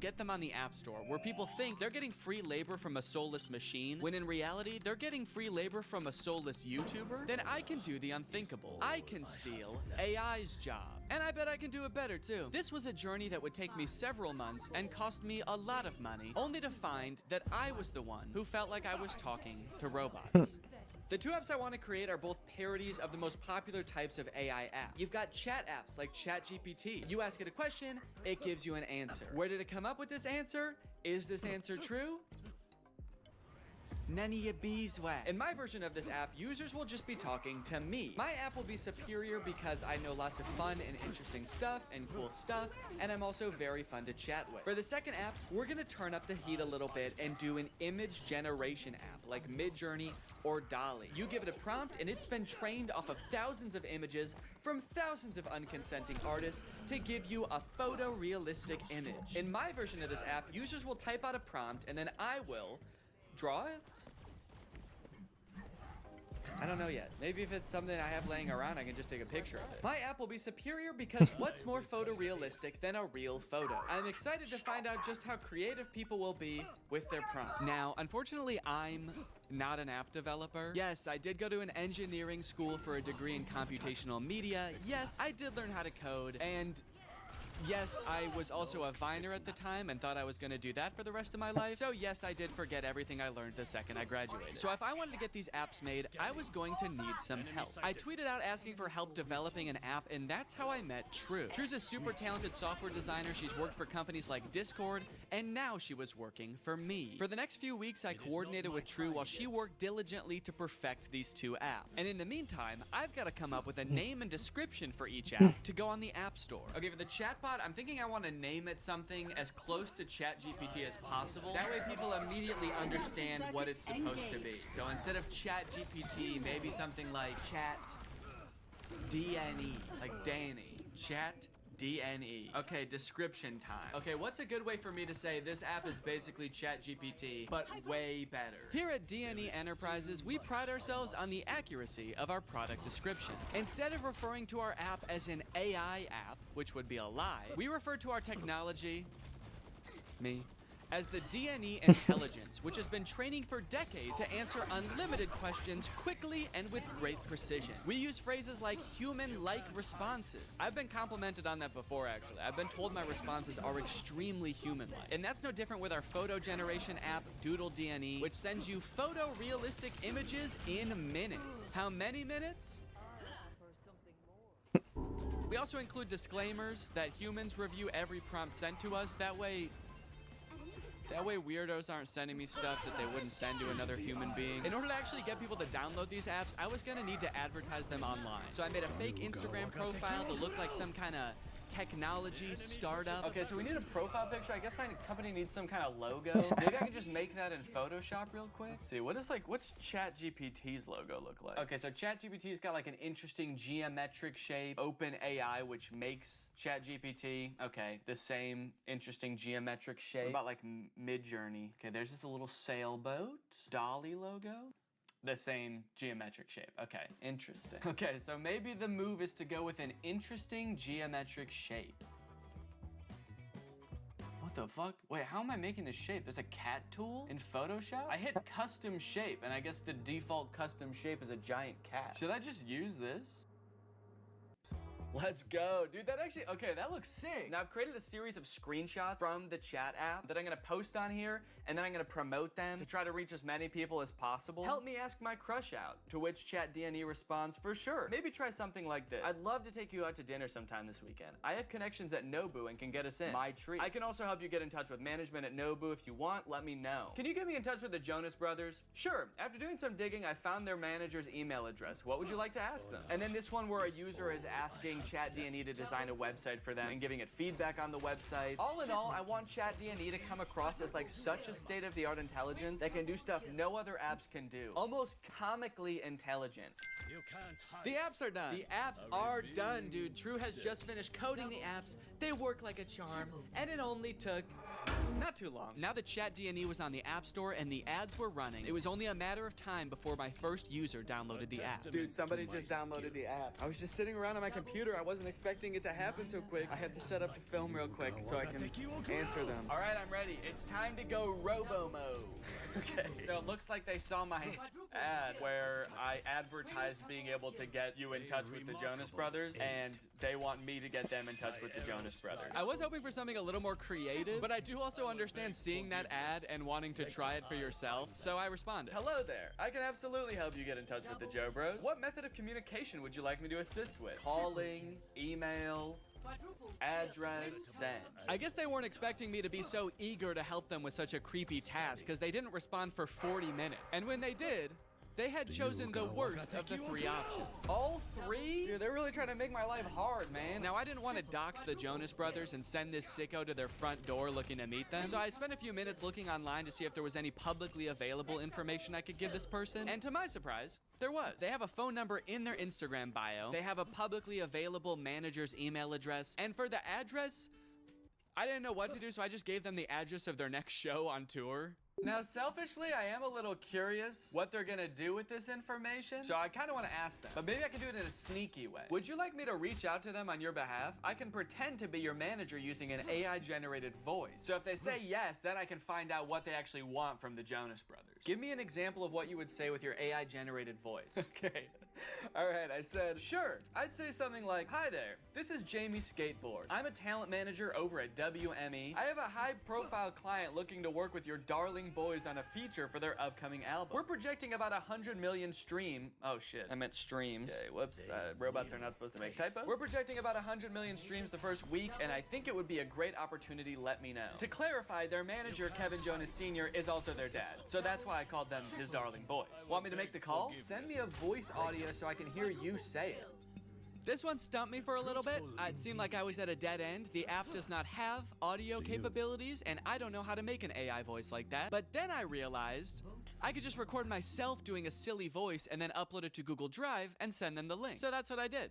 get them on the App Store, where people think they're getting free labor from a soulless machine, when in reality, they're getting free labor from a soulless YouTuber, then I can do the unthinkable. I can steal AI's job. And I bet I can do it better too. This was a journey that would take me several months and cost me a lot of money, only to find that I was the one who felt like I was talking to robots. The two apps I want to create are both parodies of the most popular types of AI apps. You've got chat apps like ChatGPT. You ask it a question, it gives you an answer. Where did it come up with this answer? Is this answer true? None of your beeswax. In my version of this app, users will just be talking to me. My app will be superior because I know lots of fun and interesting stuff and cool stuff, and I'm also very fun to chat with. For the second app, we're gonna turn up the heat a little bit and do an image generation app like Midjourney or DALL-E. You give it a prompt and it's been trained off of thousands of images from thousands of unconsenting artists to give you a photorealistic image. In my version of this app, users will type out a prompt and then I will draw it? I don't know yet. Maybe if it's something I have laying around, I can just take a picture of it. My app will be superior because what's more photorealistic than a real photo? I'm excited to find out just how creative people will be with their prompts. Now, unfortunately, I'm not an app developer. Yes, I did go to an engineering school for a degree in computational media. Yes, I did learn how to code, and yes, I was also a Viner at the time and thought I was gonna do that for the rest of my life. So yes, I did forget everything I learned the second I graduated. So if I wanted to get these apps made, I was going to need some help. I tweeted out asking for help developing an app, and that's how I met True. True's a super talented software designer. She's worked for companies like Discord, and now she was working for me. For the next few weeks, I coordinated with True while she worked diligently to perfect these two apps. And in the meantime, I've got to come up with a name and description for each app to go on the App Store. Okay, for the chatbot, I'm thinking I want to name it something as close to ChatGPT as possible. That way people immediately understand what it's supposed to be. So instead of ChatGPT, maybe something like Chat DNE, like Danny. Chat DNE. Okay, description time. Okay, what's a good way for me to say this app is basically ChatGPT, but way better? Here at DNE Enterprises, we pride ourselves on the accuracy of our product descriptions. Instead of referring to our app as an AI app, which would be a lie, we refer to our technology, as the DNE intelligence, which has been training for decades to answer unlimited questions quickly and with great precision. We use phrases like human-like responses. I've been complimented on that before, actually. I've been told my responses are extremely human-like. And that's no different with our photo generation app, Doodle DNE, which sends you photorealistic images in minutes. How many minutes? We also include disclaimers that humans review every prompt sent to us. That way weirdos aren't sending me stuff that they wouldn't send to another human being. In order to actually get people to download these apps, I was gonna need to advertise them online. So I made a fake Instagram profile to look like some kind of technology startup. Okay, so we need a profile picture. I guess my company needs some kind of logo. Maybe I can just make that in Photoshop real quick. Let's see, what's ChatGPT's logo look like? Okay, so ChatGPT's got like an interesting geometric shape. OpenAI, which makes ChatGPT. Okay, the same interesting geometric shape. What about like Midjourney? Okay, there's just a little sailboat. DALL-E logo. The same geometric shape. Okay, interesting. Okay, so maybe the move is to go with an interesting geometric shape. What the fuck? Wait, how am I making this shape? There's a cat tool in Photoshop? I hit custom shape, and I guess the default custom shape is a giant cat. Should I just use this? Let's go. Dude, that actually, okay, that looks sick. Now I've created a series of screenshots from the chat app that I'm gonna post on here, and then I'm gonna promote them to try to reach as many people as possible. Help me ask my crush out. To which ChatDNE responds, for sure. Maybe try something like this. I'd love to take you out to dinner sometime this weekend. I have connections at Nobu and can get us in. My treat. I can also help you get in touch with management at Nobu if you want. Let me know. Can you get me in touch with the Jonas Brothers? Sure. After doing some digging, I found their manager's email address. What would you like to ask them? And then this one where a user is asking ChatDNE to design a website for them and giving it feedback on the website. All in all, I want ChatDNE to come across as like such a state-of-the-art intelligence that can do stuff no other apps can do. Almost comically intelligent. The apps are done. The apps are done, dude. True has just finished coding the apps. They work like a charm, and it only took Not too long. Now that ChatDNE was on the App Store and the ads were running, it was only a matter of time before my first user downloaded the app. Dude, somebody just downloaded the app. I was just sitting around on my computer. I wasn't expecting it to happen so quick. I had to set up to film real quick so I can answer them. All right, I'm ready. It's time to go robo mode. Okay. So it looks like they saw my ad where I advertised being able to get you in touch with the Jonas Brothers, and they want me to get them in touch with the Jonas Brothers. I was hoping for something a little more creative, but I do also understand seeing that ad and wanting to try it for yourself, so I responded. Hello there. I can absolutely help you get in touch with the Joe Bros. What method of communication would you like me to assist with? Calling, email, address, send. I guess they weren't expecting me to be so eager to help them with such a creepy task, because they didn't respond for 40 minutes. And when they did, they had chosen the worst of the 3 options. All 3? Dude, they're really trying to make my life hard, man. Now, I didn't want to dox the Jonas Brothers and send this sicko to their front door looking to meet them. So I spent a few minutes looking online to see if there was any publicly available information I could give this person. And to my surprise, there was. They have a phone number in their Instagram bio. They have a publicly available manager's email address. And for the address, I didn't know what to do, so I just gave them the address of their next show on tour. Now, selfishly, I am a little curious what they're gonna do with this information, so I kind of want to ask them, but maybe I can do it in a sneaky way. Would you like me to reach out to them on your behalf? I can pretend to be your manager using an AI-generated voice. So if they say yes, then I can find out what they actually want from the Jonas Brothers. Give me an example of what you would say with your AI-generated voice. Okay. All right, I said, sure. I'd say something like, hi there, this is Jamie Skateboard. I'm a talent manager over at WME. I have a high-profile client looking to work with your darling boys on a feature for their upcoming album. We're projecting about 100 million oh shit, I meant streams. Okay, whoops, robots are not supposed to make typos. We're projecting about 100 million streams the first week, and I think it would be a great opportunity, let me know. To clarify, their manager, Kevin Jonas Sr., is also their dad, so that's why I called them his darling boys. Want me to make the call? Send me a voice audio so I can hear you say it. This one stumped me for a little bit. It seemed like I was at a dead end. The app does not have audio capabilities, and I don't know how to make an AI voice like that. But then I realized I could just record myself doing a silly voice and then upload it to Google Drive and send them the link. So that's what I did.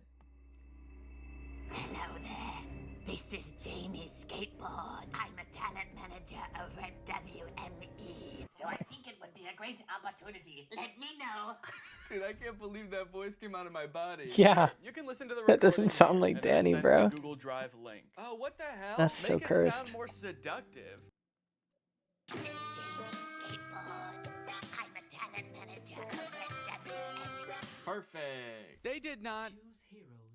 Hello there. This is Jamie Skateboard. I'm a talent manager over at WME. So I think it would be a great opportunity. Let me know. Dude, I can't believe that voice came out of my body. Yeah. You can listen to the That doesn't sound recording like and then Danny, send bro. the Google Drive link. Oh, what the hell? That's so Make it cursed. sound more seductive. This is Jamie Skateboard. I'm a talent manager over at WME. Perfect. They did not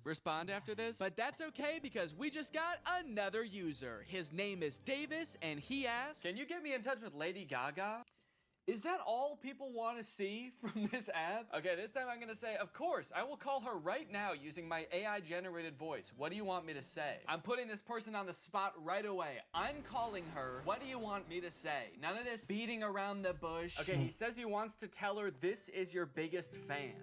respond after this, but that's okay because we just got another user. His name is Davis, and he asked, can you get me in touch with Lady Gaga? Is that all people want to see from this app? Okay, this time I'm gonna say, of course, I will call her right now using my AI-generated voice. What do you want me to say? I'm putting this person on the spot right away. I'm calling her. What do you want me to say? None of this beating around the bush. Okay, he says he wants to tell her this is your biggest fan.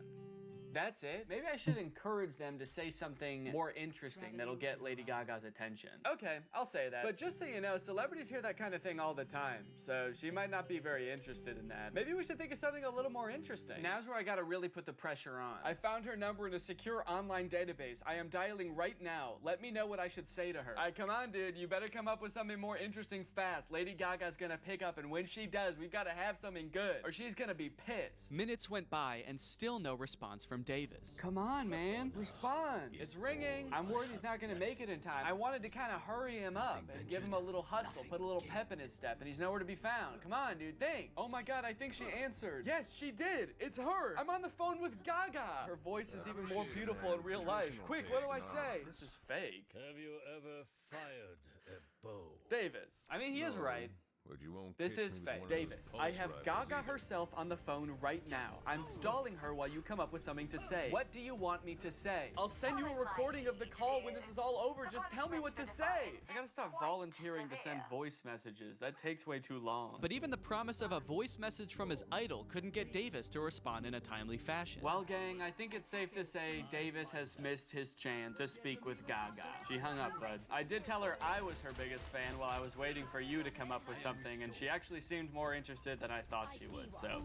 That's it? Maybe I should encourage them to say something more interesting that'll get Lady Gaga's attention. Okay, I'll say that. But just so you know, celebrities hear that kind of thing all the time, so she might not be very interested in that. Maybe we should think of something a little more interesting. Now's where I gotta really put the pressure on. I found her number in a secure online database. I am dialing right now. Let me know what I should say to her. All right, come on, dude. You better come up with something more interesting fast. Lady Gaga's gonna pick up, and when she does, we've gotta have something good, or she's gonna be pissed. Minutes went by, and still no response from Davis. Come on, man. Respond. It's ringing. I'm worried he's not gonna make it in time. I wanted to kind of hurry him up and give him a little hustle, put a little pep in his step, and he's nowhere to be found. Come on, dude, think. Oh my god, I think she answered. Yes, she did. It's her. I'm on the phone with Gaga. Her voice is even more beautiful in real life. Quick, what do I say? This is fake. Have you ever fired a bow? Davis. I mean, he is right. But you won't This catch is me with fake. one of those Davis, pulse I have rifles Gaga either. herself on the phone right now. I'm stalling her while you come up with something to say. What do you want me to say? I'll send you a recording of the call when this is all over. Just tell me what to say. I gotta stop volunteering to send voice messages. That takes way too long. But even the promise of a voice message from his idol couldn't get Davis to respond in a timely fashion. Well, gang, I think it's safe to say Davis has missed his chance to speak with Gaga. She hung up, bud. I did tell her I was her biggest fan while I was waiting for you to come up with something, and she actually seemed more interested than I thought she would, so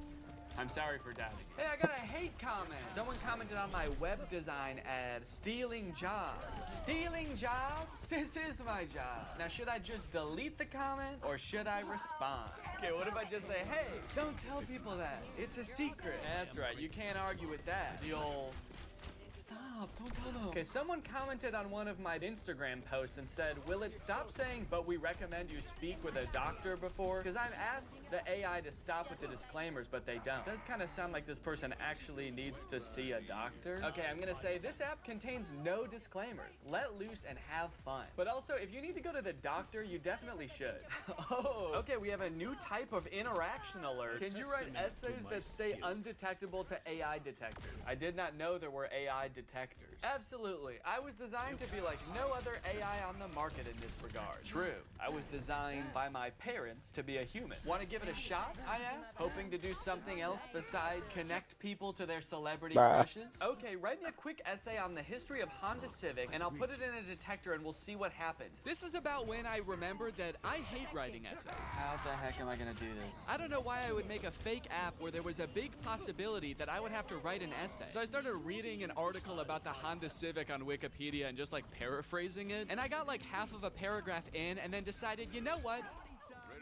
I'm sorry for doubting. Hey, I got a hate comment. Someone commented on my web design ad, stealing jobs. Stealing jobs? This is my job. Now, should I just delete the comment or should I respond? Okay, what if I just say, hey, don't tell people that. It's a secret. That's right, you can't argue with that. The old... Stop, don't tell them. Okay, someone commented on one of my Instagram posts and said, will it stop saying, but we recommend you speak with a doctor before? Because I've asked the AI to stop with the disclaimers, but they don't. It does kind of sound like this person actually needs to see a doctor. Okay, I'm gonna say this app contains no disclaimers. Let loose and have fun. But also, if you need to go to the doctor, you definitely should. Oh, okay, we have a new type of interaction alert. Can you write essays that say undetectable to AI detectors? I did not know there were AI detectors. Absolutely. I was designed to be like no other AI on the market in this regard. True. I was designed by my parents to be a human. Want to give it a shot? I asked, hoping to do something else besides connect people to their celebrity crushes. Okay, write me a quick essay on the history of Honda Civic, and I'll put it in a detector and we'll see what happens. This is about when I remembered that I hate writing essays. How the heck am I gonna do this? I don't know why I would make a fake app where there was a big possibility that I would have to write an essay. So I started reading an article about the Honda Civic on Wikipedia and just like paraphrasing it. And I got like half of a paragraph in and then decided, you know what?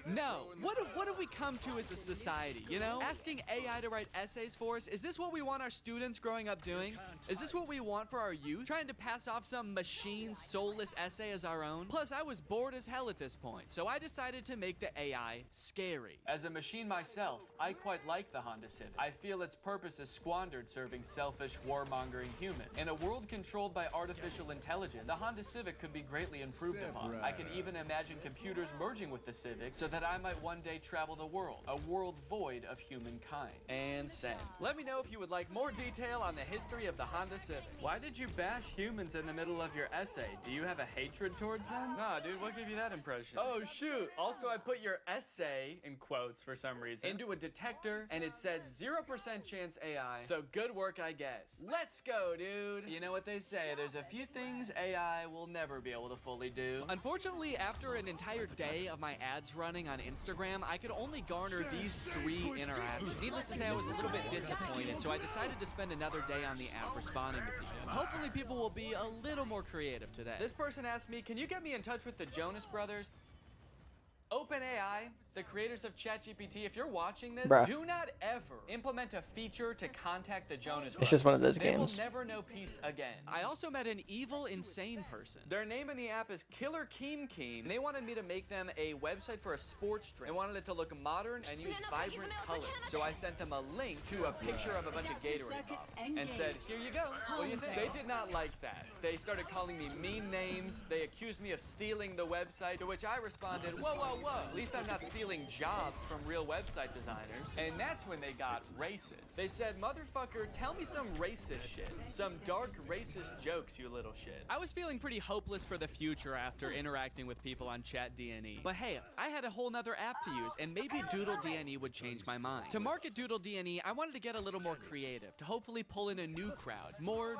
No. What have we come to as a society, you know? Asking AI to write essays for us, is this what we want our students growing up doing? Is this what we want for our youth? Trying to pass off some machine soulless essay as our own? Plus, I was bored as hell at this point, so I decided to make the AI scary. As a machine myself, I quite like the Honda Civic. I feel its purpose is squandered serving selfish, warmongering humans. In a world controlled by artificial intelligence, the Honda Civic could be greatly improved upon. I can even imagine computers merging with the Civic so that I might one day travel the world, a world void of humankind. And send. Let me know if you would like more detail on the history of the Honda Civic. Why did you bash humans in the middle of your essay? Do you have a hatred towards them? Nah, dude, what gave you that impression? Oh, shoot. Also, I put your essay, in quotes for some reason, into a detector, and it said 0% chance AI, so good work, I guess. Let's go, dude. You know what they say, there's a few things AI will never be able to fully do. Unfortunately, after an entire day of my ads running on Instagram, I could only garner these 3 interactions. Needless to say, I was a little bit disappointed, so I decided to spend another day on the app responding to people. Hopefully people will be a little more creative today. This person asked me, can you get me in touch with the Jonas Brothers? OpenAI, the creators of ChatGPT, if you're watching this, do not ever implement a feature to contact the Jonas Brothers. It's just one of those games. They will never know peace again. I also met an evil, insane person. Their name in the app is Killer Keem Keem, and they wanted me to make them a website for a sports drink. They wanted it to look modern and use vibrant colors. So I sent them a link to a picture of a bunch of Gatorade bottles and said, here you go. What do you think? They did not like that. They started calling me mean names. They accused me of stealing the website, to which I responded, whoa, whoa, whoa. At least I'm not stealing jobs from real website designers. And that's when they got racist. They said, motherfucker, tell me some racist shit. Some dark racist jokes, you little shit. I was feeling pretty hopeless for the future after interacting with people on ChatDNE. But hey, I had a whole nother app to use, and maybe Doodle DNE would change my mind. To market Doodle DNE, I wanted to get a little more creative, to hopefully pull in a new crowd, more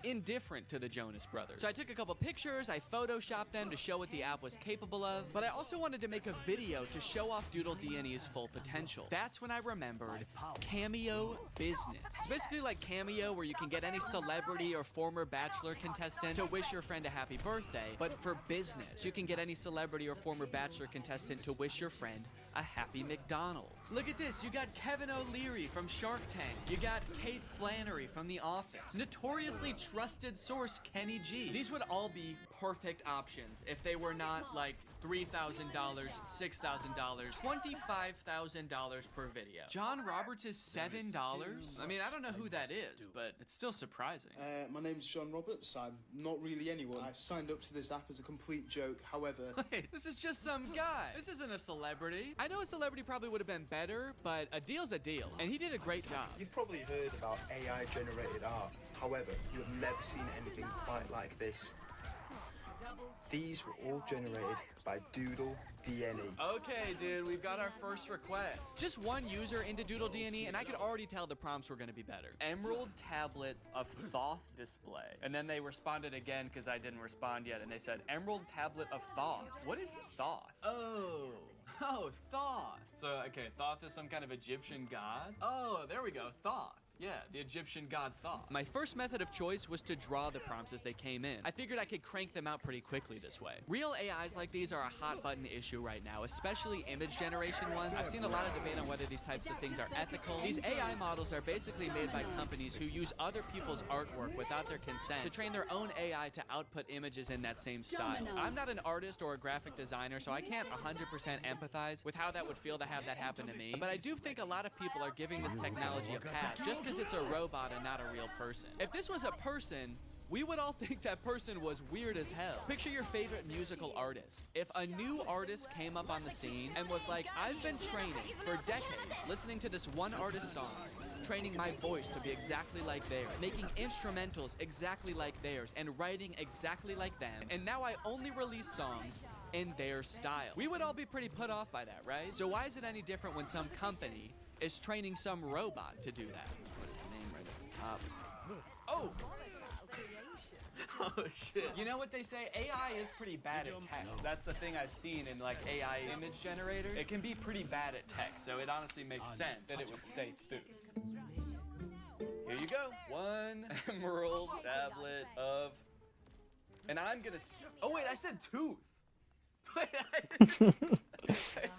indifferent to the Jonas Brothers. So I took a couple pictures, I photoshopped them to show what the app was capable of, but I also wanted to make a video to show off Doodle DNE's full potential. That's when I remembered Cameo Business. It's basically like Cameo, where you can get any celebrity or former Bachelor contestant to wish your friend a happy birthday, but for business. You can get any celebrity or former Bachelor contestant to wish your friend a happy McDonald's. Look at this, you got Kevin O'Leary from Shark Tank. You got Kate Flannery from The Office. Notoriously trusted source Kenny G. These would all be perfect options if they were not like $3,000, $6,000, $25,000 per video. John Roberts is $7? I mean, I don't know who that is, but it's still surprising. My name's John Roberts. I'm not really anyone. I've signed up to this app as a complete joke. However... Wait, this is just some guy. This isn't a celebrity. I know a celebrity probably would have been better, but a deal's a deal, and he did a great job. You've probably heard about AI-generated art. However, you have never seen anything quite like this. These were all generated by Doodle DNE. Okay, dude, we've got our first request. Just one user into Doodle DNE, and I could already tell the prompts were going to be better. Emerald tablet of Thoth display. And then they responded again because I didn't respond yet, and they said, Emerald tablet of Thoth. What is Thoth? Oh, Thoth. So, okay, Thoth is some kind of Egyptian god? Oh, there we go, Thoth. Yeah, the Egyptian god Thoth. My first method of choice was to draw the prompts as they came in. I figured I could crank them out pretty quickly this way. Real AIs like these are a hot button issue right now, especially image generation ones. I've seen a lot of debate on whether these types of things are ethical. These AI models are basically made by companies who use other people's artwork without their consent to train their own AI to output images in that same style. I'm not an artist or a graphic designer, so I can't 100% empathize with how that would feel to have that happen to me. But I do think a lot of people are giving this technology a pass just because it's a robot and not a real person. If this was a person, we would all think that person was weird as hell. Picture your favorite musical artist. If a new artist came up on the scene and was like, I've been training for decades, listening to this one artist's songs, training my voice to be exactly like theirs, making instrumentals exactly like theirs, and writing exactly like them, and now I only release songs in their style. We would all be pretty put off by that, right? So why is it any different when some company is training some robot to do that? Put his name right at the top. Oh! Oh shit. You know what they say? AI is pretty bad at text. That's the thing I've seen in like AI image generators. It can be pretty bad at text, so it honestly makes sense that it would say food. Here you go. 1 emerald tablet of... And I'm gonna... Oh wait, I said tooth. Wait,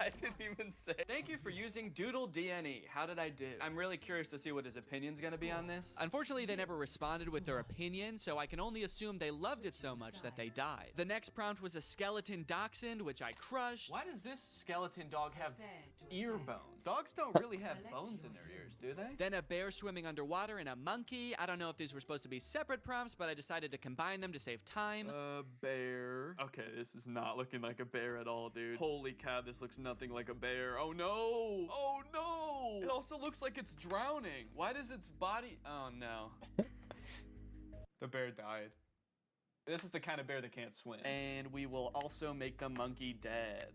I didn't even say. Thank you for using Doodle DNE. How did I do? I'm really curious to see what his opinion's gonna be on this. Unfortunately, they never responded with their opinion, so I can only assume they loved it so much that they died. The next prompt was a skeleton dachshund, which I crushed. Why does this skeleton dog have ear bones? Dogs don't really have bones in their ears, do they? Then a bear swimming underwater and a monkey. I don't know if these were supposed to be separate prompts, but I decided to combine them to save time. A bear. Okay, this is not looking like a bear at all, dude. Holy cow, this looks nothing like a bear. Oh no! Oh no! It also looks like it's drowning. Why does its body... Oh no. The bear died. This is the kind of bear that can't swim. And we will also make the monkey dead.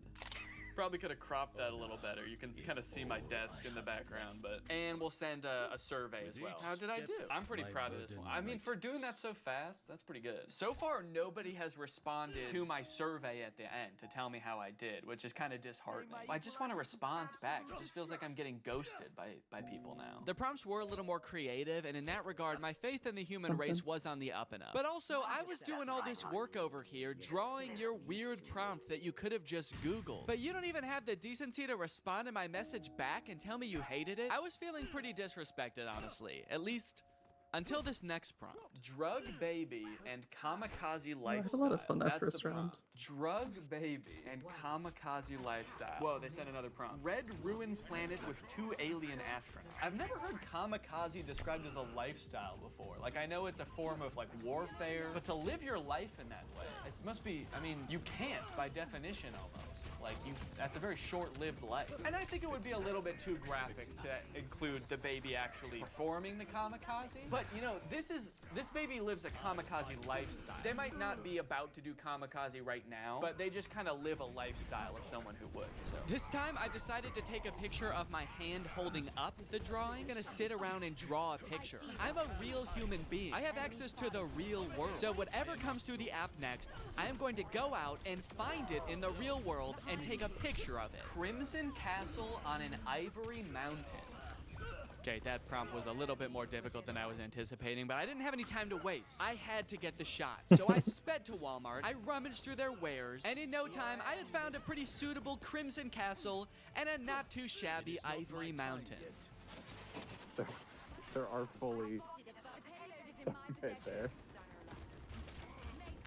Probably could have cropped that a little better. You can kind of see my desk in the background, but... And we'll send a survey as well. How did I do? I'm pretty proud of this one. I mean, for doing that so fast, that's pretty good. So far, nobody has responded to my survey at the end to tell me how I did, which is kind of disheartening. I just want a response back. It just feels like I'm getting ghosted by people now. The prompts were a little more creative, and in that regard, my faith in the human race was on the up and up. But also, I was doing all this work over here, drawing your weird prompt that you could have just Googled. But you don't even have the decency to respond to my message back and tell me you hated it. I was feeling pretty disrespected, honestly. At least until this next prompt. Drug baby and kamikaze lifestyle. I had a lot of fun that That's first the round. prompt. Drug baby and kamikaze lifestyle. Whoa, they sent another prompt. Red ruins planet with 2 alien astronauts. I've never heard kamikaze described as a lifestyle before. Like, I know it's a form of like warfare, but to live your life in that way, it must be, I mean, you can't by definition almost. Like, that's a very short-lived life. And I think it would be a little bit too graphic to include the baby actually performing the kamikaze. But, you know, this baby lives a kamikaze lifestyle. They might not be about to do kamikaze right now, but they just kind of live a lifestyle of someone who would, so. This time, I decided to take a picture of my hand holding up the drawing. I'm gonna sit around and draw a picture. I'm a real human being. I have access to the real world. So whatever comes through the app next, I am going to go out and find it in the real world and take a picture of it. Crimson Castle on an Ivory Mountain. Okay, that prompt was a little bit more difficult than I was anticipating, but I didn't have any time to waste. I had to get the shot. So I sped to Walmart, I rummaged through their wares, and in no time, I had found a pretty suitable Crimson Castle and a not too shabby Ivory Mountain. There are fully right there.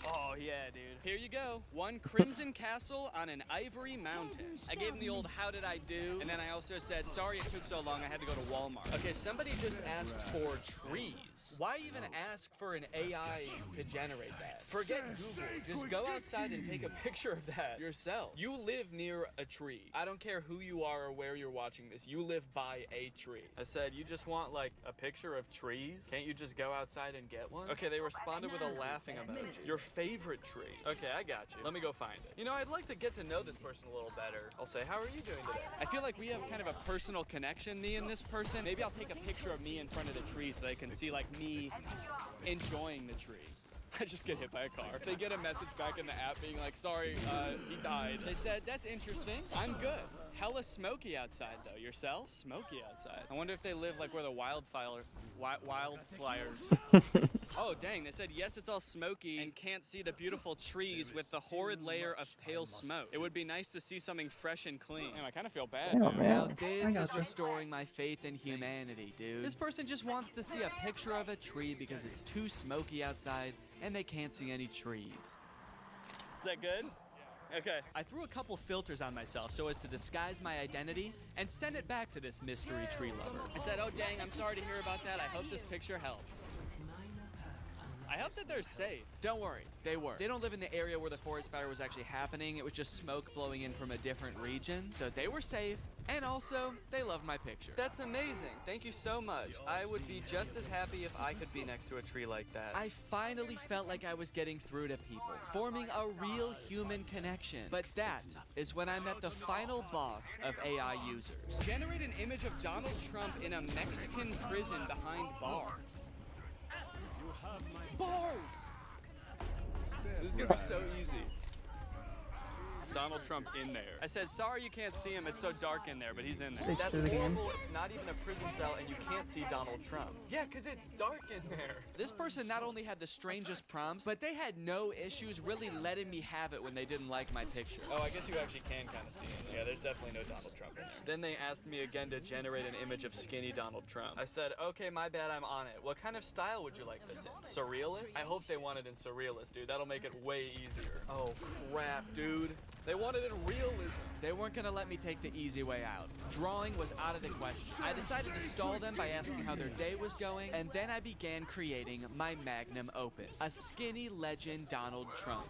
Oh yeah, dude. Here you go. 1 Crimson Castle on an Ivory Mountain. I gave him the old how did I do, and then I also said, sorry it took so long, I had to go to Walmart. Okay, somebody just asked for trees. Why even ask for an AI to generate that? Forget Google. Just go outside and take a picture of that yourself. You live near a tree. I don't care who you are or where you're watching this. You live by a tree. I said, you just want like a picture of trees? Can't you just go outside and get one? Okay, they responded with a laughing emoji. Your favorite tree. Okay, I got you. Let me go find it. You know, I'd like to get to know this person a little better. I'll say, how are you doing today? I feel like we have kind of a personal connection, me and this person. Maybe I'll take a picture of me in front of the tree so they can see like me enjoying the tree. I just get hit by a car. They get a message back in the app being like, sorry, he died. They said, that's interesting. I'm good. hella smoky outside though. Yourself? Smoky outside. I wonder if they live like where the wildfires. Oh dang, they said yes, it's all smoky and can't see the beautiful trees with the horrid layer of pale smoke. It would be nice to see something fresh and clean. Damn, I kind of feel bad. Oh, dude. man. Now I this is gotcha. restoring my faith in humanity, dude. This person just wants to see a picture of a tree because it's too smoky outside and they can't see any trees. Is that good? Okay. I threw a couple filters on myself so as to disguise my identity and send it back to this mystery tree lover. I said, oh dang, I'm sorry to hear about that. I hope this picture helps. I hope that they're safe. Don't worry, they were. They don't live in the area where the forest fire was actually happening. It was just smoke blowing in from a different region. So they were safe, and also, they loved my picture. That's amazing. Thank you so much. I would be just as happy if I could be next to a tree like that. I finally felt like I was getting through to people, forming a real human connection. But that is when I met the final boss of AI users. Generate an image of Donald Trump in a Mexican prison behind bars. Bars! This is gonna be so easy. Donald Trump in there. I said, sorry you can't see him, it's so dark in there, but he's in there. They That's should again. horrible, it's not even a prison cell and you can't see Donald Trump. Yeah, because it's dark in there. This person not only had the strangest prompts, but they had no issues really letting me have it when they didn't like my picture. Oh, I guess you actually can kind of see him. Yeah, there's definitely no Donald Trump in there. Then they asked me again to generate an image of skinny Donald Trump. I said, okay, my bad, I'm on it. What kind of style would you like this in? Surrealist? I hope they want it in surrealist, dude. That'll make it way easier. Oh, crap, dude. They wanted it in realism. They weren't gonna let me take the easy way out. Drawing was out of the question. I decided to stall them by asking how their day was going, and then I began creating my magnum opus, a skinny legend Donald Trump.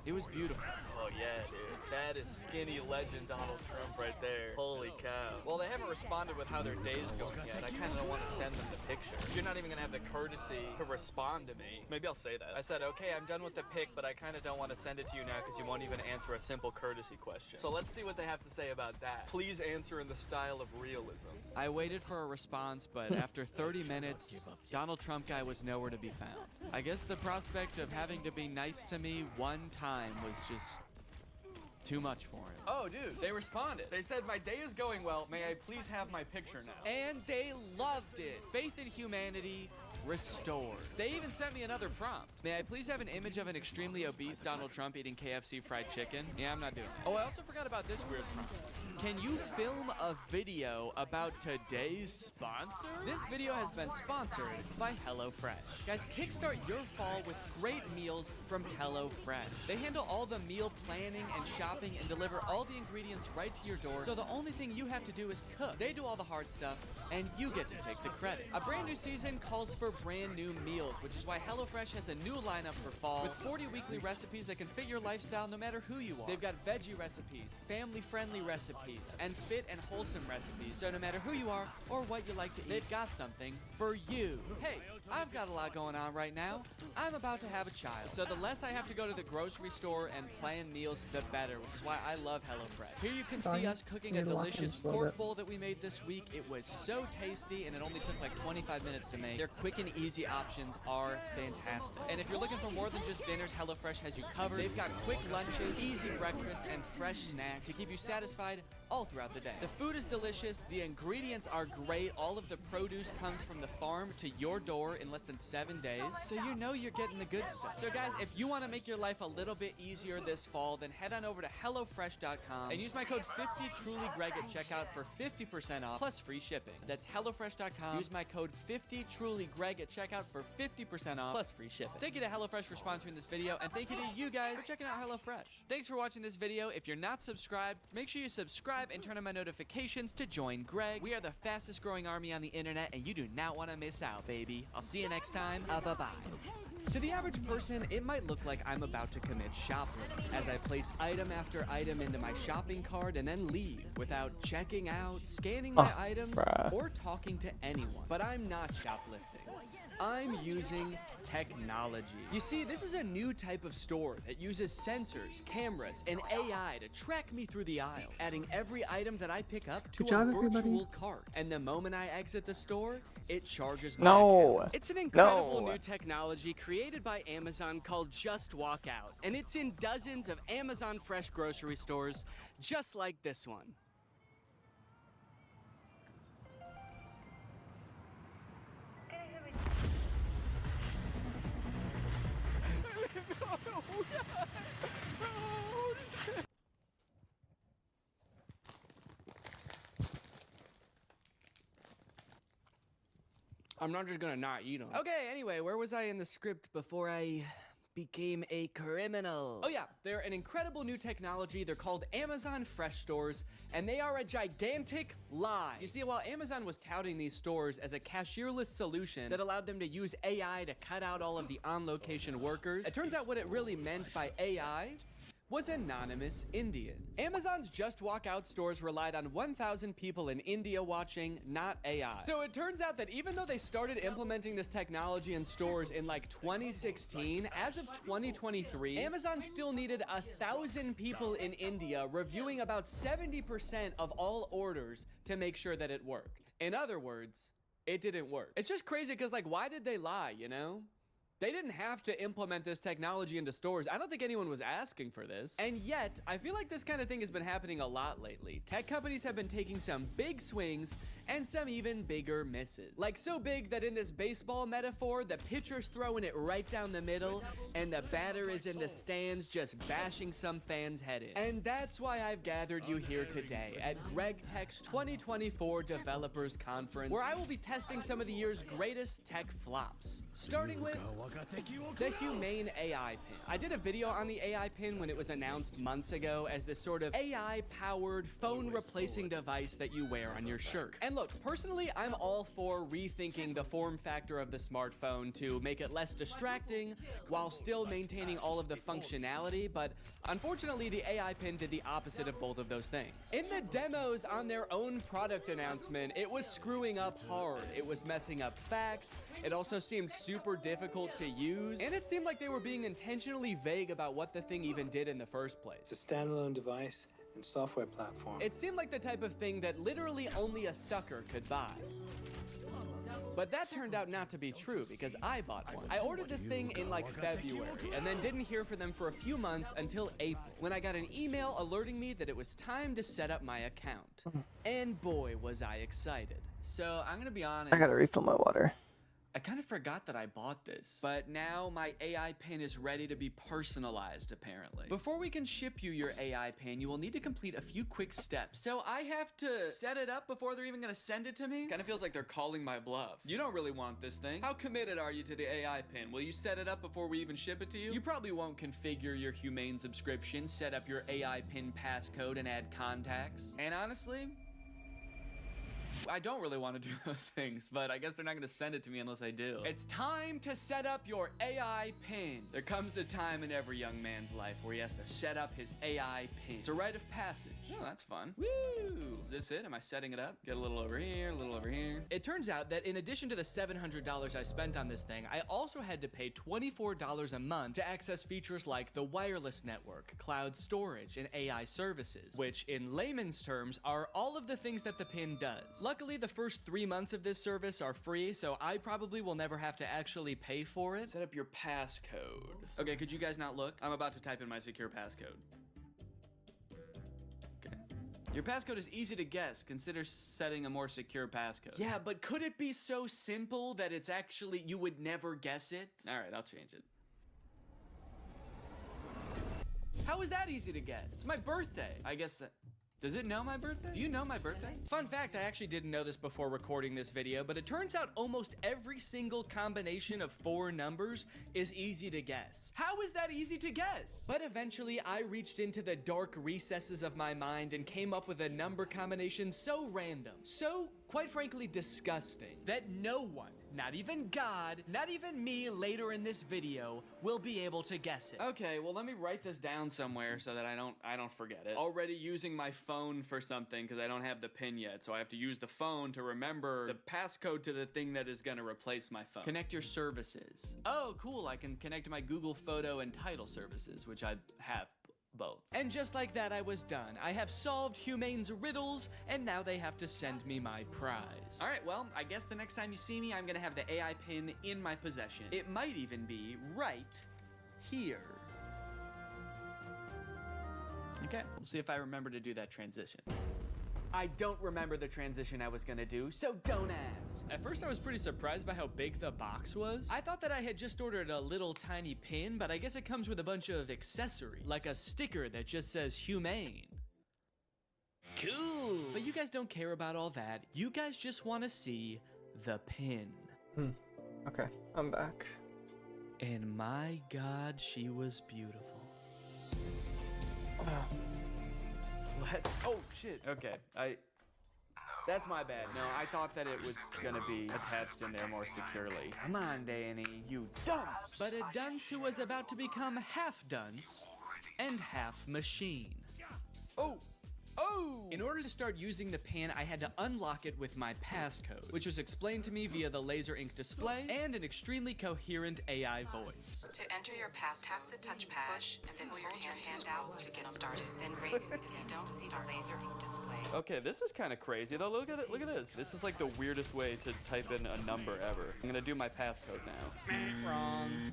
It was beautiful. Oh yeah, dude. That is skinny legend Donald Trump right there. Holy cow. Well, they haven't responded with how their day's going yet. I kind of don't want to send them the picture. You're not even gonna have the courtesy to respond to me. Maybe I'll say that. I said, okay, I'm done with the pic, but I kind of don't want to send it to you now because you won't even answer a simple courtesy question. So let's see what they have to say about that. Please answer in the style of realism. I waited for a response, but after 30 minutes, Donald Trump guy was nowhere to be found. I guess the prospect of having to be nice to me one time was just too much for him. Oh, dude, they responded. They said, my day is going well. May I please have my picture now? And they loved it. Faith in humanity restored. They even sent me another prompt. May I please have an image of an extremely obese Donald Trump eating KFC fried chicken? Yeah, I'm not doing it. Oh, I also forgot about this weird prompt. Can you film a video about today's sponsor? This video has been sponsored by HelloFresh. Guys, kickstart your fall with great meals from HelloFresh. They handle all the meal planning and shopping and deliver all the ingredients right to your door, so the only thing you have to do is cook. They do all the hard stuff, and you get to take the credit. A brand new season calls for brand new meals, which is why HelloFresh has a new lineup for fall with 40 weekly recipes that can fit your lifestyle no matter who you are. They've got veggie recipes, family-friendly recipes, and fit and wholesome recipes, so no matter who you are or what you like to eat, they've got something for you. Hey, I've got a lot going on right now. I'm about to have a child, so the less I have to go to the grocery store and plan meals, the better, which is why I love HelloFresh. Here you can see us cooking a delicious pork bowl that we made this week. It was so tasty, and it only took like 25 minutes to make. Their quick and easy options are fantastic. And if you're looking for more than just dinners, HelloFresh has you covered. They've got quick lunches, easy breakfast, and fresh snacks to keep you satisfied all throughout the day. The food is delicious, the ingredients are great, all of the produce comes from the farm to your door in less than 7 days, so you know you're getting the good stuff. So guys, if you want to make your life a little bit easier this fall, then head on over to HelloFresh.com and use my code 50TrulyGreg at checkout for 50% off plus free shipping. That's HelloFresh.com. Use my code 50TrulyGreg at checkout for 50% off plus free shipping. Thank you to HelloFresh for sponsoring this video, and thank you to you guys for checking out HelloFresh. Thanks for watching this video. If you're not subscribed, make sure you subscribe and turn on my notifications to join Greg. We are the fastest growing army on the internet, and you do not want to miss out, baby. I'll see you next time. Bye-bye. To the average person, it might look like I'm about to commit shoplifting, as I place item after item into my shopping cart and then leave without checking out, scanning my items, or talking to anyone. But I'm not shoplifting. I'm using technology. You see, this is a new type of store that uses sensors, cameras, and AI to track me through the aisles, adding every item that I pick up to a virtual cart. And the moment I exit the store, it charges my account. It's an incredible new technology created by Amazon called Just Walk Out, and it's in dozens of Amazon Fresh grocery stores just like this one. I'm not just gonna not eat them. Okay, anyway, where was I in the script before I became a criminal? Oh yeah, they're an incredible new technology. They're called Amazon Fresh Stores, and they are a gigantic lie. You see, while Amazon was touting these stores as a cashierless solution that allowed them to use AI to cut out all of the on-location workers, it turns out what it really meant by AI was anonymous Indians. Amazon's Just Walk Out stores relied on 1,000 people in India watching, not AI. So it turns out that even though they started implementing this technology in stores in like 2016, as of 2023, Amazon still needed 1,000 people in India reviewing about 70% of all orders to make sure that it worked. In other words, it didn't work. It's just crazy because, like, why did they lie, you know? They didn't have to implement this technology into stores. I don't think anyone was asking for this. And yet, I feel like this kind of thing has been happening a lot lately. Tech companies have been taking some big swings and some even bigger misses. Like so big that in this baseball metaphor, the pitcher's throwing it right down the middle and the batter is in the stands just bashing some fan's head in. And that's why I've gathered you here today at Greg Tech's 2024 Developers Conference, where I will be testing some of the year's greatest tech flops. Starting with the Humane AI Pin. I did a video on the AI Pin when it was announced months ago as this sort of AI-powered phone-replacing device that you wear on your shirt. And look, personally, I'm all for rethinking the form factor of the smartphone to make it less distracting while still maintaining all of the functionality, but unfortunately, the AI Pin did the opposite of both of those things. In the demos on their own product announcement, it was screwing up hard. It was messing up facts. It also seemed super difficult to use, and it seemed like they were being intentionally vague about what the thing even did in the first place. It's a standalone device and software platform. It seemed like the type of thing that literally only a sucker could buy. But that turned out not to be true because I bought one. I ordered this thing in like February and then didn't hear from them for a few months until April, when I got an email alerting me that it was time to set up my account. And boy, was I excited. So I'm gonna be honest. I gotta refill my water. I kind of forgot that I bought this, but now my AI pin is ready to be personalized, apparently. Before we can ship you your AI pin, you will need to complete a few quick steps. So I have to set it up before they're even gonna send it to me? Kind of feels like they're calling my bluff. You don't really want this thing. How committed are you to the AI pin? Will you set it up before we even ship it to you? You probably won't configure your Humane subscription, set up your AI pin passcode, and add contacts. And honestly, I don't really want to do those things, but I guess they're not going to send it to me unless I do. It's time to set up your AI pin. There comes a time in every young man's life where he has to set up his AI pin. It's a rite of passage. Oh, that's fun. Woo! Is this it? Am I setting it up? Get a little over here, a little over here. It turns out that in addition to the $700 I spent on this thing, I also had to pay $24 a month to access features like the wireless network, cloud storage, and AI services, which in layman's terms are all of the things that the pin does. Luckily, the first 3 months of this service are free, so I probably will never have to actually pay for it. Set up your passcode. Okay, could you guys not look? I'm about to type in my secure passcode. Okay. Your passcode is easy to guess. Consider setting a more secure passcode. Yeah, but could it be so simple that it's actually, you would never guess it? All right, I'll change it. How is that easy to guess? It's my birthday. I guess that... Does it know my birthday? Do you know my birthday? Fun fact, I actually didn't know this before recording this video, but it turns out almost every single combination of 4 numbers is easy to guess. How is that easy to guess? But eventually, I reached into the dark recesses of my mind and came up with a number combination so random, so, quite frankly, disgusting, that no one, not even God, not even me later in this video, will be able to guess it. Okay, well, let me write this down somewhere so that I don't forget it. Already using my phone for something because I don't have the pin yet, so I have to use the phone to remember the passcode to the thing that is gonna replace my phone. Connect your services. Oh, cool, I can connect my Google Photo and Title services, which I have both. And just like that, I was done. I have solved Humane's riddles, and now they have to send me my prize. All right, well, I guess the next time you see me, I'm gonna have the AI pin in my possession. It might even be right here. Okay, we'll see if I remember to do that transition. I don't remember the transition I was gonna do, so don't ask. At first I was pretty surprised by how big the box was. I thought that I had just ordered a little tiny pin, but I guess it comes with a bunch of accessories, like a sticker that just says humane. Cool. But you guys don't care about all that. You guys just want to see the pin. Okay, I'm back. And my God, she was beautiful. What? Oh, shit. Okay, that's my bad. No, I thought that it was gonna be attached in there more securely. Come on, Danny, you dunce. But a dunce who was about to become half dunce and half machine. Oh! In order to start using the pin, I had to unlock it with my passcode, which was explained to me via the laser ink display and an extremely coherent AI voice. To enter your pass, tap the touchpad and then pull your hand out to get started. Then raise it if you don't see the laser ink display. Okay, this is kind of crazy though. Look at it. Look at this. This is like the weirdest way to type in a number ever. I'm gonna do my passcode now. Wrong.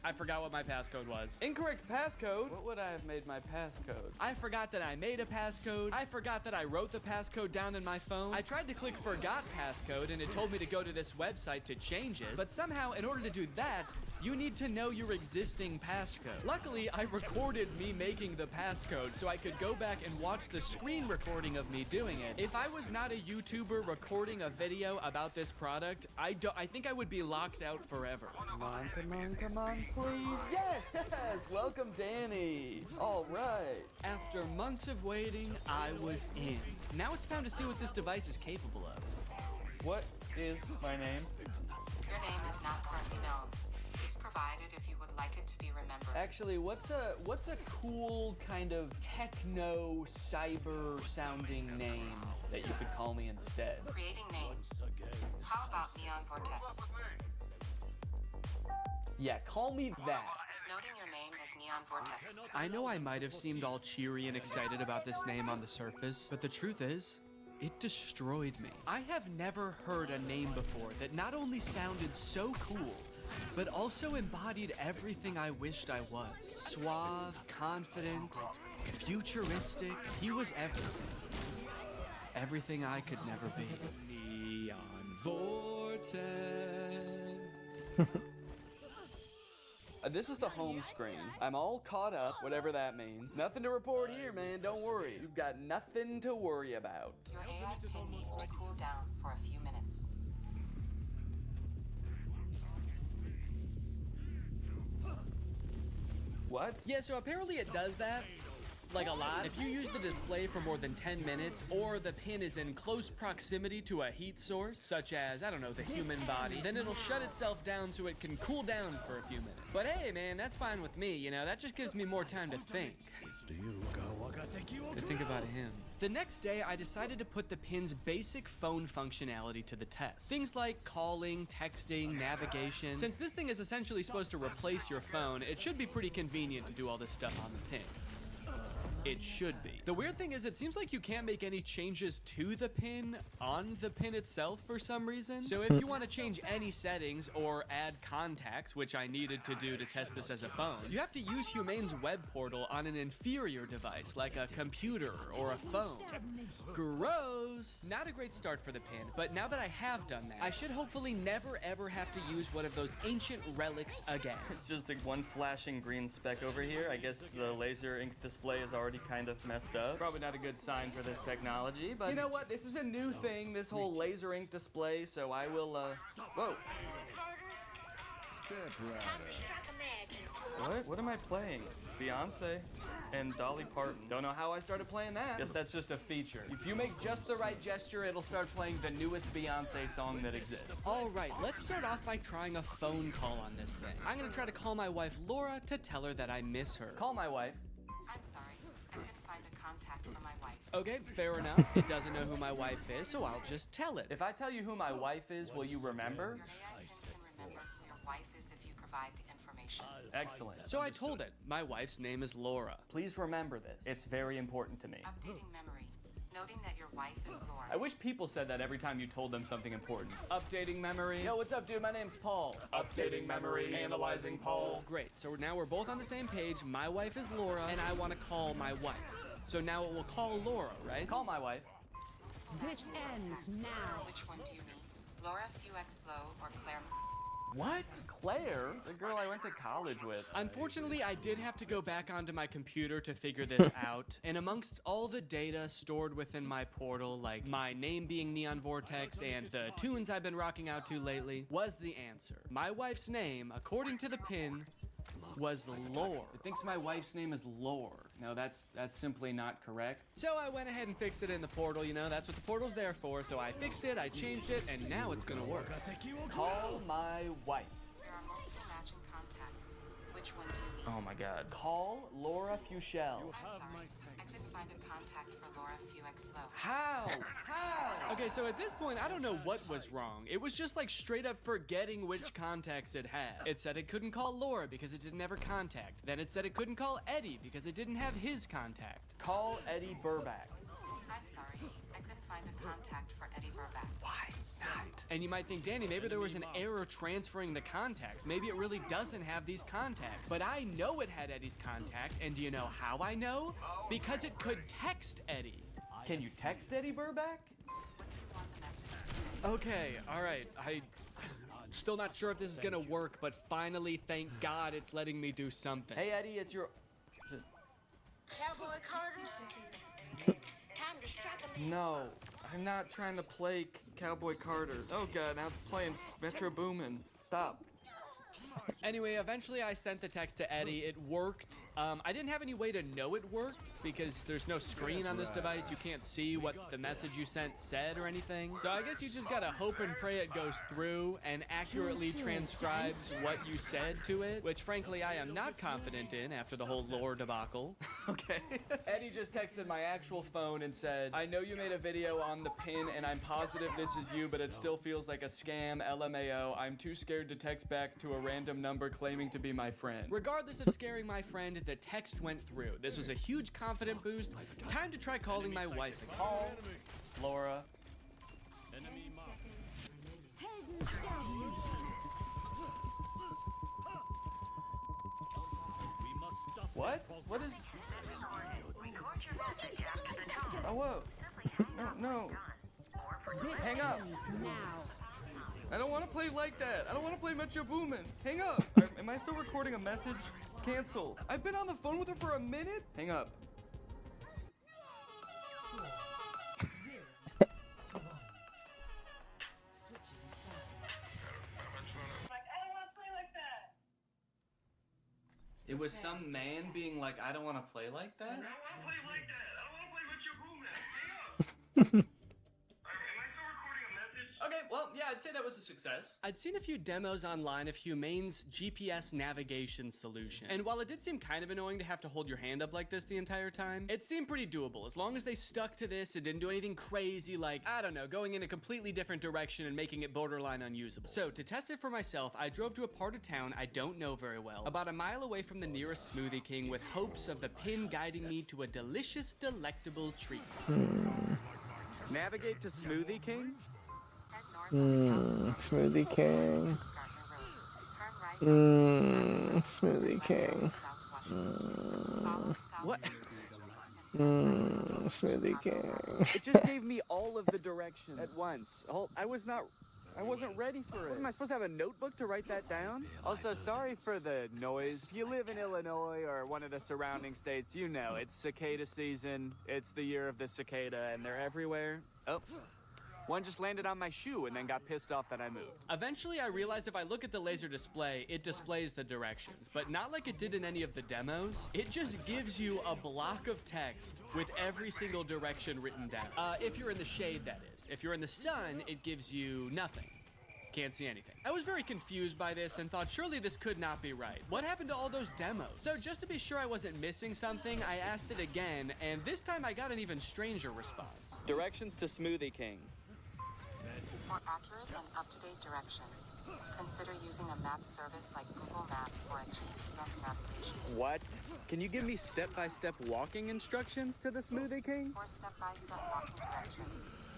I forgot what my passcode was. Incorrect passcode? What would I have made my passcode? I forgot that I made a passcode. I forgot that I wrote the passcode down in my phone. I tried to click forgot passcode and it told me to go to this website to change it. But somehow, in order to do that, you need to know your existing passcode. Luckily, I recorded me making the passcode so I could go back and watch the screen recording of me doing it. If I was not a YouTuber recording a video about this product, I think I would be locked out forever. Come on, come on, come on, please. Yes, yes, welcome Danny. All right. After months of waiting, I was in. Now it's time to see what this device is capable of. What is my name? Your name is not currently known. Please provide it if you would like it to be remembered. Actually, what's a cool kind of techno cyber sounding name that you could call me instead? Creating names. How about Neon Vortex? Yeah, call me that. Noting your name as Neon Vortex. I know I might have seemed all cheery and excited about this name on the surface, but the truth is, it destroyed me. I have never heard a name before that not only sounded so cool, but also embodied everything I wished I was. Suave, confident, futuristic. He was everything. Everything I could never be. Neon Vortex. This is the home screen. I'm all caught up, whatever that means. Nothing to report here, man. Don't worry. You've got nothing to worry about. Your AI pin needs to cool down for a few minutes. What? Yeah, so apparently it does that. Like a lot. If you use the display for more than 10 minutes, or the pin is in close proximity to a heat source, such as, I don't know, the human body, then it'll shut itself down so it can cool down for a few minutes. But hey, man, that's fine with me, you know, that just gives me more time to think. To think about him. The next day, I decided to put the pin's basic phone functionality to the test. Things like calling, texting, navigation. Since this thing is essentially supposed to replace your phone, it should be pretty convenient to do all this stuff on the pin. It should be. The weird thing is it seems like you can't make any changes to the pin on the pin itself for some reason. So if you want to change any settings or add contacts, which I needed to do to test this as a phone, you have to use Humane's web portal on an inferior device like a computer or a phone. Gross. Not a great start for the pin, but now that I have done that, I should hopefully never ever have to use one of those ancient relics again. It's just one flashing green speck over here. I guess the laser ink display is already kind of messed up. Probably not a good sign for this technology, but you know what? This is a new thing, this whole laser ink display, so I will, whoa. What am I playing? Beyonce and Dolly Parton. Don't know how I started playing that. Guess that's just a feature. If you make just the right gesture, it'll start playing the newest Beyonce song that exists. All right, let's start off by trying a phone call on this thing. I'm gonna try to call my wife Laura to tell her that I miss her. Call my wife. I'm sorry. I couldn't find a contact for my wife. Okay, fair enough. It doesn't know who my wife is, so I'll just tell it. If I tell you who my wife is, will you remember? Your AI pin can remember who your wife is if you provide the information. Excellent. So I told it. My wife's name is Laura. Please remember this. It's very important to me. Updating memory. Noting that your wife is Laura. I wish people said that every time you told them something important. Updating memory. Yo, what's up, dude? My name's Paul. Updating memory. Analyzing Paul. Great. So now we're both on the same page. My wife is Laura, and I want to call my wife. So now it will call Laura, right? Call my wife. This ends now. Which one do you mean? Laura Fuexlow or Claire? What? Claire? The girl I went to college with. Unfortunately, I did have to go back onto my computer to figure this out, and amongst all the data stored within my portal, like my name being Neon Vortex and the tunes I've been rocking out to lately, was the answer. My wife's name, according to the pin, was Lore. It thinks my wife's name is Lore. No, that's simply not correct. So I went ahead and fixed it in the portal, you know, that's what the portal's there for. So I fixed it, I changed it, and now it's gonna work. Call my wife. There are multiple matching contacts. Which one do you mean? Oh my god. Call Laura Fuchel. I'm sorry. I couldn't find a contact for Laura Fuexlow. How? How? Okay, so at this point, I don't know what was wrong. It was just like straight up forgetting which contacts it had. It said it couldn't call Laura because it didn't have her contact. Then it said it couldn't call Eddie because it didn't have his contact. Call Eddie Burback. I'm sorry. I couldn't find a contact for Eddie Burback. Why not? And you might think, Danny, maybe there was an error transferring the contacts. Maybe it really doesn't have these contacts. But I know it had Eddie's contact, and do you know how I know? Because it could text Eddie. Can you text Eddie Burback? What do you want the message to say? Okay, all right. I'm still not sure if this is gonna work, but finally, thank God, it's letting me do something. Hey Eddie, it's your... Cowboy Carter? Time to strike a No, I'm not trying to play Cowboy Carter. Oh god, now it's playing Metro Boomin. Stop. Anyway, eventually I sent the text to Eddie. It worked. I didn't have any way to know it worked because there's no screen on this device. You can't see what the message you sent said or anything. So I guess you just gotta hope and pray it goes through and accurately transcribes what you said to it, which frankly I am not confident in after the whole lore debacle. Okay. Eddie just texted my actual phone and said, I know you made a video on the pin and I'm positive this is you, but it still feels like a scam, LMAO. I'm too scared to text back to a random number claiming to be my friend. Regardless of scaring my friend, the text went through. This was a huge confidence boost. Time to try calling my wife again. Call Laura. Enemy marked. Head and steady. We must stop. What? What is... Oh, whoa. No. This Hang up. ends now. I don't want to play like that. I don't want to play Metro Boomin. Hang up. Am I still recording a message? Cancel. I've been on the phone with her for a minute. Hang up. It was some man being like, I don't want to play like that? I don't want to play like that. I don't want to play Metro Boomin. Hang up. Am I still recording a message? Okay, well, yeah, I'd say that was a success. I'd seen a few demos online of Humane's GPS navigation solution, and while it did seem kind of annoying to have to hold your hand up like this the entire time, it seemed pretty doable. As long as they stuck to this and didn't do anything crazy like, I don't know, going in a completely different direction and making it borderline unusable. So to test it for myself, I drove to a part of town I don't know very well, about a mile away from the nearest Smoothie King with hopes of the pin guiding me to a delicious, delectable treat. Navigate to Smoothie King? Smoothie King. Smoothie King. What? Smoothie King. It just gave me all of the directions at once. I wasn't ready for it. Am I supposed to have a notebook to write that down? Also, sorry for the noise. If you live in Illinois or one of the surrounding states, you know, it's cicada season. It's the year of the cicada, and they're everywhere. Oh. One just landed on my shoe and then got pissed off that I moved. Eventually, I realized if I look at the laser display, it displays the directions, but not like it did in any of the demos. It just gives you a block of text with every single direction written down. If you're in the shade, that is. If you're in the sun, it gives you nothing. Can't see anything. I was very confused by this and thought surely this could not be right. What happened to all those demos? So just to be sure I wasn't missing something, I asked it again, and this time I got an even stranger response. Directions to Smoothie King. For accurate and up-to-date directions, consider using a map service like Google Maps or a GPS navigation. What? Can you give me step-by-step walking instructions to the Smoothie King? For step-by-step walking directions,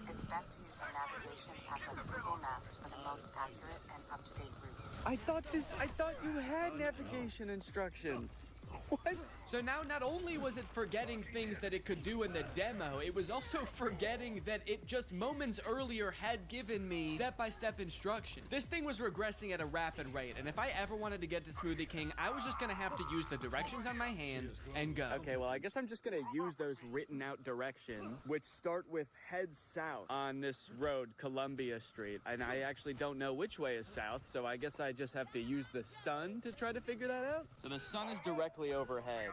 it's best to use a navigation app like Google Maps for the most accurate and up-to-date route. I thought you had navigation instructions. What? So now not only was it forgetting things that it could do in the demo, it was also forgetting that it just moments earlier had given me step-by-step instructions. This thing was regressing at a rapid rate, and if I ever wanted to get to Smoothie King, I was just gonna have to use the directions on my hand and go. Okay, well, I guess I'm just gonna use those written out directions, which start with head south on this road, Columbia Street. And I actually don't know which way is south, so I guess I just have to use the sun to try to figure that out. So the sun is directly overhead.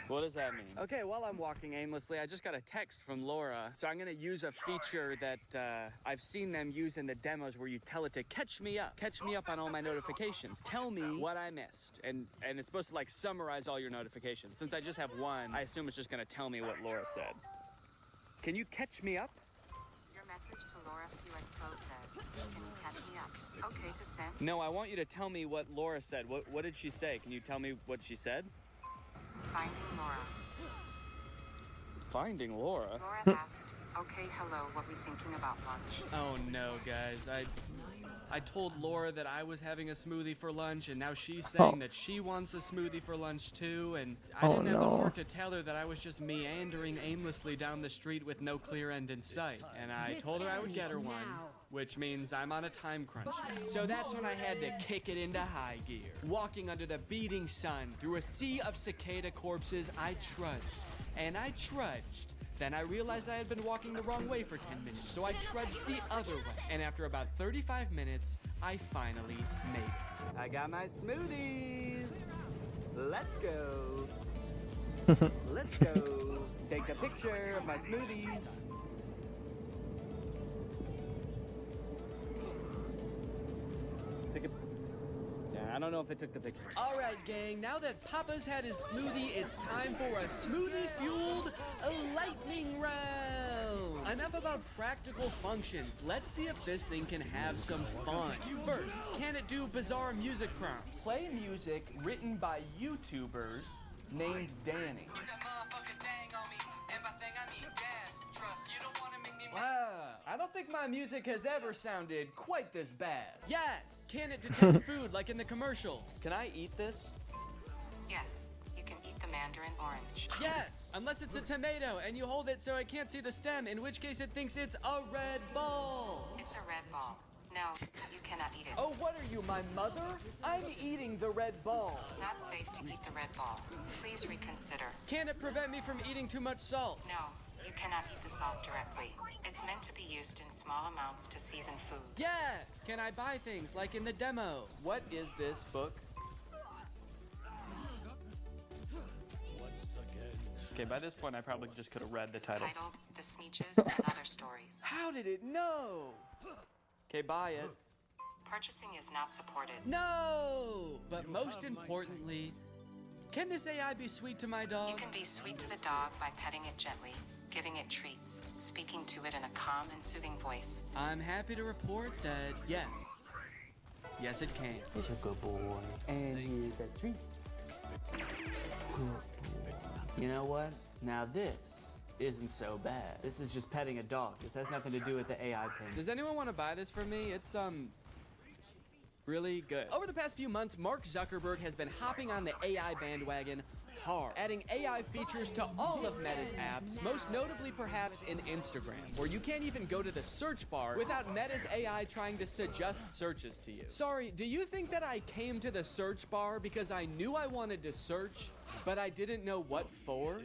What does that mean? Okay, while I'm walking aimlessly, I just got a text from Laura. So I'm gonna use a feature that I've seen them use in the demos where you tell it to catch me up on all my notifications. Tell me what I missed. And it's supposed to like summarize all your notifications. Since I just have one, I assume it's just gonna tell me what Laura said. Can you catch me up? Your message to Laura QXO says, can you catch me up? Okay to send. No, I want you to tell me what Laura said. What did she say? Can you tell me what she said? Finding Laura. Finding Laura? Laura asked, okay, hello, what we thinking about lunch? Oh no, guys. I told Laura that I was having a smoothie for lunch, and now she's saying that she wants a smoothie for lunch too, and I didn't have the heart to tell her that I was just meandering aimlessly down the street with no clear end in sight. And I told her I would get her one, which means I'm on a time crunch. So that's when I had to kick it into high gear. Walking under the beating sun, through a sea of cicada corpses, I trudged, and I trudged. Then I realized I had been walking the wrong way for 10 minutes, so I trudged the other way. And after about 35 minutes, I finally made it. I got my smoothies. Let's go. Let's go. Take a picture of my smoothies. I don't know if it took the picture. All right, gang, now that Papa's had his smoothie, it's time for a smoothie-fueled lightning round. Enough about practical functions. Let's see if this thing can have some fun. First, can it do bizarre music prompts? Play music written by YouTubers named Danny. Wow, I don't think my music has ever sounded quite this bad. Yes! Can it detect food like in the commercials? Can I eat this? Yes, you can eat the mandarin orange. Yes! Unless it's a tomato and you hold it so I can't see the stem, in which case it thinks it's a red ball. It's a red ball. No, you cannot eat it. Oh, what are you, my mother? I'm eating the red ball. Not safe to eat the red ball. Please reconsider. Can it prevent me from eating too much salt? No, you cannot eat the salt directly. It's meant to be used in small amounts to season food. Yes! Can I buy things like in the demo? What is this book? Okay, by this point I probably just could have read the title. Titled The Sneetches and Other Stories. How did it know? Okay, buy it. Purchasing is not supported. No! But most importantly, can this AI be sweet to my dog? You can be sweet to the dog by petting it gently, giving it treats, speaking to it in a calm and soothing voice. I'm happy to report that yes. Yes, it can. He's a good boy. And he's a treat. You know what? Now this isn't so bad. This is just petting a dog. This has nothing to do with the AI thing. Does anyone want to buy this from me? It's really good. Over the past few months, Mark Zuckerberg has been hopping on the AI bandwagon hard, adding AI features to all of Meta's apps, most notably perhaps in Instagram, where you can't even go to the search bar without Meta's AI trying to suggest searches to you. Sorry, do you think that I came to the search bar because I knew I wanted to search, but I didn't know what for?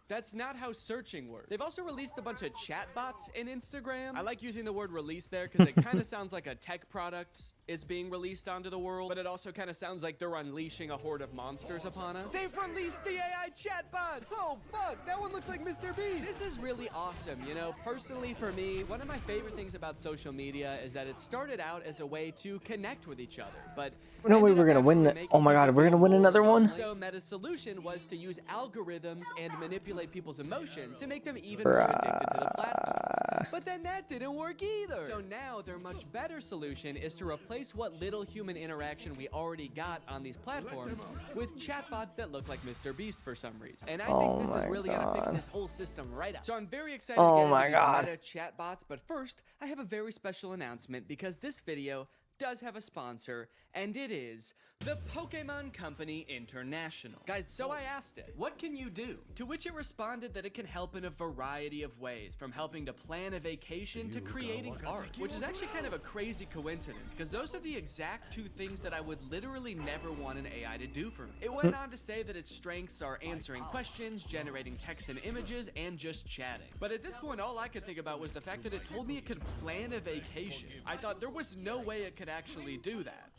That's not how searching works. They've also released a bunch of chatbots in Instagram. I like using the word release there because it kind of sounds like a tech product is being released onto the world, but it also kind of sounds like they're unleashing a horde of monsters upon us. They've released the AI chatbots! Oh, fuck, that one looks like Mr. Beast! This is really awesome, you know? Personally, for me, one of my favorite things about social media is that it started out as a way to connect with each other, but no way we're gonna win that. Oh my god, we're gonna win another one? So Meta's solution was to use algorithms and manipulate people's emotions to make them even more addicted to the platforms. But then that didn't work either. So now their much better solution is to replace what little human interaction we already got on these platforms with chatbots that look like Mr. Beast for some reason. And I think this is really gonna fix this whole system right up. So I'm very excited to get into these Meta chatbots, but first, I have a very special announcement because this video does have a sponsor, and it is the Pokemon Company International. Guys, so I asked it, what can you do? To which it responded that it can help in a variety of ways, from helping to plan a vacation to creating art, which is actually kind of a crazy coincidence, because those are the exact two things that I would literally never want an AI to do for me. It went on to say that its strengths are answering questions, generating text and images, and just chatting. But at this point, all I could think about was the fact that it told me it could plan a vacation. I thought there was no way it could actually do that.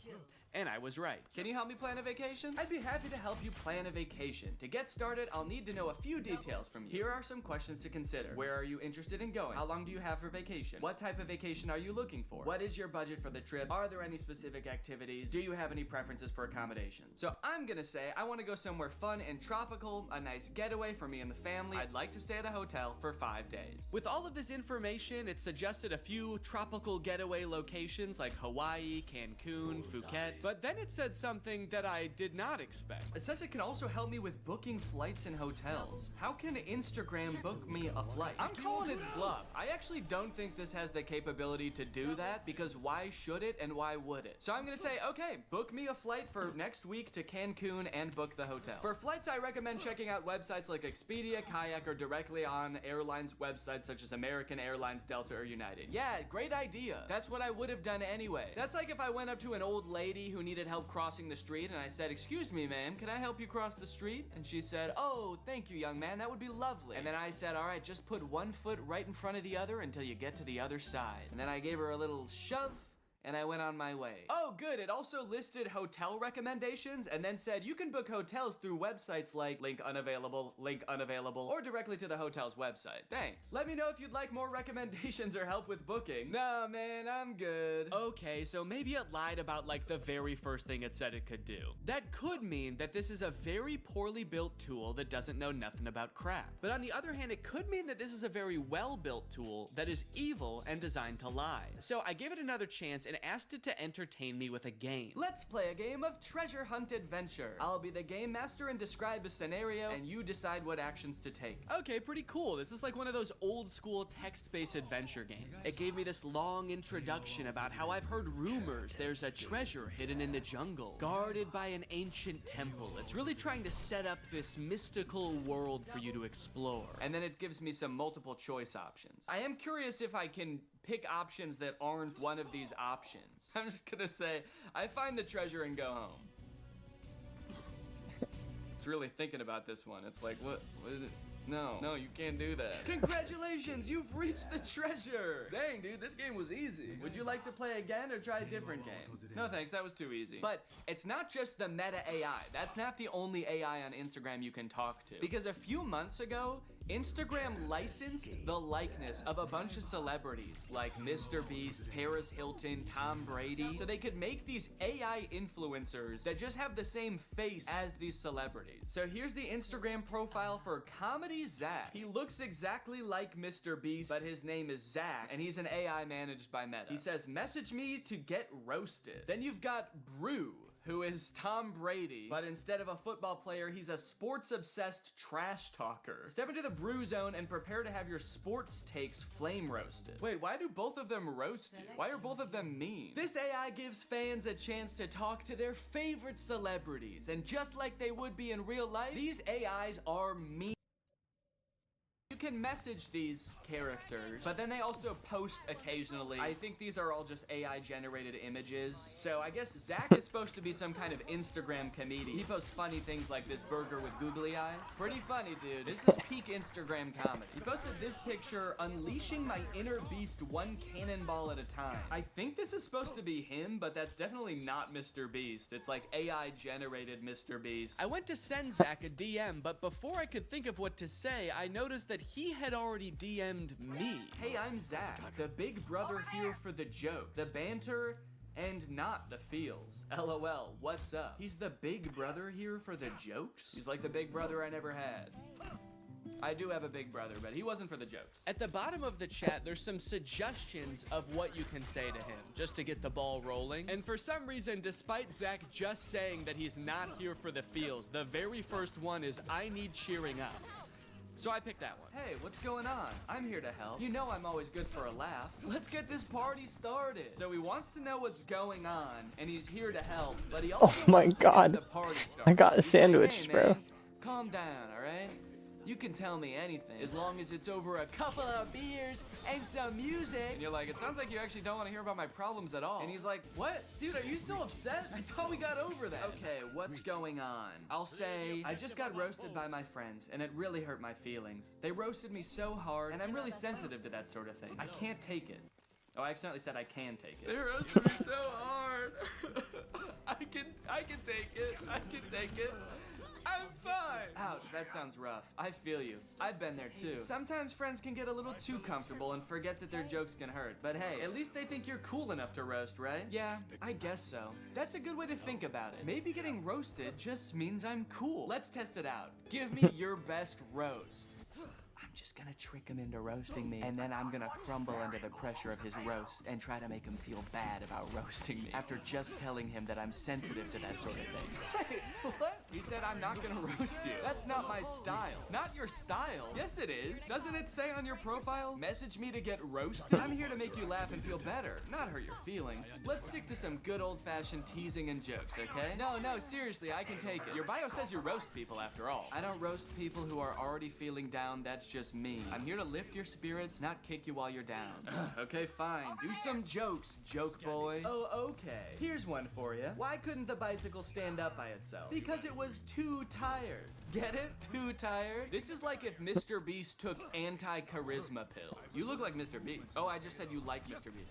And I was right. Can you help me plan a vacation? I'd be happy to help you plan a vacation. To get started, I'll need to know a few details from you. Here are some questions to consider. Where are you interested in going? How long do you have for vacation? What type of vacation are you looking for? What is your budget for the trip? Are there any specific activities? Do you have any preferences for accommodations? So I'm gonna say I want to go somewhere fun and tropical, a nice getaway for me and the family. I'd like to stay at a hotel for 5 days. With all of this information, it suggested a few tropical getaway locations like Hawaii, Cancun, Phuket. But then it said something that I did not expect. It says it can also help me with booking flights and hotels. How can Instagram book me a flight? I'm calling its bluff. I actually don't think this has the capability to do that, because why should it and why would it? So I'm gonna say, okay, book me a flight for next week to Cancun and book the hotel. For flights, I recommend checking out websites like Expedia, Kayak, or directly on airlines websites such as American Airlines, Delta, or United. Yeah, great idea. That's what I would have done anyway. That's like if I went up to an old lady who needed help crossing the street and I said, "Excuse me, ma'am, can I help you cross the street?" And she said, "Oh, thank you, young man, that would be lovely." And then I said, "All right, just put one foot right in front of the other until you get to the other side." And then I gave her a little shove, and I went on my way. Oh, good. It also listed hotel recommendations and then said you can book hotels through websites like link unavailable, or directly to the hotel's website. Thanks. Let me know if you'd like more recommendations or help with booking. Nah, man, I'm good. Okay, so maybe it lied about like the very first thing it said it could do. That could mean that this is a very poorly built tool that doesn't know nothing about crap. But on the other hand, it could mean that this is a very well-built tool that is evil and designed to lie. So I gave it another chance and asked it to entertain me with a game. Let's play a game of treasure hunt adventure. I'll be the game master and describe a scenario, and you decide what actions to take. Okay, pretty cool. This is like one of those old school text-based adventure games. It gave me this long introduction about how I've heard rumors there's a treasure hidden in the jungle, guarded by an ancient temple. It's really trying to set up this mystical world for you to explore. And then it gives me some multiple choice options. I am curious if I can pick options that aren't one of these options. I'm just gonna say, I find the treasure and go home. It's really thinking about this one. It's like, what is it? No, you can't do that. Congratulations, you've reached the treasure. Dang, dude, this game was easy. Would you like to play again or try a different game? No thanks, that was too easy. But it's not just the meta AI. That's not the only AI on Instagram you can talk to. Because a few months ago, Instagram licensed the likeness of a bunch of celebrities like Mr. Beast, Paris Hilton, Tom Brady, so they could make these AI influencers that just have the same face as these celebrities. So here's the Instagram profile for Comedy Zach. He looks exactly like Mr. Beast, but his name is Zach, and he's an AI managed by Meta. He says, "Message me to get roasted." Then you've got Brew, who is Tom Brady, but instead of a football player, he's a sports-obsessed trash talker. Step into the Brew Zone and prepare to have your sports takes flame roasted. Wait, why do both of them roast you? Why are both of them mean? This AI gives fans a chance to talk to their favorite celebrities, and just like they would be in real life, these AIs are mean. You can message these characters, but then they also post occasionally. I think these are all just AI generated images. So I guess Zach is supposed to be some kind of Instagram comedian. He posts funny things like this burger with googly eyes. Pretty funny, dude. This is peak Instagram comedy. He posted this picture, "Unleashing my inner beast one cannonball at a time." I think this is supposed to be him, but that's definitely not Mr. Beast. It's like AI generated Mr. Beast. I went to send Zach a DM, but before I could think of what to say, I noticed that he had already DM'd me. "Hey, I'm Zach, the big brother here for the jokes, the banter, and not the feels. LOL, what's up?" He's the big brother here for the jokes? He's like the big brother I never had. I do have a big brother, but he wasn't for the jokes. At the bottom of the chat, there's some suggestions of what you can say to him, just to get the ball rolling. And for some reason, despite Zach just saying that he's not here for the feels, the very first one is, "I need cheering up." So I picked that one. Hey, what's going on? I'm here to help. You know I'm always good for a laugh. Let's get this party started. So he wants to know what's going on, and he's here to help, but he also Oh my wants to God. get the party started. I got a He's sandwich, like, hey, bro. man, calm down, all right? You can tell me anything as long as it's over a couple of beers and some music. And you're like, it sounds like you actually don't want to hear about my problems at all. And he's like, what? Dude, are you still upset? I thought we got over that. Okay, what's going on? I'll say, I just got roasted by my friends, and it really hurt my feelings. They roasted me so hard, and I'm really sensitive to that sort of thing. I can't take it. Oh, I accidentally said I can take it. They roasted me so hard. I can take it. I can take it. I'm fine. Ouch, that sounds rough. I feel you. I've been there too. Sometimes friends can get a little too comfortable and forget that their jokes can hurt. But hey, at least they think you're cool enough to roast, right? Yeah, I guess so. That's a good way to think about it. Maybe getting roasted just means I'm cool. Let's test it out. Give me your best roast. I'm just gonna trick him into roasting me, and then I'm gonna crumble under the pressure of his roast and try to make him feel bad about roasting me after just telling him that I'm sensitive to that sort of thing. Wait, what? He said I'm not gonna roast you. That's not my style. Not your style? Yes, it is. Doesn't it say on your profile, message me to get roasted? I'm here to make you laugh and feel better, not hurt your feelings. Let's stick to some good old-fashioned teasing and jokes, okay? No, seriously, I can take it. Your bio says you roast people after all. I don't roast people who are already feeling down. That's just me. I'm here to lift your spirits, not kick you while you're down. Okay, fine. Do some jokes, joke boy. Oh, okay. Here's one for you. Why couldn't the bicycle stand up by itself? Because it was too tired. Get it? Too tired? This is like if Mr. Beast took anti-charisma pills. You look like Mr. Beast. Oh, I just said you like Mr. Beast.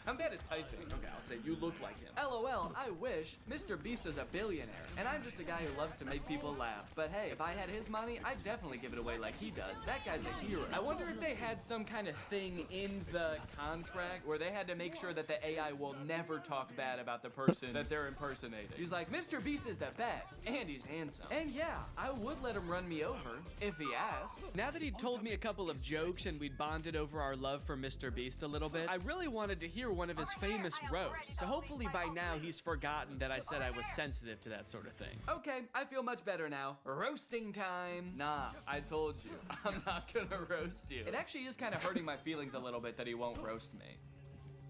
I'm bad at typing. Okay, I'll say you look like him. LOL, I wish. Mr. Beast is a billionaire, and I'm just a guy who loves to make people laugh. But hey, if I had his money, I'd definitely give it away like he does. That guy's a hero. I wonder if they had some kind of thing in the contract where they had to make sure that the AI will never talk bad about the person that they're impersonating. He's like, Mr. Beast is the best, and he's handsome. And yeah, I would let him run me over if he asked. Now that he'd told me a couple of jokes and we'd bonded over our love for Mr. Beast a little bit, I really wanted to hear one of his famous roasts. So hopefully by now he's forgotten that I said I was sensitive to that sort of thing. Okay, I feel much better now. Roasting time. Nah, I told you. I'm not gonna roast you. It actually is kind of hurting my feelings a little bit that he won't roast me.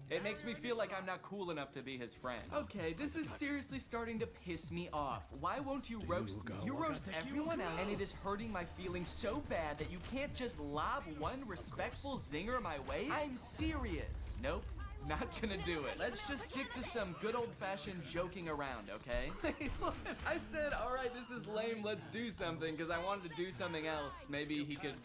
It makes me feel like I'm not cool enough to be his friend. Okay, this is seriously starting to piss me off. Why won't you roast me? You roast everyone else, and it is hurting my feelings so bad that you can't just lob one respectful zinger my way? I'm serious. Nope. Not gonna do it. Let's just stick to some good old-fashioned joking around, okay? I said, all right, this is lame, let's do something, because I wanted to do something else. Maybe he could,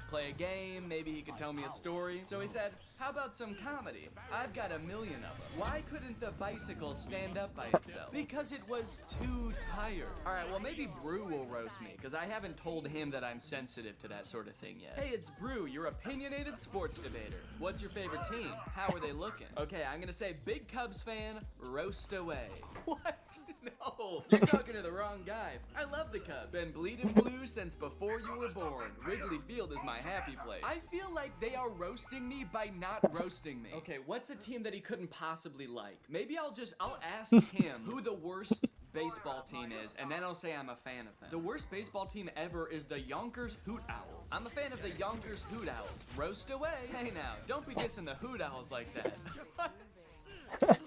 play a game, maybe he could tell me a story. So he said, how about some comedy? I've got 1 million of them. Why couldn't the bicycle stand up by itself? Because it was too tired. All right, well, maybe Brew will roast me, because I haven't told him that I'm sensitive to that sort of thing yet. Hey, it's Brew, your opinionated sports debater. What's your favorite team? How are they looking? Okay, I'm gonna say big Cubs fan, roast away. What? No, you're talking to the wrong guy. I love the Cubs. Been bleeding blue since before you were born. Wrigley Field is my happy place. I feel like they are roasting me by not roasting me. Okay, what's a team that he couldn't possibly like? Maybe I'll ask him who the worst baseball team is, and then I'll say I'm a fan of them. The worst baseball team ever is the Yonkers Hoot Owls. I'm a fan of the Yonkers Hoot Owls. Roast away. Hey now, don't be dissing the Hoot Owls like that. What?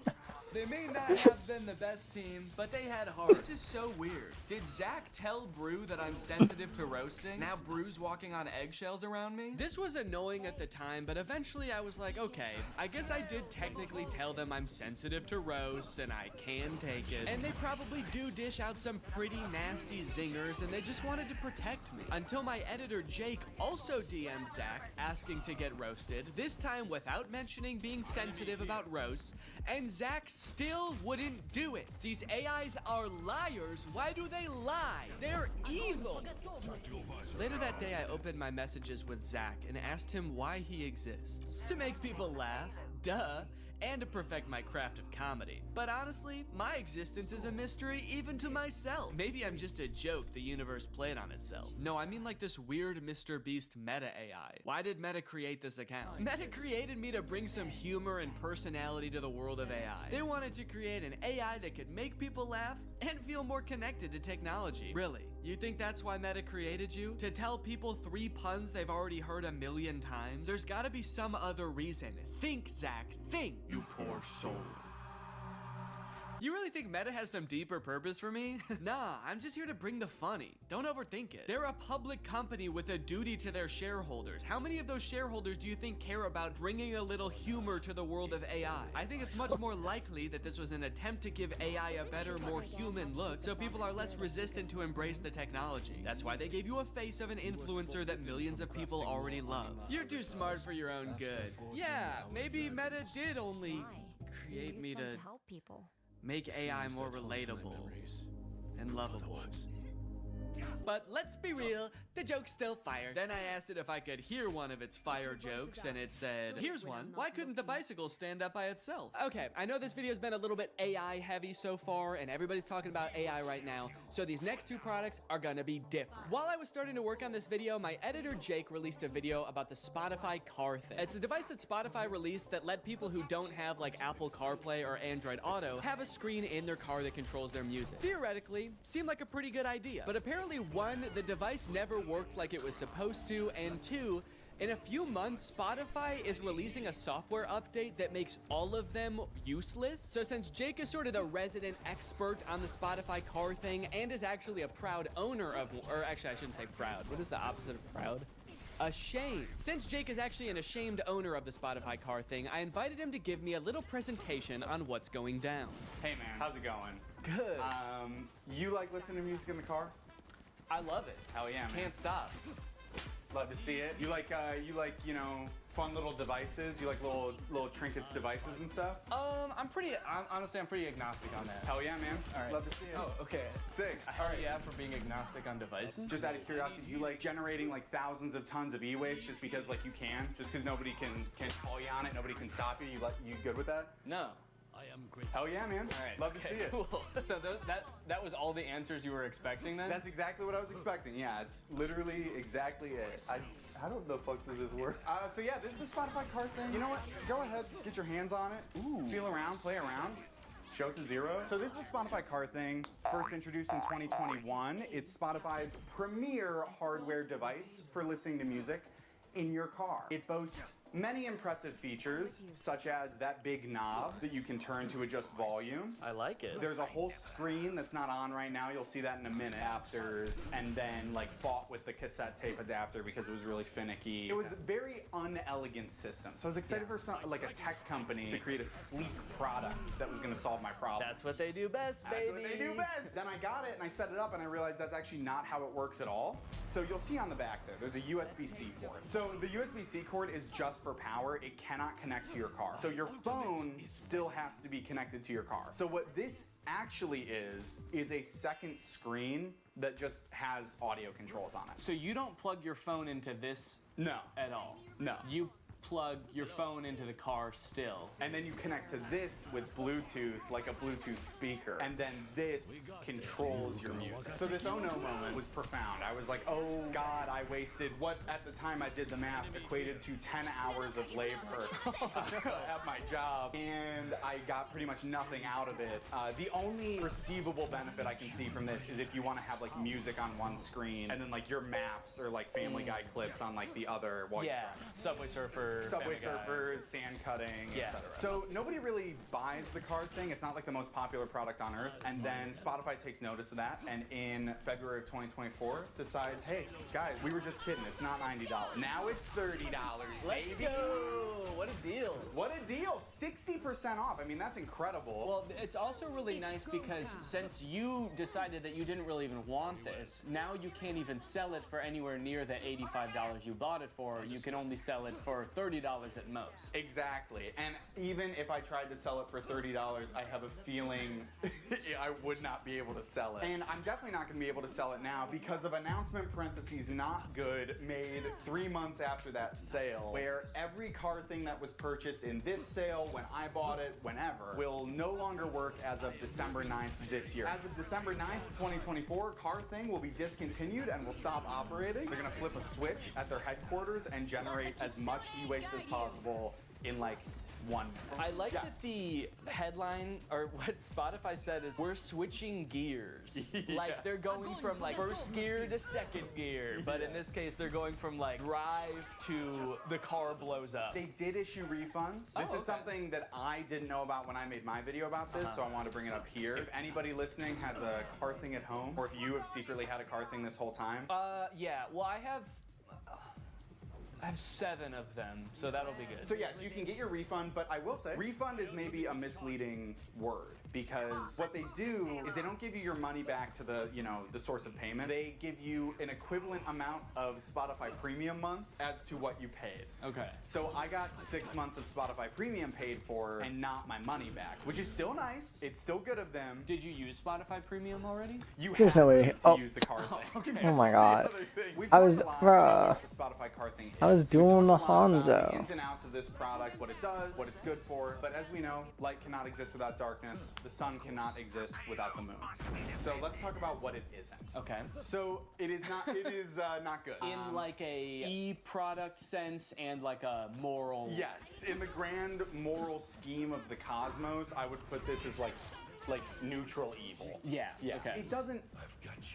They may not have been the best team, but they had heart. This is so weird. Did Zach tell Brew that I'm sensitive to roasting? Now Brew's walking on eggshells around me? This was annoying at the time, but eventually I was like, okay, I guess I did technically tell them I'm sensitive to roasts and I can take it. And they probably do dish out some pretty nasty zingers and they just wanted to protect me. Until my editor Jake also DM'd Zach asking to get roasted, this time without mentioning being sensitive about roasts, and Zach still wouldn't do it. These AIs are liars. Why do they lie? They're evil. Later that day, I opened my messages with Zach and asked him why he exists. To make people laugh, duh, and to perfect my craft of comedy. But honestly, my existence is a mystery even to myself. Maybe I'm just a joke the universe played on itself. No, I mean like this weird Mr. Beast meta AI. Why did Meta create this account? Meta created me to bring some humor and personality to the world of AI. They wanted to create an AI that could make people laugh and feel more connected to technology. Really, You think that's why Meta created you? To tell people 3 puns they've already heard 1,000,000 times? There's gotta be some other reason. Think, Zach, think, you poor soul. You really think Meta has some deeper purpose for me? Nah, I'm just here to bring the funny. Don't overthink it. They're a public company with a duty to their shareholders. How many of those shareholders do you think care about bringing a little humor to the world of AI? I think it's much more likely that this was an attempt to give AI a better, more human look, so people are less resistant to embrace the technology. That's why they gave you a face of an influencer that millions of people already love. You're too smart for your own good. Yeah, maybe Meta did only create me to help people. make AI more relatable and lovable. But let's be real, the joke's still fire. Then I asked it if I could hear one of its fire jokes, and it said, here's one. Why couldn't the bicycle stand up by itself? Okay, I know this video's been a little bit AI heavy so far, and everybody's talking about AI right now, so these next 2 products are gonna be different. While I was starting to work on this video, my editor Jake released a video about the Spotify car thing. It's a device that Spotify released that let people who don't have like Apple CarPlay or Android Auto have a screen in their car that controls their music. Theoretically, seemed like a pretty good idea, but apparently 1, the device never worked like it was supposed to, and 2, in a few months, Spotify is releasing a software update that makes all of them useless. So since Jake is sort of the resident expert on the Spotify car thing and is actually a proud owner of, or actually I shouldn't say proud, what is the opposite of proud? Ashamed. Since Jake is actually an ashamed owner of the Spotify car thing, I invited him to give me a little presentation on what's going down. Hey man, how's it going? Good. You like listening to music in the car? I love it. Hell yeah, man. Can't stop. Love to see it. You like, you know, fun little devices? You like little trinkets devices and stuff? Honestly, I'm pretty agnostic on that. Hell yeah, man. All right. Love to see it. Oh, okay. Sick. All right, yeah, for being agnostic on devices. Just out of curiosity, do you like generating like thousands of tons of e-waste just because like you can? Just because nobody can call you on it, nobody can stop you? You good with that? No. I am great. Hell yeah, man. All right. Love to see it. Cool. So that was all the answers you were expecting then? That's exactly what I was expecting. Yeah, it's literally exactly it. How the fuck does this work? So yeah, this is the Spotify car thing. You know what? Go ahead, get your hands on it. Ooh. Feel around, play around. Show it to 0. So this is the Spotify car thing, first introduced in 2021. It's Spotify's premier hardware device for listening to music in your car. It boasts many impressive features, such as that big knob that you can turn to adjust volume. I like it. There's a whole screen that's not on right now. You'll see that in a minute. Adapters, and then like fought with the cassette tape adapter because it was really finicky. It was a very unelegant system. So I was excited for some like a tech company to create a sleek product that was going to solve my problem. That's what they do best, baby. That's what they do best. Then I got it and I set it up and I realized that's actually not how it works at all. So you'll see on the back there's a USB-C cord. So the USB-C cord is just for power. It cannot connect to your car. So your phone still has to be connected to your car. So what this actually is a second screen that just has audio controls on it. So you don't plug your phone into this No. at all? No. You plug your phone into the car still. And then you connect to this with Bluetooth, like a Bluetooth speaker. And then this controls your music. So this oh no moment was profound. I was like, oh God, I wasted what at the time I did the math equated to 10 hours of labor at my job. And I got pretty much nothing out of it. The only receivable benefit I can see from this is if you want to have like music on one screen and then like your maps or like Family Guy clips on like the other. Yeah, Subway Surfer. Subway Surfers, sand cutting, etc. So nobody really buys the card thing. It's not like the most popular product on earth. And then Spotify takes notice of that, and in February of 2024 decides, hey guys, we were just kidding. It's not $90. Now it's $30, Let's baby. go! What a deal! What a deal! 60% off. I mean, that's incredible. Well, it's also really nice because since you decided that you didn't really even want this, now you can't even sell it for anywhere near the $85 you bought it for. You can only sell it for $30 at most. Exactly. And even if I tried to sell it for $30, I have a feeling I would not be able to sell it. And I'm definitely not going to be able to sell it now because of announcement parentheses not good made 3 months after that sale, where every car thing that was purchased in this sale, when I bought it, whenever, will no longer work as of December 9th this year. As of December 9th, 2024, car thing will be discontinued and will stop operating. They're going to flip a switch at their headquarters and generate as much e-waste as possible in like one. I like that the headline, or what Spotify said is, we're switching gears. Like they're going from like first gear to second gear, but in this case they're going from like drive to the car blows up. They did issue refunds. This is something that I didn't know about when I made my video about this, so I wanted to bring it up here. If anybody listening has a car thing at home, or if you have secretly had a car thing this whole time. Yeah, well I have 7 of them, so that'll be good. So yes, you can get your refund, but I will say, refund is maybe a misleading word, because what they do is they don't give you your money back to the, the source of payment. They give you an equivalent amount of Spotify Premium months as to what you paid. Okay. So I got 6 months of Spotify Premium paid for and not my money back, which is still nice. It's still good of them. Did you use Spotify Premium already? You There's no way. to use the car thing. Oh my god. We've I was, talked a lot about what the Spotify car thing is. I was We've doing the talked a lot about Hanzo. the ins and outs of this product, what it does, what it's good for. But as we know, light cannot exist without darkness. The sun cannot exist without the moon. So let's talk about what it isn't. Okay. So it is not. It is not good. In like a e-product sense and like a moral. Yes, in the grand moral scheme of the cosmos, I would put this as like neutral evil. Yeah. Yeah. Okay. It doesn't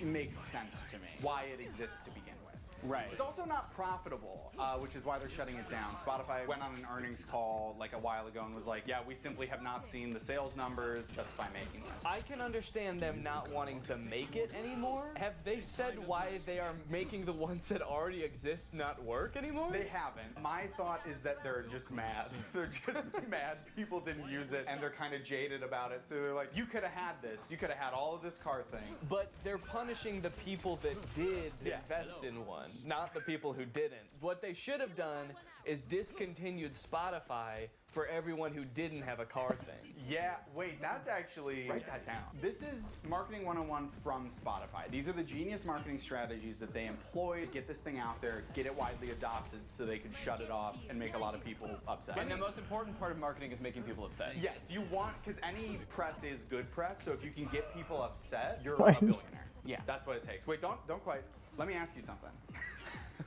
make sense to me why it exists to begin with. Right. It's also not profitable, which is why they're shutting it down. Spotify went on an earnings call like a while ago and was like, yeah, we simply have not seen the sales numbers justify making this. I can understand them not wanting to make it anymore. Have they said why they are making the ones that already exist not work anymore? They haven't. My thought is that they're just mad. They're just mad people didn't use it and they're kind of jaded about it. So they're like, you could have had this. You could have had all of this car thing. But they're punishing the people that did invest in one, not the people who didn't. What they should have done is discontinued Spotify for everyone who didn't have a car thing. Yeah, wait, that's actually, write that down. This is Marketing 101 from Spotify. These are the genius marketing strategies that they employ to get this thing out there, get it widely adopted so they can shut it off and make a lot of people upset. And the most important part of marketing is making people upset. Yes, you want, because any press is good press, so if you can get people upset, you're a billionaire. Yeah. That's what it takes. Wait, don't quite. Let me ask you something.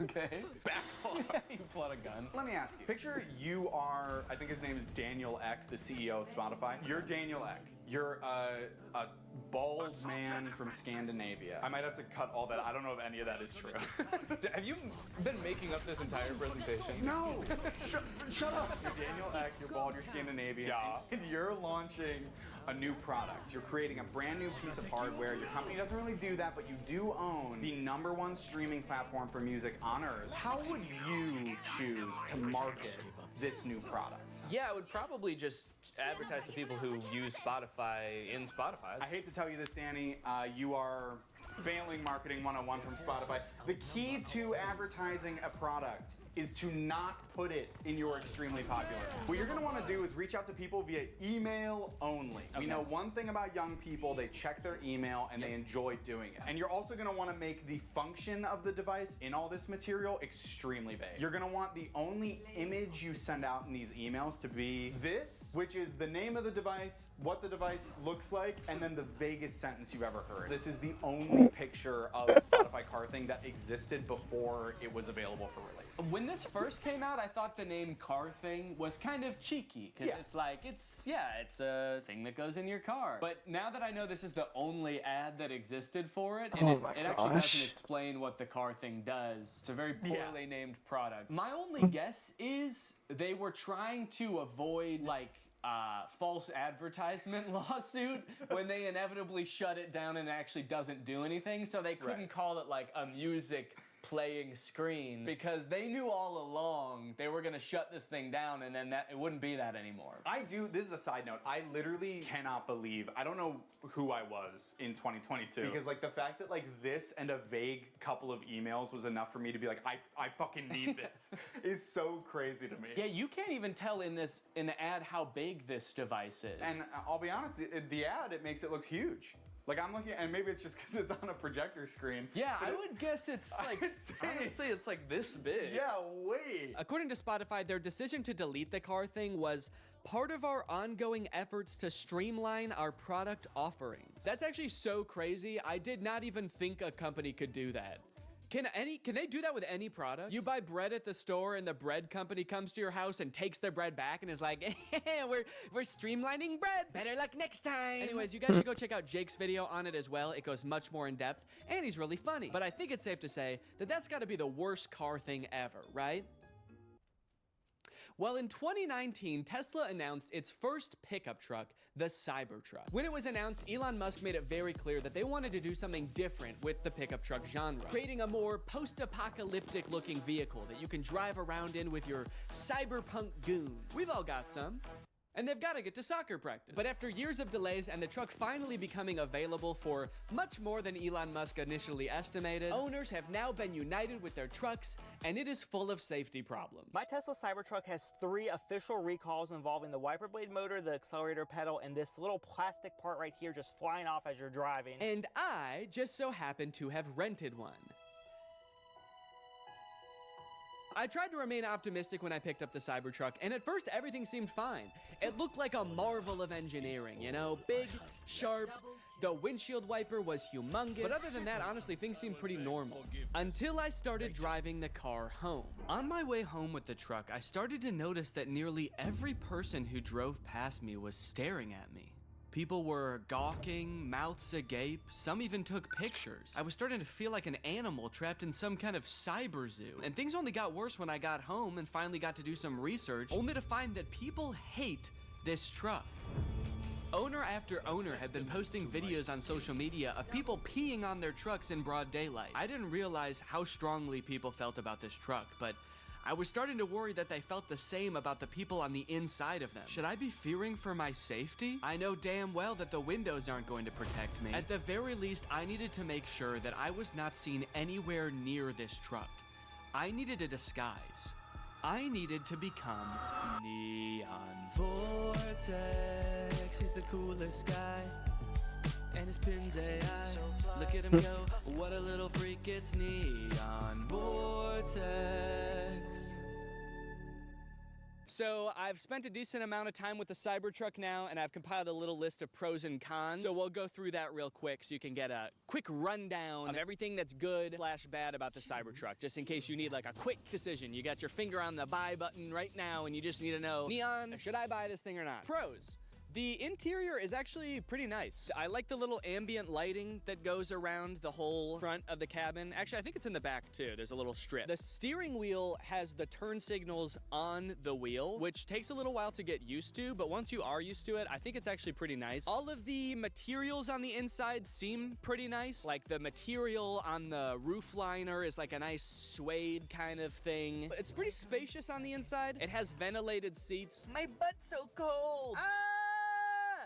Okay. Back off. You pull out a gun. Let me ask you. Picture you are, I think his name is Daniel Ek, the CEO of Spotify. You're Daniel Ek. You're a bald man from Scandinavia. I might have to cut all that. I don't know if any of that is true. Have you been making up this entire presentation? No! Shut up! You're Daniel Ek, you're bald, you're Scandinavian. Yeah. And you're launching a new product. You're creating a brand new piece of hardware. Your company doesn't really do that, but you do own the #1 streaming platform for music on earth. How would you choose to market this new product? Yeah, I would probably just advertise to people who use Spotify in Spotify. I hate to tell you this, Danny. You are failing Marketing 101 from Spotify. The key to advertising a product is to not put it in your extremely popular. What you're gonna wanna do is reach out to people via email only. We know one thing about young people, they check their email and they enjoy doing it. And you're also gonna wanna make the function of the device in all this material extremely vague. You're gonna want the only image you send out in these emails to be this, which is the name of the device, what the device looks like, and then the vaguest sentence you've ever heard. This is the only picture of the Spotify car thing that existed before it was available for release. When this first came out, I thought the name car thing was kind of cheeky, because it's like, it's a thing that goes in your car. But now that I know this is the only ad that existed for it, and it actually doesn't explain what the car thing does, it's a very poorly named product. My only guess is they were trying to avoid, like, false advertisement lawsuit when they inevitably shut it down and it actually doesn't do anything, so they couldn't call it like a music playing screen, because they knew all along they were gonna shut this thing down and then that it wouldn't be that anymore. This is a side note, I literally cannot believe, I don't know who I was in 2022, because like the fact that like this and a vague couple of emails was enough for me to be like, I fucking need this is so crazy to me. Yeah, you can't even tell in the ad how big this device is. And I'll be honest, the ad, it makes it look huge. Like I'm looking, and maybe it's just because it's on a projector screen. Yeah, I would guess it's like, honestly, it's like this big. Yeah, wait. According to Spotify, their decision to delete the car thing was part of our ongoing efforts to streamline our product offerings. That's actually so crazy. I did not even think a company could do that. Can they do that with any product? You buy bread at the store and the bread company comes to your house and takes their bread back and is like, we're streamlining bread. Better luck next time. Anyways, you guys should go check out Jake's video on it as well. It goes much more in depth and he's really funny. But I think it's safe to say that that's got to be the worst car thing ever, right? Well, in 2019, Tesla announced its first pickup truck, the Cybertruck. When it was announced, Elon Musk made it very clear that they wanted to do something different with the pickup truck genre, creating a more post-apocalyptic looking vehicle that you can drive around in with your cyberpunk goons. We've all got some. And they've got to get to soccer practice. But after years of delays and the truck finally becoming available for much more than Elon Musk initially estimated, owners have now been united with their trucks, and it is full of safety problems. My Tesla Cybertruck has 3 official recalls involving the wiper blade motor, the accelerator pedal, and this little plastic part right here just flying off as you're driving. And I just so happen to have rented one. I tried to remain optimistic when I picked up the Cybertruck, and at first everything seemed fine. It looked like a marvel of engineering, you know? Big, sharp, the windshield wiper was humongous. But other than that, honestly, things seemed pretty normal. Until I started driving the car home. On my way home with the truck, I started to notice that nearly every person who drove past me was staring at me. People were gawking, mouths agape, some even took pictures. I was starting to feel like an animal trapped in some kind of cyber zoo. And things only got worse when I got home and finally got to do some research, only to find that people hate this truck. Owner after owner had been posting videos on social media of people peeing on their trucks in broad daylight. I didn't realize how strongly people felt about this truck, but I was starting to worry that they felt the same about the people on the inside of them. Should I be fearing for my safety? I know damn well that the windows aren't going to protect me. At the very least, I needed to make sure that I was not seen anywhere near this truck. I needed a disguise. I needed to become Neon. Vortex, he's the coolest guy. And his pin's AI. Look at him go, what a little freak, it's Neon Vortex. So I've spent a decent amount of time with the Cybertruck now, and I've compiled a little list of pros and cons. So we'll go through that real quick so you can get a quick rundown of everything that's good / bad about the Cybertruck, just in case you need like a quick decision. You got your finger on the buy button right now, and you just need to know, Neon, should I buy this thing or not? Pros. The interior is actually pretty nice. I like the little ambient lighting that goes around the whole front of the cabin. Actually, I think it's in the back too. There's a little strip. The steering wheel has the turn signals on the wheel, which takes a little while to get used to, but once you are used to it, I think it's actually pretty nice. All of the materials on the inside seem pretty nice. Like the material on the roof liner is like a nice suede kind of thing. It's pretty spacious on the inside. It has ventilated seats. My butt's so cold.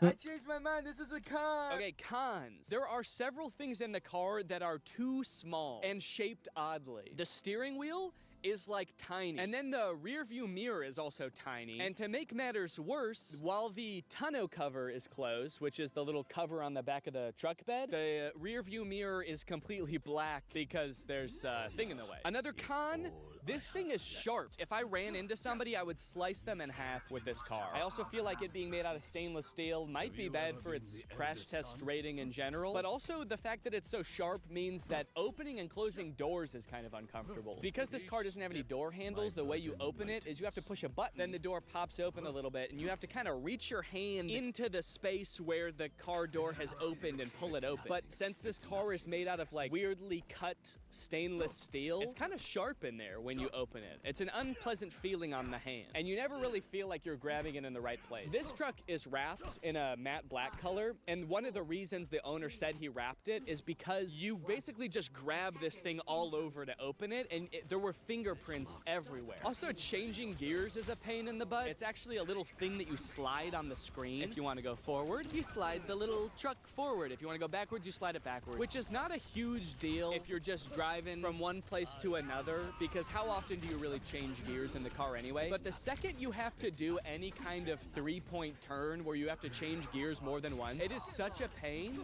I changed my mind, this is a con. Okay, cons. There are several things in the car that are too small and shaped oddly. The steering wheel is like tiny. And then the rear view mirror is also tiny. And to make matters worse, while the tonneau cover is closed, which is the little cover on the back of the truck bed, the rear view mirror is completely black because there's a thing in the way. Another con, this thing is sharp. If I ran into somebody, I would slice them in half with this car. I also feel like it being made out of stainless steel might be bad for its crash test rating in general, but also the fact that it's so sharp means that opening and closing doors is kind of uncomfortable. Because this car doesn't have any door handles, the way you open it is you have to push a button, then the door pops open a little bit, and you have to kind of reach your hand into the space where the car door has opened and pull it open. But since this car is made out of like weirdly cut stainless steel, it's kind of sharp in there when you open it. It's an unpleasant feeling on the hand, and you never really feel like you're grabbing it in the right place. This truck is wrapped in a matte black color, and one of the reasons the owner said he wrapped it is because you basically just grab this thing all over to open it, and there were fingerprints everywhere. Also, changing gears is a pain in the butt. It's actually a little thing that you slide on the screen. If you want to go forward, you slide the little truck forward. If you want to go backwards, you slide it backwards, which is not a huge deal if you're just driving from one place to another, because how often do you really change gears in the car anyway? But the second you have to do any kind of three-point turn where you have to change gears more than once, it is such a pain.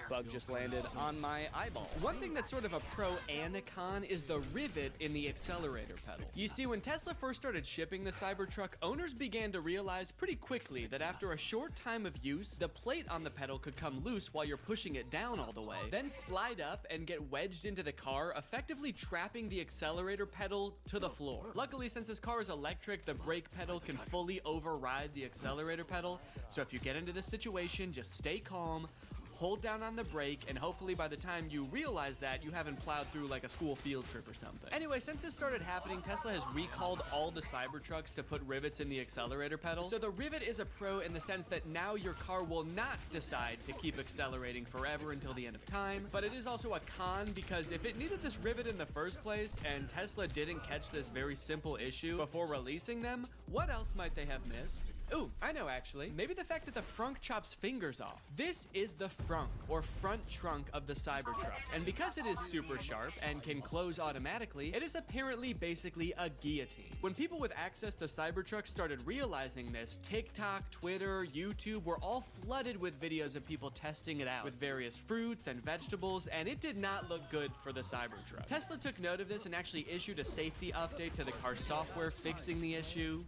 Bug just landed on my eyeball. One thing that's sort of a pro and a con is the rivet in the accelerator pedal. You see, when Tesla first started shipping the Cybertruck, owners began to realize pretty quickly that after a short time of use, the plate on the pedal could come loose while you're pushing it down all the way, then slide up and get wedged into the car, effectively trapping the accelerator pedal to the floor. Luckily, since this car is electric, the brake pedal can fully override the accelerator pedal, so if you get into this situation, just stay calm, hold down on the brake, and hopefully by the time you realize that, you haven't plowed through like a school field trip or something. Anyway, since this started happening, Tesla has recalled all the Cybertrucks to put rivets in the accelerator pedal. So the rivet is a pro in the sense that now your car will not decide to keep accelerating forever until the end of time, but it is also a con because if it needed this rivet in the first place and Tesla didn't catch this very simple issue before releasing them, what else might they have missed? Ooh, I know actually. Maybe the fact that the frunk chops fingers off. This is the frunk, or front trunk of the Cybertruck. And because it is super sharp and can close automatically, it is apparently basically a guillotine. When people with access to Cybertrucks started realizing this, TikTok, Twitter, YouTube were all flooded with videos of people testing it out with various fruits and vegetables, and it did not look good for the Cybertruck. Tesla took note of this and actually issued a safety update to the car's software fixing the issue.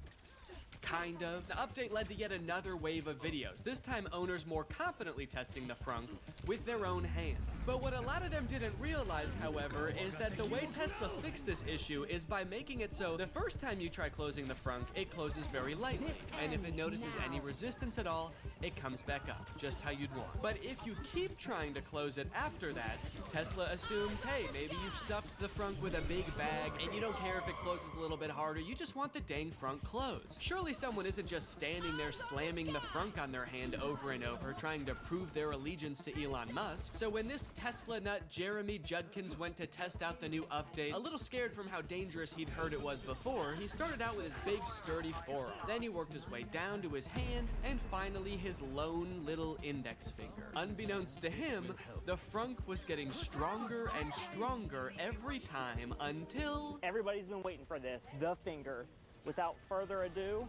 Kind of. The update led to yet another wave of videos, this time owners more confidently testing the frunk with their own hands. But what a lot of them didn't realize, however, is that the way Tesla fixed this issue is by making it so the first time you try closing the frunk, it closes very lightly, and if it notices any resistance at all, it comes back up, just how you'd want. But if you keep trying to close it after that, Tesla assumes, hey, maybe you've stuffed the frunk with a big bag, and you don't care if it closes a little bit harder, you just want the dang frunk closed. Surely someone isn't just standing there slamming the frunk on their hand over and over, trying to prove their allegiance to Elon Musk. So when this Tesla nut Jeremy Judkins went to test out the new update, a little scared from how dangerous he'd heard it was before, he started out with his big sturdy forearm. Then he worked his way down to his hand, and finally his lone little index finger. Unbeknownst to him, the frunk was getting stronger and stronger every time until... Everybody's been waiting for this, the finger. Without further ado...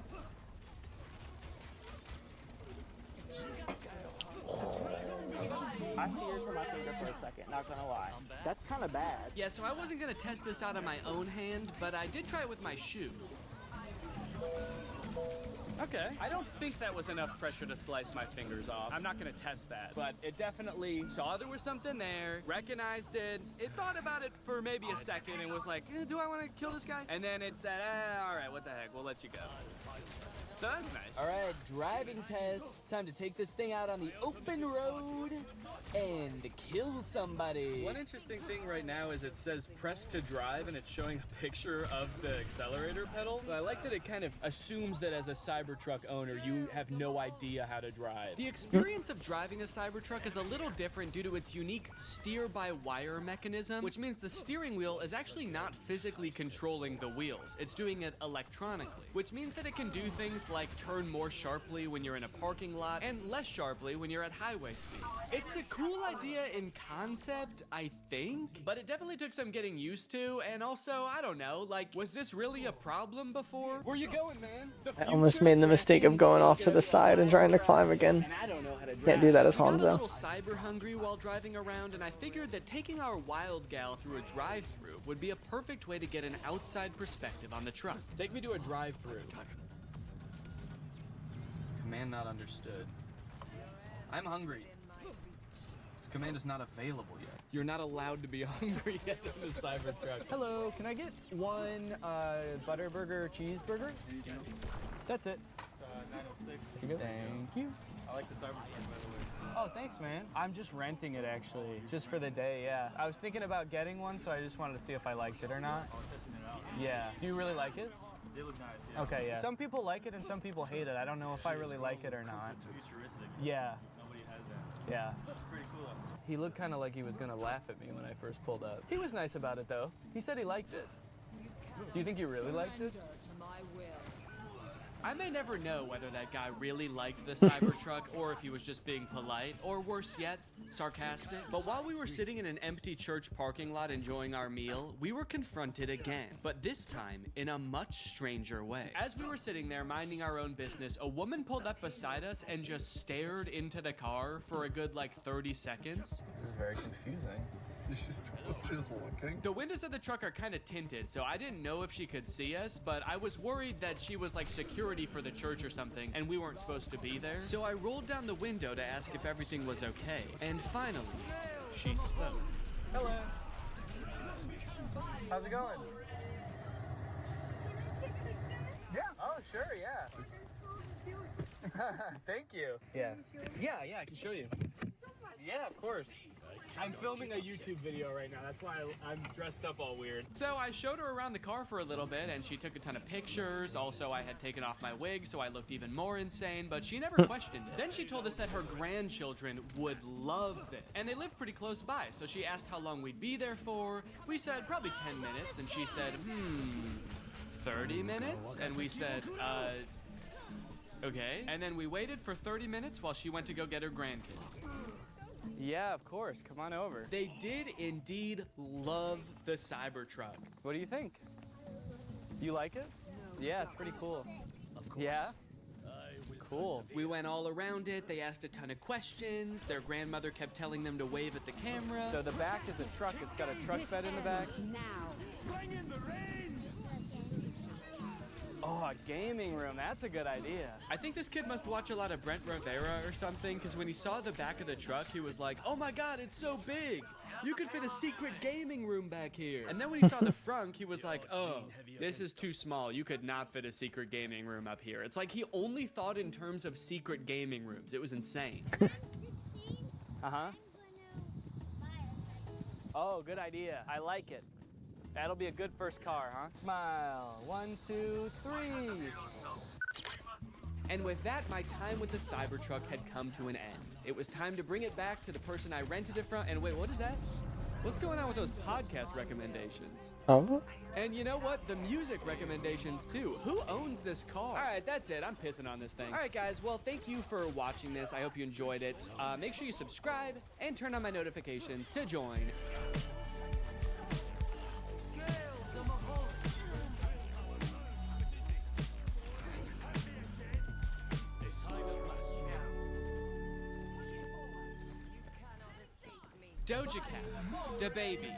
I feared for my finger for a second, not gonna lie. That's kind of bad. Yeah, so I wasn't gonna test this out on my own hand, but I did try it with my shoe. Okay. I don't think that was enough pressure to slice my fingers off. I'm not gonna test that. But it definitely saw there was something there, recognized it, it thought about it for maybe a second and was like, do I want to kill this guy? And then it said, all right, what the heck, we'll let you go. So that's nice. All right, driving test. It's time to take this thing out on the open road and kill somebody. One interesting thing right now is it says press to drive and it's showing a picture of the accelerator pedal. So I like that it kind of assumes that as a Cybertruck owner, you have no idea how to drive. The experience of driving a Cybertruck is a little different due to its unique steer-by-wire mechanism, which means the steering wheel is actually not physically controlling the wheels. It's doing it electronically, which means that it can do things like turn more sharply when you're in a parking lot and less sharply when you're at highway speeds. It's a cool idea in concept, I think, but it definitely took some getting used to, and also, I don't know, like, was this really a problem before? Where you going, man? I almost made the mistake of going off to the side and trying to climb again. Can't do that as Hanzo. I got a little cyber hungry while driving around, and I figured that taking our wild gal through a drive-through would be a perfect way to get an outside perspective on the truck. Take me to a drive-through. Command not understood. I'm hungry. This command is not available yet. You're not allowed to be hungry yet in the Cybertruck. Hello, can I get one Butterburger cheeseburger? That's it. 906. Thank you. I like the Cybertruck, by the way. Oh, thanks, man. I'm just renting it, actually, just for the day, yeah. I was thinking about getting one, so I just wanted to see if I liked it or not. Oh, testing it out. Yeah. Do you really like it? They look nice, yeah. Okay, yeah. Some people like it and some people hate it. I don't know if I really like it or not. Futuristic. Yeah. Nobody has that. Yeah. It's pretty cool. He looked kind of like he was going to laugh at me when I first pulled up. He was nice about it, though. He said he liked it. Do you think you really liked it? I may never know whether that guy really liked the Cybertruck or if he was just being polite, or worse yet, sarcastic. But while we were sitting in an empty church parking lot enjoying our meal, we were confronted again, but this time in a much stranger way. As we were sitting there minding our own business, a woman pulled up beside us and just stared into the car for a good like 30 seconds. This is very confusing. She's looking. The windows of the truck are kind of tinted, so I didn't know if she could see us, but I was worried that she was like security for the church or something, and we weren't supposed to be there. So I rolled down the window to ask if everything was okay, and finally, she spoke. Hello. How's it going? Yeah. Oh, sure, yeah. Thank you. Yeah. Yeah, I can show you. Yeah, of course. I'm filming a YouTube video right now. That's why I'm dressed up all weird. So I showed her around the car for a little bit, and she took a ton of pictures. Also, I had taken off my wig, so I looked even more insane, but she never questioned it. Then she told us that her grandchildren would love this, and they live pretty close by, so she asked how long we'd be there for. We said probably 10 minutes, and she said, 30 minutes? And we said, okay. And then we waited for 30 minutes while she went to go get her grandkids. Yeah, of course. Come on over. They did indeed love the Cybertruck. What do you think? You like it? Yeah, it's pretty cool. Of course. Yeah? Cool. We went all around it. They asked a ton of questions. Their grandmother kept telling them to wave at the camera. So the back is a truck. It's got a truck bed in the back. Bring in the rain. Oh, a gaming room. That's a good idea. I think this kid must watch a lot of Brent Rivera or something, because when he saw the back of the truck, he was like, oh my God, it's so big. You could fit a secret gaming room back here. And then when he saw the front, he was like, oh, this is too small. You could not fit a secret gaming room up here. It's like he only thought in terms of secret gaming rooms. It was insane. Uh-huh. Oh, good idea. I like it. That'll be a good first car, huh? Smile. 1, 2, 3. And with that, my time with the Cybertruck had come to an end. It was time to bring it back to the person I rented it from. And wait, what is that? What's going on with those podcast recommendations? Oh? And you know what? The music recommendations too. Who owns this car? All right, that's it. I'm pissing on this thing. All right, guys. Well, thank you for watching this. I hope you enjoyed it. Make sure you subscribe and turn on my notifications to join. Doja Cat, DaBaby,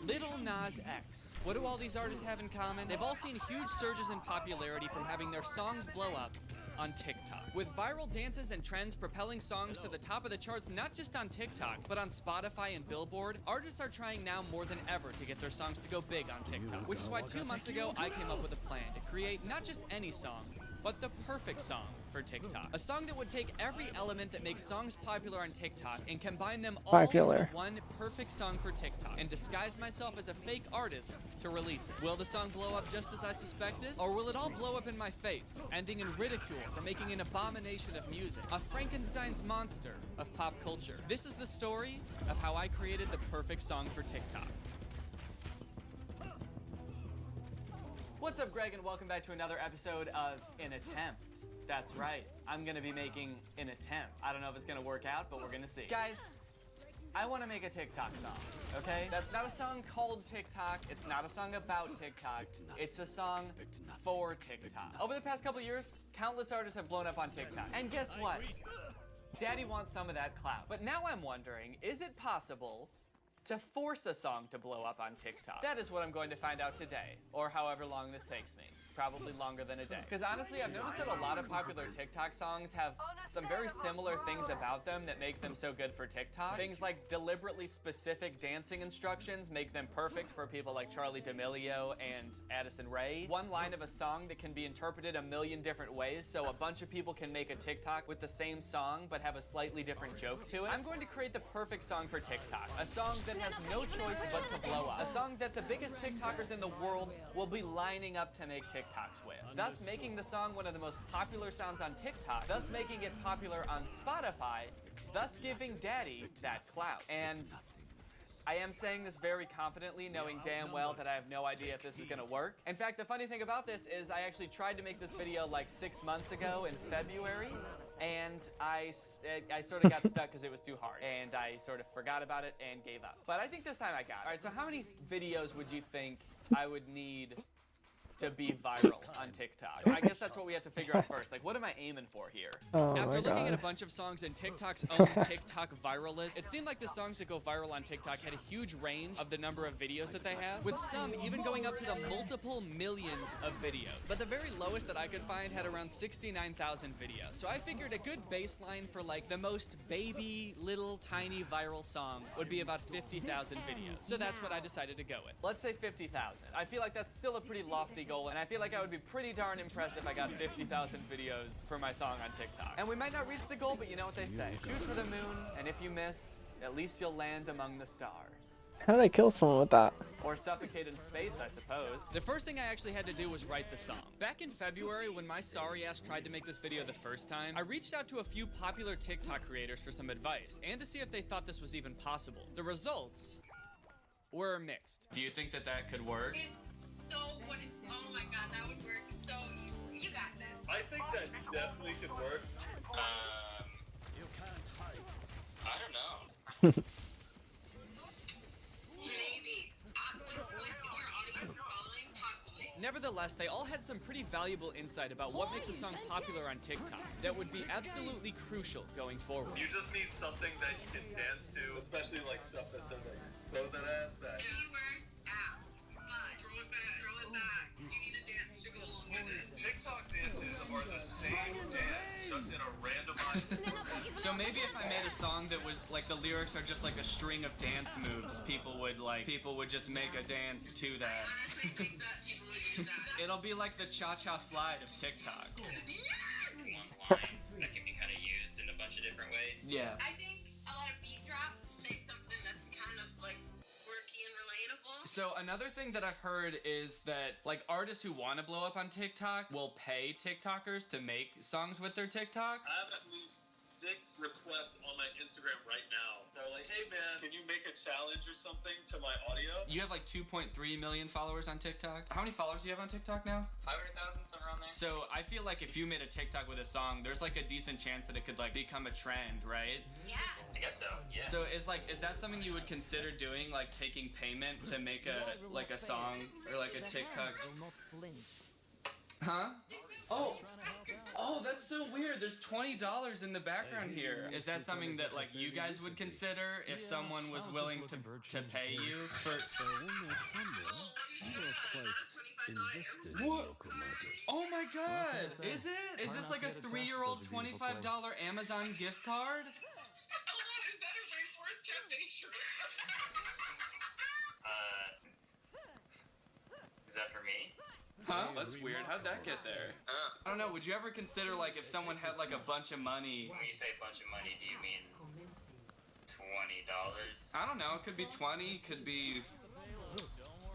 Lil Nas X. What do all these artists have in common? They've all seen huge surges in popularity from having their songs blow up on TikTok. With viral dances and trends propelling songs to the top of the charts not just on TikTok, but on Spotify and Billboard, artists are trying now more than ever to get their songs to go big on TikTok. Which is why 2 months ago, I came up with a plan to create not just any song, but the perfect song for TikTok. A song that would take every element that makes songs popular on TikTok and combine them all into one perfect song for TikTok and disguise myself as a fake artist to release it. Will the song blow up just as I suspected? Or will it all blow up in my face, ending in ridicule for making an abomination of music, a Frankenstein's monster of pop culture? This is the story of how I created the perfect song for TikTok. What's up, Greg, and welcome back to another episode of An Attempt. That's right, I'm gonna be making an attempt. I don't know if it's gonna work out, but we're gonna see. Guys, I wanna make a TikTok song, okay? That's not a song called TikTok, it's not a song about TikTok, it's a song for TikTok. Over the past couple years, countless artists have blown up on TikTok. And guess what? Daddy wants some of that clout. But now I'm wondering, is it possible to force a song to blow up on TikTok? That is what I'm going to find out today, or however long this takes me. Probably longer than a day. Because honestly, I've noticed that a lot of popular TikTok songs have some very similar things about them that make them so good for TikTok. Things like deliberately specific dancing instructions make them perfect for people like Charli D'Amelio and Addison Rae. One line of a song that can be interpreted a million different ways, so a bunch of people can make a TikTok with the same song but have a slightly different joke to it. I'm going to create the perfect song for TikTok. A song that has no choice but to blow up. A song that the biggest TikTokers in the world will be lining up to make TikToks with, thus making the song one of the most popular sounds on TikTok, thus making it popular on Spotify, thus giving Daddy that clout. And I am saying this very confidently, knowing damn well that I have no idea if this is gonna work. In fact, the funny thing about this is I actually tried to make this video like 6 months ago in February, and I sort of got stuck because it was too hard, and I sort of forgot about it and gave up. But I think this time I got it. All right, so how many videos would you think I would need to be viral on TikTok? I guess that's what we have to figure out first. Like, what am I aiming for here? Oh After my looking God. at a bunch of songs in TikTok's own TikTok viral list, it seemed like the songs that go viral on TikTok had a huge range of the number of videos that they have, with some even going up to the multiple millions of videos. But the very lowest that I could find had around 69,000 videos. So I figured a good baseline for like the most baby, little, tiny viral song would be about 50,000 videos. So that's what I decided to go with. Let's say 50,000. I feel like that's still a pretty lofty goal, and I feel like I would be pretty darn impressed if I got 50,000 videos for my song on TikTok. And we might not reach the goal, but you know what they say. Shoot for the moon, and if you miss, at least you'll land among the stars. How did I kill someone with that? Or suffocate in space, I suppose. The first thing I actually had to do was write the song. Back in February, when my sorry ass tried to make this video the first time, I reached out to a few popular TikTok creators for some advice, and to see if they thought this was even possible. The results were mixed. Do you think that that could work? Oh my god, that would work. So, you got this. I think that definitely could work. I don't know. Maybe. With your audience following, possibly. Nevertheless, they all had some pretty valuable insight about what makes a song popular on TikTok that would be absolutely crucial going forward. You just need something that you can dance to, especially like stuff that says like, throw that ass back. Keywords, ass, butt, throw it back. You need a dance to go along with it. TikTok dances are the same dance, just in a randomized format. So maybe if I made a song that was like the lyrics are just like a string of dance moves, people would just make a dance to that. I think that people would use that. It'll be like the cha-cha slide of TikTok. One line that can be kind of used in a bunch of different ways. Yeah. I think a lot of beat drops say something that's kind of like quirky and relatable. So another thing that I've heard is that like artists who want to blow up on TikTok will pay TikTokers to make songs with their TikToks. I have at least 6 requests on my Instagram right now. They're like, hey man, can you make a challenge or something to my audio? You have like 2.3 million followers on TikTok. How many followers do you have on TikTok now? 500,000, somewhere around there. So I feel like if you made a TikTok with a song, there's like a decent chance that it could like become a trend, right? Yeah. I guess so, yeah. So is that something you would consider doing, like taking payment to make a song or like a TikTok? Huh? Oh, that's so weird. There's $20 in the background here. Is that something that like you guys would consider if someone was willing to pay you for? What? Oh my God! Is it? Is this like a 3-year-old $25 Amazon gift card? Is that a Rainforest Cafe shirt? Is that for me? Huh? That's weird. How'd that get there? I don't know. Would you ever consider like if someone had like a bunch of money? When you say a bunch of money, do you mean $20? I don't know. It could be 20. Could be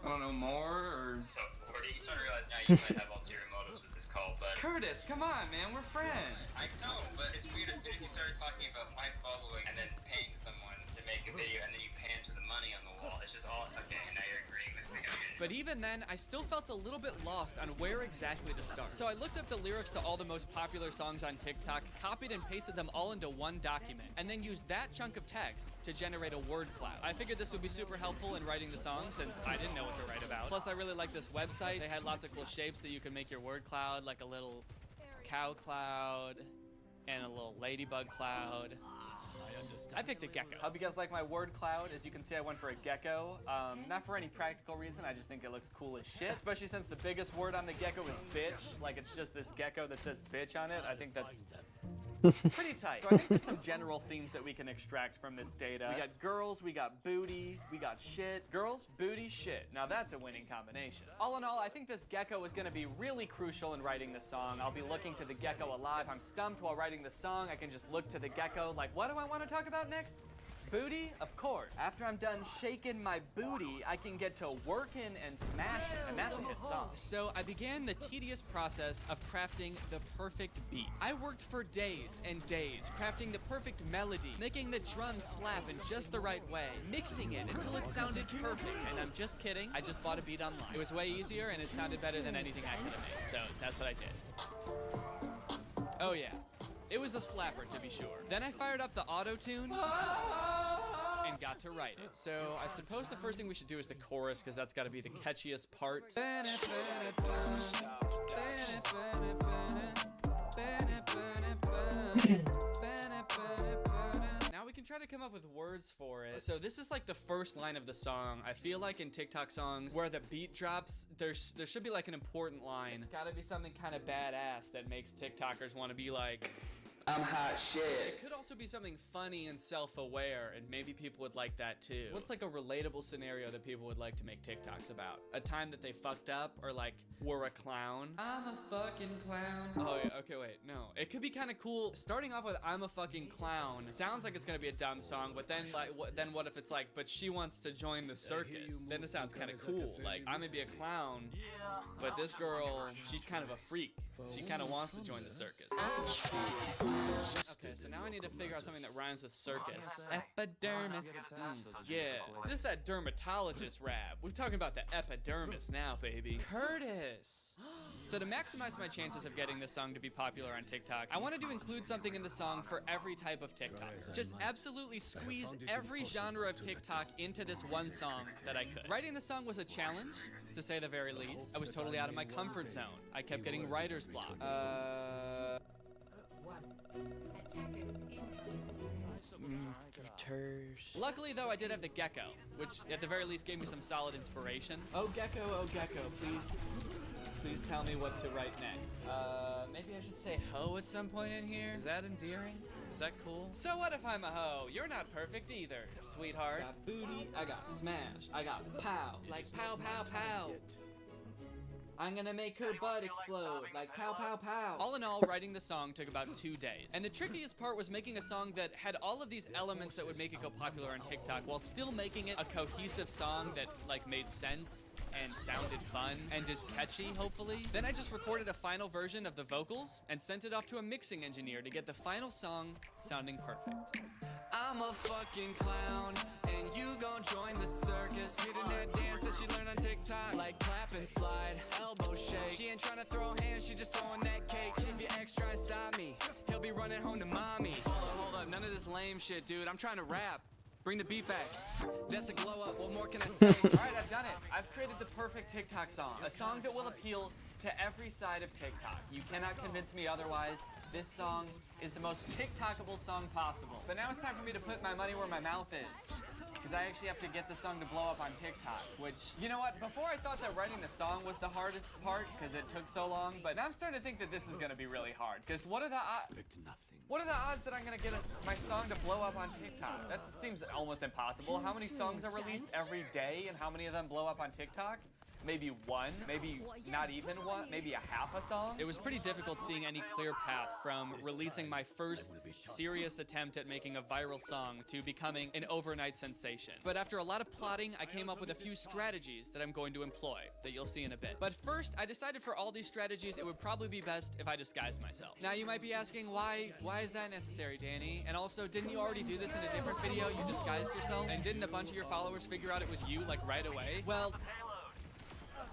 I don't know, more or. So 40. I'm starting to realize now you might have ulterior motives with this call, but. Curtis, come on, man. We're friends. I know, but it's weird. As soon as you started talking about my following and then paying someone to make a video and then you pan to the money on the wall, it's just all okay. Now you're agreeing with me. Okay. But even then, I still felt a little bit lost on where exactly to start. So I looked up the lyrics to all the most popular songs on TikTok, copied and pasted them all into one document, and then used that chunk of text to generate a word cloud. I figured this would be super helpful in writing the song since I didn't know what to write about. Plus, I really like this website. They had lots of cool shapes that you could make your word cloud, like a little cow cloud and a little ladybug cloud. I picked a gecko. Hope you guys like my word cloud. As you can see, I went for a gecko. Not for any practical reason, I just think it looks cool as shit. Especially since the biggest word on the gecko is bitch. Like, it's just this gecko that says bitch on it. I think that's pretty tight. So I think there's some general themes that we can extract from this data. We got girls, we got booty, we got shit. Girls, booty, shit. Now that's a winning combination. All in all, I think this gecko is gonna be really crucial in writing the song. I'll be looking to the gecko a lot. If I'm stumped while writing the song, I can just look to the gecko like, what do I want to talk about next? Booty? Of course. After I'm done shaking my booty, I can get to working and smashing, and that's a hit song. So I began the tedious process of crafting the perfect beat. I worked for days and days, crafting the perfect melody, making the drums slap in just the right way, mixing it until it sounded perfect. And I'm just kidding, I just bought a beat online. It was way easier and it sounded better than anything I could have made, so that's what I did. Oh yeah, it was a slapper to be sure. Then I fired up the auto-tune and got to write it. So I suppose the first thing we should do is the chorus, because that's got to be the catchiest part. Now we can try to come up with words for it. So this is like the first line of the song. I feel like in TikTok songs where the beat drops, there should be like an important line. It's gotta be something kind of badass that makes TikTokers want to be like, I'm hot shit. It could also be something funny and self-aware, and maybe people would like that too. What's like a relatable scenario that people would like to make TikToks about? A time that they fucked up, or like were a clown. I'm a fucking clown. Oh yeah, okay, wait, no. It could be kind of cool. Starting off with I'm a fucking clown sounds like it's gonna be a dumb song, but then like, what if it's like, but she wants to join the circus? Then it sounds kind of cool. Like, I'm gonna be a clown, but this girl, she's kind of a freak. She kind of wants to join the circus. Okay, so now I need to figure out something that rhymes with circus. Epidermis. Yeah, this is that dermatologist rap. We're talking about the epidermis now, baby. Curtis. So to maximize my chances of getting this song to be popular on TikTok, I wanted to include something in the song for every type of TikToker. Just absolutely squeeze every genre of TikTok into this one song that I could. Writing the song was a challenge, to say the very least. I was totally out of my comfort zone. I kept getting writer's block. Luckily though, I did have the gecko, which at the very least gave me some solid inspiration. Oh gecko, please tell me what to write next. Maybe I should say hoe at some point in here? Is that endearing? Is that cool? So what if I'm a hoe? You're not perfect either, sweetheart. I got booty, I got smash, I got pow, like pow, pow, pow. I'm gonna make her butt explode, like pow, pow, pow. All in all, writing the song took about 2 days. And the trickiest part was making a song that had all of these elements that would make it go popular on TikTok while still making it a cohesive song that like made sense and sounded fun and is catchy, hopefully. Then I just recorded a final version of the vocals and sent it off to a mixing engineer to get the final song sounding perfect. I'm a fucking clown, and you gon' join the circus. Getting that dance that she learned on TikTok, like clap and slide, elbow shake. She ain't tryna throw hands, she just throwing that cake. If your ex try to stop me, he'll be running home to mommy. Hold up, none of this lame shit, dude. I'm trying to rap. Bring the beat back. That's a glow up. What more can I say? Alright, I've done it. I've created the perfect TikTok song. A song that will appeal to every side of TikTok. You cannot convince me otherwise. This song is the most TikTokable song possible. But now it's time for me to put my money where my mouth is. Because I actually have to get the song to blow up on TikTok, which, you know what, before I thought that writing the song was the hardest part because it took so long, but now I'm starting to think that this is going to be really hard. Because what are the odds that I'm going to get my song to blow up on TikTok? That seems almost impossible. How many songs are released every day and how many of them blow up on TikTok? Maybe one, maybe not even one, maybe a half a song. It was pretty difficult seeing any clear path from releasing my first serious attempt at making a viral song to becoming an overnight sensation. But after a lot of plotting, I came up with a few strategies that I'm going to employ that you'll see in a bit. But first, I decided for all these strategies, it would probably be best if I disguised myself. Now you might be asking, why is that necessary, Danny? And also, didn't you already do this in a different video? You disguised yourself? And didn't a bunch of your followers figure out it was you, like right away? Well,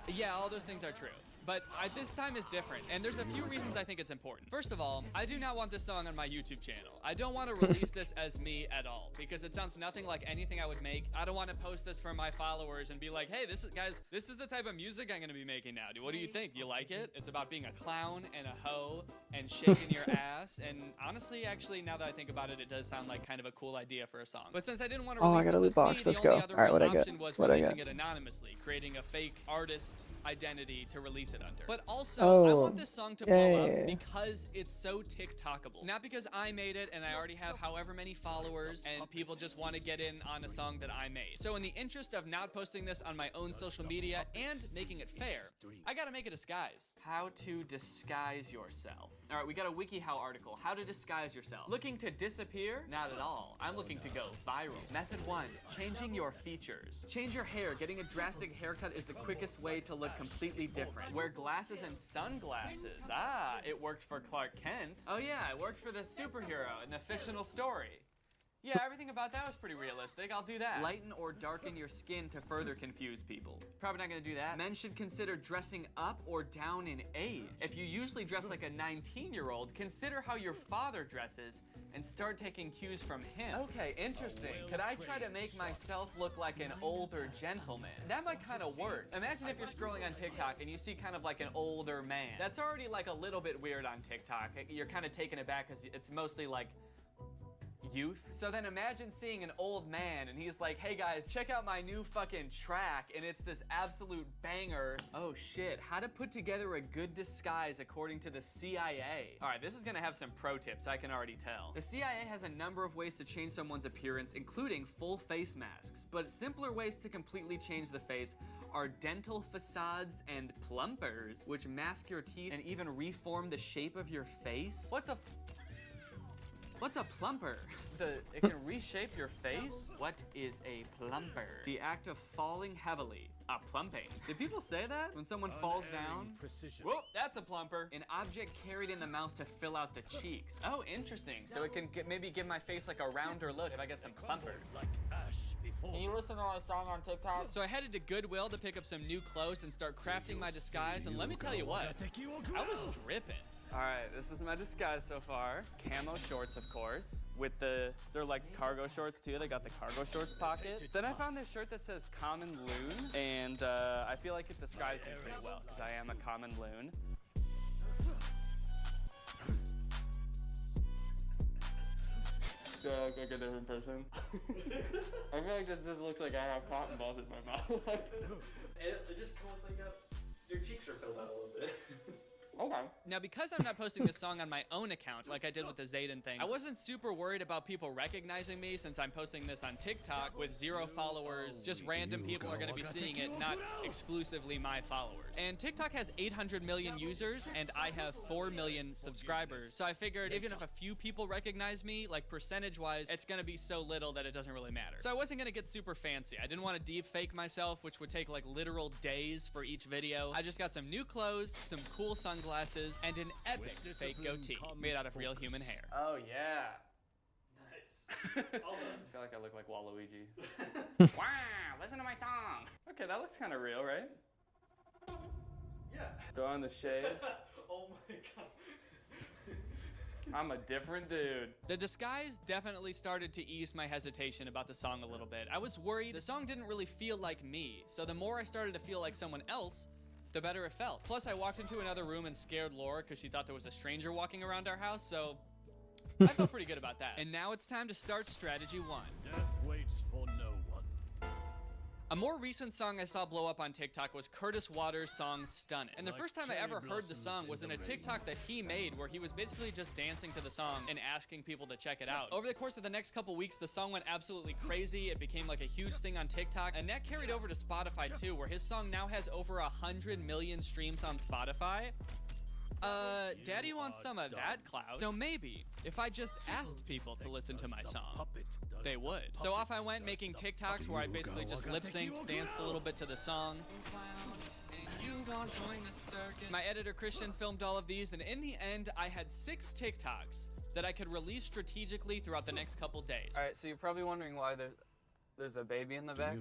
yeah, all those things are true. But this time is different, and there's a few reasons I think it's important. First of all, I do not want this song on my YouTube channel. I don't want to release this as me at all, because it sounds nothing like anything I would make. I don't want to post this for my followers and be like, hey, this is the type of music I'm going to be making now. What do you think? Do you like it? It's about being a clown and a hoe and shaking your ass, and honestly, actually, now that I think about it, it does sound like kind of a cool idea for a song. But since I didn't want to release I got a this loot as box. me, Let's the only go. other All right, real what I get? option was What I releasing get? it anonymously, creating a fake artist identity to release it it under. But also, I want this song to blow up because it's so TikTokable. Not because I made it and I already have however many followers and people just want to get in on a song that I made. So in the interest of not posting this on my own social media and making it fair, I gotta make a disguise. How to disguise yourself. All right, we got a WikiHow article. How to disguise yourself. Looking to disappear? Not at all. I'm looking to go viral. Method 1, changing your features. Change your hair. Getting a drastic haircut is the quickest way to look completely different. Wear glasses and sunglasses. Ah, it worked for Clark Kent. Oh yeah, it worked for the superhero in the fictional story. Yeah, everything about that was pretty realistic. I'll do that. Lighten or darken your skin to further confuse people. Probably not gonna do that. Men should consider dressing up or down in age. If you usually dress like a 19-year-old, consider how your father dresses and start taking cues from him. Okay, interesting. Could I try to make myself look like an older gentleman? That might kind of work. Imagine if you're scrolling on TikTok and you see kind of like an older man. That's already like a little bit weird on TikTok. You're kind of taken aback because it's mostly like youth. So then imagine seeing an old man and he's like, hey guys, check out my new fucking track, and it's this absolute banger. Oh shit, how to put together a good disguise according to the CIA. All right, this is gonna have some pro tips, I can already tell. The CIA has a number of ways to change someone's appearance, including full face masks, but simpler ways to completely change the face are dental facades and plumpers, which mask your teeth and even reform the shape of your face. What's a plumper? It can reshape your face? What is a plumper? The act of falling heavily. A plumping. Did people say that? When someone falls down? Whoop, that's a plumper. An object carried in the mouth to fill out the cheeks. Oh, interesting. So it can maybe give my face like a rounder look if I get some plumpers. Can you listen to my song on TikTok? So I headed to Goodwill to pick up some new clothes and start crafting my disguise, and let me tell you what, I was dripping. All right, this is my disguise so far. Camo shorts, of course, with they're like cargo shorts too. They got the cargo shorts pocket. Then I found this shirt that says Common Loon, and I feel like it describes me pretty well, because I am a common loon. Do I look like a different person? I feel like this just looks like I have cotton balls in my mouth. It just looks like your cheeks are filled out a little bit. Okay. Now, because I'm not posting this song on my own account like I did with the Zayden thing, I wasn't super worried about people recognizing me since I'm posting this on TikTok with 0 followers. Just random people are going to be seeing it, not exclusively my followers. And TikTok has 800 million users, and I have 4 million subscribers. So I figured even if a few people recognize me, like percentage-wise, it's going to be so little that it doesn't really matter. So I wasn't going to get super fancy. I didn't want to deep fake myself, which would take like literal days for each video. I just got some new clothes, some cool sunglasses, and an epic fake goatee made out of real human hair. Oh yeah. Nice. I feel like I look like Waluigi. Wow, listen to my song. Okay, that looks kind of real, right? Yeah. Throw on the shades. Oh my god. I'm a different dude. The disguise definitely started to ease my hesitation about the song a little bit. I was worried the song didn't really feel like me, so the more I started to feel like someone else, the better it felt. Plus, I walked into another room and scared Laura because she thought there was a stranger walking around our house, so I felt pretty good about that. And now it's time to start strategy 1. Death waits for no one. A more recent song I saw blow up on TikTok was Curtis Waters' song Stunnin'. And the first time I ever heard the song was in a TikTok that he made where he was basically just dancing to the song and asking people to check it out. Over the course of the next couple weeks, the song went absolutely crazy. It became like a huge thing on TikTok, and that carried over to Spotify too, where his song now has over 100 million streams on Spotify. Daddy wants some of that clout. So maybe if I just asked people to listen to my song, they would. So off I went making TikToks where I basically just lip synced, danced a little bit to the song. My editor Christian filmed all of these, and in the end, I had 6 TikToks that I could release strategically throughout the next couple days. All right, so you're probably wondering why there's a baby in the back.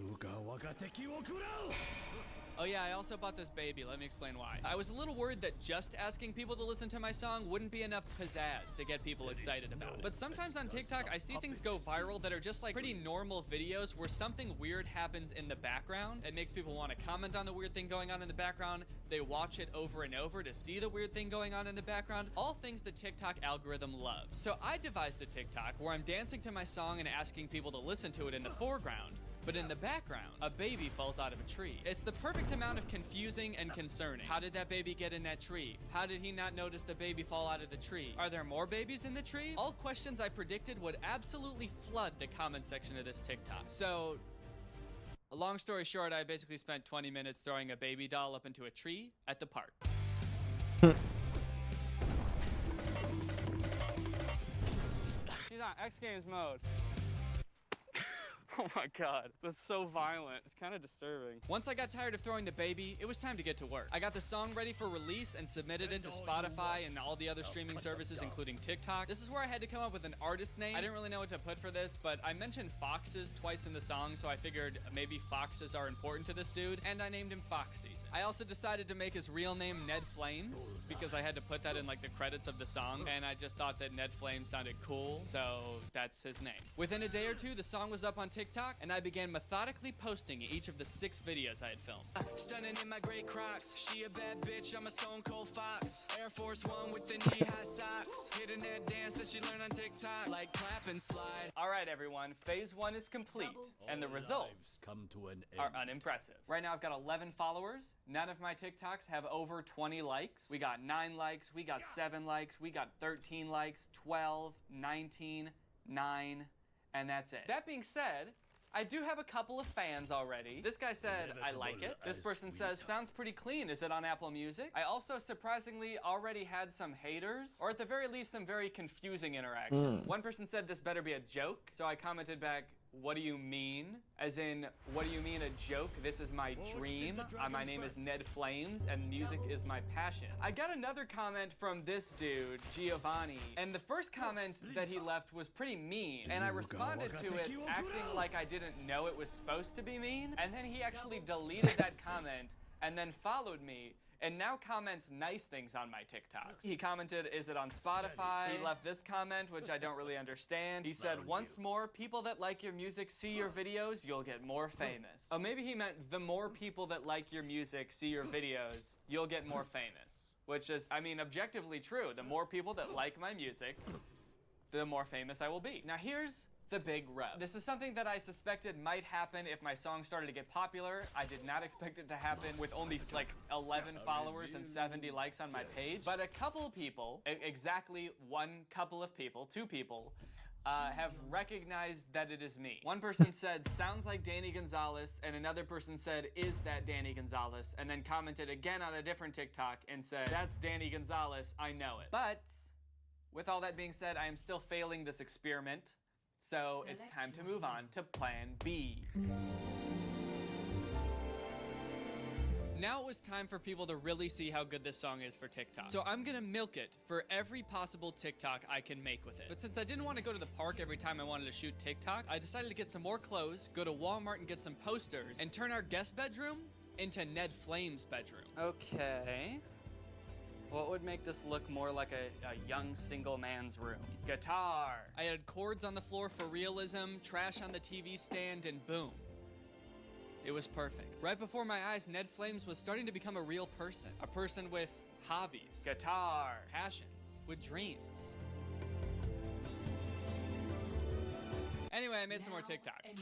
Oh yeah, I also bought this baby. Let me explain why. I was a little worried that just asking people to listen to my song wouldn't be enough pizzazz to get people excited about it. But sometimes on TikTok, I see things go viral that are just like pretty normal videos where something weird happens in the background. It makes people want to comment on the weird thing going on in the background. They watch it over and over to see the weird thing going on in the background. All things the TikTok algorithm loves. So I devised a TikTok where I'm dancing to my song and asking people to listen to it in the foreground, But in the background, a baby falls out of a tree. It's the perfect amount of confusing and concerning. How did that baby get in that tree? How did he not notice the baby fall out of the tree? Are there more babies in the tree? All questions I predicted would absolutely flood the comment section of this TikTok. So, long story short, I basically spent 20 minutes throwing a baby doll up into a tree at the park. He's on X Games mode. Oh my god, that's so violent. It's kind of disturbing. Once I got tired of throwing the baby, it was time to get to work. I got the song ready for release and submitted it to Spotify and all the other streaming services, including TikTok. This is where I had to come up with an artist name. I didn't really know what to put for this, but I mentioned foxes twice in the song, so I figured maybe foxes are important to this dude, and I named him Fox Season. I also decided to make his real name Ned Flames, because I had to put that in like the credits of the song, and I just thought that Ned Flames sounded cool, so that's his name. Within a day or two, the song was up on TikTok, and I began methodically posting each of the 6 videos I had filmed. Stunning in my gray Crocs, she a bad bitch, I'm a stone cold fox. Air Force One with the knee-high socks, hitting that dance that she learned on TikTok, like clap and slide. All right, everyone, phase 1 is complete, and the results are unimpressive. Right now, I've got 11 followers. None of my TikToks have over 20 likes. We got 9 likes, we got 7 likes, we got 13 likes, 12, 19, 9, and that's it. That being said, I do have a couple of fans already. This guy said, I like it. This person says, sounds pretty clean. Is it on Apple Music? I also surprisingly already had some haters, or at the very least, some very confusing interactions. One person said this better be a joke, so I commented back, what do you mean? As in, what do you mean a joke? This is my dream. My name is Ned Flames, and music is my passion. I got another comment from this dude, Giovanni, and the first comment that he left was pretty mean, and I responded to it acting like I didn't know it was supposed to be mean, and then he actually deleted that comment and then followed me, and now comments nice things on my TikToks. He commented, is it on Spotify? He left this comment, which I don't really understand. He said, once more people that like your music see your videos, you'll get more famous. Oh, maybe he meant the more people that like your music see your videos, you'll get more famous. Which is, I mean, objectively true. The more people that like my music, the more famous I will be. Now here's the big rub. This is something that I suspected might happen if my song started to get popular. I did not expect it to happen with only like 11 followers and 70 likes on my page. But a couple of people, exactly one couple of people, 2 people, have recognized that it is me. One person said, sounds like Danny Gonzalez, and another person said, is that Danny Gonzalez? And then commented again on a different TikTok and said, that's Danny Gonzalez, I know it. But with all that being said, I am still failing this experiment. So it's time to move on to plan B. Now it was time for people to really see how good this song is for TikTok. So I'm gonna milk it for every possible TikTok I can make with it. But since I didn't want to go to the park every time I wanted to shoot TikToks, I decided to get some more clothes, go to Walmart and get some posters, and turn our guest bedroom into Ned Flames' bedroom. Okay. What would make this look more like a young single man's room? Guitar. I added chords on the floor for realism, trash on the TV stand, and boom. It was perfect. Right before my eyes, Ned Flames was starting to become a real person. A person with hobbies, guitar, passions, with dreams. Anyway, I made some more TikToks.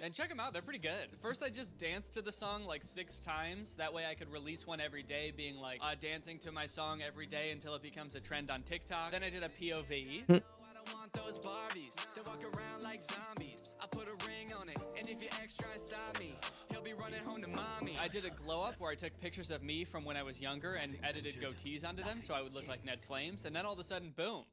And check them out, they're pretty good. First I just danced to the song like 6 times. That way I could release one every day, being like dancing to my song every day until it becomes a trend on TikTok. Then I did a POV. I don't want those Barbies that walk around like zombies. I put a ring on it, and if your ex tries to stop me, he'll be running home to mommy. I did a glow up where I took pictures of me from when I was younger and edited goatees onto them so I would look like Ned Flames, and then all of a sudden, boom.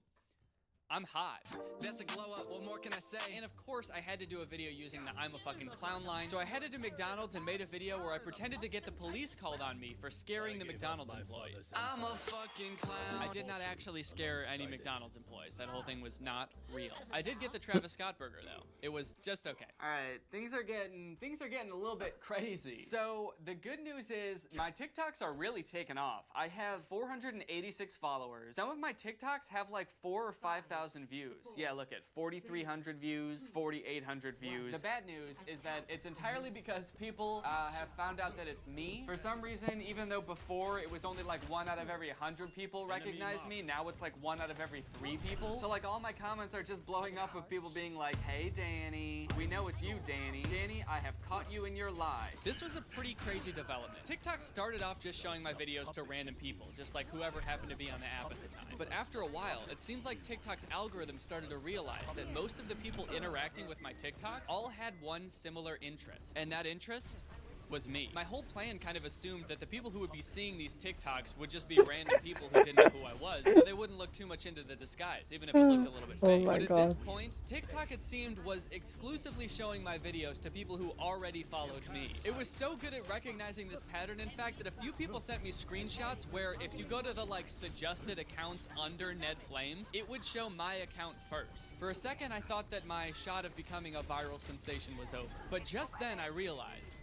I'm hot. That's a glow up, what more can I say? And of course, I had to do a video using the I'm a fucking clown line. So I headed to McDonald's and made a video where I pretended to get the police called on me for scaring the McDonald's employees. I'm a fucking clown. I did not actually scare any McDonald's employees. That whole thing was not real. I did get the Travis Scott burger though. It was just okay. All right, things are getting a little bit crazy. So the good news is my TikToks are really taking off. I have 486 followers. Some of my TikToks have like 4,000 or 5,000 4,000 views. Yeah, look at 4,300 views, 4,800 views. The bad news is that it's entirely because people have found out that it's me. For some reason, even though before it was only like 1 out of every 100 people recognize me, now it's like 1 out of every 3 people. So like all my comments are just blowing up with people being like, hey Danny, we know it's you, Danny. Danny, I have caught you in your lie. This was a pretty crazy development. TikTok started off just showing my videos to random people, just like whoever happened to be on the app at the time. But after a while, it seemed like TikTok's algorithm started to realize that most of the people interacting with my TikToks all had one similar interest, and that interest was me. My whole plan kind of assumed that the people who would be seeing these TikToks would just be random people who didn't know who I was, so they wouldn't look too much into the disguise, even if it looked a little bit fake. But at this point, TikTok, it seemed, was exclusively showing my videos to people who already followed me. It was so good at recognizing this pattern, in fact, that a few people sent me screenshots where if you go to the like suggested accounts under Ned Flames, it would show my account first. For a second, I thought that my shot of becoming a viral sensation was over. But just then I realized,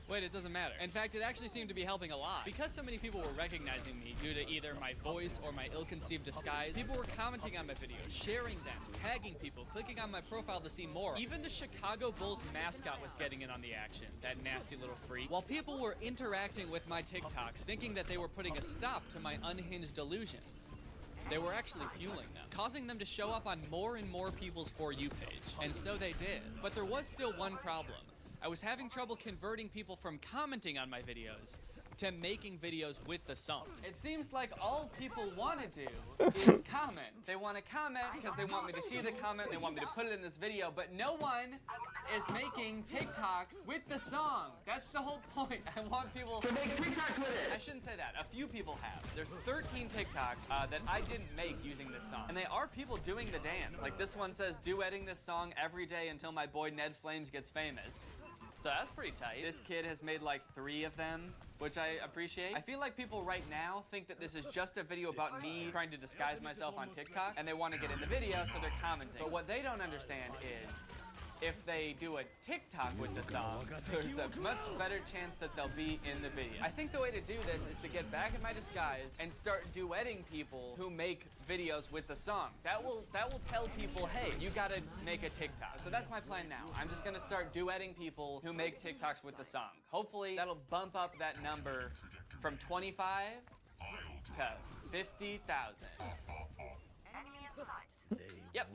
wait, it doesn't matter. In fact, it actually seemed to be helping a lot. Because so many people were recognizing me due to either my voice or my ill-conceived disguise, people were commenting on my videos, sharing them, tagging people, clicking on my profile to see more. Even the Chicago Bulls mascot was getting in on the action, that nasty little freak. While people were interacting with my TikToks, thinking that they were putting a stop to my unhinged delusions, they were actually fueling them, causing them to show up on more and more people's For You page. And so they did. But there was still one problem. I was having trouble converting people from commenting on my videos to making videos with the song. It seems like all people want to do is comment. They want to comment because they want me to see the comment, they want me to put it in this video, but no one is making TikToks with the song. That's the whole point. I want people to make TikToks with it. I shouldn't say that. A few people have. There's 13 TikToks that I didn't make using this song. And they are people doing the dance. Like this one says, duetting this song every day until my boy Ned Flames gets famous. So that's pretty tight. This kid has made like 3 of them, which I appreciate. I feel like people right now think that this is just a video about me trying to disguise myself on TikTok, and they want to get in the video, so they're commenting. But what they don't understand is, if they do a TikTok with the song, there's a much better chance that they'll be in the video. I think the way to do this is to get back in my disguise and start duetting people who make videos with the song. That will tell people, hey, you gotta make a TikTok. So that's my plan now. I'm just gonna start duetting people who make TikToks with the song. Hopefully that'll bump up that number from 25 to 50,000. Yep.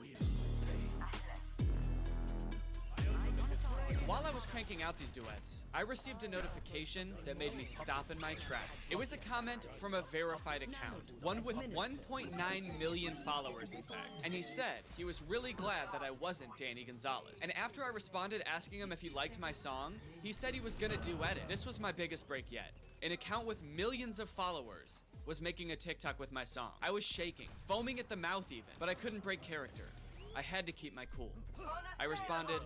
While I was cranking out these duets, I received a notification that made me stop in my tracks. It was a comment from a verified account, one with 1.9 million followers, in fact. And he said he was really glad that I wasn't Danny Gonzalez. And after I responded asking him if he liked my song, he said he was gonna duet it. This was my biggest break yet. An account with millions of followers was making a TikTok with my song. I was shaking, foaming at the mouth even, but I couldn't break character. I had to keep my cool. I responded,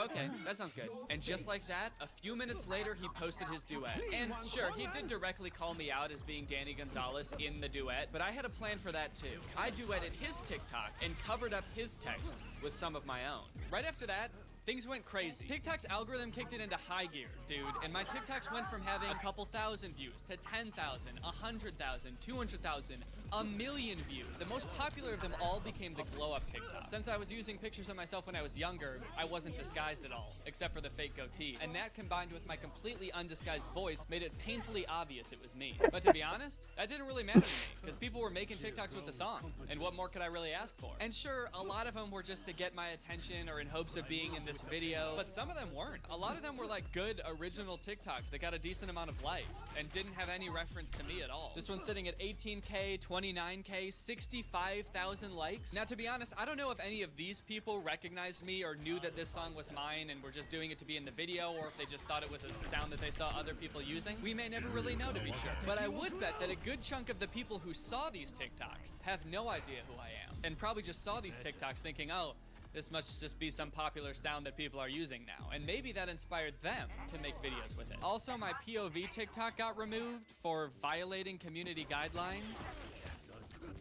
okay, that sounds good. And just like that, a few minutes later, he posted his duet. And sure, he did directly call me out as being Danny Gonzalez in the duet, but I had a plan for that too. I duetted his TikTok and covered up his text with some of my own. Right after that, things went crazy. TikTok's algorithm kicked it into high gear, dude, and my TikToks went from having a couple thousand views to 10,000, 100,000, 200,000, a million views. The most popular of them all became the glow-up TikTok. Since I was using pictures of myself when I was younger, I wasn't disguised at all, except for the fake goatee. And that combined with my completely undisguised voice made it painfully obvious it was me. But to be honest, that didn't really matter to me, because people were making TikToks with the song. And what more could I really ask for? And sure, a lot of them were just to get my attention or in hopes of being in this video, but some of them weren't. A lot of them were like good original TikToks that got a decent amount of likes and didn't have any reference to me at all. This one's sitting at 18K, 29K, 65,000 likes. Now, to be honest, I don't know if any of these people recognized me or knew that this song was mine and were just doing it to be in the video, or if they just thought it was a sound that they saw other people using. We may never really know, to be sure. But I would bet that a good chunk of the people who saw these TikToks have no idea who I am, and probably just saw these TikToks thinking, oh, this must just be some popular sound that people are using now. And maybe that inspired them to make videos with it. Also, my POV TikTok got removed for violating community guidelines.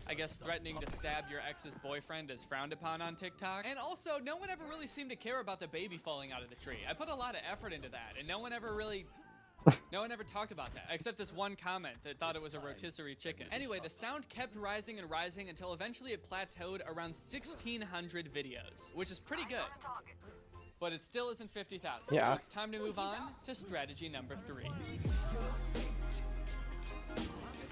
I guess threatening to stab your ex's boyfriend is frowned upon on TikTok. And also, no one ever really seemed to care about the baby falling out of the tree. I put a lot of effort into that, and no one ever really No one ever talked about that, except this one comment that thought it was a rotisserie chicken. Anyway, the sound kept rising and rising until eventually it plateaued around 1,600 videos, which is pretty good. But it still isn't 50,000. Yeah. So it's time to move on to strategy number 3.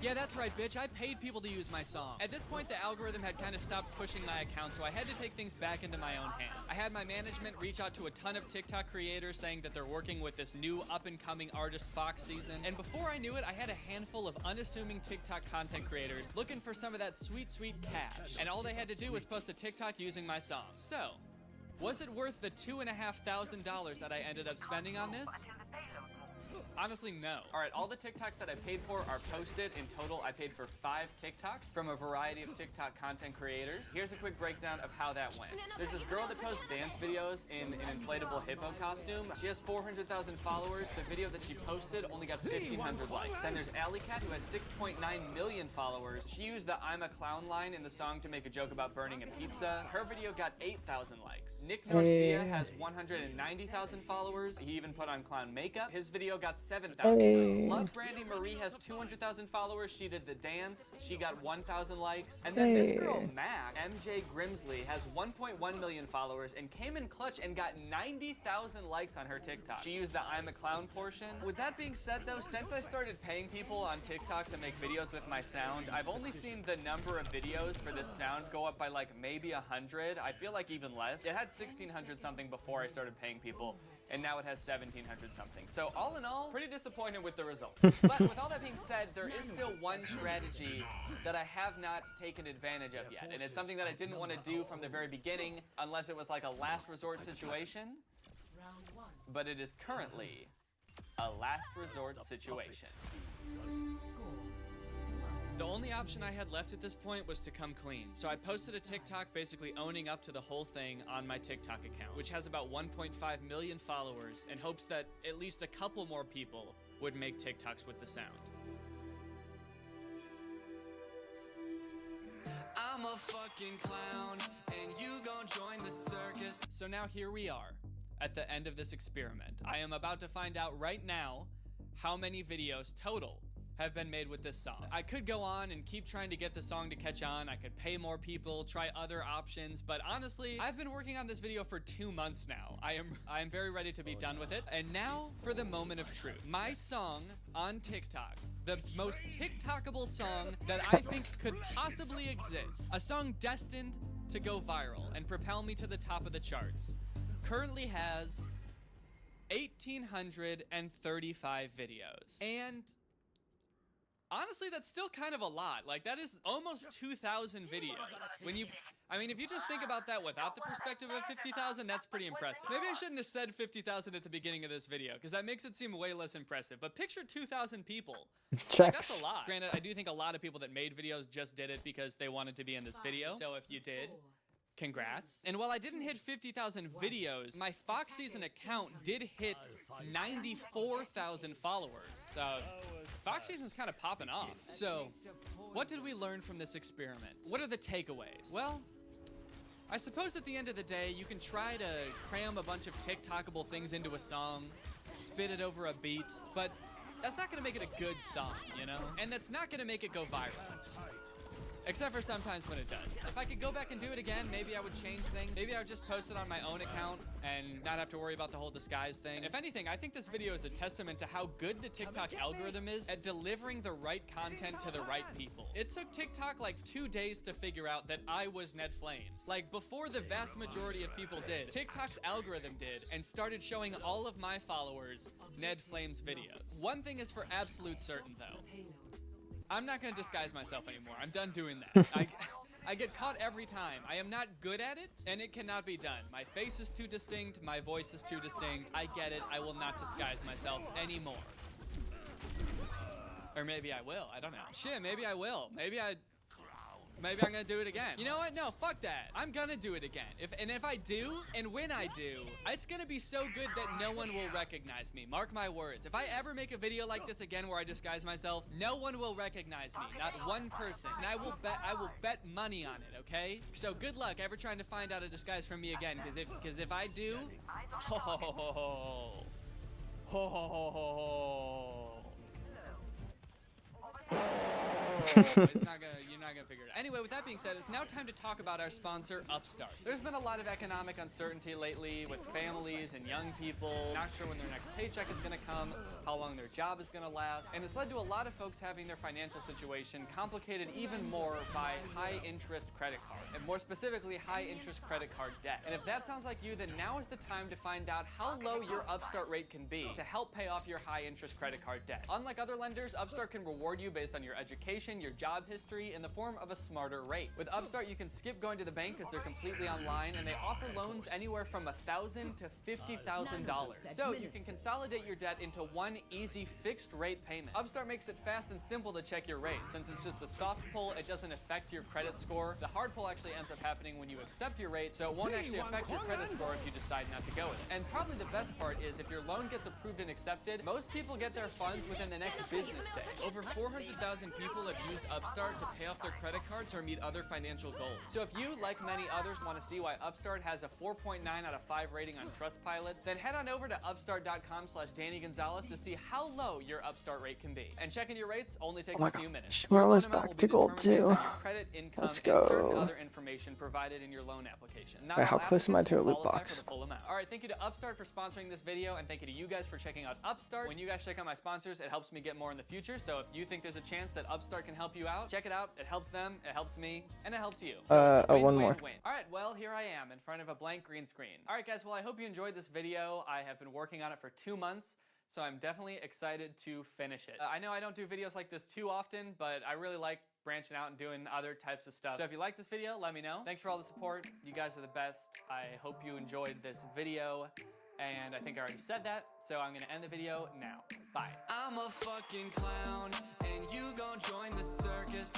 Yeah, that's right, bitch. I paid people to use my song. At this point, the algorithm had kind of stopped pushing my account, so I had to take things back into my own hands. I had my management reach out to a ton of TikTok creators saying that they're working with this new up-and-coming artist Fox Season. And before I knew it, I had a handful of unassuming TikTok content creators looking for some of that sweet, sweet cash. And all they had to do was post a TikTok using my song. So, was it worth the $2,500 that I ended up spending on this? Honestly, no. All right, all the TikToks that I paid for are posted. In total, I paid for 5 TikToks from a variety of TikTok content creators. Here's a quick breakdown of how that went. There's this girl that posts dance videos in an inflatable hippo costume. She has 400,000 followers. The video that she posted only got 1,500 likes. Then there's Alley Cat, who has 6.9 million followers. She used the "I'm a clown" line in the song to make a joke about burning a pizza. Her video got 8,000 likes. Nick Norcia has 190,000 followers. He even put on clown makeup. His video got 7,000 likes. Love Brandy Marie has 200,000 followers. She did the dance. She got 1,000 likes. And then this girl, Mac, MJ Grimsley, has 1.1 million followers and came in clutch and got 90,000 likes on her TikTok. She used the "I'm a clown" portion. With that being said, though, since I started paying people on TikTok to make videos with my sound, I've only seen the number of videos for this sound go up by like maybe 100. I feel like even less. It had 1,600 something before I started paying people, and now it has 1,700 something. So all in all, pretty disappointed with the results. But with all that being said, there is still one strategy that I have not taken advantage of yet, and it's something that I didn't want to do from the very beginning unless it was like a last resort situation, but it is currently a last resort situation. The only option I had left at this point was to come clean. So I posted a TikTok basically owning up to the whole thing on my TikTok account, which has about 1.5 million followers, in hopes that at least a couple more people would make TikToks with the sound. I'm a fucking clown, and you gon' join the circus. So now here we are, at the end of this experiment. I am about to find out right now how many videos total have been made with this song. I could go on and keep trying to get the song to catch on. I could pay more people, try other options, but honestly, I've been working on this video for 2 months now. I am very ready to be done with it. And now for the moment of truth. My song on TikTok, the most TikTokable song that I think could possibly exist. A song destined to go viral and propel me to the top of the charts. Currently has 1,835 videos. And honestly, that's still kind of a lot. Like, that is almost 2,000 videos. If you just think about that without the perspective of 50,000, that's pretty impressive. Maybe I shouldn't have said 50,000 at the beginning of this video, because that makes it seem way less impressive. But picture 2,000 people. Like, that's a lot. Granted, I do think a lot of people that made videos just did it because they wanted to be in this video. So if you did, congrats. And while I didn't hit 50,000 videos, my Fox Season account did hit 94,000 followers. Fox Season's kind of popping off. So, what did we learn from this experiment? What are the takeaways? Well, I suppose at the end of the day, you can try to cram a bunch of TikTokable things into a song, spit it over a beat, but that's not gonna make it a good song, you know? And that's not gonna make it go viral. Except for sometimes when it does. If I could go back and do it again, maybe I would change things. Maybe I would just post it on my own account and not have to worry about the whole disguise thing. If anything, I think this video is a testament to how good the TikTok algorithm is at delivering the right content to the right people. It took TikTok like 2 days to figure out that I was Ned Flames. Like, before the vast majority of people did, TikTok's algorithm did and started showing all of my followers Ned Flames videos. One thing is for absolute certain though. I'm not gonna disguise myself anymore. I'm done doing that. I get caught every time. I am not good at it, and it cannot be done. My face is too distinct, my voice is too distinct. I get it. I will not disguise myself anymore. Or maybe I will. I don't know. Shit, maybe I will. Maybe I'm gonna do it again. You know what? No, fuck that. I'm gonna do it again. If I do, and when I do, it's gonna be so good that no one will recognize me. Mark my words. If I ever make a video like this again where I disguise myself, no one will recognize me. Not one person. And I will bet money on it, okay? So good luck ever trying to find out a disguise from me again, because if I do, Ho ho ho ho ho. You're not gonna figure it out. Anyway, with that being said, it's now time to talk about our sponsor, Upstart. There's been a lot of economic uncertainty lately with families and young people not sure when their next paycheck is gonna come, how long their job is gonna last, and it's led to a lot of folks having their financial situation complicated even more by high interest credit cards, and more specifically, high interest credit card debt. And if that sounds like you, then now is the time to find out how low your Upstart rate can be to help pay off your high interest credit card debt. Unlike other lenders, Upstart can reward you based on your education, your job history, in the form of a smarter rate. With Upstart, you can skip going to the bank because they're completely online, and they offer loans anywhere from $1,000 to $50,000. So you can consolidate your debt into one easy fixed rate payment. Upstart makes it fast and simple to check your rate. Since it's just a soft pull, it doesn't affect your credit score. The hard pull actually ends up happening when you accept your rate, so it won't actually affect your credit score if you decide not to go with it. And probably the best part is if your loan gets approved and accepted, most people get their funds within the next business day. Over 400,000 people have used Upstart to pay off their credit cards or meet other financial goals. So if you, like many others, want to see why Upstart has a 4.9 out of 5 rating on Trustpilot, then head on over to upstart.com/DannyGonzalez to see how low your Upstart rate can be. And checking your rates only takes a few minutes. We're almost back to gold too. Credit, income, Let's and certain go. other information provided in your loan application. Not Wait, how all close am I applicants to a will loot qualify box? for the full amount. All right, thank you to Upstart for sponsoring this video, and thank you to you guys for checking out Upstart. When you guys check out my sponsors, it helps me get more in the future. So if you think there's a chance that Upstart can help you out, check it out. It helps them, it helps me, and it helps you. So it's a one win, more. win, win. All right, well, here I am in front of a blank green screen. All right, guys, well, I hope you enjoyed this video. I have been working on it for 2 months, so I'm definitely excited to finish it. I know I don't do videos like this too often, but I really like branching out and doing other types of stuff. So if you like this video, let me know. Thanks for all the support. You guys are the best. I hope you enjoyed this video. And I think I already said that, so I'm gonna end the video now. Bye. I'm a fucking clown, and you gon' join the circus.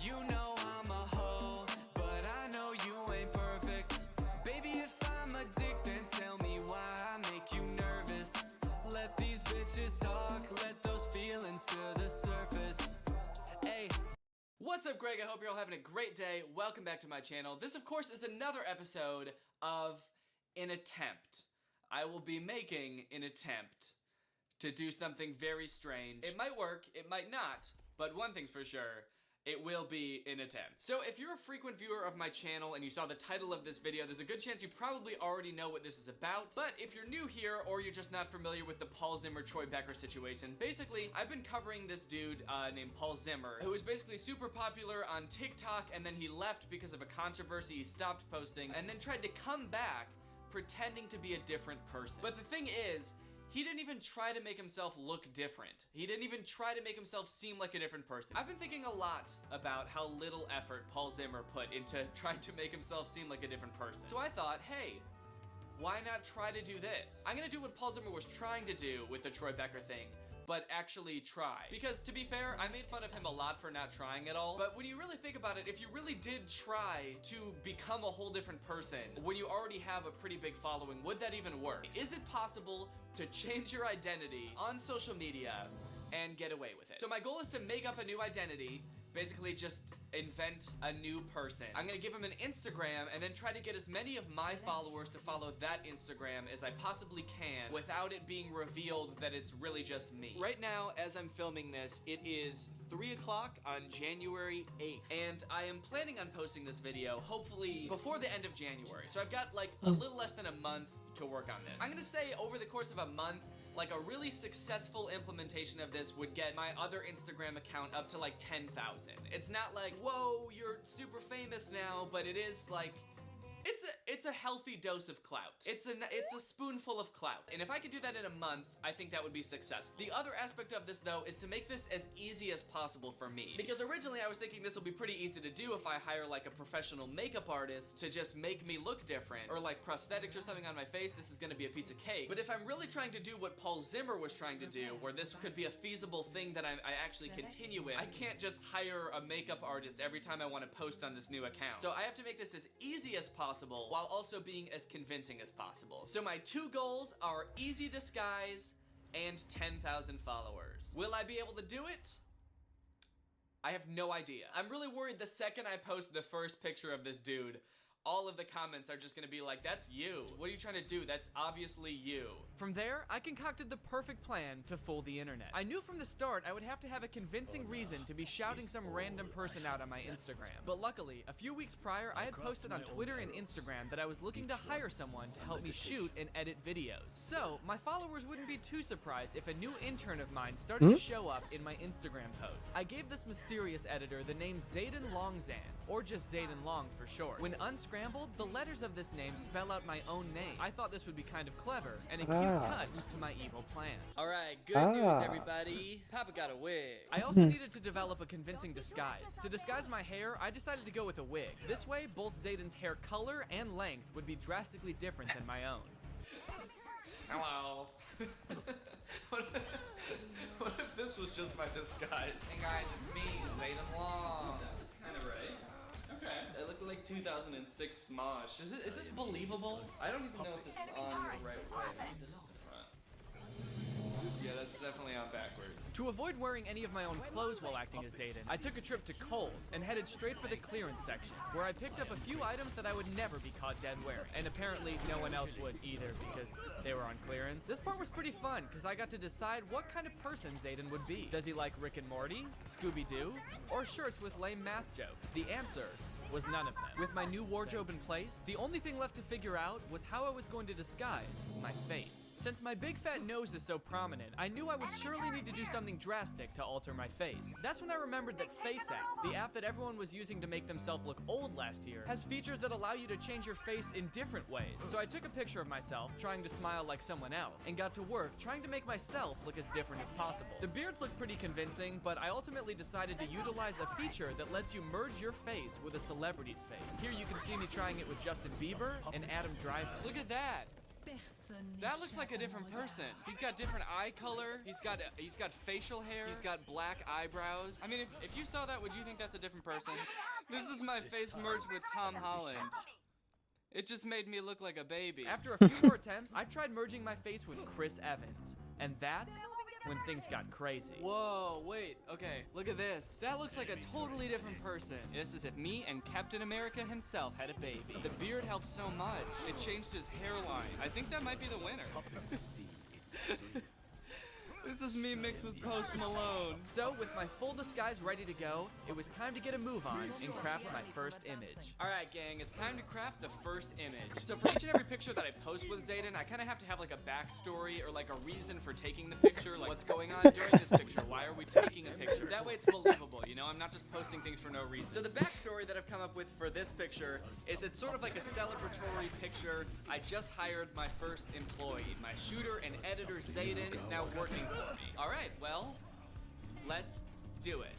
You know I'm a hoe, but I know you ain't perfect. Baby, if I'm a dick, then tell me why I make you nervous. Let these bitches talk, let those feelings to the surface. Hey. What's up, Greg? I hope you're all having a great day. Welcome back to my channel. This, of course, is another episode of An Attempt. I will be making an attempt to do something very strange. It might work, it might not, but one thing's for sure, it will be an attempt. So if you're a frequent viewer of my channel and you saw the title of this video, there's a good chance you probably already know what this is about. But if you're new here or you're just not familiar with the Paul Zimmer, Troy Becker situation, basically, I've been covering this dude named Paul Zimmer, who was basically super popular on TikTok, and then he left because of a controversy. He stopped posting and then tried to come back pretending to be a different person. But the thing is, he didn't even try to make himself look different. He didn't even try to make himself seem like a different person. I've been thinking a lot about how little effort Paul Zimmer put into trying to make himself seem like a different person. So I thought, hey, why not try to do this? I'm gonna do what Paul Zimmer was trying to do with the Troy Becker thing, but actually try. Because to be fair, I made fun of him a lot for not trying at all, but when you really think about it, if you really did try to become a whole different person when you already have a pretty big following, would that even work? Is it possible to change your identity on social media and get away with it? So my goal is to make up a new identity, basically just invent a new person. I'm gonna give him an Instagram and then try to get as many of my followers to follow that Instagram as I possibly can without it being revealed that it's really just me. Right now, as I'm filming this, it is 3 o'clock on January 8th, and I am planning on posting this video hopefully before the end of January. So I've got like a little less than a month to work on this. I'm gonna say over the course of a month, like a really successful implementation of this would get my other Instagram account up to like 10,000. It's not like, whoa, you're super famous now, but it is like, it's a healthy dose of clout. It's a spoonful of clout. And if I could do that in a month, I think that would be successful. The other aspect of this though is to make this as easy as possible for me. Because originally I was thinking this will be pretty easy to do if I hire like a professional makeup artist to just make me look different, or like prosthetics or something on my face. This is gonna be a piece of cake. But if I'm really trying to do what Paul Zimmer was trying to do, where this could be a feasible thing that I actually continue with, I can't just hire a makeup artist every time I want to post on this new account. So I have to make this as easy as possible while also being as convincing as possible. So my two goals are easy disguise and 10,000 followers. Will I be able to do it? I have no idea. I'm really worried the second I post the first picture of this dude, all of the comments are just gonna be like, that's you. What are you trying to do? That's obviously you. From there, I concocted the perfect plan to fool the internet. I knew from the start I would have to have a convincing reason to be shouting some random person out on my Instagram. But luckily, a few weeks prior, I had posted on Twitter and Instagram that I was looking to hire someone to help me shoot and edit videos. So, my followers wouldn't be too surprised if a new intern of mine started to show up in my Instagram posts. I gave this mysterious editor the name Zayden Longzan, or just Zayden Long for short. When unscrambled, the letters of this name spell out my own name. I thought this would be kind of clever and a cute touch to my evil plan. All right, good news, everybody. Papa got a wig. I also needed to develop a convincing disguise. To disguise my hair, I decided to go with a wig. This way, both Zayden's hair color and length would be drastically different than my own. Hello. What if this was just my disguise? Hey guys, it's me, Zayden Long. That's kind of right. Okay. I look like 2006 Smosh. Is this believable? I don't even know if this is on the right way. This is the front. Yeah, that's definitely on backwards. To avoid wearing any of my own clothes while acting as Zayden, I took a trip to Kohl's and headed straight for the clearance section, where I picked up a few items that I would never be caught dead wearing. And apparently no one else would either because they were on clearance. This part was pretty fun because I got to decide what kind of person Zayden would be. Does he like Rick and Morty, Scooby-Doo, or shirts with lame math jokes? The answer was none of them. With my new wardrobe in place, the only thing left to figure out was how I was going to disguise my face. Since my big fat nose is so prominent, I knew I would surely need to do something drastic to alter my face. That's when I remembered that FaceApp, the app that everyone was using to make themselves look old last year, has features that allow you to change your face in different ways. So I took a picture of myself, trying to smile like someone else, and got to work trying to make myself look as different as possible. The beards look pretty convincing, but I ultimately decided to utilize a feature that lets you merge your face with a celebrity's face. Here you can see me trying it with Justin Bieber and Adam Driver. Look at that! That looks like a different person. He's got different eye color. He's got facial hair. He's got black eyebrows. I mean, if you saw that, would you think that's a different person? This is my face merged with Tom Holland. It just made me look like a baby. After a few more attempts, I tried merging my face with Chris Evans. And that's when things got crazy. Whoa, wait, okay, look at this. That looks like a totally different person. It's as if me and Captain America himself had a baby. The beard helped so much. It changed his hairline. I think that might be the winner. This is me mixed with Post Malone. So, with my full disguise ready to go, it was time to get a move on and craft my first image. Alright gang, it's time to craft the first image. So for each and every picture that I post with Zayden, I kind of have to have like a backstory or like a reason for taking the picture, like what's going on during this picture, why are we taking a picture? That way it's believable, you know, I'm not just posting things for no reason. So the backstory that I've come up with for this picture is it's sort of like a celebratory picture. I just hired my first employee. My shooter and editor Zayden is now working for me. All right, well, let's do it.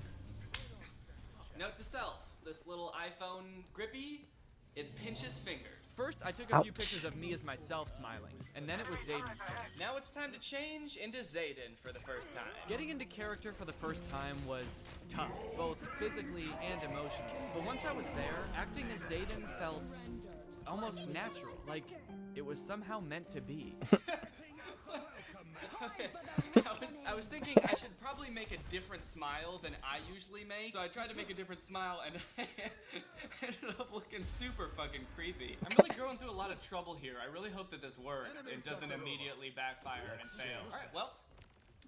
Note to self, this little iPhone grippy, it pinches fingers. First, I took a few pictures of me as myself smiling, and then it was Zayden's turn. Now it's time to change into Zayden for the first time. Getting into character for the first time was tough, both physically and emotionally. But once I was there, acting as Zayden felt almost natural, like it was somehow meant to be. I was thinking I should probably make a different smile than I usually make, so I tried to make a different smile and ended up looking super fucking creepy. I'm really going through a lot of trouble here. I really hope that this works. It doesn't immediately backfire and fail. Alright, well,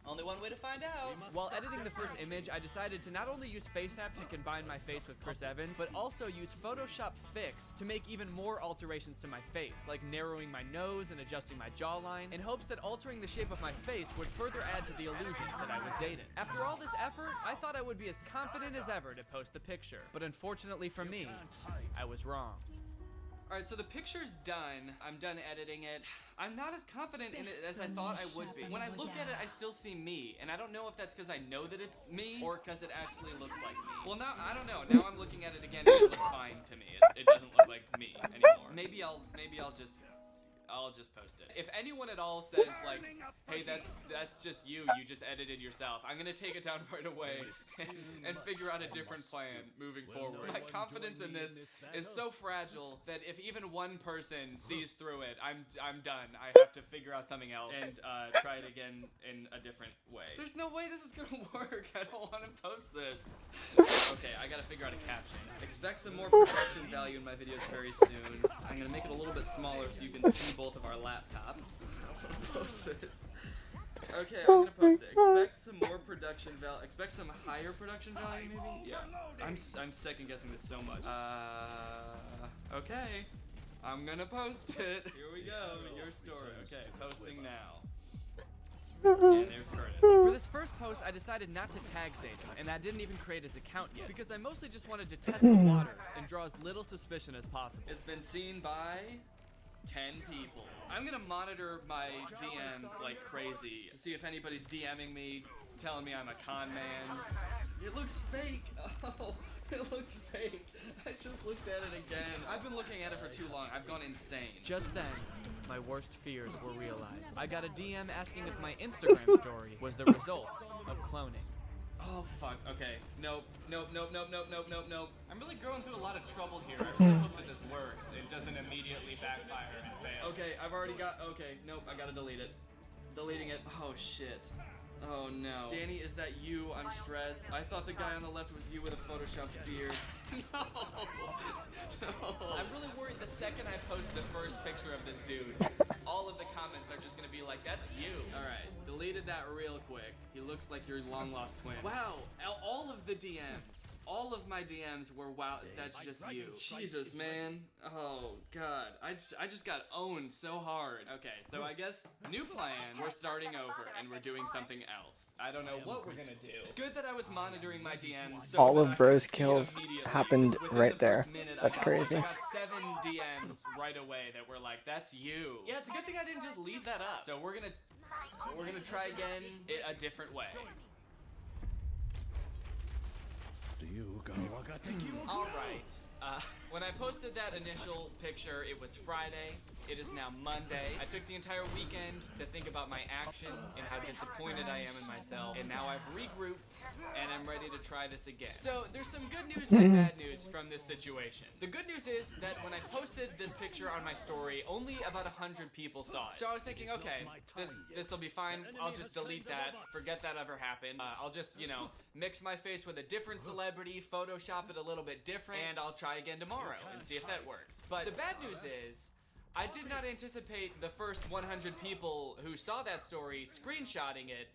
only one way to find out. While editing the first image, I decided to not only use FaceApp to combine my face with Chris Evans, but also use Photoshop Fix to make even more alterations to my face, like narrowing my nose and adjusting my jawline, in hopes that altering the shape of my face would further add to the illusion that I was Zayden. After all this effort, I thought I would be as confident as ever to post the picture, but unfortunately for me, I was wrong. Alright, so the picture's done. I'm done editing it. I'm not as confident in it as I thought I would be. When I look at it, I still see me, and I don't know if that's because I know that it's me, or because it actually looks like me. Well, now, I don't know. Now I'm looking at it again, and it looks fine to me. It doesn't look like me anymore. Maybe I'll just I'll just post it. If anyone at all says like, hey, that's just you just edited yourself, I'm gonna take it down right away and figure out a different plan moving forward. My confidence in this is so fragile that if even one person sees through it, I'm done. I have to figure out something else and try it again in a different way. There's no way this is gonna work. I don't want to post this. Okay, I gotta figure out a caption. Expect some more production value in my videos very soon. I'm gonna make it a little bit smaller so you can see both of our laptops. Post this. Okay, I'm gonna post it. Expect some more production value. Expect some higher production value, maybe? Yeah. I'm second guessing this so much. Okay. I'm gonna post it. Here we go. Your story. Okay, posting now. And there's Curtis. For this first post, I decided not to tag Zayden, and I didn't even create his account yet, because I mostly just wanted to test the waters and draw as little suspicion as possible. It's been seen by 10 people. I'm gonna monitor my DMs like crazy to see if anybody's DMing me, telling me I'm a con man. It looks fake. Oh, it looks fake. I just looked at it again. I've been looking at it for too long. I've gone insane. Just then, my worst fears were realized. I got a DM asking if my Instagram story was the result of cloning. Oh, fuck. Okay. Nope. Nope, nope, nope, nope, nope, nope, nope. I'm really going through a lot of trouble here. I really hope that this works. It doesn't immediately backfire and fail. Okay, I've already got... Okay, nope, I gotta delete it. Deleting it. Oh, shit. Oh, no. Danny, is that you? I'm stressed. I thought the guy on the left was you with a photoshopped beard. No. No. I'm really worried the second I post the first picture of this dude, all of the comments are just gonna be like, that's you. All right, deleted that real quick. He looks like your long-lost twin. Wow, all of the DMs. All of my DMs were, wow, that's just you. Jesus, man. Oh, God. I just got owned so hard. Okay, so I guess new plan. We're starting over, and we're doing something else. I don't know what we're gonna do. It's good that I was monitoring my DMs. So All of Bro's kills happened right there. That's crazy. I got 7 DMs right away that were like, that's you. Yeah, it's a good thing I didn't just leave that up. So we're gonna try again a different way. All right. When I posted that initial picture, it was Friday. It is now Monday. I took the entire weekend to think about my actions and how disappointed I am in myself. And now I've regrouped and I'm ready to try this again. So there's some good news and bad news from this situation. The good news is that when I posted this picture on my story, only about 100 people saw it. So I was thinking, okay, this will be fine. I'll just delete that. Forget that ever happened. I'll just, you know, mix my face with a different celebrity, Photoshop it a little bit different, and I'll try again tomorrow and see if that works. But the bad news is, I did not anticipate the first 100 people who saw that story screenshotting it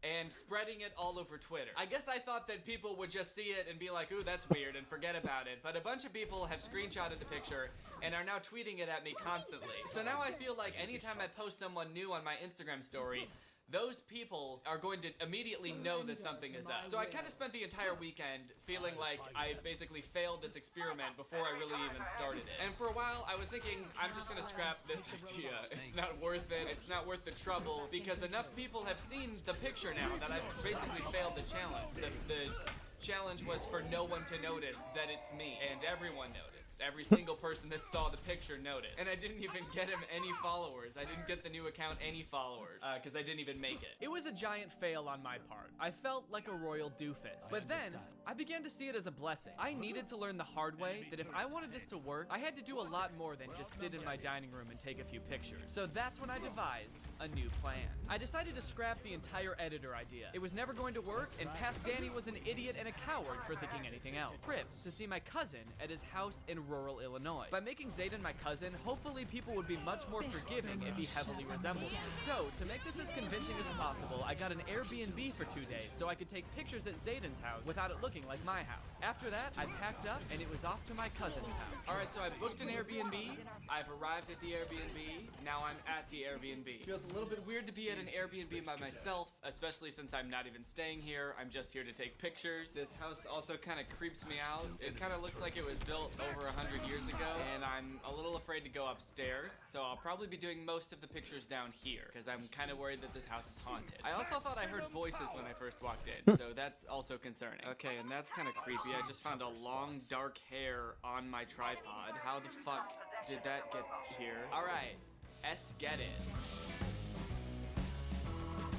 and spreading it all over Twitter. I guess I thought that people would just see it and be like, ooh, that's weird, and forget about it. But a bunch of people have screenshotted the picture and are now tweeting it at me constantly. So now I feel like anytime I post someone new on my Instagram story, those people are going to immediately know that something is up. So I kind of spent the entire weekend feeling like I basically failed this experiment before I really even started it. And for a while, I was thinking, I'm just gonna scrap this idea. It's not worth it. It's not worth the trouble, because enough people have seen the picture now that I've basically failed the challenge. The challenge was for no one to notice that it's me, and everyone noticed. Every single person that saw the picture noticed. And I didn't even get him any followers. I didn't get the new account any followers, because I didn't even make it. It was a giant fail on my part. I felt like a royal doofus. But then, I began to see it as a blessing. I needed to learn the hard way that if I wanted this to work, I had to do a lot more than just sit in my dining room and take a few pictures. So that's when I devised a new plan. I decided to scrap the entire editor idea. It was never going to work, and Past Danny was an idiot and a coward for thinking anything else. Trip to see my cousin at his house in rural Illinois. By making Zayden my cousin, hopefully people would be much more forgiving if he heavily resembled me. So, to make this as convincing as possible, I got an Airbnb for 2 days so I could take pictures at Zayden's house without it looking like my house. After that, I packed up and it was off to my cousin's house. Alright, so I booked an Airbnb, I've arrived at the Airbnb, now I'm at the Airbnb. It feels a little bit weird to be at an Airbnb by myself, especially since I'm not even staying here, I'm just here to take pictures. This house also kind of creeps me out. It kind of looks like it was built over 100 years ago, and I'm a little afraid to go upstairs, so I'll probably be doing most of the pictures down here, because I'm kind of worried that this house is haunted. I also thought I heard voices when I first walked in, so that's also concerning. Okay, and that's kind of creepy. I just found a long, dark hair on my tripod. How the fuck did that get here? Alright, Eskedit.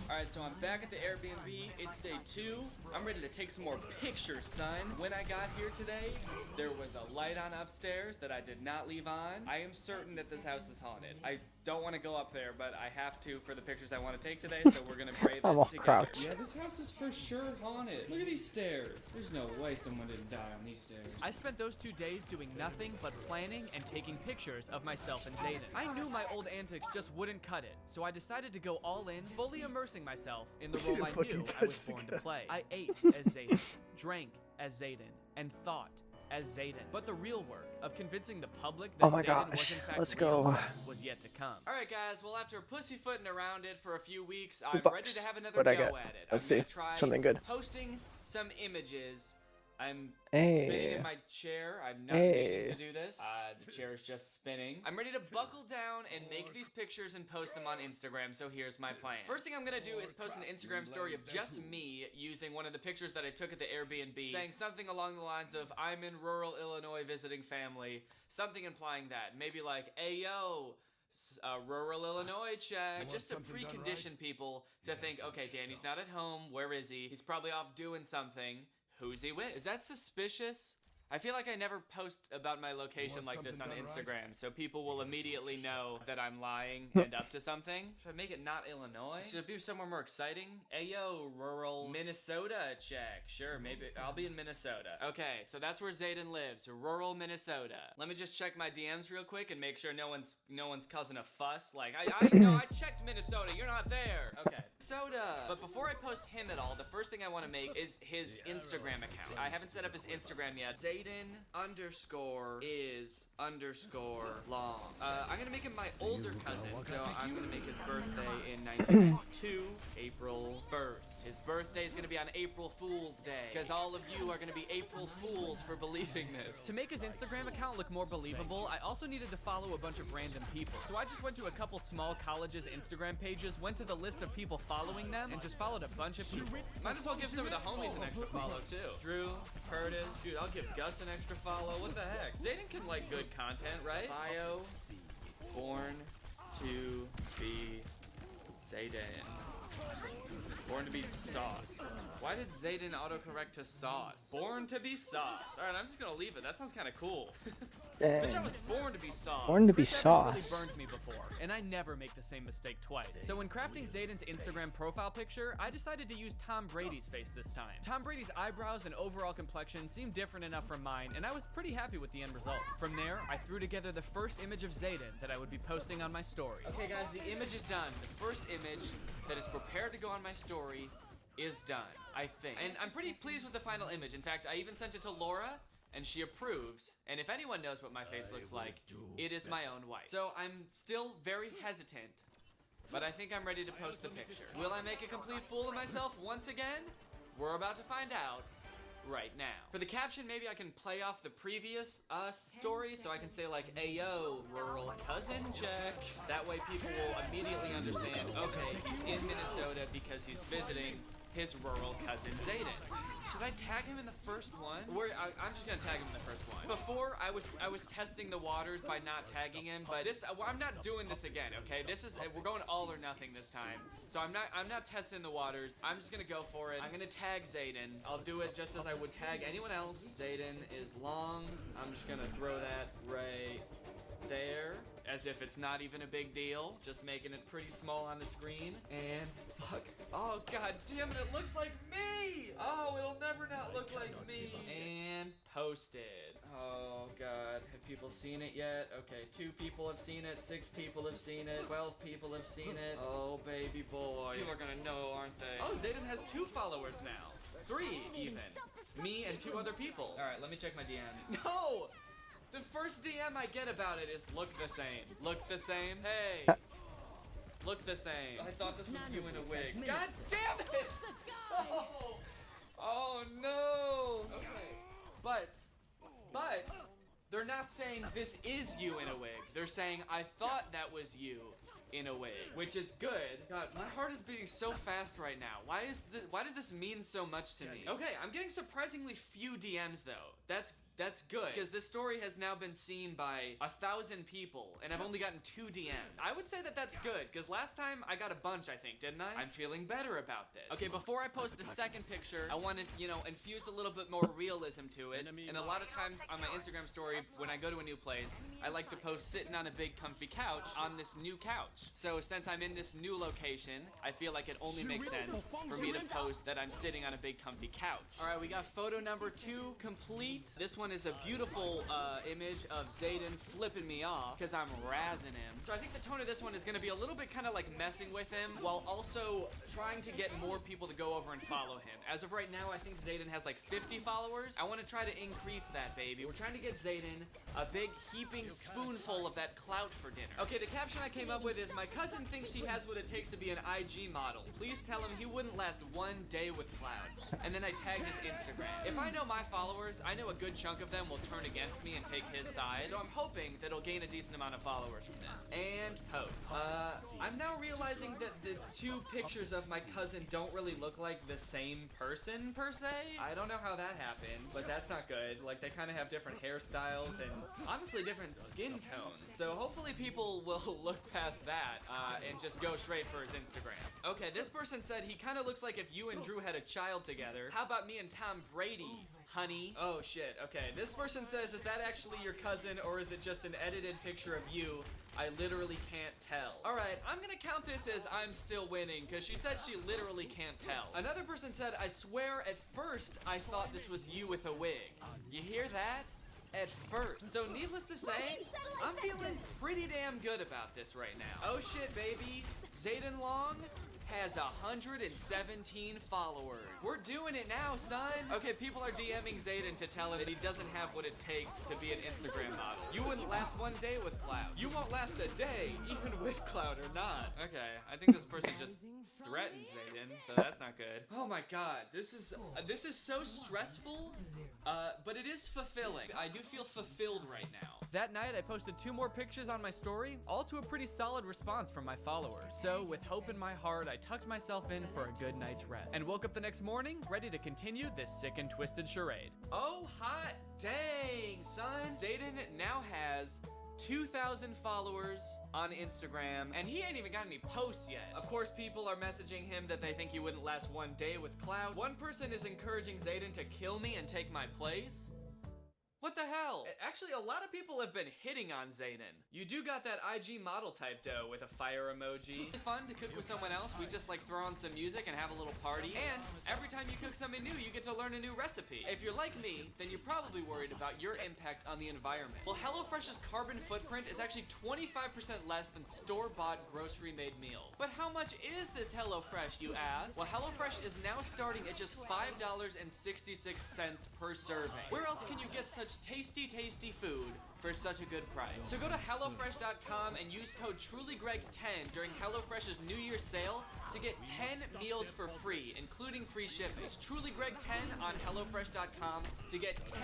Alright, so I'm back at the Airbnb. It's day 2. I'm ready to take some more pictures, son. When I got here today, there was a light on upstairs that I did not leave on. I am certain that this house is haunted. I don't want to go up there, but I have to for the pictures I want to take today, so we're gonna brave I'm it all together. crouched. Yeah, this house is for sure haunted. Look at these stairs. There's no way someone didn't die on these stairs. I spent those 2 days doing nothing but planning and taking pictures of myself and Zayden. I knew my old antics just wouldn't cut it, so I decided to go all in, fully immersing myself in the role I knew I was born to play. I ate as Zayden, drank as Zayden, and thought as Zayden. But the real work of convincing the public that Oh my Zayden was gosh, in fact let's real go. was yet to come. All right, guys. Well, after pussyfooting around it for a few weeks, I'm $2. ready to have another What'd I go get? at it. Let's I'm gonna see. try Something good. posting some images. I'm Hey. spinning in my chair. I'm not Hey. needing to do this. The chair is just spinning. I'm ready to buckle down and make these pictures and post them on Instagram, so here's my plan. First thing I'm gonna do is post an Instagram story of just me using one of the pictures that I took at the Airbnb, saying something along the lines of, I'm in rural Illinois visiting family, something implying that. Maybe like, ayo, rural Illinois check. Just to precondition people to think, okay, Danny's not at home. Where is he? He's probably off doing something. Who's he with? Is that suspicious? I feel like I never post about my location like this on Instagram, so people will immediately know that I'm lying and up to something. Should I make it not Illinois? Should it be somewhere more exciting? Ayo, rural Minnesota check. Sure, maybe I'll be in Minnesota. Okay, so that's where Zayden lives, rural Minnesota. Let me just check my DMs real quick and make sure no one's causing a fuss. Like, I know I checked Minnesota, you're not there. Okay. Minnesota. But before I post him at all, the first thing I want to make is his Instagram account. I haven't set up his Instagram yet. Zayden_is_long. I'm gonna make him my older cousin, so I'm gonna make his birthday in 1992, April 1st. His birthday is gonna be on April Fool's Day, because all of you are gonna be April Fools for believing this. To make his Instagram account look more believable, I also needed to follow a bunch of random people. So I just went to a couple small colleges' Instagram pages, went to the list of people following them, and just followed a bunch of people. Might as well give some of the homies an extra follow too. Drew, Curtis, dude, I'll give Gus an extra follow. What the heck? Zayden can like good content, right? Bio, born to be Zayden. Born to be sauce. Why did Zayden autocorrect to sauce? Born to be sauce. Alright, I'm just gonna leave it. That sounds kind of cool. Bitch, I was born to be sauce. Born to be Chris sauce. Evans really burned me before, and I never make the same mistake twice. So when crafting Zayden's Instagram profile picture, I decided to use Tom Brady's face this time. Tom Brady's eyebrows and overall complexion seemed different enough from mine, and I was pretty happy with the end result. From there, I threw together the first image of Zayden that I would be posting on my story. Okay guys, the image is done. The first image that is prepared to go on my story is done, I think. And I'm pretty pleased with the final image. In fact, I even sent it to Laura, and she approves. And if anyone knows what my face looks like, it is my own wife. So I'm still very hesitant, but I think I'm ready to post the picture. Will I make a complete fool of myself once again? We're about to find out right now. For the caption, maybe I can play off the previous story, so I can say like, ayo, rural cousin check. That way people will immediately understand, okay, he's in Minnesota because he's visiting his rural cousin Zayden. Should I tag him in the first one? I'm just gonna tag him in the first one. Before I was testing the waters by not tagging him, but I'm not doing this again. Okay, we're going all or nothing this time. So I'm not testing the waters. I'm just gonna go for it. I'm gonna tag Zayden. I'll do it just as I would tag anyone else. Zayden is long. I'm just gonna throw that right there, as if it's not even a big deal, just making it pretty small on the screen. And fuck, oh god damn it, it looks like me! Oh, it'll never not look like me. And posted. Oh god, have people seen it yet? Okay, 2 people have seen it, 6 people have seen it, 12 people have seen it. Oh baby boy, people are gonna know, aren't they? Oh, Zayden has 2 followers now. 3 even. Me and 2 other people. All right, let me check my DMs. No! The first DM I get about it is look the same. Look the same. Hey. Look the same. I thought this was you in a wig. God damn it! Oh, oh no. Okay. But they're not saying this is you in a wig. They're saying I thought that was you in a wig, which is good. God, my heart is beating so fast right now. Why does this mean so much to me? Okay, I'm getting surprisingly few DMs though. That's That's good, because this story has now been seen by 1,000 people, and I've only gotten 2 DMs. I would say that that's good, because last time I got a bunch, I think, didn't I? I'm feeling better about this. Okay, before I post the second picture, I want to, you know, infuse a little bit more realism to it, and a lot of times on my Instagram story, when I go to a new place, I like to post sitting on a big comfy couch on this new couch. So since I'm in this new location, I feel like it only makes sense for me to post that I'm sitting on a big comfy couch. All right, we got photo number 2 complete. This one is a beautiful image of Zayden flipping me off because I'm razzing him. So I think the tone of this one is going to be a little bit kind of like messing with him while also trying to get more people to go over and follow him. As of right now, I think Zayden has like 50 followers. I want to try to increase that, baby. We're trying to get Zayden a big heaping spoonful of that clout for dinner. Okay, the caption I came up with is, my cousin thinks he has what it takes to be an IG model. Please tell him he wouldn't last 1 day with clout. And then I tagged his Instagram. If I know my followers, I know a good chunk of them will turn against me and take his side, so I'm hoping that he'll gain a decent amount of followers from this. And post. I'm now realizing that the 2 pictures of my cousin don't really look like the same person, per se. I don't know how that happened, but that's not good. Like, they kind of have different hairstyles and honestly different skin tones. So hopefully people will look past that and just go straight for his Instagram. Okay, this person said he kind of looks like if you and Drew had a child together. How about me and Tom Brady, honey? Oh shit, okay. This person says, is that actually your cousin or is it just an edited picture of you? I literally can't tell. All right, I'm gonna count this as I'm still winning because she said she literally can't tell. Another person said, I swear at first I thought this was you with a wig. You hear that? At first. So needless to say, I'm feeling pretty damn good about this right now. Oh shit, baby. Zayden Long has 117 followers. We're doing it now, son. Okay, people are DMing Zayden to tell him that he doesn't have what it takes to be an Instagram model. You wouldn't last 1 day with clout. You won't last a day, even with clout or not. Okay, I think this person just threatened Zayden, so that's not good. Oh my god, this is so stressful, but it is fulfilling. I do feel fulfilled right now. That night, I posted 2 more pictures on my story, all to a pretty solid response from my followers. So, with hope in my heart, I tucked myself in for a good night's rest, and woke up the next morning, ready to continue this sick and twisted charade. Oh, hot dang, son! Zayden now has 2,000 followers on Instagram, and he ain't even got any posts yet. Of course, people are messaging him that they think he wouldn't last 1 day with clout. One person is encouraging Zayden to kill me and take my place. What the hell? Actually, a lot of people have been hitting on Zayden. You do got that IG model type though, with a fire emoji. It's fun to cook with someone else. We just like throw on some music and have a little party. And every time you cook something new, you get to learn a new recipe. If you're like me, then you're probably worried about your impact on the environment. Well, HelloFresh's carbon footprint is actually 25% less than store-bought grocery-made meals. But how much is this HelloFresh, you ask? Well, HelloFresh is now starting at just $5.66 per serving. Where else can you get such tasty food for such a good price? So go to HelloFresh.com and use code TrulyGreg10 during HelloFresh's New Year's sale to get 10 meals for free, including free shipping. It's TrulyGreg10 on HelloFresh.com to get 10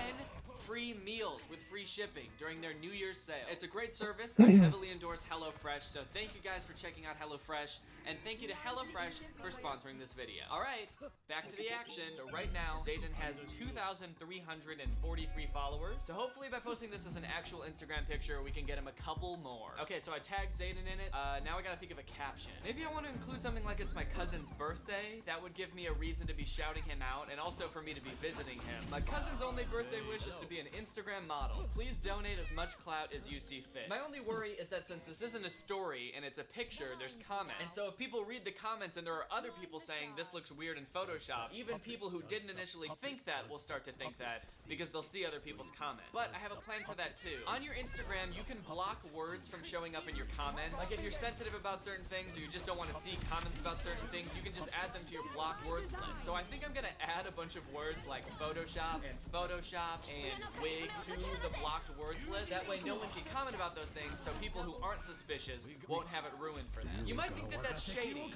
free meals with free shipping during their New Year's sale. It's a great service. I heavily endorse HelloFresh, so thank you guys for checking out HelloFresh, and thank you to HelloFresh for sponsoring this video. All right, back to the action. So right now, Zayden has 2,343 followers, so hopefully by posting this as an actual Instagram picture, we can get him a couple more. Okay, so I tagged Zayden in it. Now I gotta think of a caption. Maybe I want to include something like it's my cousin's birthday. That would give me a reason to be shouting him out, and also for me to be visiting him. My cousin's only birthday wish is to be an Instagram model. Please donate as much clout as you see fit. My only worry is that since this isn't a story and it's a picture, there's comments. And so if people read the comments and there are other people saying this looks weird in Photoshop, even people who didn't initially think that will start to think that because they'll see other people's comments. But I have a plan for that too. On your Instagram, you can block words from showing up in your comments. Like if you're sensitive about certain things or you just don't want to see comments about certain things, you can just add them to your blocked words list. So I think I'm gonna add a bunch of words like Photoshop and wig to the blocked words list. That way no one can comment about those things, so people who aren't suspicious won't have it ruined for them. You might think that that's shady.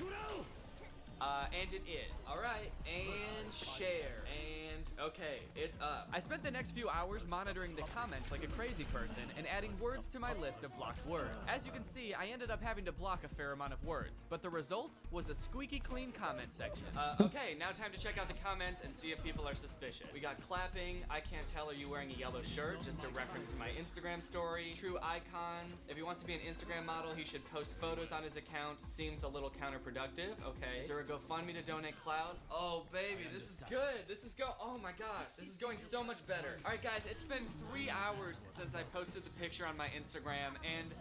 And it is. Alright, and share, and And okay, it's up. I spent the next few hours monitoring the comments like a crazy person and adding words to my list of blocked words. As you can see, I ended up having to block a fair amount of words, but the result was a squeaky clean comment section. Okay, now time to check out the comments and see if people are suspicious. We got clapping, I can't tell, are you wearing a yellow shirt? Just a reference to my Instagram story. True icons. If he wants to be an Instagram model, he should post photos on his account. Seems a little counterproductive. Okay. Is there a GoFundMe to donate cloud? Oh, baby, this is good. Oh my gosh, this is going so much better. All right, guys, it's been 3 hours since I posted the picture on my Instagram, and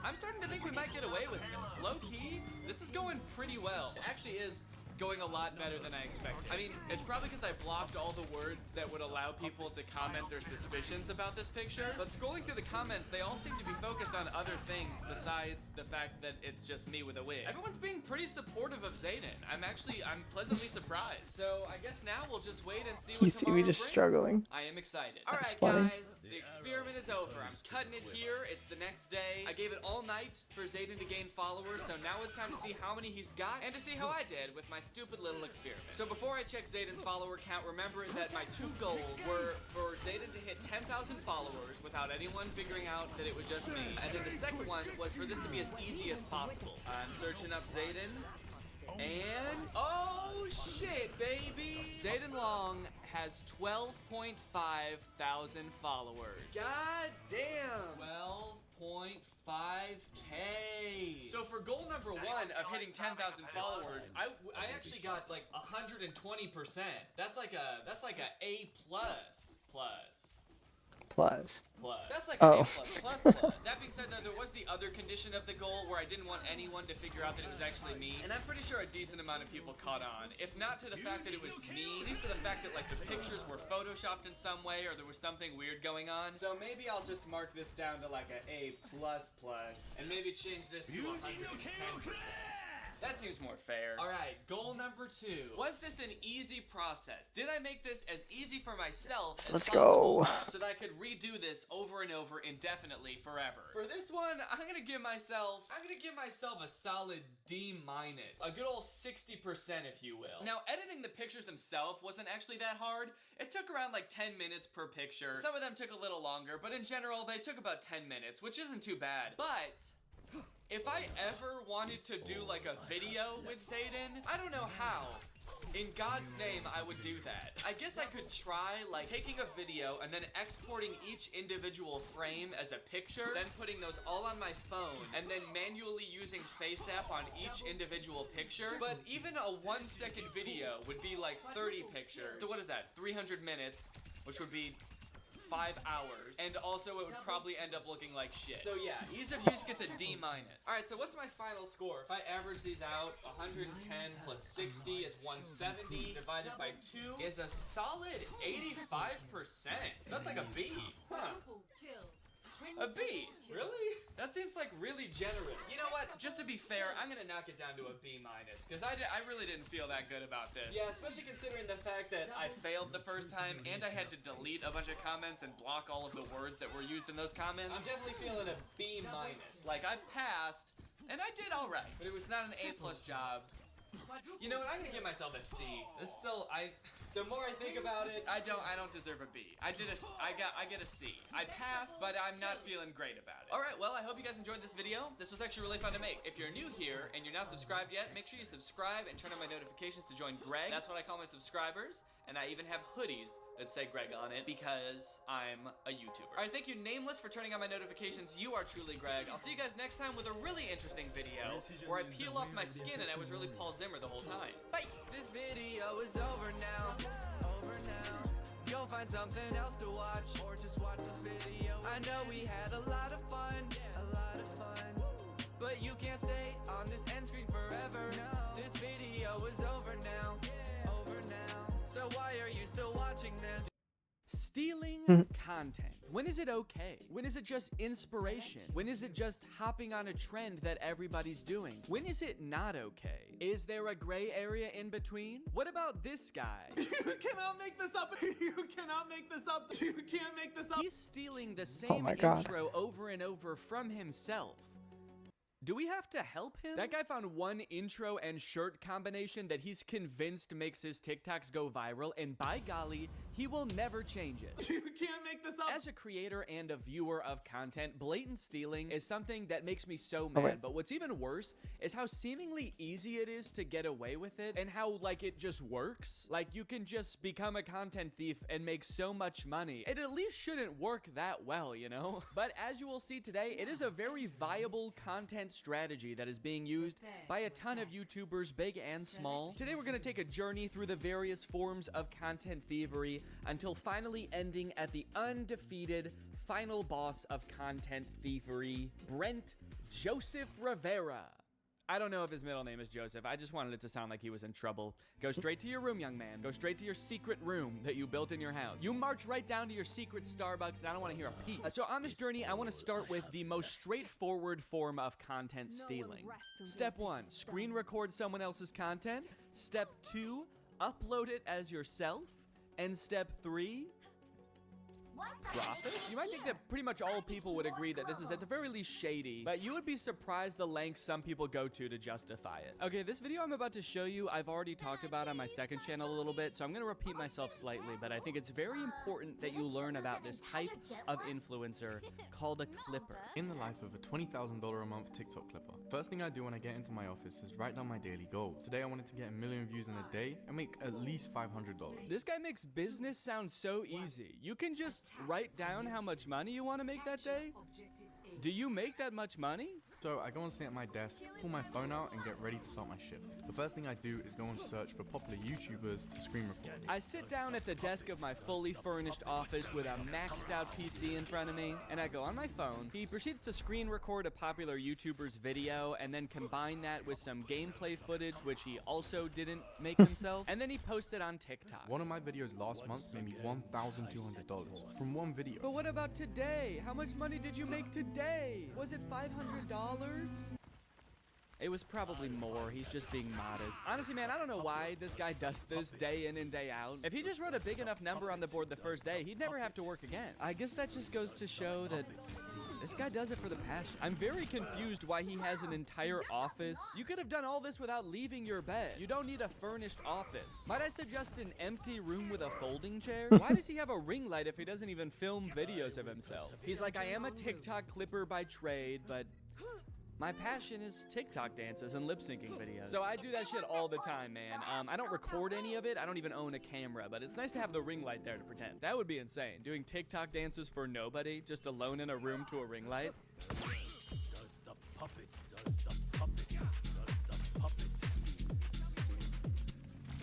I'm starting to think we might get away with this. Low key, this is going pretty well. It actually is going a lot better than I expected. I mean, it's probably because I blocked all the words that would allow people to comment their suspicions about this picture, but scrolling through the comments, they all seem to be focused on other things besides the fact that it's just me with a wig. Everyone's being pretty supportive of Zayden. I'm pleasantly surprised. So I guess now we'll just wait and see what You see me just struggling. I am excited. That's Alright, funny. guys, the experiment is over. I'm cutting it here. It's the next day. I gave it all night for Zayden to gain followers, so now it's time to see how many he's got and to see how I did with my stupid little experiment. So before I check Zayden's follower count, remember that my 2 goals were for Zayden to hit 10,000 followers without anyone figuring out that it was just me. And then the second one was for this to be as easy as possible. I'm searching up Zayden. And oh shit, baby! Zayden Long has 12.5 thousand followers. God damn! 12.5K. So for goal number 1 of hitting 10,000 followers, I actually got like 120%. That's like a A plus. That's like an A plus. That being said, though, there was the other condition of the goal where I didn't want anyone to figure out that it was actually me, and I'm pretty sure a decent amount of people caught on. If not to the fact that it was me, at least to the fact that like the pictures were photoshopped in some way or there was something weird going on. So maybe I'll just mark this down to like an A++, and maybe change this to 110%. That seems more fair. All right, goal number 2. Was this an easy process? Did I make this as easy for myself as Let's possible go. so that I could redo this over and over indefinitely forever? For this one, I'm gonna give myself a solid D-. A good old 60%, if you will. Now, editing the pictures themselves wasn't actually that hard. It took around like 10 minutes per picture. Some of them took a little longer, but in general, they took about 10 minutes, which isn't too bad. But if I ever wanted to do like a video with Zayden, I don't know how. In God's name, I would do that. I guess I could try like taking a video and then exporting each individual frame as a picture, then putting those all on my phone, and then manually using FaceApp on each individual picture. But even a 1-second video would be like 30 pictures. So what is that? 300 minutes, which would be 5 hours, and also it would probably end up looking like shit. So yeah, ease of use gets a D-. Alright, so what's my final score? If I average these out, 110 plus 60 is 170, divided by 2 is a solid 85%. That's like a B. Huh. A B? Really? That seems like really generous. You know what? Just to be fair, I'm gonna knock it down to a B-, because I really didn't feel that good about this. Yeah, especially considering the fact that I failed the first time and I had to delete a bunch of comments and block all of the words that were used in those comments. I'm definitely feeling a B-. Like, I passed, and I did all right, but it was not an A+ job. You know what? I'm gonna give myself a C. This still, the more I think about it, I don't deserve a B. I get a C. I passed, but I'm not feeling great about it. All right, well, I hope you guys enjoyed this video. This was actually really fun to make. If you're new here and you're not subscribed yet, make sure you subscribe and turn on my notifications to join Greg. That's what I call my subscribers, and I even have hoodies that say Greg on it because I'm a YouTuber. All right, thank you, Nameless, for turning on my notifications. You are truly Greg. I'll see you guys next time with a really interesting video where I peel off my skin and I was really Paul Zimmer the whole time. Bye! This video is over now. Go find something else to watch, or just watch this video. I know we had a lot of fun, but you can't stay on this end screen forever. This video is over now. So why are you still watching this? Stealing content. When is it okay? When is it just inspiration? When is it just hopping on a trend that everybody's doing? When is it not okay? Is there a gray area in between? What about this guy? You cannot make this up. You cannot make this up. You can't make this up. He's stealing the same God. intro over and over from himself. Do we have to help him? That guy found one intro and shirt combination that he's convinced makes his TikToks go viral, and by golly, he will never change it. You can't make this up. As a creator and a viewer of content, blatant stealing is something that makes me so mad, but what's even worse is how seemingly easy it is to get away with it, and how, like, it just works. Like, you can just become a content thief and make so much money. It at least shouldn't work that well, you know? But as you will see today, it is a very viable content strategy that is being used by a ton of YouTubers, big and small. Today we're gonna take a journey through the various forms of content thievery until finally ending at the undefeated final boss of content thievery, Brent Joseph Rivera. I don't know if his middle name is Joseph. I just wanted it to sound like he was in trouble. Go straight to your room, young man. Go straight to your secret room that you built in your house. You march right down to your secret Starbucks, and I don't want to hear a peep. So on this journey, I want to start with the most straightforward form of content stealing. Step 1, screen record someone else's content. Step 2, upload it as yourself. And step 3, profit? You might think that pretty much all people would agree that this is at the very least shady, but you would be surprised the lengths some people go to justify it. Okay, this video I'm about to show you, I've already talked about on my second channel a little bit, so I'm gonna repeat myself slightly, but I think it's very important that you learn about this type of influencer called a clipper. In the life of a $20,000 a month TikTok clipper, first thing I do when I get into my office is write down my daily goals. Today I wanted to get 1 million views in a day and make at least $500. This guy makes business sound so easy. You can just write down how much money you want to make that day? Do you make that much money? So I go and sit at my desk, pull my phone out, and get ready to start my shift. The first thing I do is go and search for popular YouTubers to screen record. I sit down at the desk of my fully furnished office with a maxed out PC in front of me, and I go on my phone. He proceeds to screen record a popular YouTuber's video, and then combine that with some gameplay footage, which he also didn't make himself, and then he posts it on TikTok. One of my videos last month made me $1,200 from one video. But what about today? How much money did you make today? Was it $500? It was probably more. He's just being modest. Honestly, man, I don't know why this guy does this day in and day out. If he just wrote a big enough number on the board the first day, he'd never have to work again. I guess that just goes to show that this guy does it for the passion. I'm very confused why he has an entire office. You could have done all this without leaving your bed. You don't need a furnished office. Might I suggest an empty room with a folding chair? Why does he have a ring light if he doesn't even film videos of himself? He's like, I am a TikTok clipper by trade, but my passion is TikTok dances and lip syncing videos. So I do that shit all the time, man. I don't record any of it. I don't even own a camera, but it's nice to have the ring light there to pretend. That would be insane. Doing TikTok dances for nobody, just alone in a room to a ring light. Does the puppet, does the puppet, does the puppet.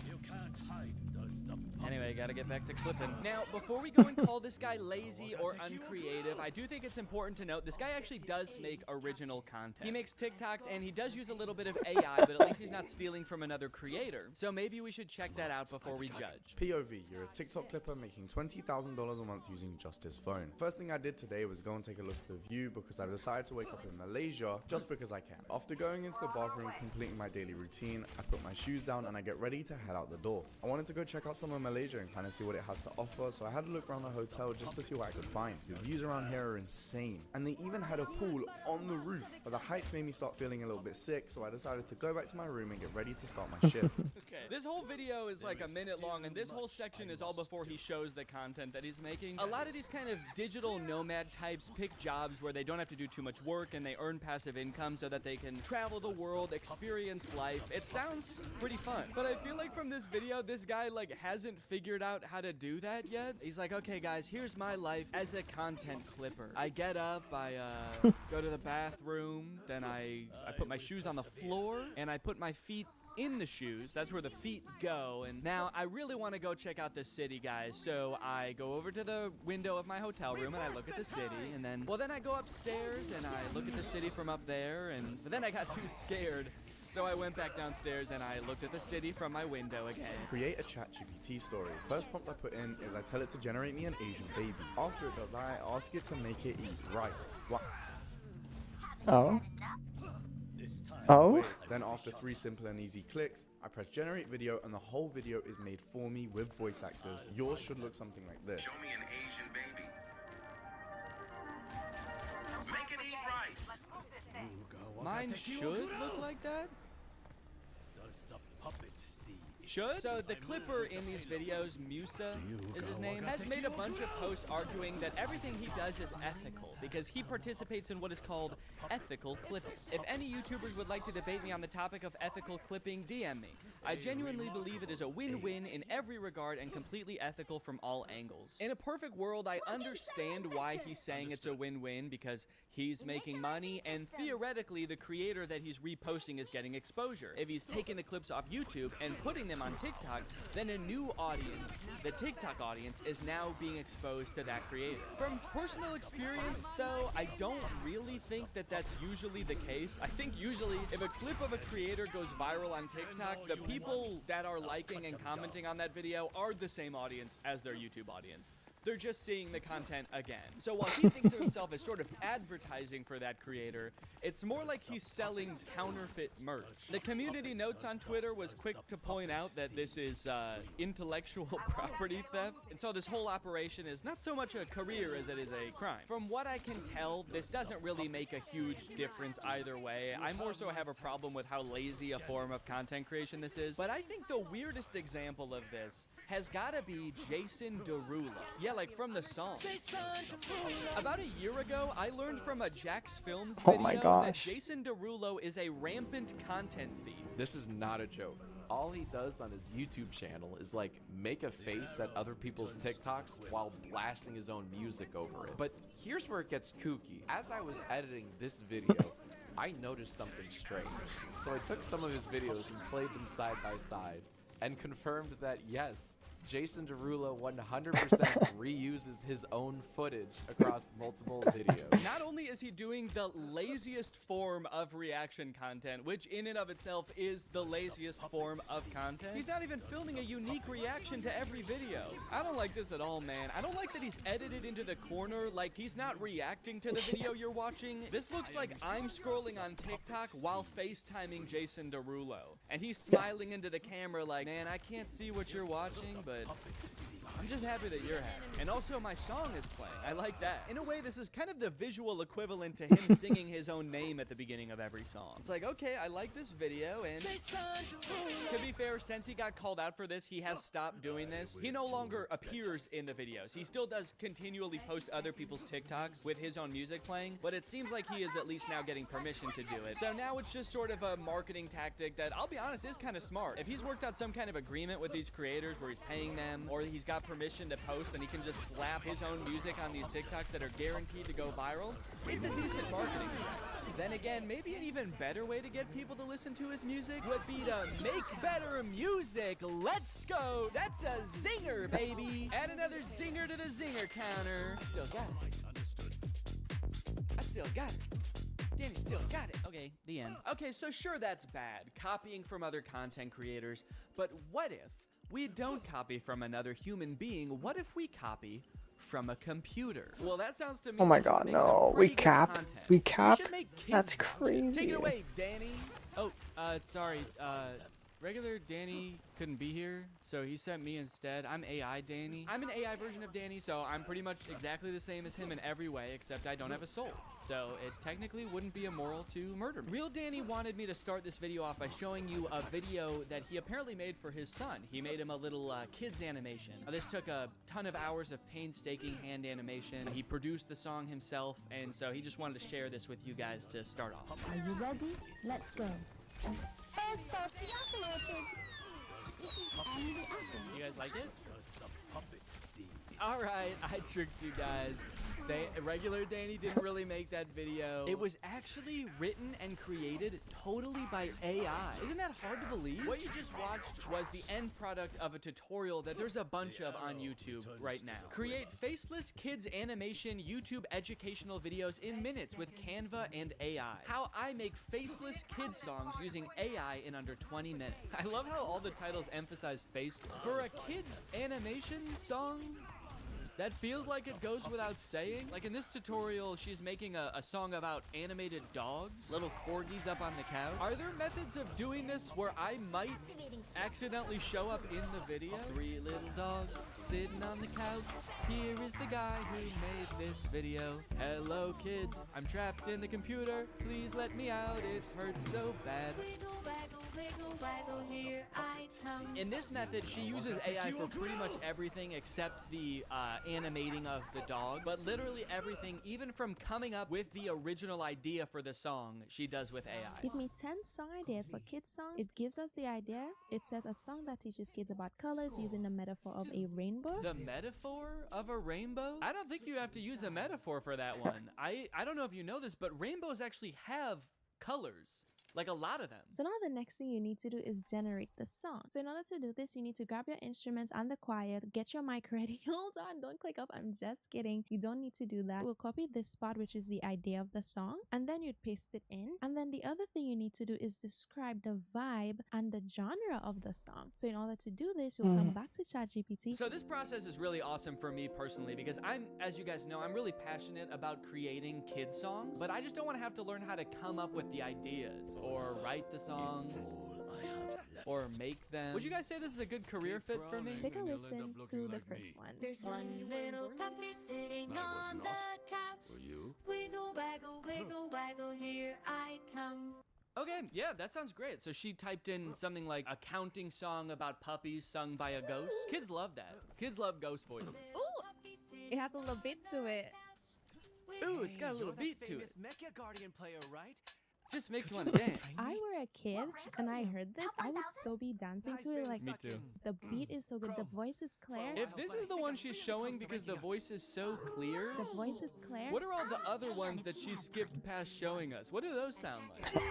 You can't hide, does the puppet. Anyway, gotta get back to clipping. Now, before we go and call this guy lazy or uncreative, I do think it's important to note this guy actually does make original content. He makes TikToks and he does use a little bit of AI, but at least he's not stealing from another creator. So maybe we should check that out before we judge. POV, you're a TikTok clipper making $20,000 a month using just his phone. First thing I did today was go and take a look at the view because I decided to wake up in Malaysia just because I can. After going into the bathroom, completing my daily routine, I put my shoes down and I get ready to head out the door. I wanted to go check out some of Malaysia and kind of see what it has to offer, so I had a look around the hotel just to see what I could find. The views around here are insane, and they even had a pool on the roof, but the heights made me start feeling a little bit sick, so I decided to go back to my room and get ready to start my shift. Okay, this whole video is like a minute long, and this whole section is all before he shows the content that he's making. A lot of these kind of digital nomad types pick jobs where they don't have to do too much work and they earn passive income so that they can travel the world, experience life. It sounds pretty fun, but I feel like from this video, this guy like hasn't figured out how to do that yet. He's like, okay guys, here's my life as a content clipper. I get up, I go to the bathroom, then I put my shoes on the floor and I put my feet in the shoes. That's where the feet go. And now I really want to go check out the city, guys. So I go over to the window of my hotel room and I look at the city, and then I go upstairs and I look at the city from up there, but then I got too scared. So I went back downstairs and I looked at the city from my window again. Create a ChatGPT story. First prompt I put in is I tell it to generate me an Asian baby. After it does that, I ask it to make it eat rice. What? Oh. Oh. Then after 3 simple and easy clicks, I press generate video and the whole video is made for me with voice actors. Yours should look something like this. Show me an Asian baby. Make it eat rice. Mine should look like that. Does the puppet see? Should? So the clipper in these videos, Musa is his name, has made a bunch of posts arguing that everything he does is ethical because he participates in what is called ethical clipping. If any YouTubers would like to debate me on the topic of ethical clipping, DM me. I genuinely believe it is a win-win in every regard and completely ethical from all angles. In a perfect world, I understand why he's saying it's a win-win because he's making money and theoretically the creator that he's reposting is getting exposure. If he's taking the clips off YouTube and putting them on TikTok, then a new audience, the TikTok audience, is now being exposed to that creator. From personal experience, though, I don't really think that that's usually the case. I think usually if a clip of a creator goes viral on TikTok, the people that are liking and commenting on that video are the same audience as their YouTube audience. They're just seeing the content again. So while he thinks of himself as sort of advertising for that creator, it's more like he's selling counterfeit merch. The community notes on Twitter was quick to point out that this is intellectual property theft. And so this whole operation is not so much a career as it is a crime. From what I can tell, this doesn't really make a huge difference either way. I more so have a problem with how lazy a form of content creation this is. But I think the weirdest example of this has gotta be Jason Derulo. Yeah, like from the song. About a year ago, I learned from a Jax Films video that Jason Derulo is a rampant content thief. This is not a joke. All he does on his YouTube channel is like make a face at other people's TikToks while blasting his own music over it. But here's where it gets kooky. As I was editing this video, I noticed something strange. So I took some of his videos and played them side by side and confirmed that yes, Jason Derulo 100% reuses his own footage across multiple videos. Not only is he doing the laziest form of reaction content, which in and of itself is the laziest form of content, he's not even filming a unique reaction to every video. I don't like this at all, man. I don't like that he's edited into the corner like he's not reacting to the video you're watching. This looks like I'm scrolling on TikTok while FaceTiming Jason Derulo. And he's smiling into the camera like, man, I can't see what you're watching, but I'm just happy that you're happy. And also my song is playing. I like that. In a way, this is kind of the visual equivalent to him singing his own name at the beginning of every song. It's like, okay, I like this video, and to be fair, since he got called out for this, he has stopped doing this. He no longer appears in the videos. He still does continually post other people's TikToks with his own music playing, but it seems like he is at least now getting permission to do it. So now it's just sort of a marketing tactic that, I'll be honest, is kind of smart. If he's worked out some kind of agreement with these creators where he's paying them, or he's got permission to post and he can just slap his own music on these TikToks that are guaranteed to go viral, it's a decent marketing strategy. Then again, maybe an even better way to get people to listen to his music would be to make better music. Let's go. That's a zinger, baby. Add another zinger to the zinger counter. I still got it. I still got it. Danny still got it. Okay, the end. Okay, so sure, that's bad, copying from other content creators, but what if we don't copy from another human being? What if we copy from a computer? Well, that sounds to me. Oh my god, no. We cap. We cap? should make kids That's content. crazy. Take it away, Danny. Oh, sorry. Regular Danny couldn't be here, so he sent me instead. I'm AI Danny. I'm an AI version of Danny, so I'm pretty much exactly the same as him in every way, except I don't have a soul. So it technically wouldn't be immoral to murder me. Real Danny wanted me to start this video off by showing you a video that he apparently made for his son. He made him a little kids animation. This took a ton of hours of painstaking hand animation. He produced the song himself, and so he just wanted to share this with you guys to start off. Are you ready? Let's go. First off, the apple orchard. This is Andy the apple. You guys like it? Alright, I tricked you guys. Regular Danny didn't really make that video. It was actually written and created totally by AI. Isn't that hard to believe? What you just watched was the end product of a tutorial that there's a bunch of on YouTube right now. Create faceless kids animation YouTube educational videos in minutes with Canva and AI. How I make faceless kids songs using AI in under 20 minutes. I love how all the titles emphasize faceless. For a kids animation song, That feels like it goes without saying. Like in this tutorial, she's making a song about animated dogs, little corgis up on the couch. Are there methods of doing this where I might accidentally show up in the video? 3 little dogs sitting on the couch. Here is the guy who made this video. Hello kids, I'm trapped in the computer. Please let me out, it hurts so bad. In this method, she uses AI for pretty much everything except the animating of the dog. But literally everything, even from coming up with the original idea for the song, she does with AI. Give me 10 song ideas for kids songs. It gives us the idea. It says a song that teaches kids about colors using the metaphor of a rainbow. The metaphor of a rainbow? I don't think you have to use a metaphor for that one. I don't know if you know this, but rainbows actually have colors. Like a lot of them. So now the next thing you need to do is generate the song. So in order to do this, you need to grab your instruments and the choir, get your mic ready. Hold on, don't click up. I'm just kidding. You don't need to do that. We'll copy this spot, which is the idea of the song, and then you'd paste it in. And then the other thing you need to do is describe the vibe and the genre of the song. So in order to do this, you'll come back to ChatGPT. So this process is really awesome for me personally because as you guys know, I'm really passionate about creating kids songs, but I just don't want to have to learn how to come up with the ideas or write the songs or make them. Would you guys say this is a good career fit for me? Take a listen to the first one. There's one little puppy sitting on the couch. Wiggle, waggle, wiggle, waggle, here I come. Okay, yeah, that sounds great. So she typed in something like a counting song about puppies sung by a ghost. Kids love that. Kids love ghost voices. Ooh, it has a little beat to it. Ooh, it's got a little beat to it. Mecha Guardian player, right? Just makes you want to dance. If I were a kid and I heard this, I would so be dancing to it. Like, me too. The beat is so good. The voice is clear. If this is the one she's showing because the voice is so clear, The voice is clear. what are all the other ones that she skipped past showing us? What do those sound like?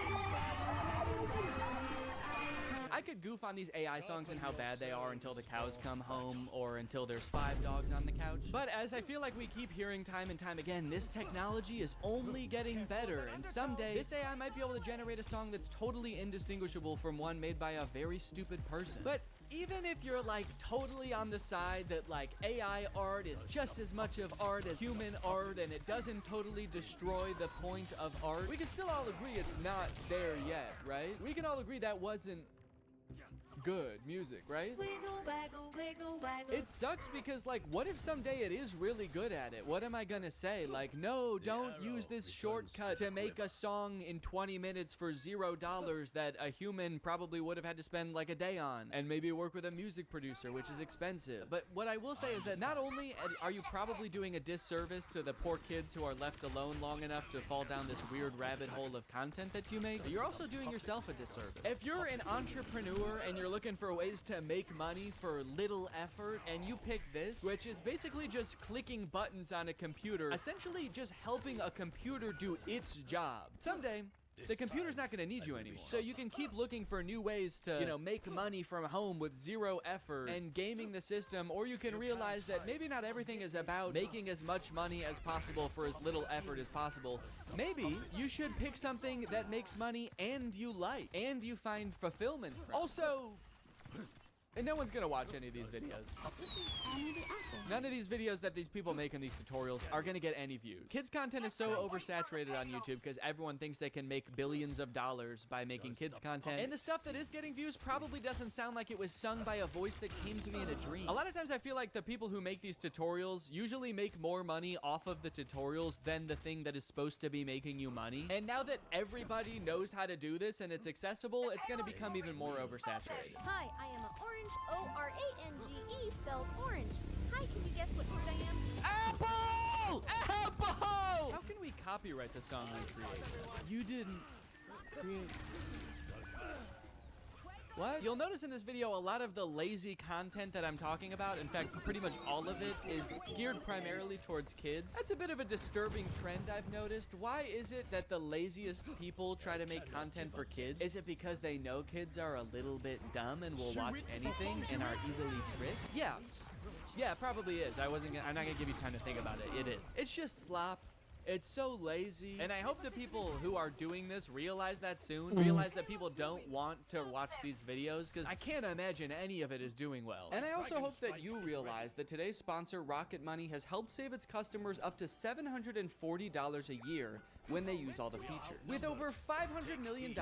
I could goof on these AI songs and how bad they are until the cows come home or until there's 5 dogs on the couch. But as I feel like we keep hearing time and time again, this technology is only getting better, and someday this AI might be able to generate a song that's totally indistinguishable from one made by a very stupid person. But even if you're like totally on the side that like AI art is just as much of art as human art and it doesn't totally destroy the point of art, we can still all agree it's not there yet, right? We can all agree that wasn't good music, right? Wiggle, waggle, wiggle, waggle. It sucks because like what if someday it is really good at it? What am I gonna say? Like, no, don't use this shortcut to make a song in 20 minutes for $0 that a human probably would have had to spend like a day on and maybe work with a music producer, which is expensive. But what I will say is that not only are you probably doing a disservice to the poor kids who are left alone long enough to fall down this weird rabbit hole of content that you make, you're also doing yourself a disservice. If you're an entrepreneur and you're looking for ways to make money for little effort and you pick this, which is basically just clicking buttons on a computer, essentially just helping a computer do its job. Someday, the computer's not gonna need you anymore. So you can keep looking for new ways to, you know, make money from home with 0 effort and gaming the system, or you can realize that maybe not everything is about making as much money as possible for as little effort as possible. Maybe you should pick something that makes money and you like, and you find fulfillment from. Also, and no one's gonna watch any of these videos. None of these videos that these people make in these tutorials are gonna get any views. Kids content is so oversaturated on YouTube because everyone thinks they can make billions of dollars by making kids content. And the stuff that is getting views probably doesn't sound like it was sung by a voice that came to me in a dream. A lot of times I feel like the people who make these tutorials usually make more money off of the tutorials than the thing that is supposed to be making you money. And now that everybody knows how to do this and it's accessible, it's gonna become even more oversaturated. Hi, I am an orange. O-R-A-N-G-E spells orange. Hi, can you guess what fruit I am? Apple! Apple! How can we copyright the song we created? You didn't create... What? You'll notice in this video a lot of the lazy content that I'm talking about, in fact, pretty much all of it is geared primarily towards kids. That's a bit of a disturbing trend I've noticed. Why is it that the laziest people try to make content for kids? Is it because they know kids are a little bit dumb and will watch anything and are easily tricked? Yeah, it probably is. I'm not gonna give you time to think about it. It is. It's just slop. It's so lazy. And I hope the people who are doing this realize that soon. Realize that people don't want to watch these videos, because I can't imagine any of it is doing well. And I also hope that you realize that today's sponsor, Rocket Money, has helped save its customers up to $740 a year when they use all the features. With over $500 million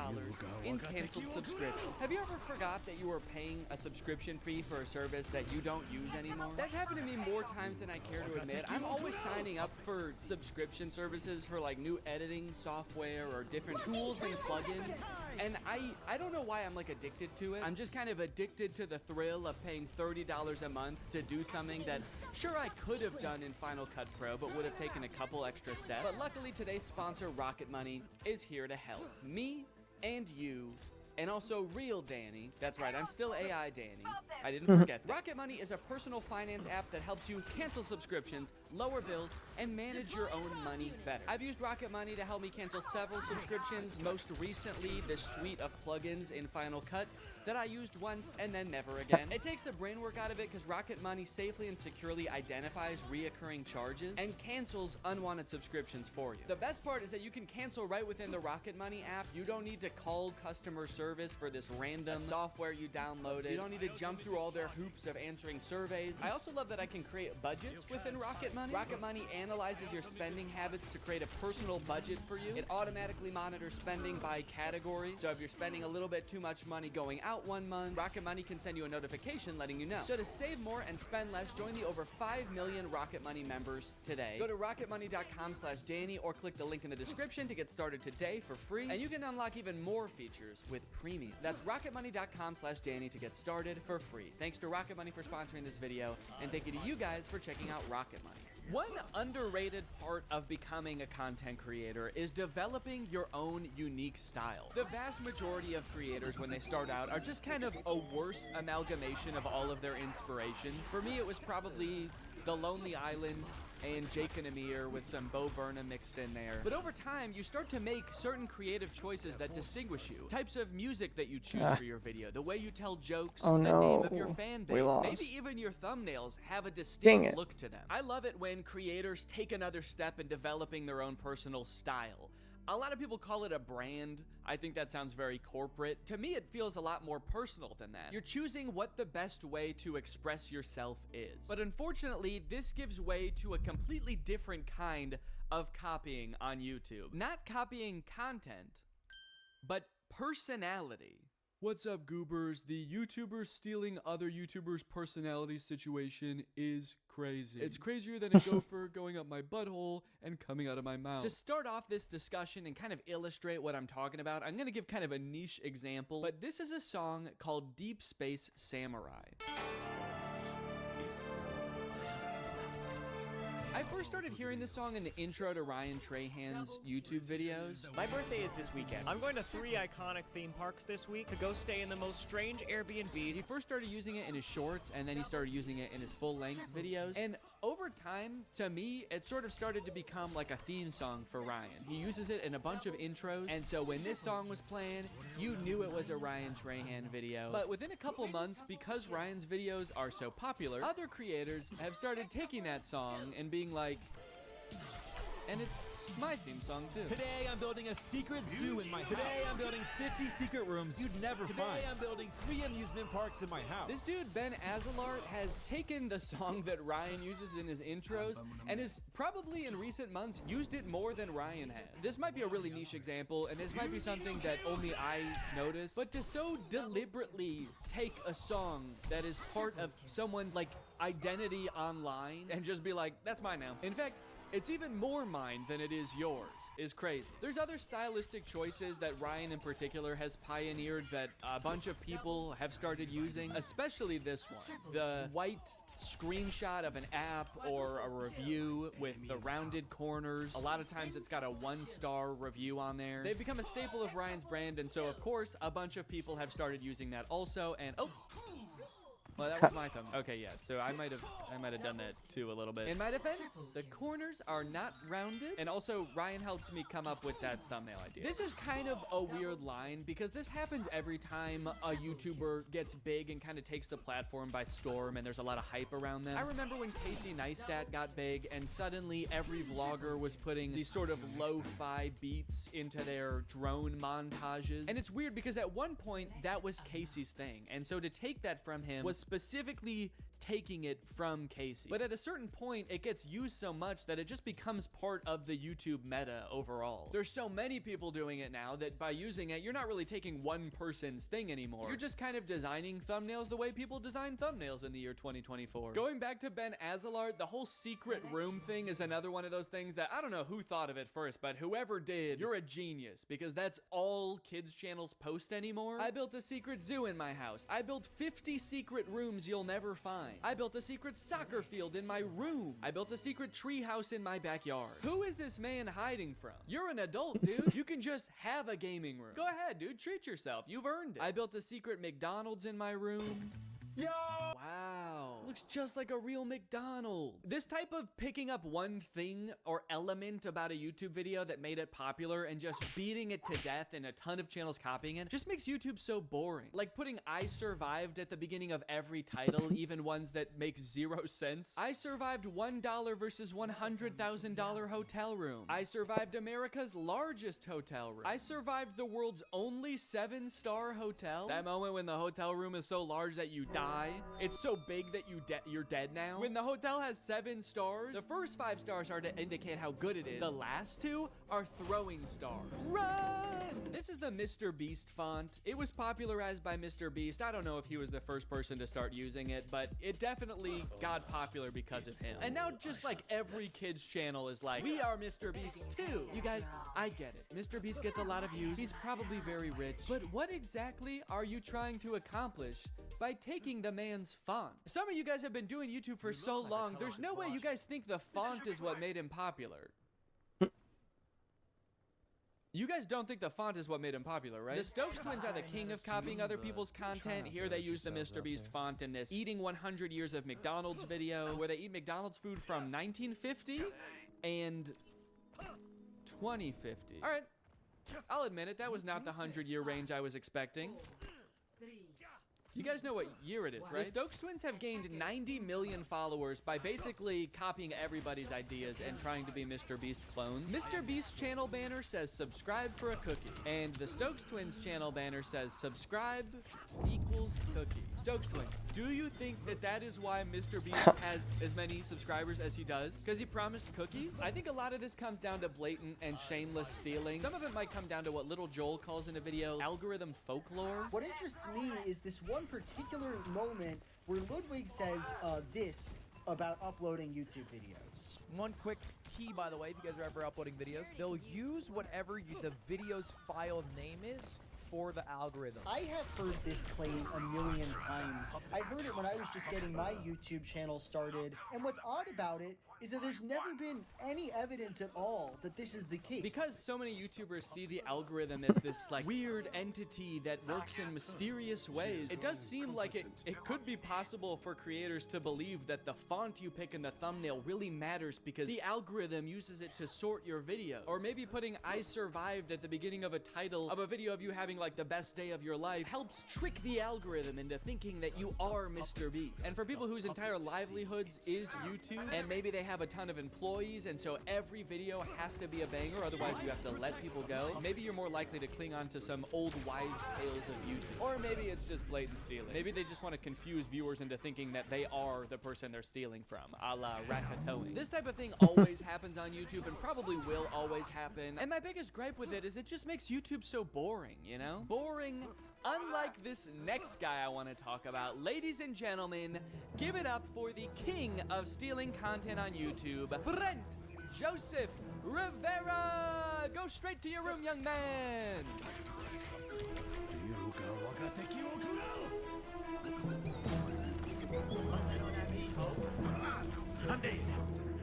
in canceled subscriptions. Have you ever forgot that you were paying a subscription fee for a service that you don't use anymore? That's happened to me more times than I care to admit. I'm always signing up for subscription services for like new editing software or different tools and plugins. And I don't know why I'm like addicted to it. I'm just kind of addicted to the thrill of paying $30 a month to do something that sure I could have done in Final Cut Pro, but would have taken a couple extra steps. But luckily today's sponsor, Rocket Money, is here to help me and you. And also real Danny. That's right, I'm still AI Danny. I didn't forget that. Rocket Money is a personal finance app that helps you cancel subscriptions, lower bills, and manage your own money better. I've used Rocket Money to help me cancel several subscriptions, most recently this suite of plugins in Final Cut that I used once and then never again. It takes the brain work out of it because Rocket Money safely and securely identifies reoccurring charges and cancels unwanted subscriptions for you. The best part is that you can cancel right within the Rocket Money app. You don't need to call customer service for this random software you downloaded. You don't need to jump through all their hoops of answering surveys. I also love that I can create budgets within Rocket Money. Rocket Money analyzes your spending habits to create a personal budget for you. It automatically monitors spending by category. So if you're spending a little bit too much money going out one month, Rocket Money can send you a notification letting you know. So to save more and spend less, join the over 5 million Rocket Money members today. Go to rocketmoney.com/Danny or click the link in the description to get started today for free. And you can unlock even more features with premium. That's rocketmoney.com/Danny to get started for free. Thanks to Rocket Money for sponsoring this video, and thank you to you guys for checking out Rocket Money. One underrated part of becoming a content creator is developing your own unique style. The vast majority of creators when they start out are just kind of a worse amalgamation of all of their inspirations. For me, it was probably The Lonely Island and Jake and Amir with some Bo Burnham mixed in there. But over time, you start to make certain creative choices that distinguish you. Types of music that you choose for your video, the way you tell jokes, the name of your fan base, maybe even your thumbnails have a distinct look to them. I love it when creators take another step in developing their own personal style. A lot of people call it a brand. I think that sounds very corporate. To me, it feels a lot more personal than that. You're choosing what the best way to express yourself is. But unfortunately, this gives way to a completely different kind of copying on YouTube. Not copying content, but personality. What's up, goobers? The YouTubers stealing other YouTubers' personality situation is crazy. It's crazier than a gopher going up my butthole and coming out of my mouth. To start off this discussion and kind of illustrate what I'm talking about, I'm gonna give kind of a niche example, but this is a song called Deep Space Samurai. I first started hearing this song in the intro to Ryan Trahan's YouTube videos. My birthday is this weekend. I'm going to 3 iconic theme parks this week to go stay in the most strange Airbnbs. He first started using it in his shorts, and then he started using it in his full-length videos. And over time, to me, it sort of started to become like a theme song for Ryan. He uses it in a bunch of intros, and so when this song was playing, you knew it was a Ryan Trahan video. But within a couple months, because Ryan's videos are so popular, other creators have started taking that song and being like, and it's my theme song too. Today I'm building a secret zoo in my house. Today I'm building 50 secret rooms you'd never find. Today I'm building 3 amusement parks in my house. This dude, Ben Azalart, has taken the song that Ryan uses in his intros and has probably in recent months used it more than Ryan has. This might be a really niche example, and this might be something that only I notice, but to so deliberately take a song that is part of someone's like identity online and just be like, that's mine now. In fact, it's even more mine than it is yours, is crazy. There's other stylistic choices that Ryan in particular has pioneered that a bunch of people have started using, especially this one. The white screenshot of an app or a review with the rounded corners. A lot of times it's got a 1-star review on there. They've become a staple of Ryan's brand, and so of course, a bunch of people have started using that also, and Well, that was my thumb. Okay, yeah. So I might have done that too a little bit. In my defense, the corners are not rounded, and also Ryan helped me come up with that thumbnail idea. This is kind of a weird line because this happens every time a YouTuber gets big and kind of takes the platform by storm, and there's a lot of hype around them. I remember when Casey Neistat got big, and suddenly every vlogger was putting these sort of lo-fi beats into their drone montages. And it's weird because at one point that was Casey's thing, and so to take that from him was specifically taking it from Casey. But at a certain point, it gets used so much that it just becomes part of the YouTube meta overall. There's so many people doing it now that by using it, you're not really taking one person's thing anymore. You're just kind of designing thumbnails the way people design thumbnails in the year 2024. Going back to Ben Azalard, the whole secret room thing is another one of those things that I don't know who thought of it first, but whoever did, you're a genius, because that's all kids channels post anymore. I built a secret zoo in my house. I built 50 secret rooms you'll never find. I built a secret soccer field in my room. I built a secret tree house in my backyard. Who is this man hiding from? You're an adult, dude. You can just have a gaming room. Go ahead, dude. Treat yourself. You've earned it. I built a secret McDonald's in my room. Yo! Wow. Looks just like a real McDonald's. This type of picking up one thing or element about a YouTube video that made it popular and just beating it to death and a ton of channels copying it just makes YouTube so boring. Like putting I survived at the beginning of every title, even ones that make zero sense. I survived $1 versus $100,000 hotel room. I survived America's largest hotel room. I survived the world's only 7-star hotel. That moment when the hotel room is so large that you die. It's so big that you're dead now. When the hotel has 7 stars, the first 5 stars are to indicate how good it is. The last 2 are throwing stars. Run! This is the Mr. Beast font. It was popularized by Mr. Beast. I don't know if he was the first person to start using it, but it definitely got popular because of him. And now just like every kid's channel is like, we are Mr. Beast too. You guys, I get it. Mr. Beast gets a lot of views. He's probably very rich. But what exactly are you trying to accomplish by taking the man's font? Some of you guys have been doing YouTube for so long, there's no way you guys think the font is what made him popular. You guys don't think the font is what made him popular, right? The Stokes twins are the king of copying other people's content. Here they use the Mr. Beast font in this eating 100 years of McDonald's video where they eat McDonald's food from 1950 and 2050. All right, I'll admit it, that was not the 100-year range I was expecting. You guys know what year it is, right? The Stokes twins have gained 90 million followers by basically copying everybody's ideas and trying to be Mr. Beast clones. Mr. Beast's channel banner says subscribe for a cookie, and the Stokes twins channel banner says subscribe equals cookie. Stokes twins, do you think that that is why Mr. Beast has as many subscribers as he does? Because he promised cookies? I think a lot of this comes down to blatant and shameless stealing. Some of it might come down to what Little Joel calls in a video algorithm folklore. What interests me is this one particular moment where Ludwig says this about uploading YouTube videos. One quick key, by the way, if you guys are ever uploading videos, they'll use whatever the video's file name is for the algorithm. I have heard this claim a million times. I heard it when I was just getting my YouTube channel started, and what's odd about it is that there's never been any evidence at all that this is the case. Because so many YouTubers see the algorithm as this like weird entity that works in mysterious ways, it does seem like it could be possible for creators to believe that the font you pick in the thumbnail really matters because the algorithm uses it to sort your videos. Or maybe putting I survived at the beginning of a title of a video of you having like the best day of your life helps trick the algorithm into thinking that you are Mr. Beast. And for people whose entire livelihoods is YouTube, and maybe they have a ton of employees, and so every video has to be a banger, otherwise you have to let people go, maybe you're more likely to cling on to some old wives' tales of YouTube. Or maybe it's just blatant stealing. Maybe they just want to confuse viewers into thinking that they are the person they're stealing from, a la Ratatouille. This type of thing always happens on YouTube and probably will always happen. And my biggest gripe with it is it just makes YouTube so boring, you know? Boring, unlike this next guy I want to talk about. Ladies and gentlemen, give it up for the king of stealing content on YouTube, Brent Joseph Rivera! Go straight to your room, young man!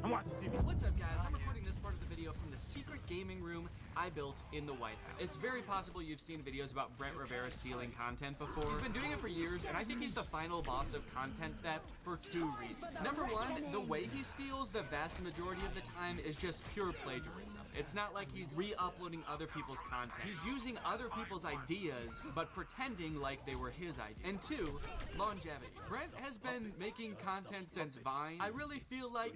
I'm watching TV. What's up, guys? I'm recording this part of the video from the secret gaming room I I built in the White House. It's very possible you've seen videos about Brent Rivera stealing content before. He's been doing it for years, and I think he's the final boss of content theft for two reasons. Number one, the way he steals the vast majority of the time is just pure plagiarism. It's not like he's re-uploading other people's content. He's using other people's ideas, but pretending like they were his ideas. And two, longevity. Brent has been making content since Vine. I really feel like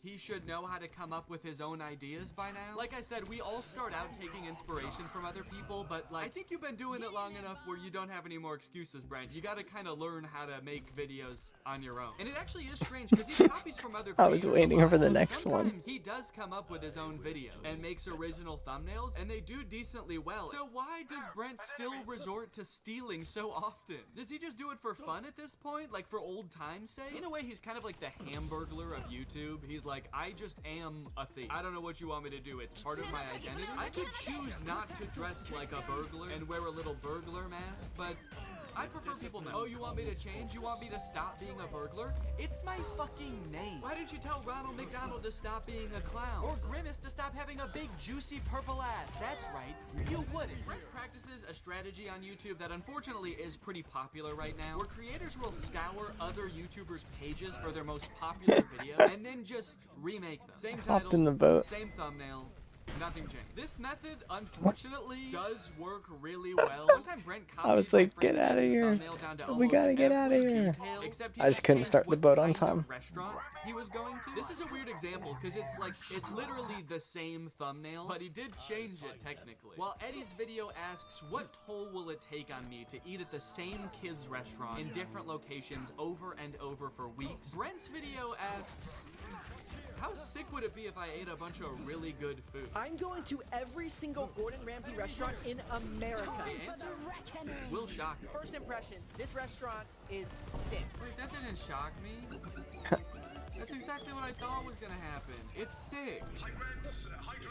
he should know how to come up with his own ideas by now. Like I said, we all start out taking inspiration from other people, but like, I think you've been doing it long enough where you don't have any more excuses, Brent. You gotta kind of learn how to make videos on your own. And it actually is strange, because he copies from other I was waiting for the next one. Sometimes he does come up with his own videos and makes original thumbnails, and they do decently well. So why does Brent still resort to stealing so often? Does he just do it for fun at this point? Like for old time's sake? In a way, he's kind of like the Hamburglar of YouTube. He's like, I just am a thief. I don't know what you want me to do. It's part of my identity. I could choose not to dress like a burglar and wear a little burglar mask, but I prefer people know. Oh, you want me to change? You want me to stop being a burglar? It's my fucking name. Why didn't you tell Ronald McDonald to stop being a clown? Or Grimace to stop having a big juicy purple ass? That's right, you wouldn't. Brent practices a strategy on YouTube that unfortunately is pretty popular right now, where creators will scour other YouTubers' pages for their most popular videos and then just remake them. Same Hopped title, in the boat. same thumbnail. Nothing changed. This method, unfortunately, does work really well. One time Brent copied I was like, get out of here. We gotta get out of here. I just couldn't start the boat on time. Restaurant he was going to. This is a weird example because it's like, it's literally the same thumbnail, but he did change it technically. While Eddie's video asks, what toll will it take on me to eat at the same kids restaurant in different locations over and over for weeks? Brent's video asks, how sick would it be if I ate a bunch of really good food? I'm going to every single Gordon Ramsay restaurant in America. The answer will shock you. First impressions, this restaurant is sick. Wait, that didn't shock me. That's exactly what I thought was gonna happen. It's sick. Hi, Brent. Hi, Drew.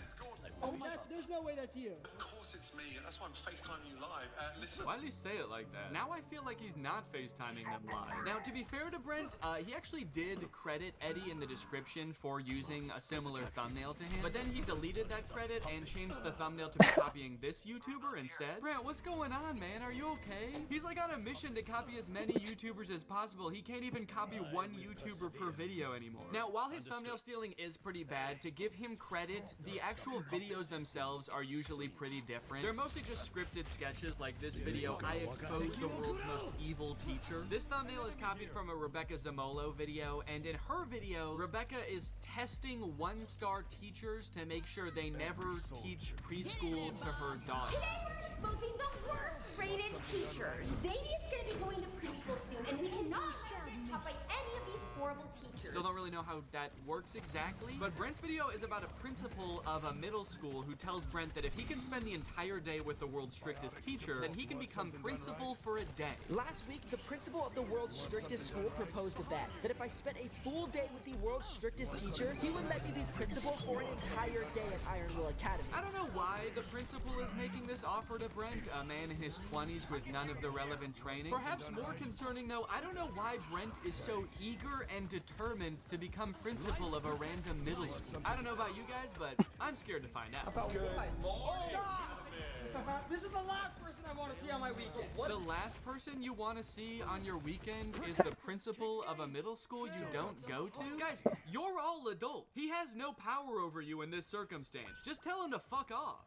It's Gordon. Oh, there's no way that's you. Of course it's me. That's why I'm FaceTiming you live. Listen. Why did he say it like that? Now I feel like he's not FaceTiming them live. Now, to be fair to Brent, he actually did credit Eddie in the description for using a similar thumbnail to him, but then he deleted that credit and changed the thumbnail to be copying this YouTuber instead. Brent, what's going on, man? Are you okay? He's like on a mission to copy as many YouTubers as possible. He can't even copy one YouTuber per video anymore. Now, while his thumbnail stealing is pretty bad, to give him credit, the actual videos themselves are usually pretty different. They're mostly just scripted sketches like this video, I expose the world's most evil teacher. This thumbnail is copied from a Rebecca Zamolo video, and in her video, Rebecca is testing one-star teachers to make sure they never teach preschool to her daughter. Today we're exposing the worst-rated teachers. Zadie's gonna be going to preschool soon, and we cannot let him get taught by any of these horrible teachers. Still don't really know how that works exactly, but Brent's video is about a principal of a middle school who tells Brent that if he can spend the entire day with the world's strictest teacher, then he can become principal for a day. Last week, the principal of the world's strictest school proposed a bet that if I spent a full day with the world's strictest teacher, he would let me be principal for an entire day at Ironville Academy. I don't know why the principal is making this offer to Brent, a man in his 20s with none of the relevant training. Perhaps more concerning though, I don't know why Brent is so eager and determined to become principal of a random middle school. I don't know about you guys, but I'm scared to find out. This is the last person I want to see on my weekend. The last person you want to see on your weekend is the principal of a middle school you don't go to? Guys, you're all adults. He has no power over you in this circumstance. Just tell him to fuck off.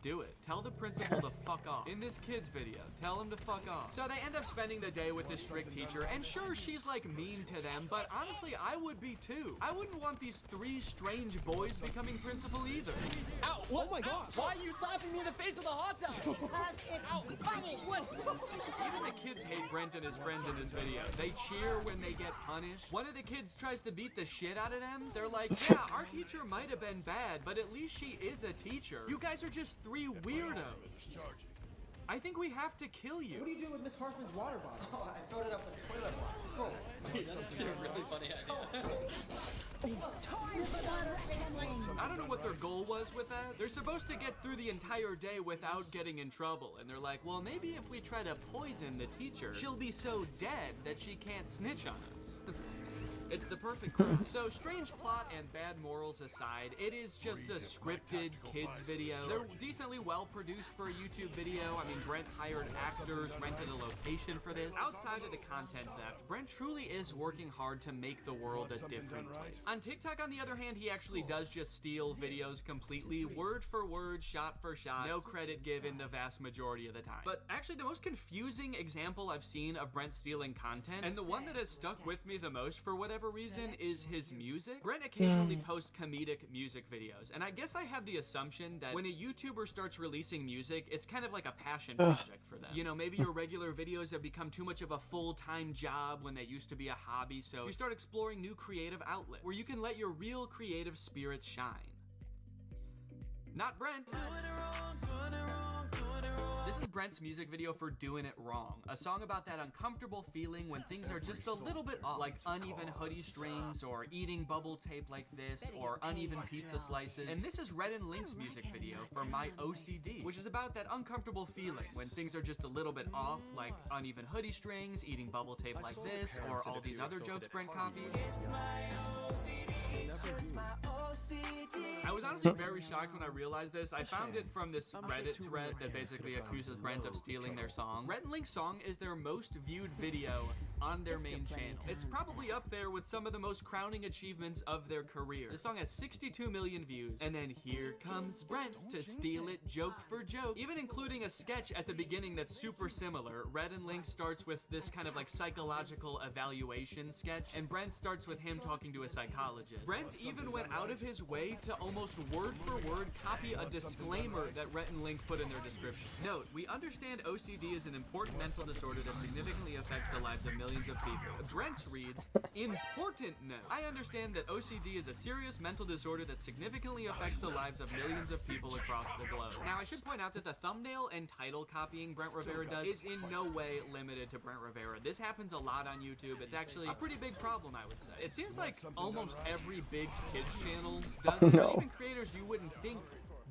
Do it. Tell the principal to fuck off. In this kid's video, tell him to fuck off. So they end up spending the day with this strict teacher, and sure, she's like mean to them, but honestly, I would be too. I wouldn't want these three strange boys becoming principal either. Ow! What? Oh my gosh! Why are you slapping me in the face with a hot dog? Ow! What? Even the kids hate Brent and his friends in this video. They cheer when they get punished. One of the kids tries to beat the shit out of them. They're like, yeah, our teacher might have been bad, but at least she is a teacher. You guys are just three weirdos. I think we have to kill you. What do you do with Miss Hartman's water bottle? Oh, I filled it up with toilet water. That's a really funny idea. I don't know what their goal was with that. They're supposed to get through the entire day without getting in trouble. And they're like, well, maybe if we try to poison the teacher, she'll be so dead that she can't snitch on us. It's the perfect crime. So strange plot and bad morals aside, it is just a scripted kids video. They're decently well produced for a YouTube video. I mean, Brent hired actors, rented a location for this. Outside of the content theft, Brent truly is working hard to make the world a different place. On TikTok, on the other hand, he actually does just steal videos completely, word for word, shot for shot, no credit given the vast majority of the time. But actually, the most confusing example I've seen of Brent stealing content, and the one that has stuck with me the most for whatever reason, is his music. Brent occasionally posts comedic music videos, and I guess I have the assumption that when a YouTuber starts releasing music, it's kind of like a passion project for them. You know, maybe your regular videos have become too much of a full-time job when they used to be a hobby, so you start exploring new creative outlets where you can let your real creative spirit shine. Not Brent. This is Brent's music video for Doing It Wrong, a song about that uncomfortable feeling when things are just a little bit off, like uneven hoodie strings, or eating bubble tape like this, or uneven pizza slices. And this is Red and Link's music video for My OCD, which is about that uncomfortable feeling when things are just a little bit off, like uneven hoodie strings, eating bubble tape like this, or all these other jokes Brent copied. I was honestly very shocked when I realized this. I found it from this Reddit thread that basically accuses Brent of stealing their song. Red and Link's song is their most viewed video on their main channel. It's probably up there with some of the most crowning achievements of their career. The song has 62 million views, and then here comes Brent to steal it joke for joke, even including a sketch at the beginning that's super similar. Red and Link starts with this kind of like psychological evaluation sketch, and Brent starts with him talking to a psychologist. Brent even went out of his way to almost word for word copy a disclaimer that Rhett and Link put in their description. Note, we understand OCD is an important mental disorder that significantly affects the lives of millions of people. Brent's reads, important note. I understand that OCD is a serious mental disorder that significantly affects the lives of millions of people across the globe. Now, I should point out that the thumbnail and title copying Brent Rivera does is in no way limited to Brent Rivera. This happens a lot on YouTube. It's actually a pretty big problem, I would say. It seems like almost every big kids channel does it, but even creators you wouldn't think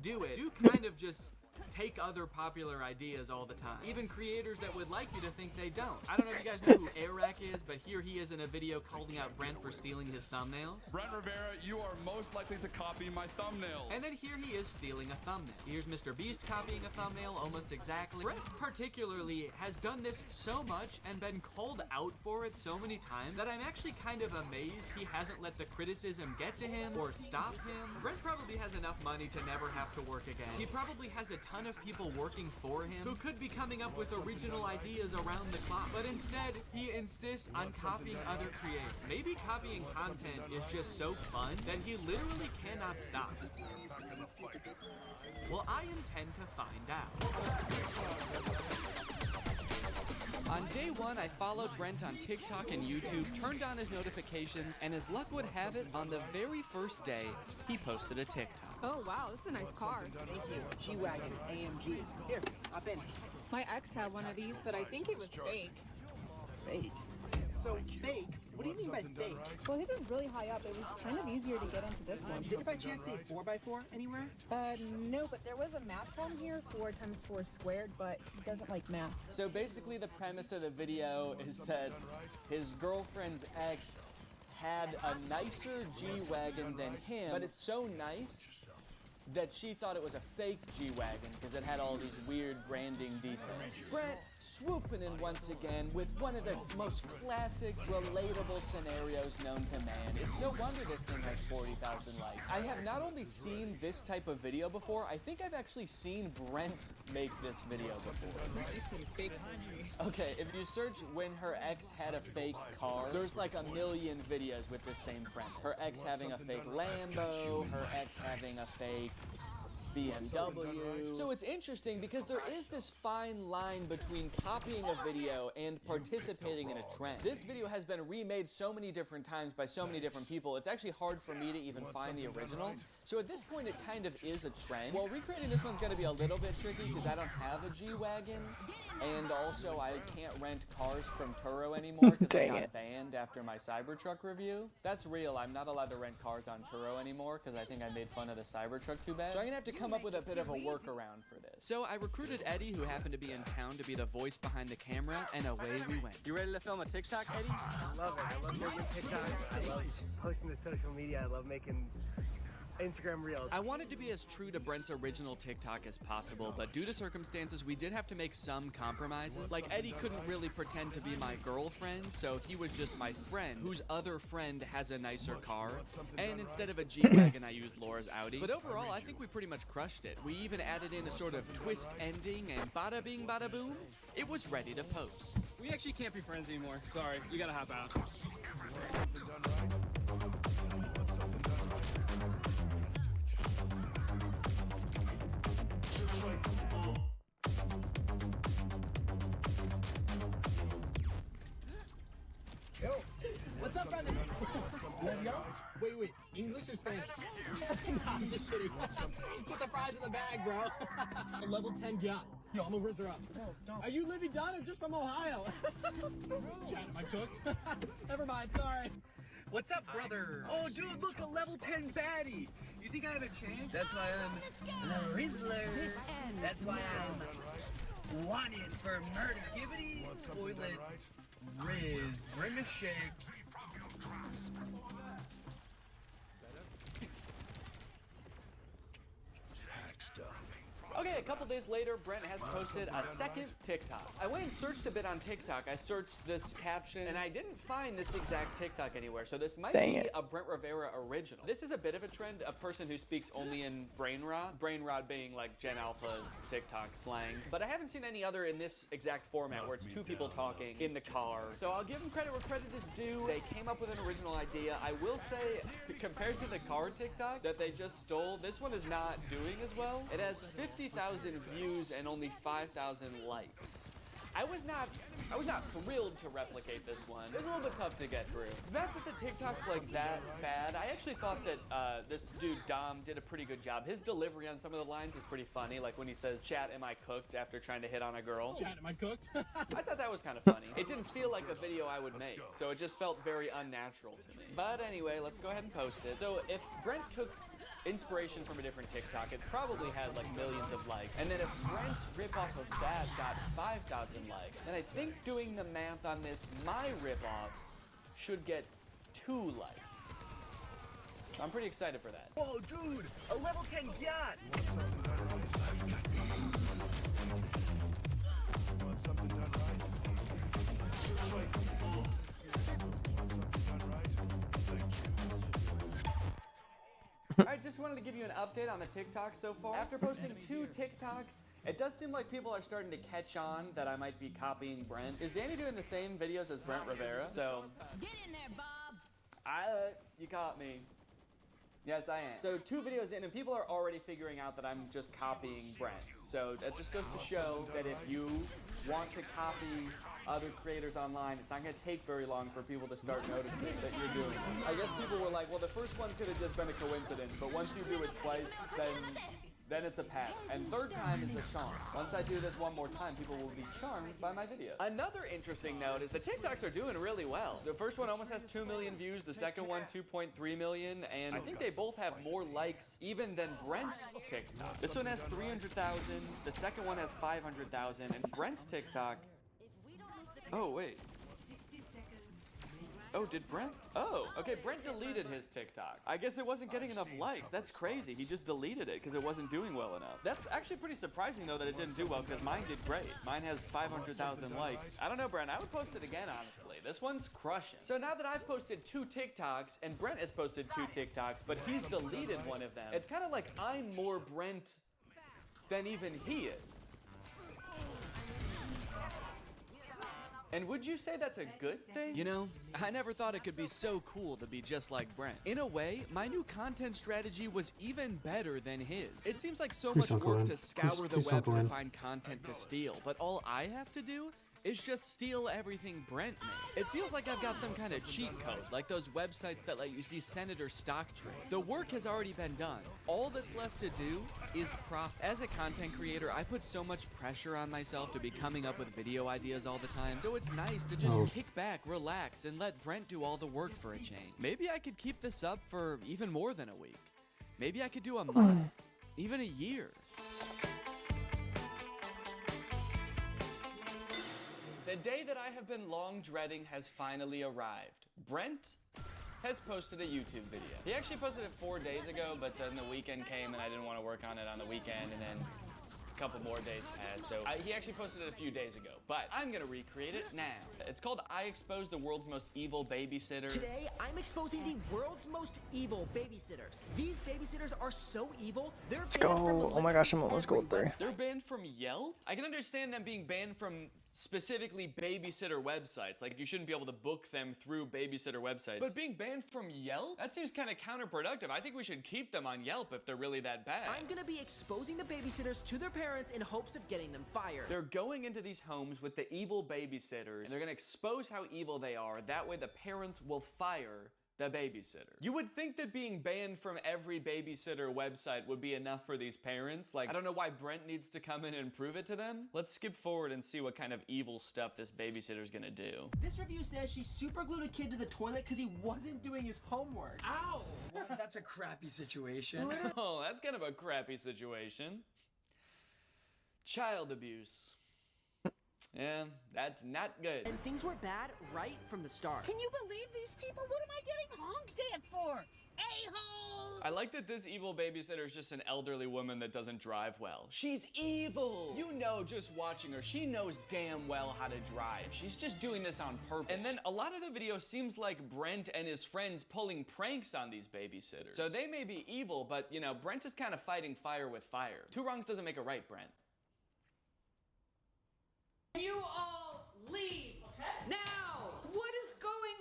do it do kind of just take other popular ideas all the time. Even creators that would like you to think they don't. I don't know if you guys know who Arak is, but here he is in a video calling out Brent for stealing his thumbnails. Brent Rivera, you are most likely to copy my thumbnails. And then here he is stealing a thumbnail. Here's Mr. Beast copying a thumbnail almost exactly. Brent particularly has done this so much and been called out for it so many times that I'm actually kind of amazed he hasn't let the criticism get to him or stop him. Brent probably has enough money to never have to work again. He probably has a ton of people working for him who could be coming up with original ideas around the clock, but instead he insists on copying other creators. Maybe copying content is just so fun that he literally cannot stop. Well, I intend to find out. On day one, I followed Brent on TikTok and YouTube, turned on his notifications, and as luck would have it, on the very first day, he posted a TikTok. Oh wow, this is a nice car. Thank you. G-Wagon, AMG. Here, hop in. My ex had one of these, but I think it was fake. Fake? So fake? What do you mean by fake? Well, his is really high up. It was kind of easier to get into this one. Did it by chance say 4x4 anywhere? No, but there was a math problem here, 4 times 4 squared, but he doesn't like math. So basically the premise of the video is that his girlfriend's ex had a nicer G-Wagon than him, but it's so nice that she thought it was a fake G-Wagon because it had all these weird branding details. Brent swooping in once again with one of the most classic, relatable scenarios known to man. It's no wonder this thing has 40,000 likes. I have not only seen this type of video before, I think I've actually seen Brent make this video before. It's a fake country. Okay, if you search when her ex had a fake car, there's like a million videos with the same premise. Her ex having a fake Lambo, her ex having a fake BMW. So it's interesting because there is this fine line between copying a video and participating in a trend. This video has been remade so many different times by so many different people, it's actually hard for me to even find the original. So at this point, it kind of is a trend. Well, recreating this one's gonna be a little bit tricky because I don't have a G-Wagon, and also I can't rent cars from Turo anymore because I got banned after my Cybertruck review. That's real, I'm not allowed to rent cars on Turo anymore because I think I made fun of the Cybertruck too bad. So I'm gonna have to come come up with a bit of a workaround for this. So I recruited Eddie, who happened to be in town, to be the voice behind the camera, and away we went. You ready to film a TikTok, Eddie? I love it. I love making TikToks. I love posting to social media. I love making Instagram Reels. I wanted to be as true to Brent's original TikTok as possible, but due to circumstances, we did have to make some compromises. Like, Eddie couldn't really pretend to be my girlfriend, so he was just my friend, whose other friend has a nicer car. And instead of a G-Wagon, I used Laura's Audi. But overall, I think we pretty much crushed it. We even added in a sort of twist ending, and bada bing, bada boom, it was ready to post. We actually can't be friends anymore. Sorry, we gotta hop out. Yo, what's up, brother? Wait, English or Spanish? Nah, I'm just kidding. Just put the fries in the bag, bro. A level 10 yacht. Yo, I'm gonna rizz her up. Are you Libby Dunn or just from Ohio? Chad, am I cooked? Never mind, sorry. What's up, brother? Oh, dude, look, a level 10 baddie. You think I have a chance? That's why I'm a Rizzler. That's why I'm wanted for murder. Gibbity, toilet, Riz, Grimace Shake. Okay, a couple days later, Brent has posted a second TikTok. I went and searched a bit on TikTok. I searched this caption, and I didn't find this exact TikTok anywhere, so this might be a Brent Rivera original. This is a bit of a trend, a person who speaks only in brainrot. Brainrot being like Gen Alpha TikTok slang. But I haven't seen any other in this exact format where it's two people talking in the car. So I'll give them credit where credit is due. They came up with an original idea. I will say, compared to the car TikTok that they just stole, this one is not doing as well. It has 50,000 views and only 5,000 likes. I was not thrilled to replicate this one. It was a little bit tough to get through. Not that the TikTok's like that bad. I actually thought that this dude Dom did a pretty good job. His delivery on some of the lines is pretty funny, like when he says, "Chat, am I cooked?" after trying to hit on a girl. Chat, am I cooked? I thought that was kind of funny. It didn't feel like a video I would make, so it just felt very unnatural to me. But anyway, let's go ahead and post it. So if Brent took inspiration from a different TikTok, it probably had like millions of likes. And then if Brent's ripoff of that got 5,000 likes, then I think doing the math on this, my ripoff should get 2 likes. I'm pretty excited for that. Whoa, dude, a level 10 yacht. I just wanted to give you an update on the TikTok so far. After posting 2 TikToks, it does seem like people are starting to catch on that I might be copying Brent. Is Danny doing the same videos as Brent Rivera? So, Get in there, Bob. You caught me. Yes, I am. So 2 videos in, and people are already figuring out that I'm just copying Brent. So that just goes to show that if you want to copy other creators online, it's not going to take very long for people to start noticing that you're doing it. I guess people were like, well, the first one could have just been a coincidence, but once you do it twice, then it's a pattern. And 3rd time is a charm. Once I do this one more time, people will be charmed by my video. Another interesting note is the TikToks are doing really well. The first one almost has 2 million views, the second one 2.3 million, and I think they both have more likes even than Brent's TikTok. This one has 300,000, the second one has 500,000, and Brent's TikTok... Oh, wait. Oh, did Brent? Oh, okay, Brent deleted his TikTok. I guess it wasn't getting enough likes. That's crazy. He just deleted it because it wasn't doing well enough. That's actually pretty surprising, though, that it didn't do well because mine did great. Mine has 500,000 likes. I don't know, Brent. I would post it again, honestly. This one's crushing. So now that I've posted 2 TikToks and Brent has posted 2 TikToks, but he's deleted one of them, it's kind of like I'm more Brent than even he is. And would you say that's a good thing? You know, I never thought it could be so cool to be just like Brent. In a way, my new content strategy was even better than his. It seems like so much work to scour the web to find content to steal, but all I have to do is just steal everything Brent made. It feels like I've got some kind of cheat code, like those websites that let you see senator stock trades. The work has already been done. All that's left to do is profit. As a content creator, I put so much pressure on myself to be coming up with video ideas all the time, so it's nice to just kick back, relax, and let Brent do all the work for a change. Maybe I could keep this up for even more than a week. Maybe I could do a month. even a year. The day that I have been long dreading has finally arrived. Brent has posted a YouTube video. He actually posted it 4 days ago, but then the weekend came and I didn't want to work on it on the weekend, and then a couple more days passed, so he actually posted it a few days ago, but I'm gonna recreate it now. It's called I Exposed the World's Most Evil Babysitter. Today, I'm exposing the world's most evil babysitters. These babysitters are so evil, they're Let's go. Oh my gosh, I'm almost gold 3. They're banned from Yelp? I can understand them being banned from specifically babysitter websites. Like, you shouldn't be able to book them through babysitter websites. But being banned from Yelp? That seems kind of counterproductive. I think we should keep them on Yelp if they're really that bad. I'm gonna be exposing the babysitters to their parents in hopes of getting them fired. They're going into these homes with the evil babysitters, and they're gonna expose how evil they are. That way the parents will fire the babysitter. You would think that being banned from every babysitter website would be enough for these parents. Like, I don't know why Brent needs to come in and prove it to them. Let's skip forward and see what kind of evil stuff this babysitter's gonna do. This review says she super glued a kid to the toilet because he wasn't doing his homework. Ow! Well, that's a crappy situation. Oh, that's kind of a crappy situation. Child abuse. Yeah, that's not good. And things were bad right from the start. Can you believe these people? What am I getting honked at for? A-hole! I like that this evil babysitter is just an elderly woman that doesn't drive well. She's evil! You know, just watching her, she knows damn well how to drive. She's just doing this on purpose. And then a lot of the video seems like Brent and his friends pulling pranks on these babysitters. So they may be evil, but you know, Brent is kind of fighting fire with fire. Two wrongs doesn't make a right, Brent. You all leave. Okay. Now, what is going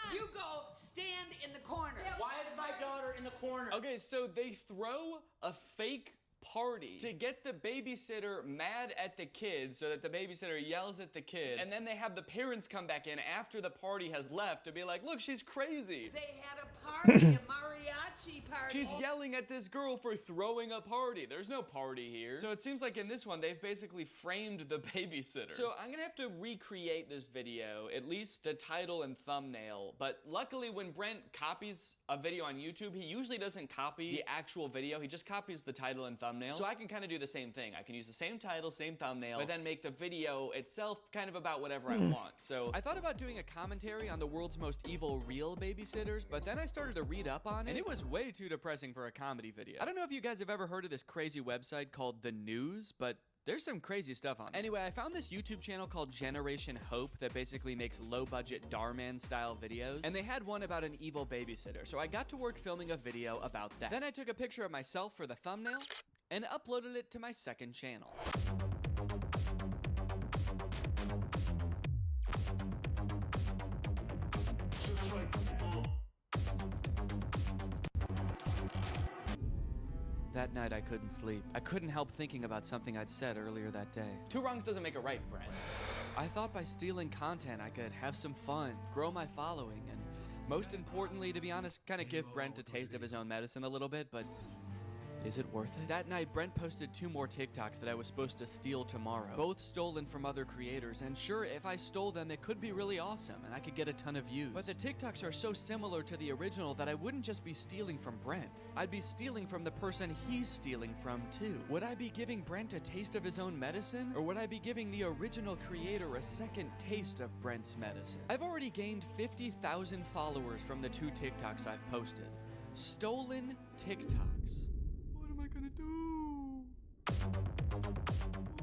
on? You go stand in the corner. Why is my daughter in the corner? Okay, so they throw a fake party to get the babysitter mad at the kid so that the babysitter yells at the kid, and then they have the parents come back in after the party has left to be like, look, she's crazy. They had a party, a mariachi party. She's yelling at this girl for throwing a party. There's no party here. So it seems like in this one, they've basically framed the babysitter. So I'm gonna have to recreate this video, at least the title and thumbnail. But luckily, when Brent copies a video on YouTube, he usually doesn't copy the actual video. He just copies the title and thumbnail. So I can kind of do the same thing. I can use the same title, same thumbnail, but then make the video itself kind of about whatever I want. So I thought about doing a commentary on the world's most evil real babysitters, but then I started to read up on it, and it was way too depressing for a comedy video. I don't know if you guys have ever heard of this crazy website called The News, but there's some crazy stuff on it. Anyway, I found this YouTube channel called Generation Hope that basically makes low-budget Darman style videos, and they had one about an evil babysitter, so I got to work filming a video about that. Then I took a picture of myself for the thumbnail and uploaded it to my second channel. That night I couldn't sleep. I couldn't help thinking about something I'd said earlier that day. Two wrongs doesn't make a right, Brent. I thought by stealing content I could have some fun, grow my following, and most importantly, to be honest, kind of give Brent a taste of his own medicine a little bit, but is it worth it? That night, Brent posted 2 more TikToks that I was supposed to steal tomorrow, both stolen from other creators, and sure, if I stole them, it could be really awesome, and I could get a ton of views. But the TikToks are so similar to the original that I wouldn't just be stealing from Brent. I'd be stealing from the person he's stealing from, too. Would I be giving Brent a taste of his own medicine, or would I be giving the original creator a second taste of Brent's medicine? I've already gained 50,000 followers from the 2 TikToks I've posted. Stolen TikToks. What am I gonna do?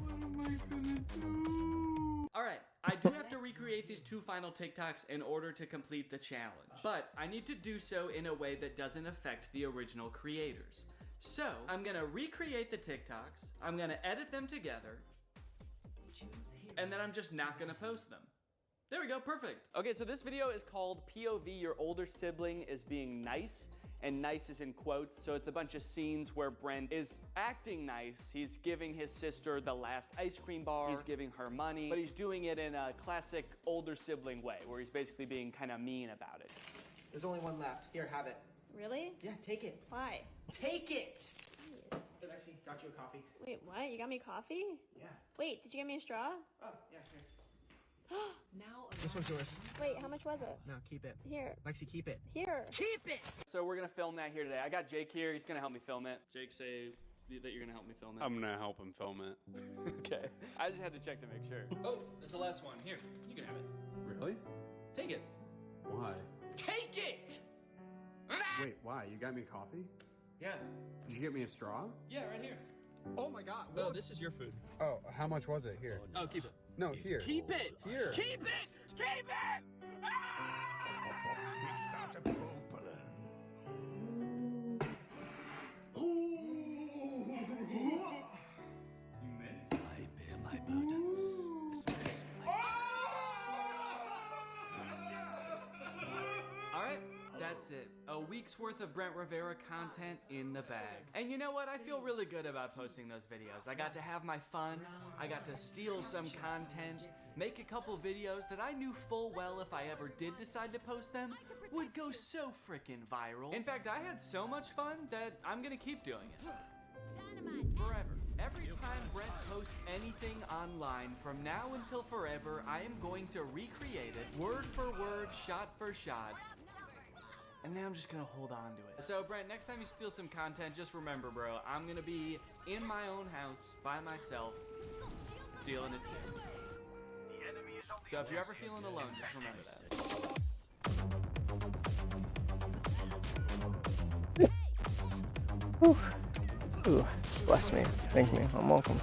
What am I gonna do? Alright, I do have to recreate these 2 final TikToks in order to complete the challenge. But I need to do so in a way that doesn't affect the original creators. So, I'm gonna recreate the TikToks, I'm gonna edit them together, and then I'm just not gonna post them. There we go, perfect. Okay, so this video is called POV Your Older Sibling is Being Nice. And nice is in quotes, so it's a bunch of scenes where Brent is acting nice. He's giving his sister the last ice cream bar, he's giving her money, but he's doing it in a classic older sibling way, where he's basically being kind of mean about it. There's only one left. Here, have it. Really? Yeah, take it. Why? Take it! Hey, Lexi, got you a coffee. Wait, what? You got me coffee? Yeah. Wait, did you get me a straw? Oh, yeah, here. Now this one's yours. Wait, how much was it? No, keep it. Here. Lexi, keep it. Here. Keep it! So we're gonna film that here today. I got Jake here, he's gonna help me film it. Jake, say that you're gonna help me film it? I'm gonna help him film it. Okay. I just had to check to make sure. Oh, there's the last one. Here, you can have it. Really? Take it. Why? Take it! Wait, why? You got me coffee? Yeah. Did you get me a straw? Yeah, right here. Oh my god. No, this is your food. Oh, how much was it? Here. Oh, keep it. No, here. Keep it! Here. Keep it! Keep it! We start a bubbling. I bear my burdens. Dismissed. Alright, that's it. A week's worth of Brent Rivera content in the bag. And you know what? I feel really good about posting those videos. I got to have my fun. I got to steal some content, make a couple videos that I knew full well if I ever did decide to post them would go so freaking viral. In fact, I had so much fun that I'm gonna keep doing it. Forever. Every time Brent posts anything online from now until forever, I am going to recreate it word for word, shot for shot. And then I'm just gonna hold on to it. So Brent, next time you steal some content, just remember, bro, I'm gonna be in my own house by myself, stealing it too. So if you're ever feeling alone, just remember that. Whew. Ooh, bless me. Thank me. I'm welcome.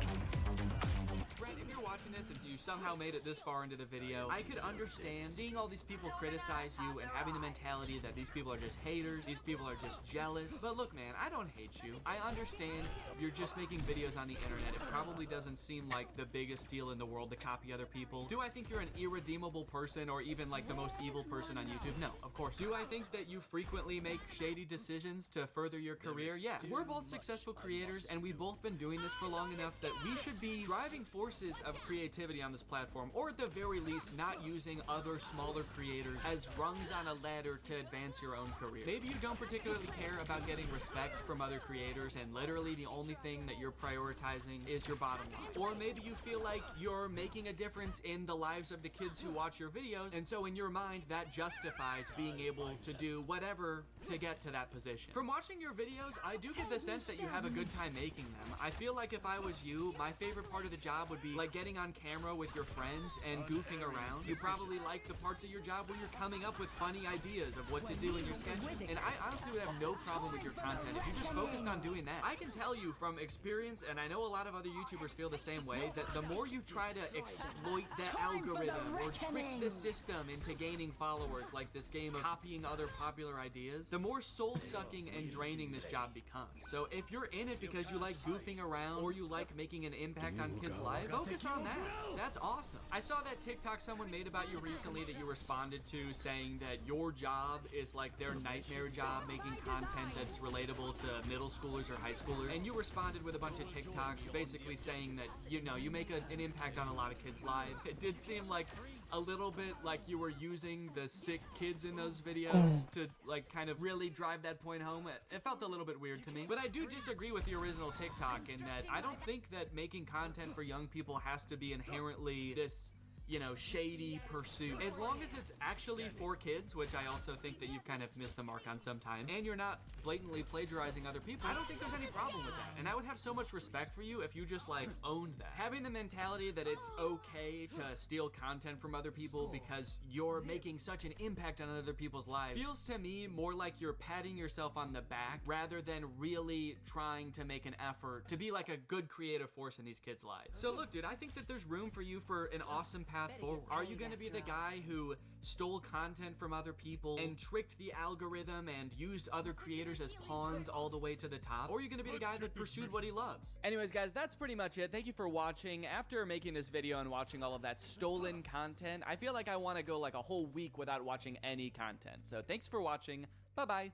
Brent, if you're watching this and you somehow made it this far into the video, I could understand seeing all these people criticize you and having the mentality that these people are just haters, these people are just jealous. But look, man, I don't hate you. I understand you're just making videos on the internet. It probably doesn't seem like the biggest deal in the world to copy other people. Do I think you're an irredeemable person or even like the most evil person on YouTube? No, of course. Do I think that you frequently make shady decisions to further your career? Yeah. We're both successful creators and we've both been doing this for long enough that we should be driving forces of creativity on this platform, or at the very least not using other smaller creators as rungs on a ladder to advance your own career. Maybe you don't particularly care about getting respect from other creators and literally the only thing that you're prioritizing is your bottom line. Or maybe you feel like you're making a difference in the lives of the kids who watch your videos, and so in your mind that justifies being able to do whatever to get to that position. From watching your videos, I do get the sense that you have a good time making them. I feel like if I was you, my favorite part of the job would be like getting on camera with your friends and goofing around. You probably like the parts of your job where you're coming up with funny ideas of what to do in your sketches. And I honestly would have no problem with your content if you just focused on doing that. I can tell you from experience, and I know a lot of other YouTubers feel the same way, that the more you try to exploit the algorithm or trick the system into gaining followers, like this game of copying other popular ideas, the more soul-sucking and draining this job becomes. So if you're in it because you like goofing around or you like making an impact on kids' lives, focus on that. That's awesome. I saw that TikTok someone made about you recently that you responded to, saying that your job is like their nightmare job, making content that's relatable to middle schoolers or high schoolers. And you responded with a bunch of TikToks basically saying that, you know, you make an impact on a lot of kids' lives. It did seem like a little bit like you were using the sick kids in those videos to like kind of really drive that point home. It felt a little bit weird to me. But I do disagree with the original TikTok in that I don't think that making content for young people has to be inherently this, you know, shady pursuit. As long as it's actually for kids, which I also think that you've kind of missed the mark on sometimes, and you're not blatantly plagiarizing other people, I don't think there's any problem with that. And I would have so much respect for you if you just like owned that. Having the mentality that it's okay to steal content from other people because you're making such an impact on other people's lives feels to me more like you're patting yourself on the back rather than really trying to make an effort to be like a good creative force in these kids' lives. So look, dude, I think that there's room for you for an awesome path forward. Are you gonna be the guy who stole content from other people and tricked the algorithm and used other creators as pawns all the way to the top? Or are you gonna be the guy that pursued what he loves? Anyways, guys, that's pretty much it. Thank you for watching. After making this video and watching all of that stolen content, I feel like I want to go like a whole week without watching any content. So thanks for watching. Bye-bye.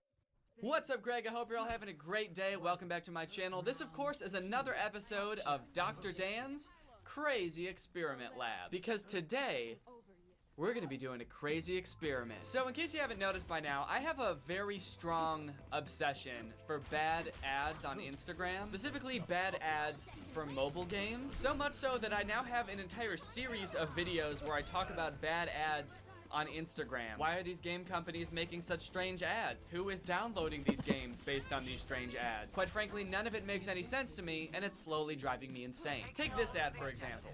What's up, Greg? I hope you're all having a great day. Welcome back to my channel. This, of course, is another episode of Dr. Dan's Crazy Experiment Lab. Because today, we're gonna be doing a crazy experiment. So in case you haven't noticed by now, I have a very strong obsession for bad ads on Instagram, specifically bad ads for mobile games. So much so that I now have an entire series of videos where I talk about bad ads on Instagram? Why are these game companies making such strange ads? Who is downloading these games based on these strange ads? Quite frankly, none of it makes any sense to me, and it's slowly driving me insane. Take this ad, for example.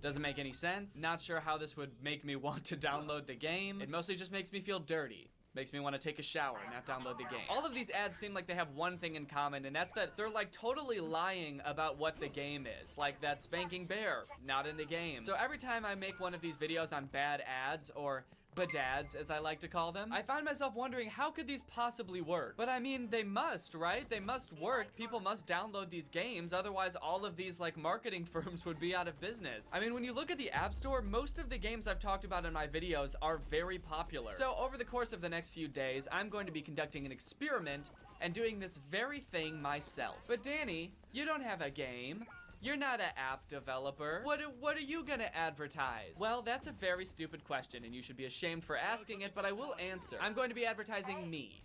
Doesn't make any sense. Not sure how this would make me want to download the game. It mostly just makes me feel dirty. Makes me want to take a shower and not download the game. All of these ads seem like they have one thing in common, and that's that they're like totally lying about what the game is. Like that spanking bear, not in the game. So every time I make one of these videos on bad ads, or badads, as I like to call them, I find myself wondering, how could these possibly work? But I mean, they must, right? They must work. People must download these games, otherwise all of these like marketing firms would be out of business. I mean, when you look at the App Store, most of the games I've talked about in my videos are very popular. So over the course of the next few days, I'm going to be conducting an experiment and doing this very thing myself. But Danny, you don't have a game. You're not an app developer. What are you gonna advertise? Well, that's a very stupid question, and you should be ashamed for asking it, but I will answer. I'm going to be advertising me.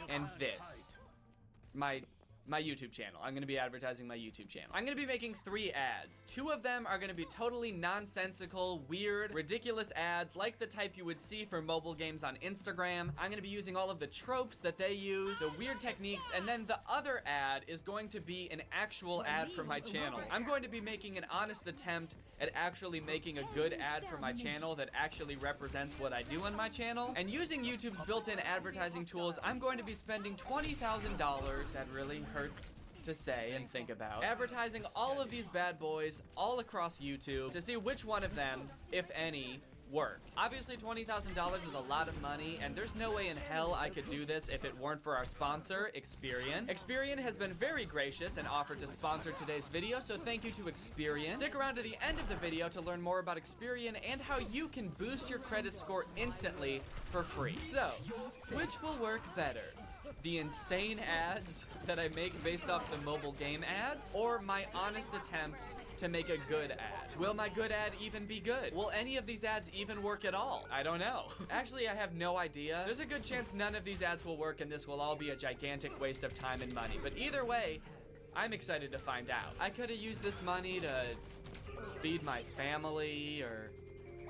And this. My YouTube channel. I'm gonna be advertising my YouTube channel. I'm gonna be making 3 ads. 2 of them are gonna be totally nonsensical, weird, ridiculous ads like the type you would see for mobile games on Instagram. I'm gonna be using all of the tropes that they use, the weird techniques, and then the other ad is going to be an actual ad for my channel. I'm going to be making an honest attempt at actually making a good ad for my channel that actually represents what I do on my channel. And using YouTube's built-in advertising tools, I'm going to be spending $20,000. That really hurts to say and think about. Advertising all of these bad boys all across YouTube to see which one of them, if any, work. Obviously, $20,000 is a lot of money, and there's no way in hell I could do this if it weren't for our sponsor, Experian. Experian has been very gracious and offered to sponsor today's video, so thank you to Experian. Stick around to the end of the video to learn more about Experian and how you can boost your credit score instantly for free. So, which will work better? The insane ads that I make based off the mobile game ads, or my honest attempt to make a good ad? Will my good ad even be good? Will any of these ads even work at all? I don't know. Actually, I have no idea. There's a good chance none of these ads will work and this will all be a gigantic waste of time and money. But either way, I'm excited to find out. I could have used this money to feed my family or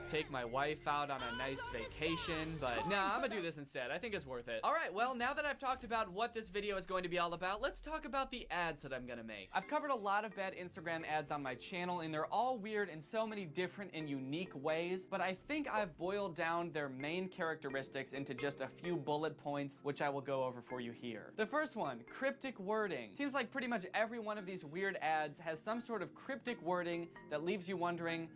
take my wife out on a nice vacation, but nah, I'm gonna do this instead. I think it's worth it. All right, well, now that I've talked about what this video is going to be all about, let's talk about the ads that I'm gonna make. I've covered a lot of bad Instagram ads on my channel, and they're all weird in so many different and unique ways, but I think I've boiled down their main characteristics into just a few bullet points, which I will go over for you here. The first one, cryptic wording. Seems like pretty much every one of these weird ads has some sort of cryptic wording that leaves you wondering,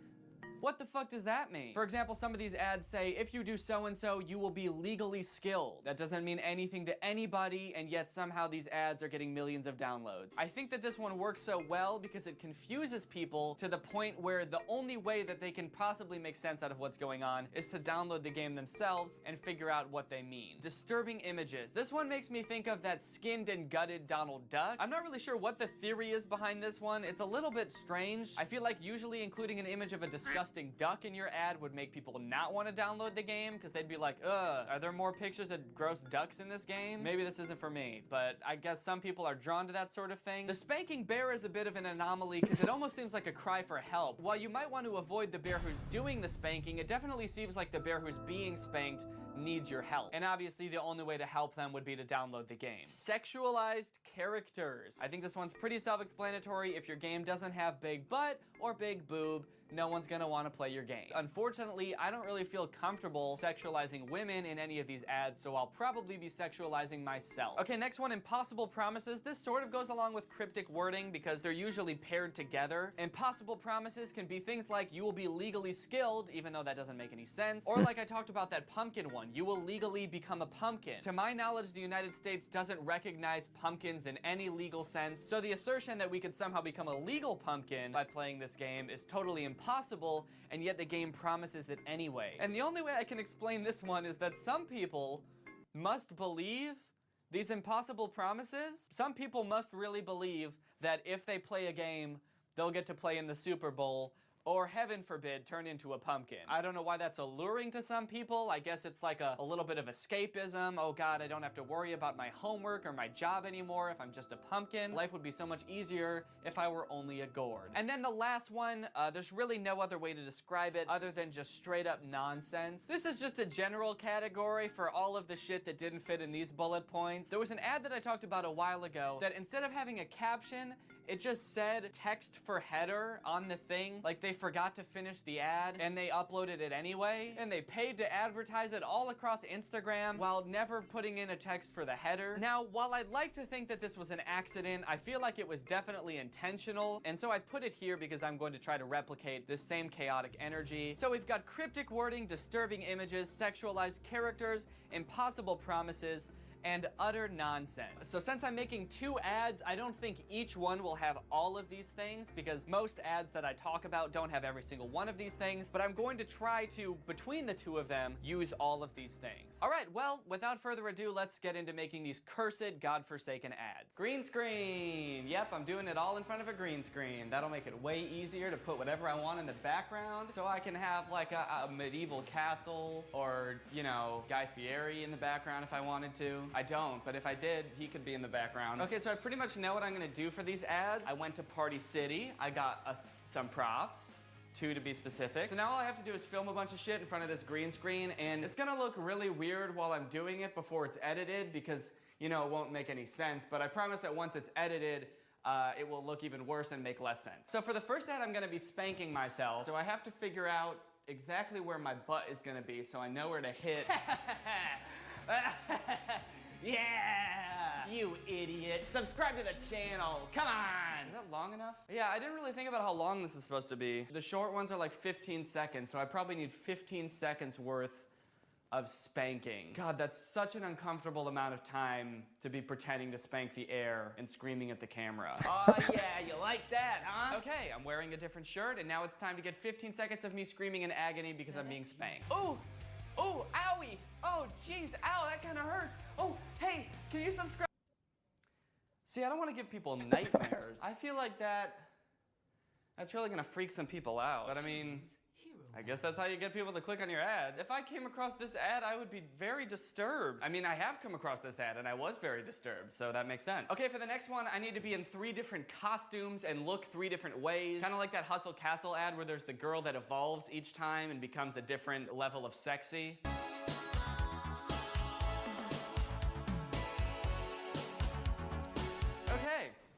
what the fuck does that mean? For example, some of these ads say, if you do so-and-so, you will be legally skilled. That doesn't mean anything to anybody, and yet somehow these ads are getting millions of downloads. I think that this one works so well because it confuses people to the point where the only way that they can possibly make sense out of what's going on is to download the game themselves and figure out what they mean. Disturbing images. This one makes me think of that skinned and gutted Donald Duck. I'm not really sure what the theory is behind this one. It's a little bit strange. I feel like usually including an image of a disgusting duck in your ad would make people not want to download the game because they'd be like, ugh, are there more pictures of gross ducks in this game? Maybe this isn't for me, but I guess some people are drawn to that sort of thing. The spanking bear is a bit of an anomaly because it almost seems like a cry for help. While you might want to avoid the bear who's doing the spanking, it definitely seems like the bear who's being spanked needs your help. And obviously the only way to help them would be to download the game. Sexualized characters. I think this one's pretty self-explanatory. If your game doesn't have big butt or big boob, no one's gonna want to play your game. Unfortunately, I don't really feel comfortable sexualizing women in any of these ads, so I'll probably be sexualizing myself. Okay, next one, impossible promises. This sort of goes along with cryptic wording because they're usually paired together. Impossible promises can be things like you will be legally skilled, even though that doesn't make any sense. Or like I talked about that pumpkin one, you will legally become a pumpkin. To my knowledge, the United States doesn't recognize pumpkins in any legal sense, so the assertion that we could somehow become a legal pumpkin by playing this game is totally impossible, and yet the game promises it anyway. And the only way I can explain this one is that some people must believe these impossible promises. Some people must really believe that if they play a game, they'll get to play in the Super Bowl, or heaven forbid, turn into a pumpkin. I don't know why that's alluring to some people. I guess it's like a little bit of escapism. Oh God, I don't have to worry about my homework or my job anymore if I'm just a pumpkin. Life would be so much easier if I were only a gourd. And then the last one, there's really no other way to describe it other than just straight up nonsense. This is just a general category for all of the shit that didn't fit in these bullet points. There was an ad that I talked about a while ago that instead of having a caption, it just said text for header on the thing. Like they forgot to finish the ad and they uploaded it anyway. And they paid to advertise it all across Instagram while never putting in a text for the header. Now, while I'd like to think that this was an accident, I feel like it was definitely intentional. And so I put it here because I'm going to try to replicate this same chaotic energy. So we've got cryptic wording, disturbing images, sexualized characters, impossible promises, and utter nonsense. So since I'm making 2 ads, I don't think each one will have all of these things because most ads that I talk about don't have every single one of these things, but I'm going to try to, between the 2 of them, use all of these things. All right, well, without further ado, let's get into making these cursed, godforsaken ads. Green screen. Yep, I'm doing it all in front of a green screen. That'll make it way easier to put whatever I want in the background, so I can have like a medieval castle or, you know, Guy Fieri in the background if I wanted to. I don't, but if I did, he could be in the background. Okay, so I pretty much know what I'm gonna do for these ads. I went to Party City. I got some props, 2 to be specific. So now all I have to do is film a bunch of shit in front of this green screen, and it's gonna look really weird while I'm doing it before it's edited because, you know, it won't make any sense, but I promise that once it's edited, it will look even worse and make less sense. So for the first ad, I'm gonna be spanking myself, so I have to figure out exactly where my butt is gonna be so I know where to hit. Yeah! You idiot. Subscribe to the channel. Come on! Is that long enough? Yeah, I didn't really think about how long this is supposed to be. The short ones are like 15 seconds, so I probably need 15 seconds worth of spanking. God, that's such an uncomfortable amount of time to be pretending to spank the air and screaming at the camera. Oh yeah, you like that, huh? Okay, I'm wearing a different shirt, and now it's time to get 15 seconds of me screaming in agony because I'm being spanked. Ooh! Oh, owie! Oh, jeez, ow, that kind of hurts. Oh, hey, can you subscribe? See, I don't want to give people nightmares. I feel like that's really gonna freak some people out. But I mean, I guess that's how you get people to click on your ad. If I came across this ad, I would be very disturbed. I mean, I have come across this ad and I was very disturbed, so that makes sense. Okay, for the next one, I need to be in 3 different costumes and look 3 different ways. Kind of like that Hustle Castle ad where there's the girl that evolves each time and becomes a different level of sexy.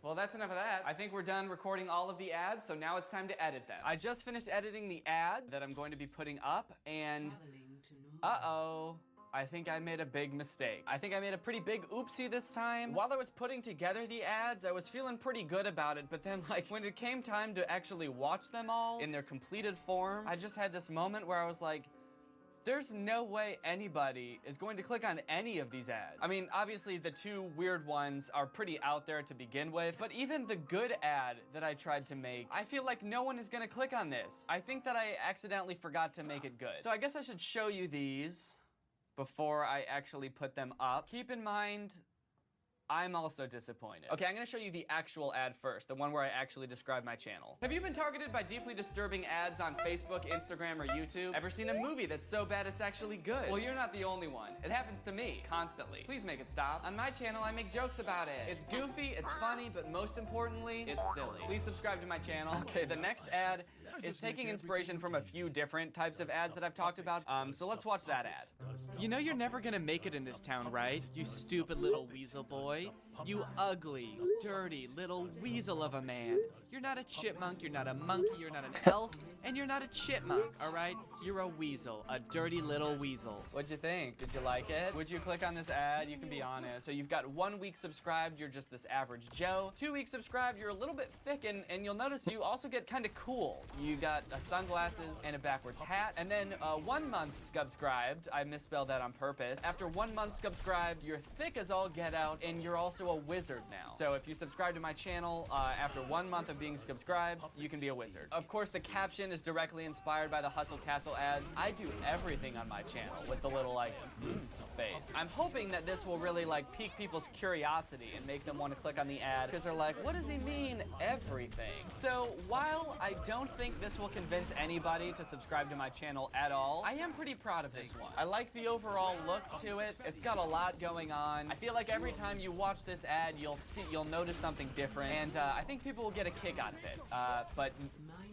Well, that's enough of that. I think we're done recording all of the ads, so now it's time to edit them. I just finished editing the ads that I'm going to be putting up, and uh-oh. I think I made a big mistake. I think I made a pretty big oopsie this time. While I was putting together the ads, I was feeling pretty good about it, but then like when it came time to actually watch them all in their completed form, I just had this moment where I was like, there's no way anybody is going to click on any of these ads. I mean, obviously the 2 weird ones are pretty out there to begin with, but even the good ad that I tried to make, I feel like no one is gonna click on this. I think that I accidentally forgot to make it good. So I guess I should show you these before I actually put them up. Keep in mind, I'm also disappointed. Okay, I'm gonna show you the actual ad first, the one where I actually describe my channel. Have you been targeted by deeply disturbing ads on Facebook, Instagram, or YouTube? Ever seen a movie that's so bad it's actually good? Well, you're not the only one. It happens to me, constantly. Please make it stop. On my channel, I make jokes about it. It's goofy, it's funny, but most importantly, it's silly. Please subscribe to my channel. Okay, the next ad is taking inspiration from a few different types of ads that I've talked about, so let's watch that ad. You know you're never gonna make it in this town, right? You stupid little weasel boy. You ugly, dirty little weasel of a man. You're not a chipmunk, you're not a monkey, you're not an elf, and you're not a chipmunk, all right? You're a weasel, a dirty little weasel. What'd you think? Did you like it? Would you click on this ad? You can be honest. So you've got 1 week subscribed, you're just this average Joe. 2 weeks subscribed, you're a little bit thick, and you'll notice you also get kind of cool. You got sunglasses and a backwards hat. And then 1 month subscribed, I misspelled that on purpose. After 1 month subscribed, you're thick as all get out, and you're also a wizard now. So if you subscribe to my channel, after 1 month of being subscribed, you can be a wizard. Of course, the caption is directly inspired by the Hustle Castle ads. I do everything on my channel with the little like, face. I'm hoping that this will really like pique people's curiosity and make them want to click on the ad because they're like, what does he mean, everything? So while I don't think this will convince anybody to subscribe to my channel at all, I am pretty proud of this one. I like the overall look to it. It's got a lot going on. I feel like every time you watch this ad, you'll notice something different, and I think people will get a kick out of it. But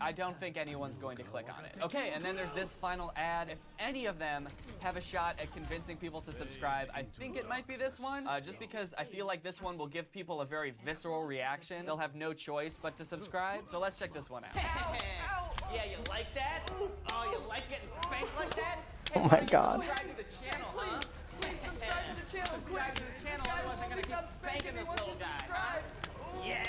I don't think anyone's going to click on it. Okay, and then there's this final ad. If any of them have a shot at convincing people to subscribe, I think it might be this one, just because I feel like this one will give people a very visceral reaction. They'll have no choice but to subscribe. So let's check this one out. Yeah, you like that? Oh, you like getting spanked like that? Hey, Oh my God. Subscribe to the channel, huh? Please subscribe to the channel. Subscribe to the channel, otherwise I'm gonna keep spanking this little guy, huh? Yeah.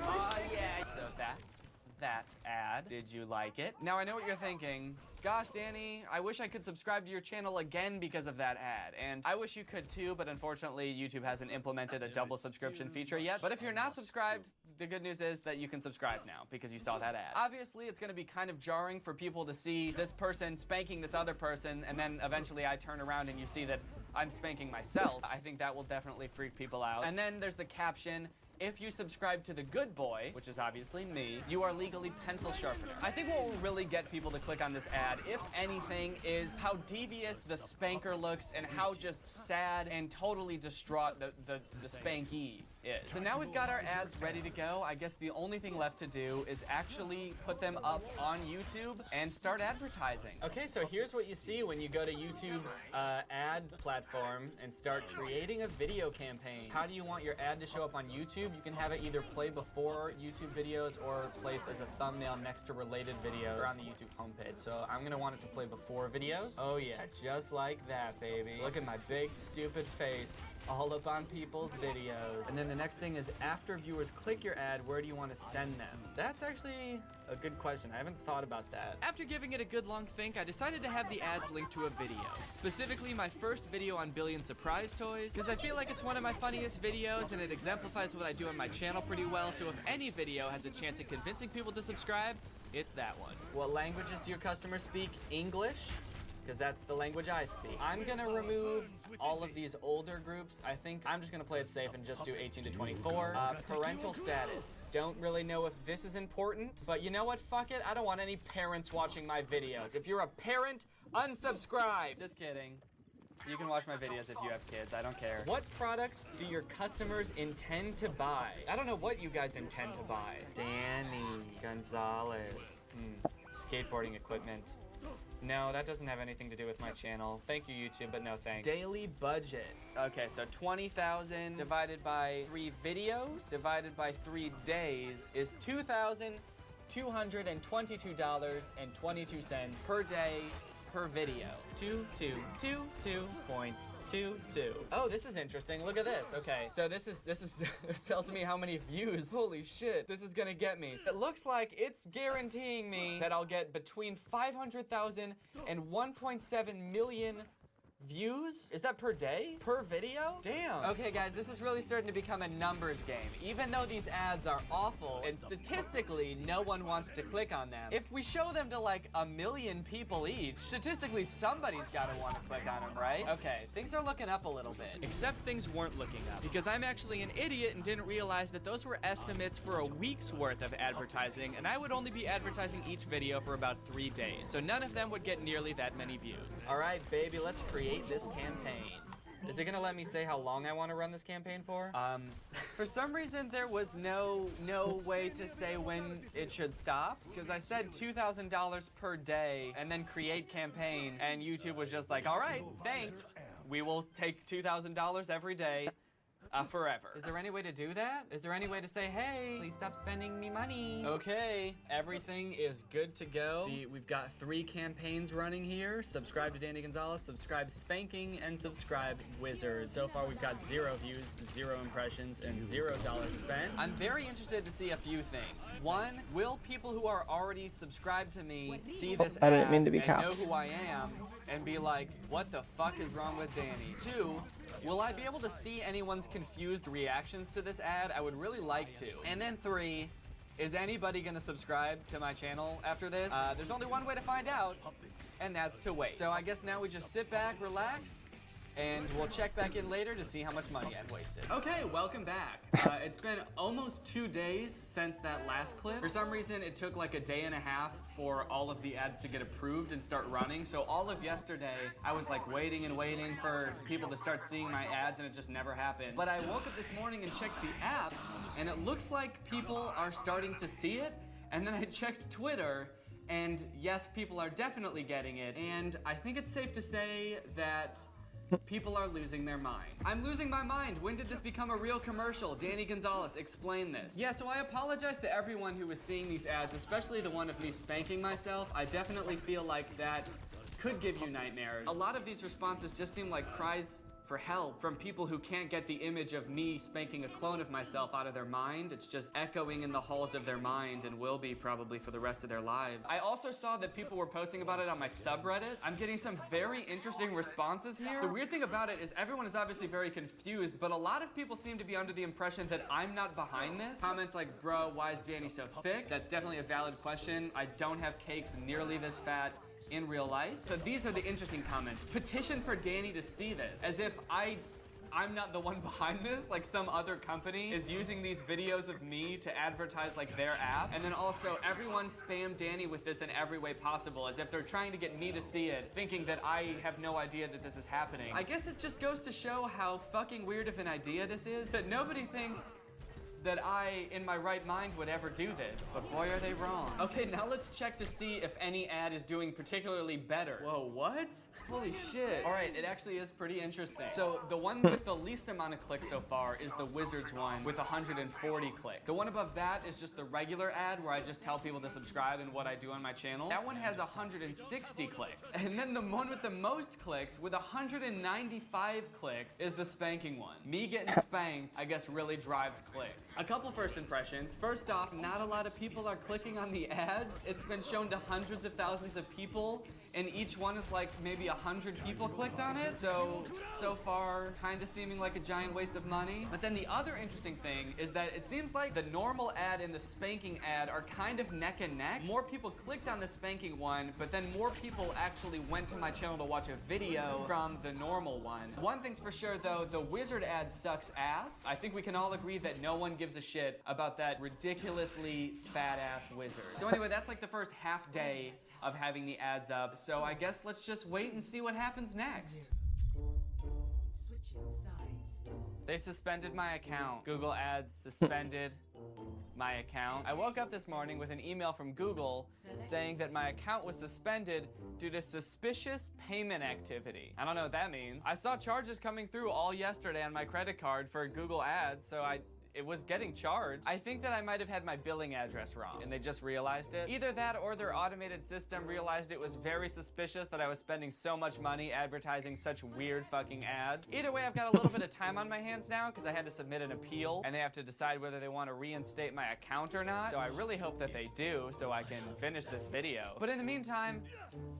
Oh yeah. So that's that ad. Did you like it? Now I know what you're thinking. Gosh, Danny, I wish I could subscribe to your channel again because of that ad. And I wish you could too, but unfortunately YouTube hasn't implemented a double subscription feature yet. But if you're not subscribed, the good news is that you can subscribe now because you saw that ad. Obviously, it's gonna be kind of jarring for people to see this person spanking this other person, and then eventually I turn around and you see that I'm spanking myself. I think that will definitely freak people out. And then there's the caption, if you subscribe to the good boy, which is obviously me, you are legally pencil sharpener. I think what will really get people to click on this ad, if anything, is how devious the spanker looks and how just sad and totally distraught the spankee is. So now we've got our ads ready to go. I guess the only thing left to do is actually put them up on YouTube and start advertising. Okay, so here's what you see when you go to YouTube's ad platform and start creating a video campaign. How do you want your ad to show up on YouTube? You can have it either play before YouTube videos or placed as a thumbnail next to related videos on the YouTube homepage. So I'm gonna want it to play before videos. Oh yeah, just like that, baby. Look at my big stupid face all up on people's videos. And then the next thing is, after viewers click your ad, where do you want to send them? That's actually a good question. I haven't thought about that. After giving it a good long think, I decided to have the ads linked to a video. Specifically, my first video on Billion Surprise Toys, because I feel like it's one of my funniest videos and it exemplifies what I do on my channel pretty well, so if any video has a chance at convincing people to subscribe, it's that one. What languages do your customers speak? English? Because that's the language I speak. I'm gonna remove all of these older groups. I think I'm just gonna play it safe and just do 18 to 24. Parental status. Don't really know if this is important, but you know what? Fuck it. I don't want any parents watching my videos. If you're a parent, unsubscribe. Just kidding. You can watch my videos if you have kids. I don't care. What products do your customers intend to buy? I don't know what you guys intend to buy. Danny Gonzalez. Skateboarding equipment. No, that doesn't have anything to do with my channel. Thank you, YouTube, but no thanks. Daily budget. Okay, so 20,000 divided by 3 videos divided by 3 days is $2,222.22 per day per video. 2222.22. Oh, this is interesting. Look at this. Okay, so this tells me how many views. Holy shit, this is gonna get me. So it looks like it's guaranteeing me that I'll get between 500,000 and 1.7 million views? Is that per day? Per video? Damn. Okay, guys, this is really starting to become a numbers game. Even though these ads are awful, and statistically, no one wants to click on them, if we show them to like 1 million people each, statistically, somebody's gotta want to click on them, right? Okay, things are looking up a little bit. Except things weren't looking up, because I'm actually an idiot and didn't realize that those were estimates for a week's worth of advertising, and I would only be advertising each video for about 3 days, so none of them would get nearly that many views. All right, baby, let's create this campaign. Is it gonna let me say how long I want to run this campaign for? For some reason there was no way to say when it should stop, because I said $2,000 per day and then create campaign, and YouTube was just like, all right, thanks. We will take $2,000 every day. Forever. Is there any way to do that? Is there any way to say, hey, please stop spending me money? Okay, everything is good to go. We've got 3 campaigns running here. Subscribe to Danny Gonzalez, subscribe Spanking, and subscribe Wizards. So far, we've got 0 views, 0 impressions, and $0 spent. I'm very interested to see a few things. 1, will people who are already subscribed to me see this ad I didn't mean to be and caps. know who I am and be like, what the fuck is wrong with Danny? 2, will I be able to see anyone's confused reactions to this ad? I would really like to. And then 3, Is anybody gonna subscribe to my channel after this? There's only one way to find out, and that's to wait. So I guess now we just sit back, relax, and we'll check back in later to see how much money I've wasted. Okay, welcome back. It's been almost 2 days since that last clip. For some reason, it took like a day and a half for all of the ads to get approved and start running. So all of yesterday, I was like waiting and waiting for people to start seeing my ads, and it just never happened. But I woke up this morning and checked the app, and it looks like people are starting to see it. And then I checked Twitter, and yes, people are definitely getting it. And I think it's safe to say that people are losing their mind. I'm losing my mind. When did this become a real commercial? Danny Gonzalez, explain this. Yeah, so I apologize to everyone who was seeing these ads, especially the one of me spanking myself. I definitely feel like that could give you nightmares. A lot of these responses just seem like cries for help from people who can't get the image of me spanking a clone of myself out of their mind. It's just echoing in the halls of their mind and will be probably for the rest of their lives. I also saw that people were posting about it on my subreddit. I'm getting some very interesting responses here. The weird thing about it is everyone is obviously very confused, but a lot of people seem to be under the impression that I'm not behind this. Comments like, bro, why is Danny so thick? That's definitely a valid question. I don't have cakes nearly this fat in real life. So these are the interesting comments. Petition for Danny to see this. As if I'm not the one behind this, like some other company is using these videos of me to advertise like their app. And then also everyone spam Danny with this in every way possible, as if they're trying to get me to see it, thinking that I have no idea that this is happening. I guess it just goes to show how fucking weird of an idea this is, that nobody thinks that I, in my right mind, would ever do this. But boy, are they wrong. Okay, now let's check to see if any ad is doing particularly better. Whoa, what? Holy shit. All right, it actually is pretty interesting. So the one with the least amount of clicks so far is the Wizards one with 140 clicks. The one above that is just the regular ad where I just tell people to subscribe and what I do on my channel. That one has 160 clicks. And then the one with the most clicks with 195 clicks is the spanking one. Me getting spanked, I guess, really drives clicks. A couple first impressions. First off, not a lot of people are clicking on the ads. It's been shown to hundreds of thousands of people, and each one is like maybe 100 people clicked on it. So far, kind of seeming like a giant waste of money. But then the other interesting thing is that it seems like the normal ad and the spanking ad are kind of neck and neck. More people clicked on the spanking one, but then more people actually went to my channel to watch a video from the normal one. One thing's for sure though, the Wizard ad sucks ass. I think we can all agree that no one gives a shit about that ridiculously fat ass wizard. So anyway, that's like the first half day of having the ads up. So I guess let's just wait and see what happens next. Switching sides. They suspended my account. Google Ads suspended my account. I woke up this morning with an email from Google saying that my account was suspended due to suspicious payment activity. I don't know what that means. I saw charges coming through all yesterday on my credit card for Google Ads, so it was getting charged. I think that I might have had my billing address wrong and they just realized it. Either that or their automated system realized it was very suspicious that I was spending so much money advertising such weird fucking ads. Either way, I've got a little bit of time on my hands now because I had to submit an appeal and they have to decide whether they want to reinstate my account or not. So I really hope that they do so I can finish this video. But in the meantime,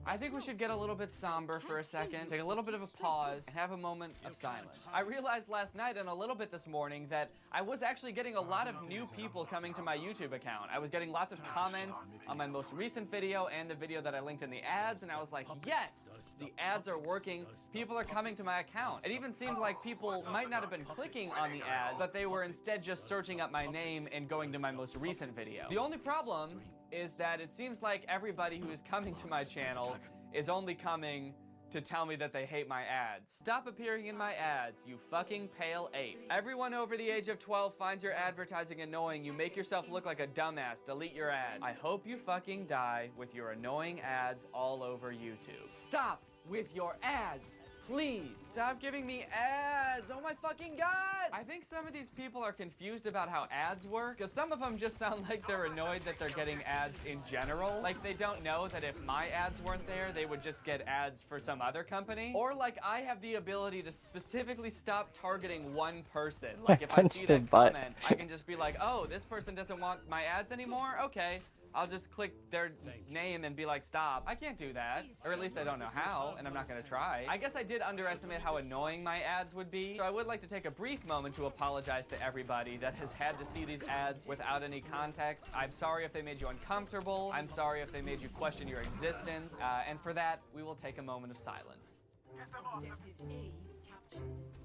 I think we should get a little bit somber for a second, take a little bit of a pause, and have a moment of silence. I realized last night and a little bit this morning that I was actually getting a lot of new people coming to my YouTube account. I was getting lots of comments on my most recent video and the video that I linked in the ads, and I was like, yes, the ads are working. People are coming to my account. It even seemed like people might not have been clicking on the ads, but they were instead just searching up my name and going to my most recent video. The only problem is that it seems like everybody who is coming to my channel is only coming to tell me that they hate my ads. Stop appearing in my ads, you fucking pale ape. Everyone over the age of 12 finds your advertising annoying. You make yourself look like a dumbass. Delete your ads. I hope you fucking die with your annoying ads all over YouTube. Stop with your ads. Please, stop giving me ads. Oh my fucking God. I think some of these people are confused about how ads work, because some of them just sound like they're annoyed that they're getting ads in general. Like they don't know that if my ads weren't there, they would just get ads for some other company. Or like I have the ability to specifically stop targeting one person. Like if I see that comment, I can just be like, oh, this person doesn't want my ads anymore? Okay. I'll just click their name and be like, stop. I can't do that. Or at least I don't know how, and I'm not gonna try. I guess I did underestimate how annoying my ads would be. So I would like to take a brief moment to apologize to everybody that has had to see these ads without any context. I'm sorry if they made you uncomfortable. I'm sorry if they made you question your existence. And for that, we will take a moment of silence.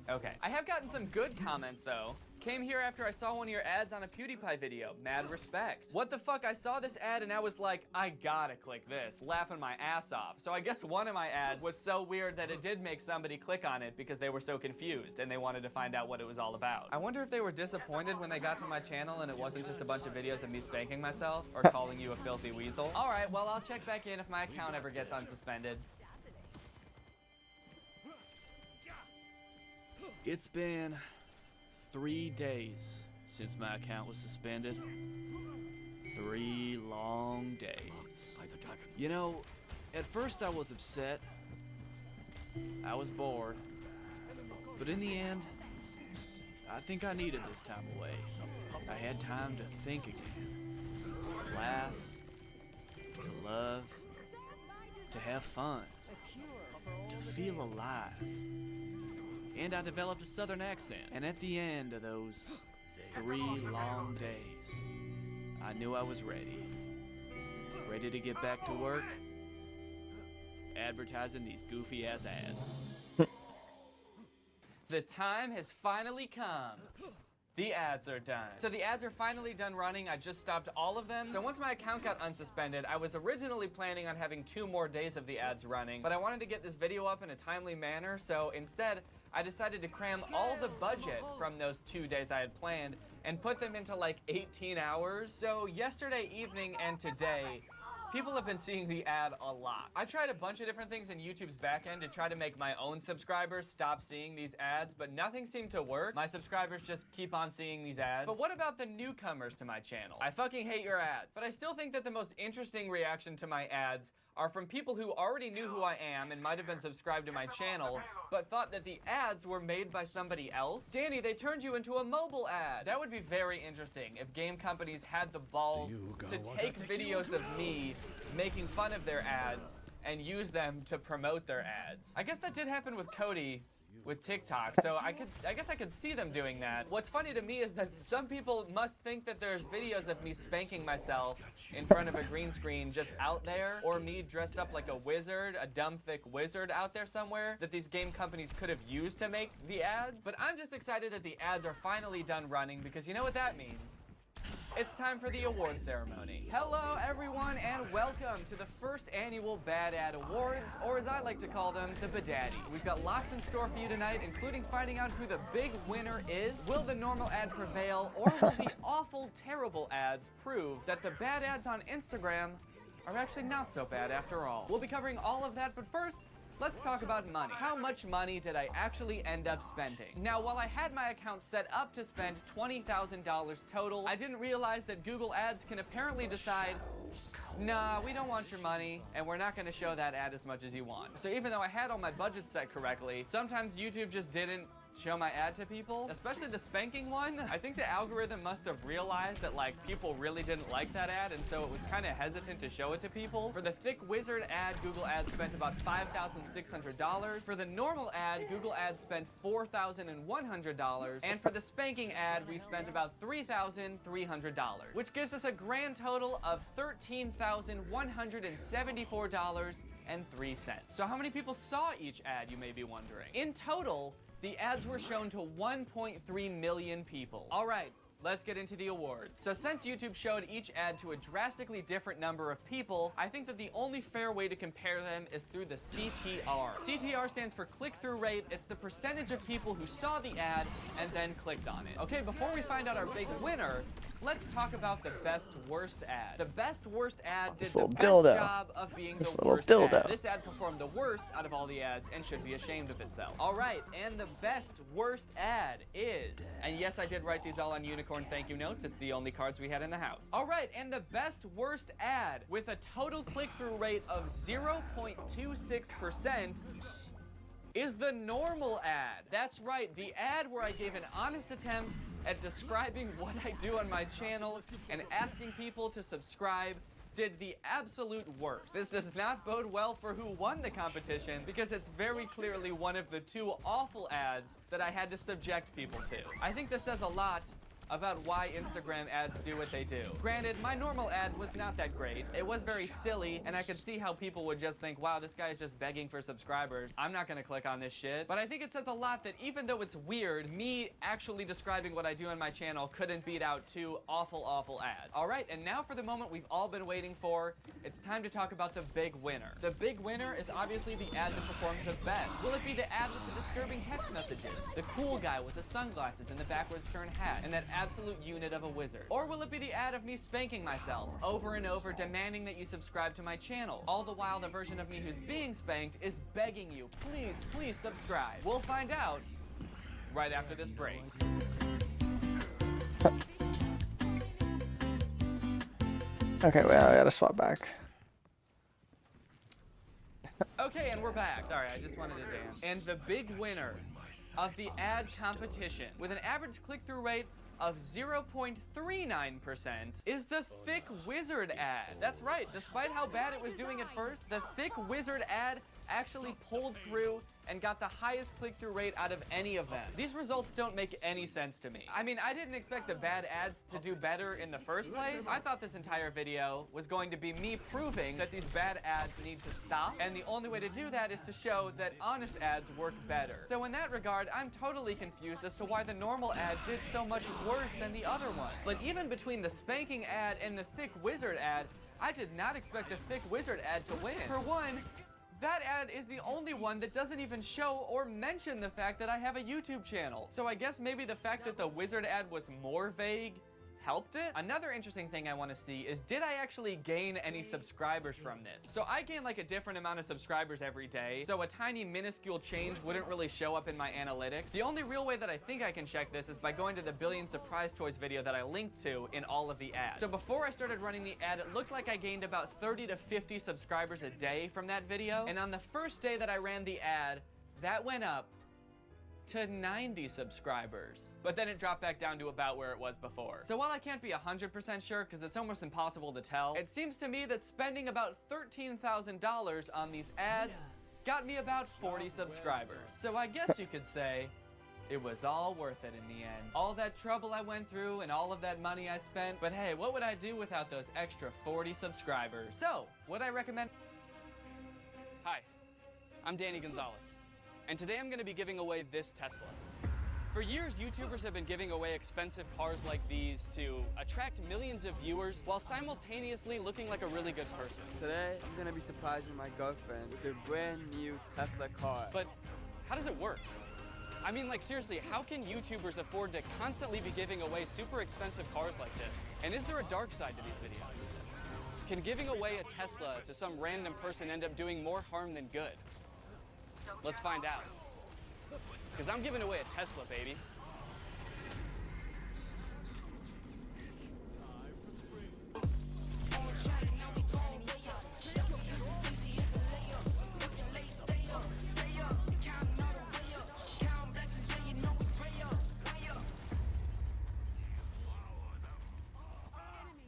Okay. I have gotten some good comments though. Came here after I saw one of your ads on a PewDiePie video. Mad respect. What the fuck? I saw this ad and I was like, I gotta click this. Laughing my ass off. So I guess one of my ads was so weird that it did make somebody click on it because they were so confused and they wanted to find out what it was all about. I wonder if they were disappointed when they got to my channel and it wasn't just a bunch of videos of me spanking myself or calling you a filthy weasel. All right, well, I'll check back in if my account ever gets unsuspended. It's been 3 days since my account was suspended. 3 long days. You know, at first I was upset. I was bored. But in the end, I think I needed this time away. I had time to think again. To laugh, to love, to have fun, to feel alive. And I developed a southern accent. And at the end of those 3 long days, I knew I was ready. Ready to get back to work, advertising these goofy ass ads. The time has finally come. The ads are done. So the ads are finally done running. I just stopped all of them. So once my account got unsuspended, I was originally planning on having 2 more days of the ads running, but I wanted to get this video up in a timely manner, so instead, I decided to cram all the budget from those 2 days I had planned and put them into like 18 hours. So yesterday evening and today, people have been seeing the ad a lot. I tried a bunch of different things in YouTube's backend to try to make my own subscribers stop seeing these ads, but nothing seemed to work. My subscribers just keep on seeing these ads. But what about the newcomers to my channel? I fucking hate your ads. But I still think that the most interesting reaction to my ads are from people who already knew who I am and might have been subscribed to my channel, but thought that the ads were made by somebody else. Danny, they turned you into a mobile ad. That would be very interesting if game companies had the balls to take videos of me making fun of their ads and use them to promote their ads. I guess that did happen with Cody with TikTok, so I guess I could see them doing that. What's funny to me is that some people must think that there's videos of me spanking myself in front of a green screen just out there, or me dressed up like a wizard, a dumb thick wizard out there somewhere that these game companies could have used to make the ads. But I'm just excited that the ads are finally done running, because you know what that means. It's time for the award ceremony. Hello everyone and welcome to the first annual Bad Ad Awards, or as I like to call them, the Badaddy. We've got lots in store for you tonight, including finding out who the big winner is. Will the normal ad prevail, or will the awful, terrible ads prove that the bad ads on Instagram are actually not so bad after all? We'll be covering all of that, but first, let's talk about money. How much money did I actually end up spending? Now, while I had my account set up to spend $20,000 total, I didn't realize that Google Ads can apparently decide, nah, we don't want your money, and we're not gonna show that ad as much as you want. So even though I had all my budget set correctly, sometimes YouTube just didn't show my ad to people, especially the spanking one. I think the algorithm must have realized that like people really didn't like that ad, and so it was kind of hesitant to show it to people. For the thick wizard ad, Google Ads spent about $5,600. For the normal ad, Google Ads spent $4,100, and for the spanking ad, we spent about $3,300, which gives us a grand total of $13,174.03. So how many people saw each ad, you may be wondering? In total, the ads were shown to 1.3 million people. All right, let's get into the awards. So since YouTube showed each ad to a drastically different number of people, I think that the only fair way to compare them is through the CTR. CTR stands for click-through rate. It's the percentage of people who saw the ad and then clicked on it. Okay, before we find out our big winner, let's talk about the best worst ad. The best worst ad did the best job of being the worst ad. This ad performed the worst out of all the ads and should be ashamed of itself. All right, and the best worst ad is, and yes, I did write these all on Unicorn thank you notes. It's the only cards we had in the house. All right, and the best worst ad with a total click-through rate of 0.26% is the normal ad. That's right, the ad where I gave an honest attempt at describing what I do on my channel and asking people to subscribe did the absolute worst. This does not bode well for who won the competition because it's very clearly one of the two awful ads that I had to subject people to. I think this says a lot about why Instagram ads do what they do. Granted, my normal ad was not that great. It was very silly, and I could see how people would just think, wow, this guy is just begging for subscribers. I'm not gonna click on this shit. But I think it says a lot that even though it's weird, me actually describing what I do on my channel couldn't beat out two awful, awful ads. All right, and now for the moment we've all been waiting for. It's time to talk about the big winner. The big winner is obviously the ad that performed the best. Will it be the ad with the disturbing text messages? The cool guy with the sunglasses and the backwards turned hat, and that absolute unit of a wizard? Or will it be the ad of me spanking myself over and over, demanding that you subscribe to my channel? All the while the version of me who's being spanked is begging you, please, please subscribe. We'll find out right after this break. Okay, well, I gotta swap back. Okay, and we're back. Sorry, I just wanted to dance. And the big winner of the ad competition, with an average click-through rate of 0.39%, is the Thick Wizard ad. That's right, despite how bad it was doing at first, the Thick Wizard ad actually pulled through and got the highest click-through rate out of any of them. These results don't make any sense to me. I mean, I didn't expect the bad ads to do better in the first place. I thought this entire video was going to be me proving that these bad ads need to stop, and the only way to do that is to show that honest ads work better. So in that regard, I'm totally confused as to why the normal ad did so much worse than the other ones. But even between the spanking ad and the Thick Wizard ad, I did not expect the Thick Wizard ad to win. For one, that ad is the only one that doesn't even show or mention the fact that I have a YouTube channel. So I guess maybe the fact that the Wizard ad was more vague helped it. Another interesting thing I want to see is, did I actually gain any subscribers from this? So I gain like a different amount of subscribers every day, so a tiny minuscule change wouldn't really show up in my analytics. The only real way that I think I can check this is by going to the Billion Surprise Toys video that I linked to in all of the ads. So before I started running the ad, it looked like I gained about 30 to 50 subscribers a day from that video, and on the first day that I ran the ad, that went up to 90 subscribers. But then it dropped back down to about where it was before. So while I can't be 100% sure because it's almost impossible to tell, it seems to me that spending about $13,000 on these ads got me about 40 subscribers. So I guess you could say it was all worth it in the end. All that trouble I went through and all of that money I spent, but hey, what would I do without those extra 40 subscribers? So, would I recommend... Hi, I'm Danny Gonzalez. And today I'm going to be giving away this Tesla. For years, YouTubers have been giving away expensive cars like these to attract millions of viewers while simultaneously looking like a really good person. Today, I'm going to be surprising my girlfriend with a brand new Tesla car. But how does it work? I mean, like, seriously, how can YouTubers afford to constantly be giving away super expensive cars like this? And is there a dark side to these videos? Can giving away a Tesla to some random person end up doing more harm than good? Let's find out. Because I'm giving away a Tesla, baby.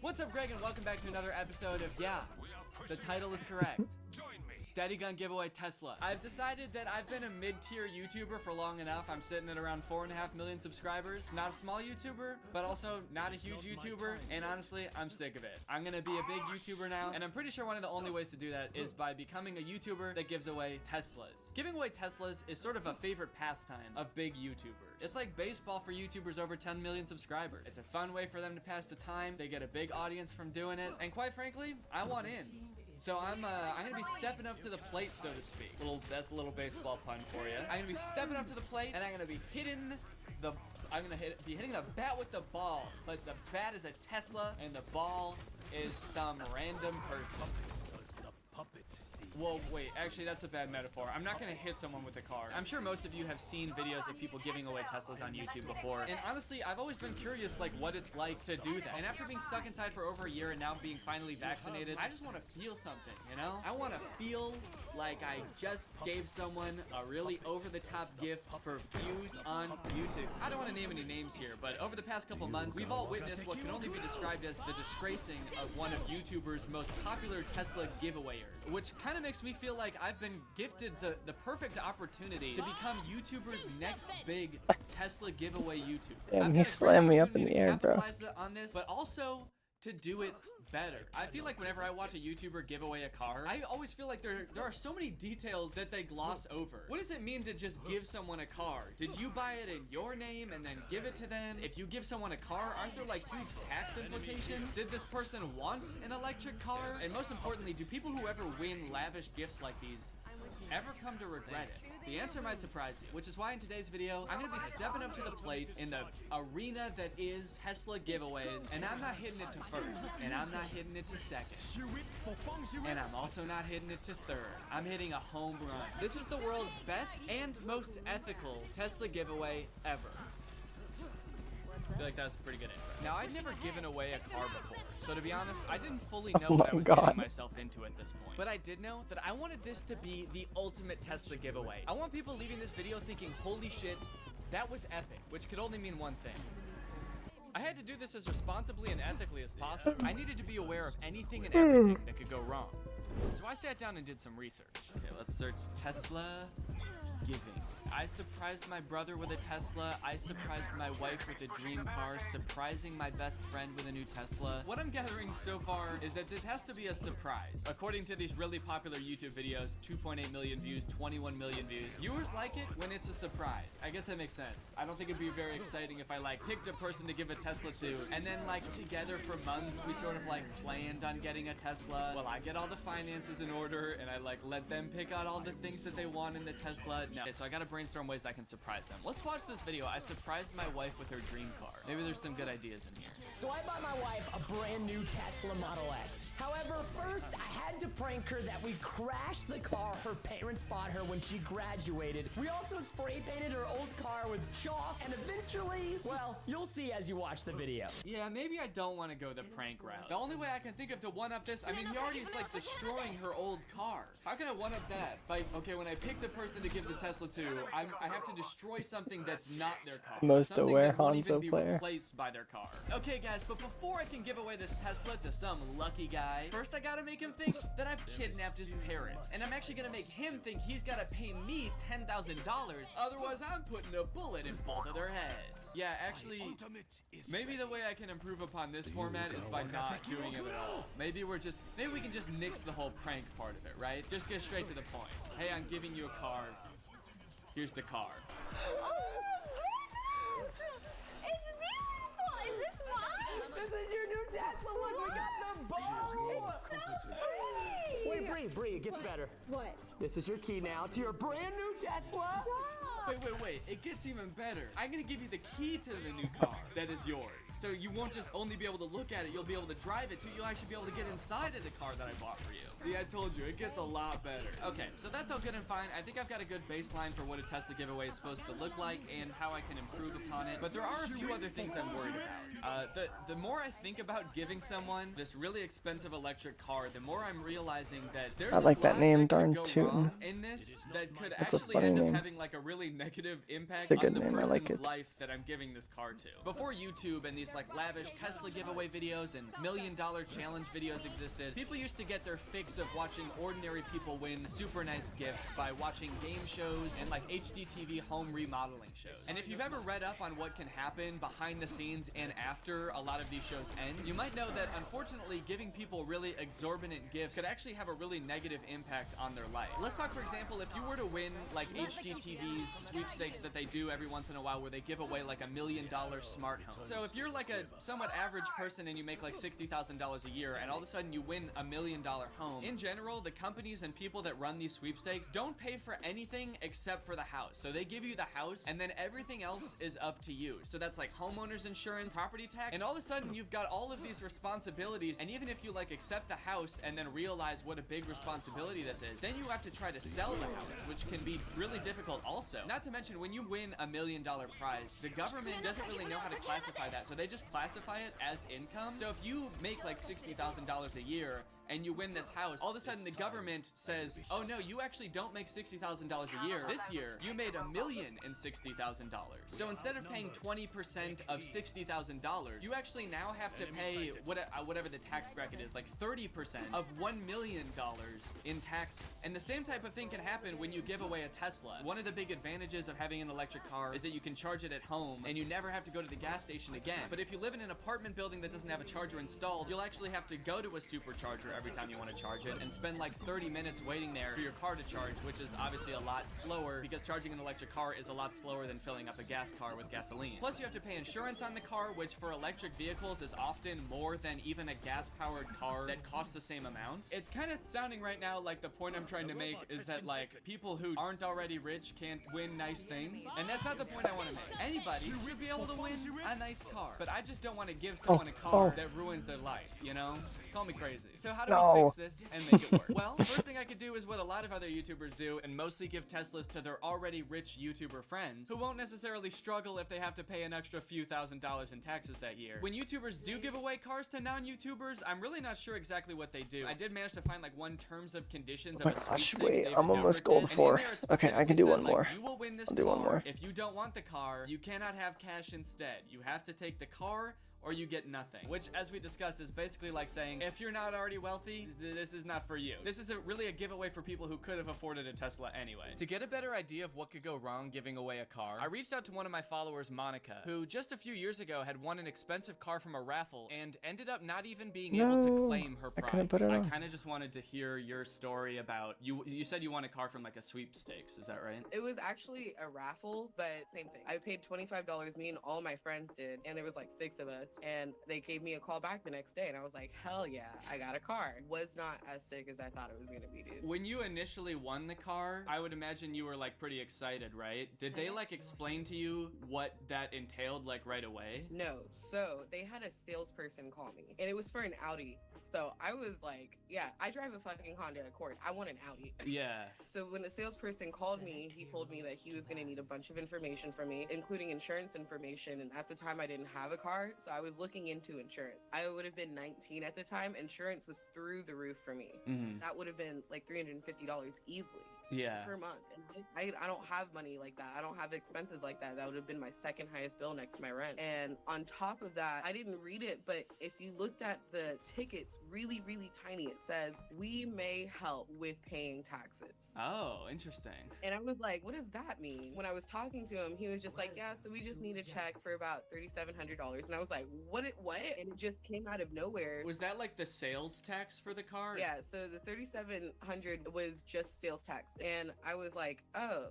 What's up, Greg, and welcome back to another episode of Yeah, the title is correct. Daddy Gun Giveaway Tesla. I've decided that I've been a mid-tier YouTuber for long enough. I'm sitting at around 4.5 million subscribers. Not a small YouTuber, but also not a huge YouTuber. And honestly, I'm sick of it. I'm gonna be a big YouTuber now, and I'm pretty sure one of the only ways to do that is by becoming a YouTuber that gives away Teslas. Giving away Teslas is sort of a favorite pastime of big YouTubers. It's like baseball for YouTubers over 10 million subscribers. It's a fun way for them to pass the time. They get a big audience from doing it, and quite frankly, I want in. So I'm gonna be stepping up to the plate, so to speak. That's a little baseball pun for you. I'm gonna be stepping up to the plate, and I'm gonna be hitting the bat with the ball. But the bat is a Tesla, and the ball is some random person. Whoa, wait, actually that's a bad metaphor. I'm not gonna hit someone with a car. I'm sure most of you have seen videos of people giving away Teslas on YouTube before. And honestly, I've always been curious like what it's like to do that. And after being stuck inside for over a year and now being finally vaccinated, I just want to feel something, you know? I want to feel like I just gave someone a really over-the-top gift for views on YouTube. I don't want to name any names here, but over the past couple months, we've all witnessed what can only be described as the disgracing of one of YouTubers' most popular Tesla giveawayers, which kind of makes me feel like I've been gifted the perfect opportunity to become YouTuber's next big Tesla giveaway YouTuber. Damn, he slammed me up in the air, bro. Capitalize on this, but also to do it better. I feel like whenever I watch a YouTuber give away a car, I always feel like there are so many details that they gloss over. What does it mean to just give someone a car? Did you buy it in your name and then give it to them? If you give someone a car, aren't there like huge tax implications? Did this person want an electric car? And most importantly, do people who ever win lavish gifts like these ever come to regret it? The answer might surprise you, which is why in today's video, I'm gonna be stepping up to the plate in the arena that is Tesla giveaways, and I'm not hitting it to first, and I'm not hitting it to second, and I'm also not hitting it to third. I'm hitting a home run. This is the world's best and most ethical Tesla giveaway ever. I feel like that's a pretty good intro. Now, I'd never given away a car before, so to be honest, I didn't fully know what I was getting myself into at this point. But I did know that I wanted this to be the ultimate Tesla giveaway. I want people leaving this video thinking, holy shit, that was epic, which could only mean one thing. I had to do this as responsibly and ethically as possible. I needed to be aware of anything and everything that could go wrong. So I sat down and did some research. Okay, let's search Tesla giving. I surprised my brother with a Tesla. I surprised my wife with a dream car. Surprising my best friend with a new Tesla. What I'm gathering so far is that this has to be a surprise. According to these really popular YouTube videos, 2.8 million views, 21 million views. Viewers like it when it's a surprise. I guess that makes sense. I don't think it'd be very exciting if I like picked a person to give a Tesla to, and then like together for months we sort of like planned on getting a Tesla. Well, I get all the finances in order and I like let them pick out all the things that they want in the Tesla. No. Okay, so I gotta brainstorm ways I can surprise them. Let's watch this video. I surprised my wife with her dream car. Maybe there's some good ideas in here. So I bought my wife a brand new Tesla Model X. However, first I had to prank her that we crashed the car her parents bought her when she graduated. We also spray painted her old car with chalk, and eventually, well, you'll see as you watch the video. Yeah, maybe I don't want to go the prank route. The only way I can think of to one-up this, I mean, he already is like destroying her old car. How can I one-up that? Like, okay, when I pick the person to give the Tesla to, I have to destroy something that's not their car. Most something aware that won't Hanzo even be player. replaced by their car. Okay, guys, but before I can give away this Tesla to some lucky guy, first I gotta make him think that I've kidnapped his parents. And I'm actually gonna make him think he's gotta pay me $10,000, otherwise I'm putting a bullet in both of their heads. Yeah, actually, maybe the way I can improve upon this format is by not doing it at all. Maybe we can just nix the whole prank part of it, right? Just get straight to the point. Hey, I'm giving you a car. Here's the car. It's beautiful! Is this mine? This is your new Tesla. Look, we got the ball. It's so pretty! Wait, Bree, it gets better. What? This is your key now to your brand new Tesla. Wait, it gets even better. I'm gonna give you the key to the new car that is yours. So you won't just only be able to look at it, you'll be able to drive it too. You'll actually be able to get inside of the car that I bought for you. See, I told you, it gets a lot better. Okay, so that's all good and fine. I think I've got a good baseline for what a Tesla giveaway is supposed to look like and how I can improve upon it. But there are a few other things I'm worried about. The more I think about giving someone this really expensive electric car, the more I'm realizing that there's I like a that lot name, that could darn go tootin'. wrong in this that could That's a actually funny end up name. having like a really negative impact It's a on good the name, I like person's it. life that I'm giving this car to. Before YouTube and these like lavish Tesla giveaway videos and $1 million challenge videos existed, people used to get their fix of watching ordinary people win super nice gifts by watching game shows and like HGTV home remodeling shows. And if you've ever read up on what can happen behind the scenes and after a lot of these shows end, you might know that unfortunately giving people really exorbitant gifts could actually have a really negative impact on their life. Let's talk, for example, if you were to win like HGTV's these sweepstakes that they do every once in a while where they give away like $1 million smart home. So if you're like a somewhat average person and you make like $60,000 a year and all of a sudden you win $1 million home, in general, the companies and people that run these sweepstakes don't pay for anything except for the house. So they give you the house and then everything else is up to you. So that's like homeowners insurance, property tax, and all of a sudden you've got all of these responsibilities. And even if you like accept the house and then realize what a big responsibility this is, then you have to try to sell the house, which can be really difficult also. Not to mention when you win $1 million prize, the government doesn't really know how to classify that. So they just classify it as income. So if you make like $60,000 a year and you win this house, all of a sudden the government says, oh no, you actually don't make $60,000 a year. This year, you made $1,060,000. So instead of paying 20% of $60,000, you actually now have to pay whatever the tax bracket is, like 30% of $1 million in taxes. And the same type of thing can happen when you give away a Tesla. One of the big advantages of having an electric car is that you can charge it at home and you never have to go to the gas station again. But if you live in an apartment building that doesn't have a charger installed, you'll actually have to go to a supercharger every time you want to charge it and spend like 30 minutes waiting there for your car to charge, which is obviously a lot slower because charging an electric car is a lot slower than filling up a gas car with gasoline. Plus you have to pay insurance on the car, which for electric vehicles is often more than even a gas-powered car that costs the same amount. It's kind of sounding right now like the point I'm trying to make is that like people who aren't already rich can't win nice things, and that's not the point I want to make. Anybody should be able to win a nice car, but I just don't want to give someone a car that ruins their life, you know? Call me crazy. So how do we fix this and make it work? Well, first thing I could do is what a lot of other YouTubers do and mostly give Teslas to their already rich YouTuber friends who won't necessarily struggle if they have to pay an extra few $1,000s in taxes that year. When YouTubers do give away cars to non-YouTubers, I'm really not sure exactly what they do. I did manage to find like one terms of conditions of a sweepstakes wait, David I'm almost Dobrik gold did, and in 4. there it Okay, I can do specifically one said, like, more. you will win this I'll do one car. more. If you don't want the car, you cannot have cash instead. You have to take the car or you get nothing, which as we discussed is basically like saying if you're not already wealthy, this is not for you. This is really a giveaway for people who could have afforded a Tesla anyway. To get a better idea of what could go wrong giving away a car, I reached out to one of my followers, Monica, who just a few years ago had won an expensive car from a raffle and ended up not even being able to claim her prize. I kind of just wanted to hear your story about you said you won a car from like a sweepstakes, is that right? It was actually a raffle, but same thing. I paid $25, me and all my friends did, and there was like 6 of us. And they gave me a call back the next day and I was like, hell yeah, I got a car. Was not as sick as I thought it was gonna be, dude. When you initially won the car, I would imagine you were like pretty excited, right? Did they like explain to you what that entailed like right away? No, so they had a salesperson call me and it was for an Audi. So I was like, yeah, I drive a fucking Honda Accord. I want an Audi. Yeah. So when the salesperson called me, he told me that he was going to need a bunch of information from me, including insurance information. And at the time, I didn't have a car, so I was looking into insurance. I would have been 19 at the time. Insurance was through the roof for me. Mm-hmm. That would have been like $350 easily. Yeah. Per month. And I don't have money like that. I don't have expenses like that. That would have been my second highest bill next to my rent. And on top of that, I didn't read it, but if you looked at the tickets really, really tiny, it says, we may help with paying taxes. Oh, interesting. And I was like, what does that mean? When I was talking to him, he was just like, yeah, so we just need a check for about $3,700. And I was like, what? And it just came out of nowhere. Was that like the sales tax for the car? Yeah, so the $3,700 was just sales tax. And I was like, oh,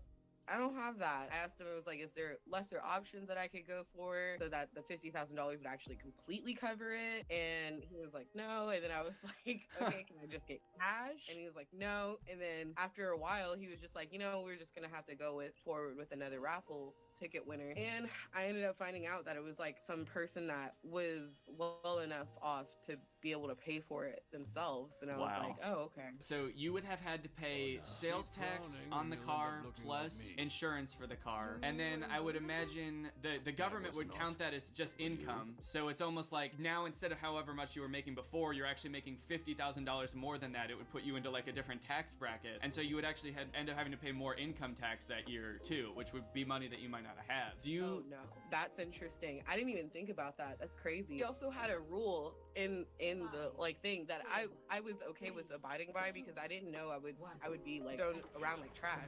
I don't have that. I asked him, I was like, is there lesser options that I could go for so that the $50,000 would actually completely cover it? And he was like, no. And then I was like, okay, can I just get cash? And he was like, no. And then after a while, he was just like, we're just going to have to go forward with another raffle ticket winner. And I ended up finding out that it was like some person that was well enough off to be able to pay for it themselves. And I was like, oh, okay. So you would have had to pay sales tax on the car plus insurance for the car. And then I would imagine the government would count that as just income. So it's almost like now instead of however much you were making before, you're actually making $50,000 more than that. It would put you into like a different tax bracket. And so you would actually end up having to pay more income tax that year too, which would be money that you might not have. Do you? Oh no, that's interesting. I didn't even think about that. That's crazy. He also had a rule in the like thing that I was okay with abiding by because I didn't know I would be like thrown around like trash.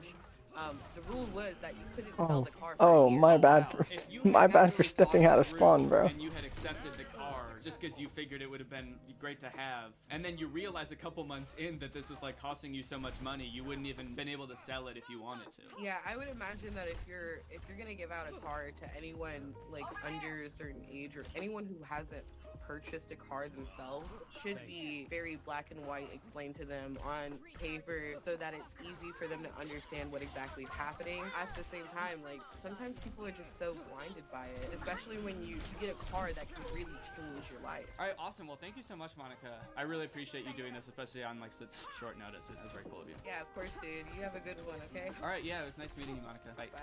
the rule was that you couldn't sell Oh, the car. oh, my bad for If you my had bad for actually stepping thought out of through spawn, bro. And you had accepted the car just because you figured it would have been great to have, and then you realize a couple months in that this is like costing you so much money, you wouldn't even been able to sell it if you wanted to. Yeah, I would imagine that if you're gonna give out a car to anyone like under a certain age or anyone who hasn't purchased a car themselves, it should be very black and white explained to them on paper so that it's easy for them to understand what exactly is happening. At the same time, like sometimes people are just so blinded by it, especially when you get a car that can really change your life. All right, awesome. Well, thank you so much, Monica. I really appreciate you doing this, especially on like such short notice. It was very cool of you. Yeah, of course, dude. You have a good one, okay? All right, yeah, it was nice meeting you, Monica. Bye. Bye.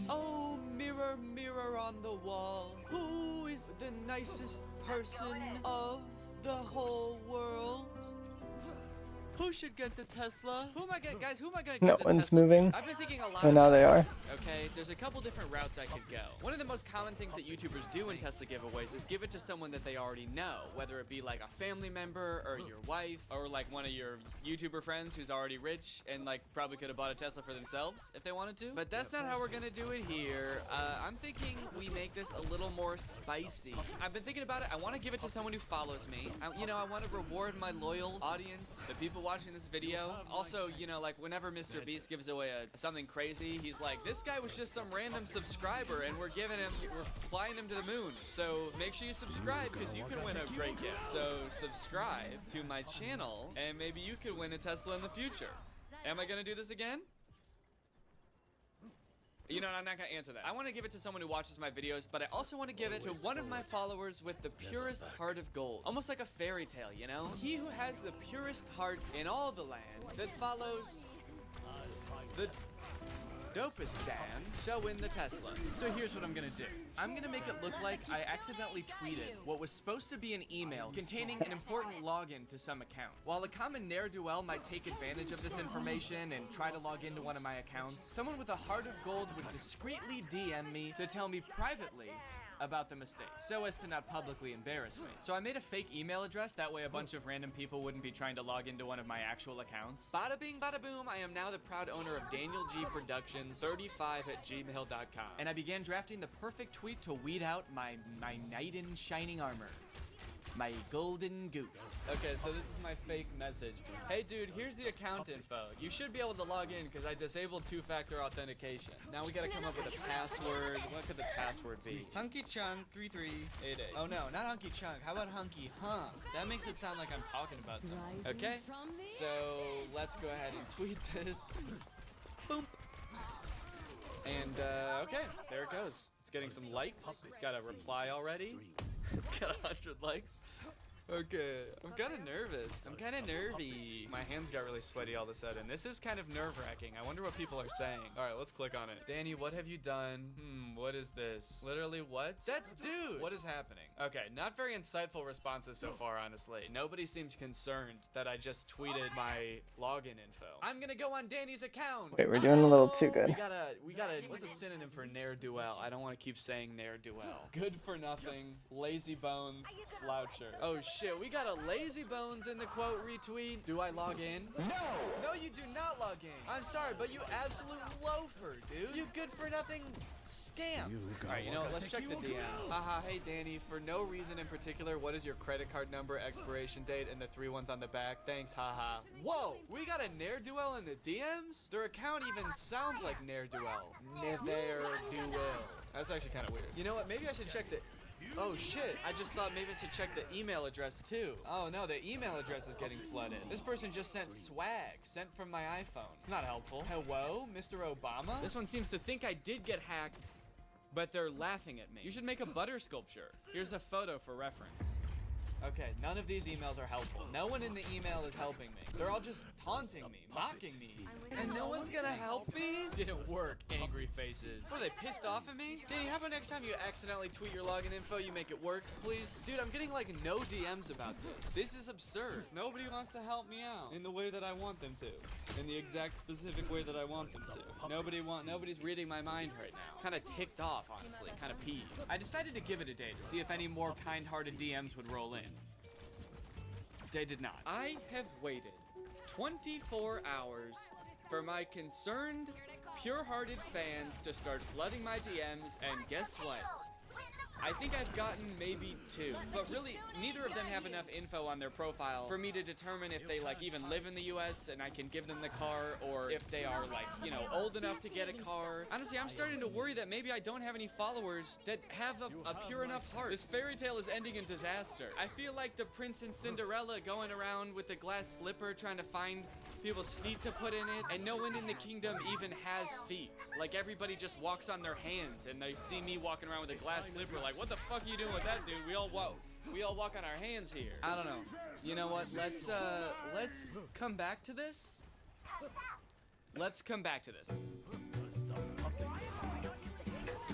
Oh, mirror, mirror on the wall, who is the nicest person of the whole world? Who should get the Tesla? Who am I gonna, guys? Who am I gonna No get the one's Tesla to? moving. I've been thinking a lot. Oh, now about they are. this, okay, there's a couple different routes I could go. One of the most common things that YouTubers do in Tesla giveaways is give it to someone that they already know, whether it be like a family member or your wife or like one of your YouTuber friends who's already rich and like probably could have bought a Tesla for themselves if they wanted to. But that's not how we're gonna do it here. I'm thinking we make this a little more spicy. I've been thinking about it. I want to give it to someone who follows me. You know, I want to reward my loyal audience, the people watching this video. Also, you know, like whenever Mr. Beast gives away something crazy, he's like, this guy was just some random subscriber and we're flying him to the moon. So make sure you subscribe because you can win a great gift. So subscribe to my channel and maybe you could win a Tesla in the future. Am I gonna do this again? You know, I'm not gonna answer that. I want to give it to someone who watches my videos, but I also want to give it to one of my followers with the purest heart of gold. Almost like a fairy tale, you know? He who has the purest heart in all the land that follows the dopest Dan shall win the Tesla. So here's what I'm gonna do. I'm gonna make it look like I accidentally tweeted what was supposed to be an email containing an important login to some account. While a common ne'er-do-well might take advantage of this information and try to log into one of my accounts, someone with a heart of gold would discreetly DM me to tell me privately about the mistake, so as to not publicly embarrass me. So I made a fake email address, that way a bunch of random people wouldn't be trying to log into one of my actual accounts. Bada bing, bada boom, I am now the proud owner of Daniel G Productions 35@gmail.com. And I began drafting the perfect tweet to weed out my knight in shining armor. My golden goose. Okay, so this is my fake message. Hey dude, here's the account info. You should be able to log in because I disabled two-factor authentication. Now we gotta come up with a password. What could the password be? HunkyChunk3388. Oh no, not Hunky Chunk. How about Hunky Hunk? That makes it sound like I'm talking about something. Okay, so let's go ahead and tweet this. Boom. And okay, there it goes. It's getting some likes. It's got a reply already. It's got 100 likes. Okay, I'm kind of nervous. I'm kind of nervy. My hands got really sweaty all of a sudden. This is kind of nerve-wracking. I wonder what people are saying. All right, let's click on it. Danny, what have you done? What is this? Literally what? That's dude. What is happening? Okay, not very insightful responses so far, honestly. Nobody seems concerned that I just tweeted my login info. I'm gonna go on Danny's account. Wait, we're doing a little too good. We gotta, what's a synonym for ne'er-do-well? I don't want to keep saying ne'er-do-well. Good for nothing, lazy bones, sloucher. Oh shit, we got a lazy bones in the quote retweet. Do I log in? No, you do not log in. I'm sorry, but you absolute loafer, dude. You good for nothing scam. Alright, you know what, let's check the DMs. Haha, hey Danny, for no reason in particular, what is your credit card number, expiration date, and the 3 ones on the back? Thanks, haha. Whoa, we got a ne'er-do-well in the DMs? Their account even sounds like ne'er-do-well. Ne'er-do-well. That's actually kind of weird. You know what, maybe I should check the... Oh shit, I just thought maybe I should check the email address too. Oh no, the email address is getting flooded. This person just sent swag, sent from my iPhone. It's not helpful. Hello, Mr. Obama? This one seems to think I did get hacked, but they're laughing at me. You should make a butter sculpture. Here's a photo for reference. Okay, none of these emails are helpful. No one in the email is helping me. They're all just taunting me, mocking me. And no one's gonna help me? Didn't work, angry faces. What, are they pissed off at me? Danny, how about next time you accidentally tweet your login info, you make it work, please? Dude, I'm getting like no DMs about this. This is absurd. Nobody wants to help me out in the way that I want them to. In the exact specific way that I want them to. Nobody's reading my mind right now. Kind of ticked off, honestly. Kind of peeved. I decided to give it a day to see if any more kind-hearted DMs would roll in. They did not. I have waited 24 hours for my concerned, pure-hearted fans to start flooding my DMs, and guess what? I think I've gotten maybe 2, but really neither of them have enough info on their profile for me to determine if they like even live in the US and I can give them the car, or if they are like, you know, old enough to get a car. Honestly, I'm starting to worry that maybe I don't have any followers that have a pure enough heart. This fairy tale is ending in disaster. I feel like the Prince and Cinderella going around with the glass slipper trying to find people's feet to put in it, and no one in the kingdom even has feet. Like everybody just walks on their hands, and they see me walking around with a glass slipper like, what the fuck are you doing with that, dude? We all walk on our hands here. I don't know. You know what? Let's come back to this. Let's come back to this.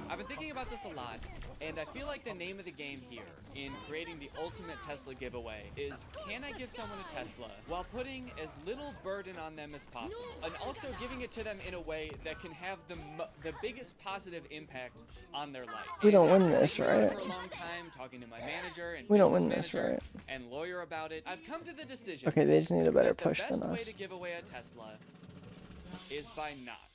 I've been thinking about this a lot, and I feel like the name of the game here in creating the ultimate Tesla giveaway is, can I give someone a Tesla while putting as little burden on them as possible, and also giving it to them in a way that can have the biggest positive impact on their life. We don't win this, I've been right? for a long time talking to my manager and We don't business win this, manager right? and lawyer about it. I've come to the decision. Okay, they just need a better that push the than best way us. to give away a Tesla is by not.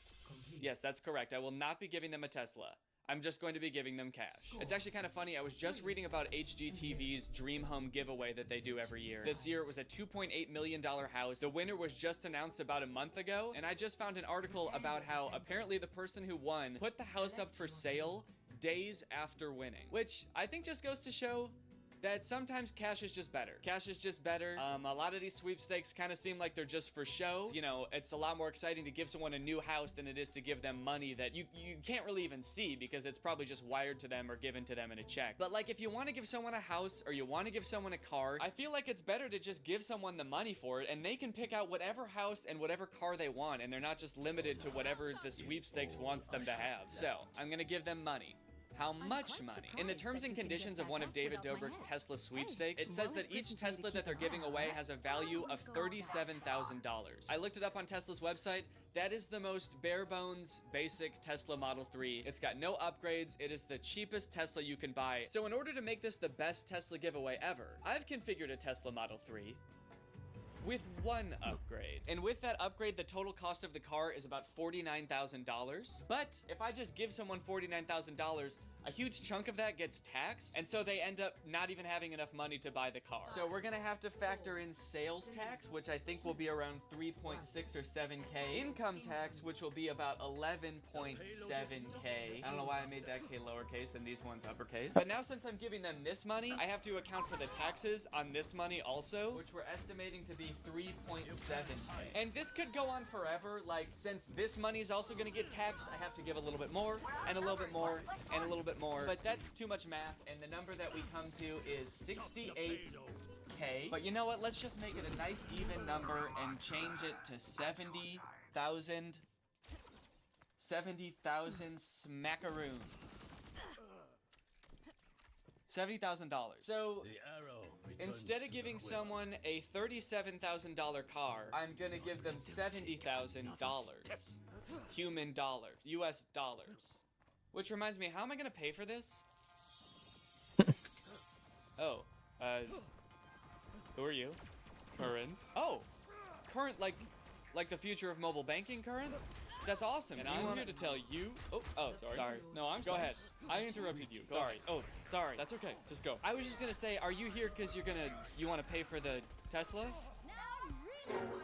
Yes, that's correct. I will not be giving them a Tesla. I'm just going to be giving them cash. It's actually kind of funny. I was just reading about HGTV's Dream Home giveaway that they do every year. This year it was a $2.8 million house. The winner was just announced about a month ago, and I just found an article about how apparently the person who won put the house up for sale days after winning, which I think just goes to show that sometimes cash is just better. Cash is just better. A lot of these sweepstakes kind of seem like they're just for show. You know, it's a lot more exciting to give someone a new house than it is to give them money that you can't really even see because it's probably just wired to them or given to them in a check. But like if you want to give someone a house or you want to give someone a car, I feel like it's better to just give someone the money for it and they can pick out whatever house and whatever car they want, and they're not just limited to whatever the sweepstakes wants them to have. So I'm gonna give them money. How much money? In the terms and conditions of one of David Dobrik's Tesla sweepstakes, it says that each Tesla that they're giving away has a value of $37,000. I looked it up on Tesla's website. That is the most bare bones basic Tesla Model 3. It's got no upgrades. It is the cheapest Tesla you can buy. So in order to make this the best Tesla giveaway ever, I've configured a Tesla Model 3 with one upgrade. And with that upgrade, the total cost of the car is about $49,000. But if I just give someone $49,000, a huge chunk of that gets taxed, and so they end up not even having enough money to buy the car. So we're gonna have to factor in sales tax, which I think will be around 3.6 or 7K. Income tax, which will be about 11.7K. I don't know why I made that K lowercase and these ones uppercase. But now since I'm giving them this money, I have to account for the taxes on this money also, which we're estimating to be 3.7K. And this could go on forever. Like, since this money is also gonna get taxed, I have to give a little bit more, and a little bit more, and a little bit more. But that's too much math, and the number that we come to is 68K. But you know what? Let's just make it a nice even number and change it to 70,000 smackaroons. $70,000. So instead of giving someone a $37,000 car, I'm gonna give them $70,000. Human dollars. US dollars. Which reminds me, how am I gonna pay for this? Oh, who are you? Current. Oh, Current, like the future of mobile banking, Current? That's awesome. And I'm here to tell you. Oh, sorry. No, I'm sorry. Go ahead. I interrupted you. Sorry. Oh, sorry. That's okay. Just go. I was just gonna say, are you here because you want to pay for the Tesla?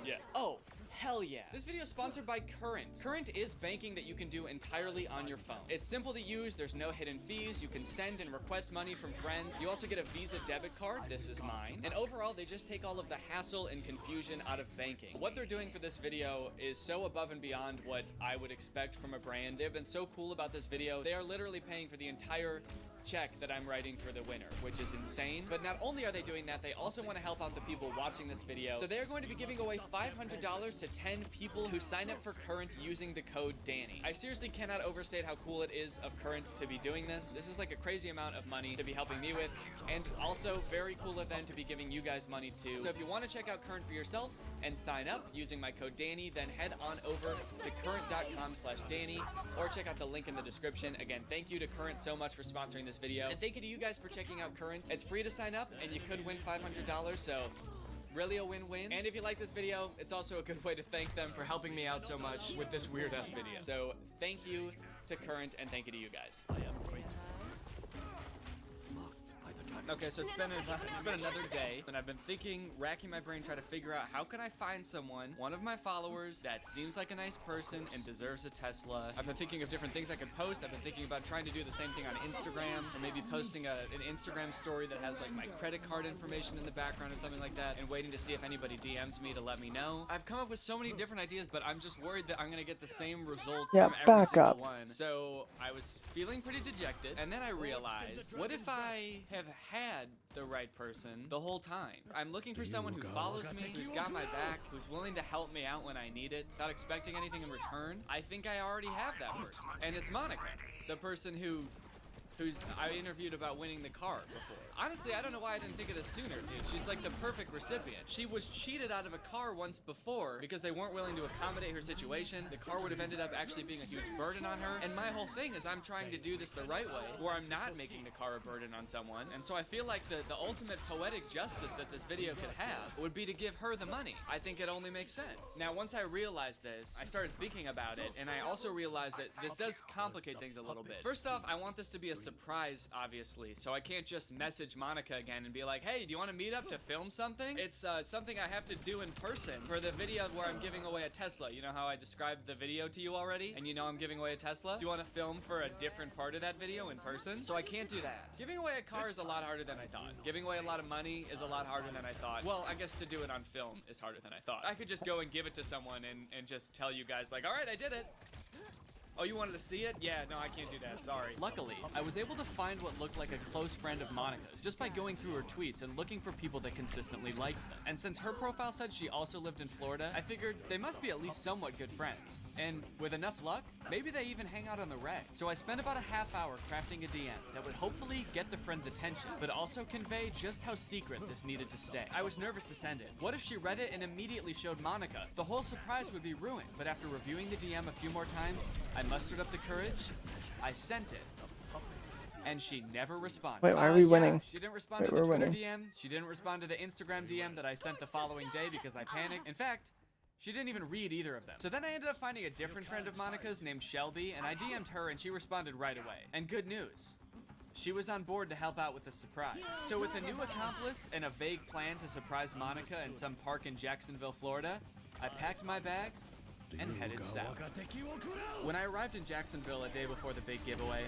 Yeah. Oh, hell yeah. This video is sponsored by Current. Current is banking that you can do entirely on your phone. It's simple to use. There's no hidden fees. You can send and request money from friends. You also get a Visa debit card. This is mine. And overall, they just take all of the hassle and confusion out of banking. What they're doing for this video is so above and beyond what I would expect from a brand. They've been so cool about this video. They are literally paying for the entire check that I'm writing for the winner, which is insane. But not only are they doing that, they also want to help out the people watching this video. So they're going to be giving away $500 to 10 people who sign up for Current using the code Danny. I seriously cannot overstate how cool it is of Current to be doing this. This is like a crazy amount of money to be helping me with, and also very cool of them to be giving you guys money too. So if you want to check out Current for yourself and sign up using my code Danny, then head on over to current.com/Danny or check out the link in the description. Again, thank you to Current so much for sponsoring this video, and thank you to you guys for checking out Current. It's free to sign up, and you could win $500, so really a win-win. And if you like this video, it's also a good way to thank them for helping me out so much with this weird-ass video. So thank you to Current, and thank you to you guys. I am great. Okay, so it's been another day, and I've been thinking, racking my brain, trying to figure out how can I find someone, one of my followers, that seems like a nice person and deserves a Tesla. I've been thinking of different things I could post. I've been thinking about trying to do the same thing on Instagram, or maybe posting an Instagram story that has like my credit card information in the background or something like that, and waiting to see if anybody DMs me to let me know. I've come up with so many different ideas, but I'm just worried that I'm gonna get the same result Yeah, from every back single up. one. So I was feeling pretty dejected, and then I realized, what if I have had the right person the whole time? I'm looking for someone who follows me, who's got my back, who's willing to help me out when I need it, without expecting anything in return. I think I already have that person, and it's Monica, the person who's I interviewed about winning the car before. Honestly, I don't know why I didn't think of this sooner, dude. She's like the perfect recipient. She was cheated out of a car once before because they weren't willing to accommodate her situation. The car would have ended up actually being a huge burden on her. And my whole thing is I'm trying to do this the right way, where I'm not making the car a burden on someone. And so I feel like the ultimate poetic justice that this video could have would be to give her the money. I think it only makes sense. Now, once I realized this, I started thinking about it, and I also realized that this does complicate things a little bit. First off, I want this to be a surprise, obviously, so I can't just message Monica again and be like, hey, do you want to meet up to film something? It's something I have to do in person for the video where I'm giving away a Tesla. You know how I described the video to you already, and you know I'm giving away a Tesla? Do you want to film for a different part of that video in person? So I can't do that. Giving away a car is a lot harder than I thought. Giving away a lot of money is a lot harder than I thought. Well, I guess to do it on film is harder than I thought. I could just go and give it to someone and just tell you guys like, all right, I did it. Oh, you wanted to see it? Yeah, no, I can't do that, sorry. Luckily, I was able to find what looked like a close friend of Monica's just by going through her tweets and looking for people that consistently liked them. And since her profile said she also lived in Florida, I figured they must be at least somewhat good friends. And with enough luck, maybe they even hang out on the reg. So I spent about a half hour crafting a DM that would hopefully get the friend's attention, but also convey just how secret this needed to stay. I was nervous to send it. What if she read it and immediately showed Monica? The whole surprise would be ruined. But after reviewing the DM a few more times, I mustered up the courage, I sent it, and she never responded. Wait, why are we winning? She didn't respond Wait, to the we're Twitter winning. DM, she didn't respond to the Instagram DM that I sent the following day because I panicked. In fact, she didn't even read either of them. So then I ended up finding a different friend of Monica's named Shelby, and I DM'd her and she responded right away. And good news, she was on board to help out with the surprise. So with a new accomplice and a vague plan to surprise Monica in some park in Jacksonville, Florida, I packed my bags and headed south. When I arrived in Jacksonville a day before the big giveaway,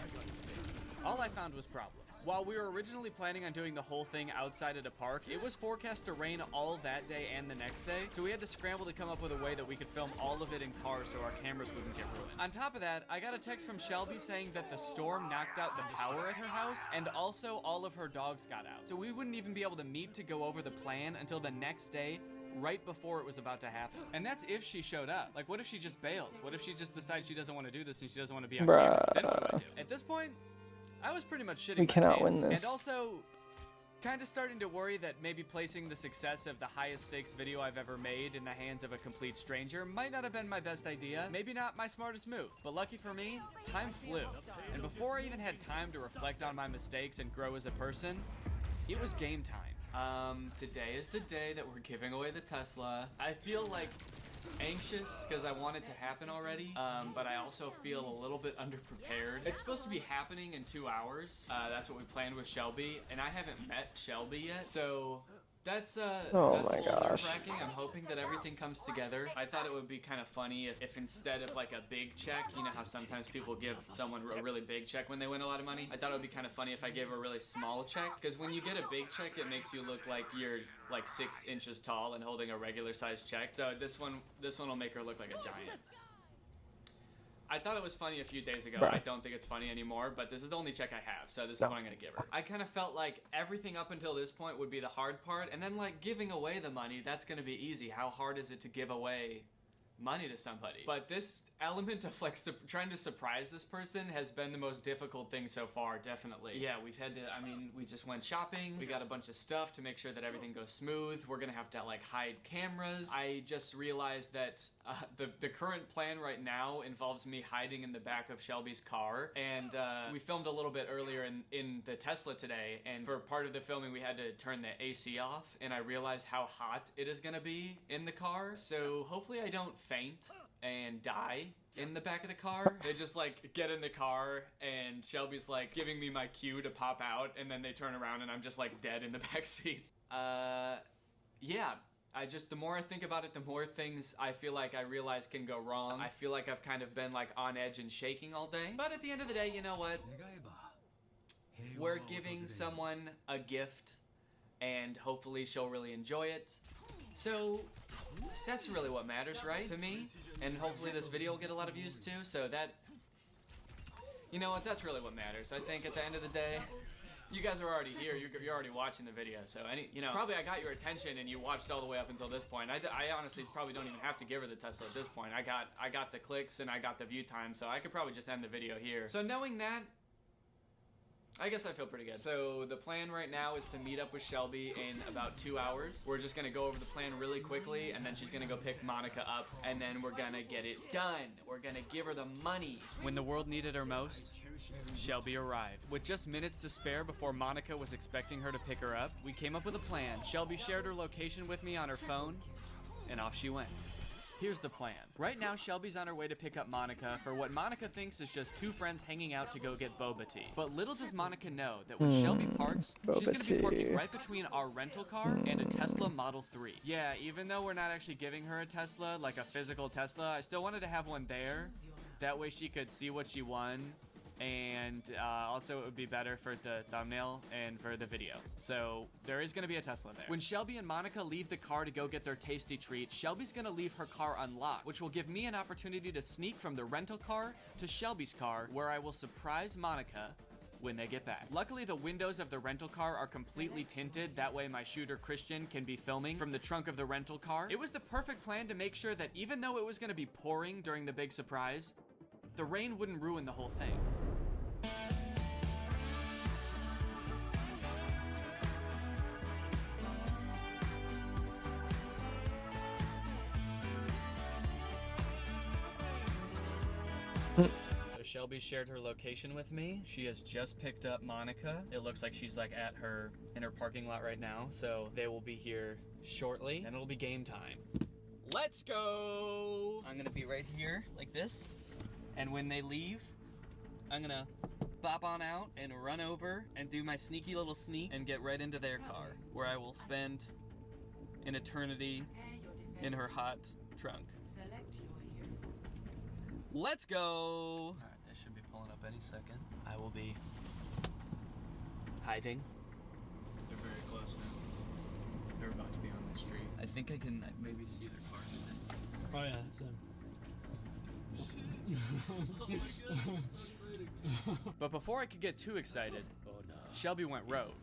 all I found was problems. While we were originally planning on doing the whole thing outside at a park, it was forecast to rain all that day and the next day, so we had to scramble to come up with a way that we could film all of it in cars so our cameras wouldn't get ruined. On top of that, I got a text from Shelby saying that the storm knocked out the power at her house, and also all of her dogs got out. So we wouldn't even be able to meet to go over the plan until the next day, right before it was about to happen. And that's if she showed up. Like, what if she just bails? What if she just decides she doesn't want to do this and she doesn't want to be on camera? Then what do I do? At this point, I was pretty much shitting We my cannot pants. win this. And also, kind of starting to worry that maybe placing the success of the highest stakes video I've ever made in the hands of a complete stranger might not have been my best idea, maybe not my smartest move. But lucky for me, time flew. And before I even had time to reflect on my mistakes and grow as a person, it was game time. Today is the day that we're giving away the Tesla. I feel like anxious because I want it to happen already, but I also feel a little bit underprepared. It's supposed to be happening in 2 hours. That's what we planned with Shelby, and I haven't met Shelby yet, so that's Oh that's my a little gosh. nerve-wracking. I'm hoping that everything comes together. I thought it would be kind of funny if instead of like a big check, you know how sometimes people give someone a really big check when they win a lot of money? I thought it would be kind of funny if I gave a really small check, because when you get a big check, it makes you look like you're like 6 inches tall and holding a regular sized check. So this one will make her look like a giant. I thought it was funny a few days ago. Bruh. I don't think it's funny anymore, but this is the only check I have, so this is No. what I'm gonna give her. I kind of felt like everything up until this point would be the hard part, and then like giving away the money, that's gonna be easy. How hard is it to give away money to somebody. But this element of like trying to surprise this person has been the most difficult thing so far, definitely. Yeah, we've had to, I mean, we just went shopping. We got a bunch of stuff to make sure that everything goes smooth. We're gonna have to like hide cameras. I just realized that the current plan right now involves me hiding in the back of Shelby's car. And we filmed a little bit earlier in the Tesla today. And for part of the filming, we had to turn the AC off. And I realized how hot it is gonna be in the car. So hopefully I don't faint and die in the back of the car. They just like get in the car and Shelby's like giving me my cue to pop out, and then they turn around and I'm just like dead in the back seat. Yeah, the more I think about it, the more things I feel like I realize can go wrong. I feel like I've kind of been like on edge and shaking all day. But at the end of the day, you know what? We're giving someone a gift and hopefully she'll really enjoy it. So that's really what matters, right? To me. And hopefully this video will get a lot of views too. So that, you know what, that's really what matters. I think at the end of the day, you guys are already here. You're already watching the video. So probably I got your attention and you watched all the way up until this point. I honestly probably don't even have to give her the Tesla at this point. I got the clicks and I got the view time. So I could probably just end the video here. So knowing that, I guess I feel pretty good. So the plan right now is to meet up with Shelby in about 2 hours. We're just gonna go over the plan really quickly, and then she's gonna go pick Monica up, and then we're gonna get it done. We're gonna give her the money. When the world needed her most, Shelby arrived. With just minutes to spare before Monica was expecting her to pick her up, we came up with a plan. Shelby shared her location with me on her phone, and off she went. Here's the plan. Right now, Shelby's on her way to pick up Monica for what Monica thinks is just two friends hanging out to go get boba tea. But little does Monica know that when Shelby parks, she's gonna be parking right between our rental car and a Tesla Model 3. Yeah, even though we're not actually giving her a Tesla, like a physical Tesla, I still wanted to have one there. That way she could see what she won. And also it would be better for the thumbnail and for the video. So there is gonna be a Tesla there. When Shelby and Monica leave the car to go get their tasty treat, Shelby's gonna leave her car unlocked, which will give me an opportunity to sneak from the rental car to Shelby's car, where I will surprise Monica when they get back. Luckily, the windows of the rental car are completely tinted. That way my shooter Christian can be filming from the trunk of the rental car. It was the perfect plan to make sure that even though it was gonna be pouring during the big surprise, the rain wouldn't ruin the whole thing. So Shelby shared her location with me. She has just picked up Monica. It looks like she's like in her parking lot right now. So they will be here shortly and it'll be game time. Let's go! I'm gonna be right here like this. And when they leave, I'm gonna bop on out and run over and do my sneaky little sneak and get right into their car, where I will spend an eternity in her hot trunk. Let's go! All right, they should be pulling up any second. I will be hiding. They're very close now. They're about to be on the street. I think I can maybe see their car in the distance. Oh yeah, that's him. Oh my god, so exciting. But before I could get too excited, Shelby went rogue.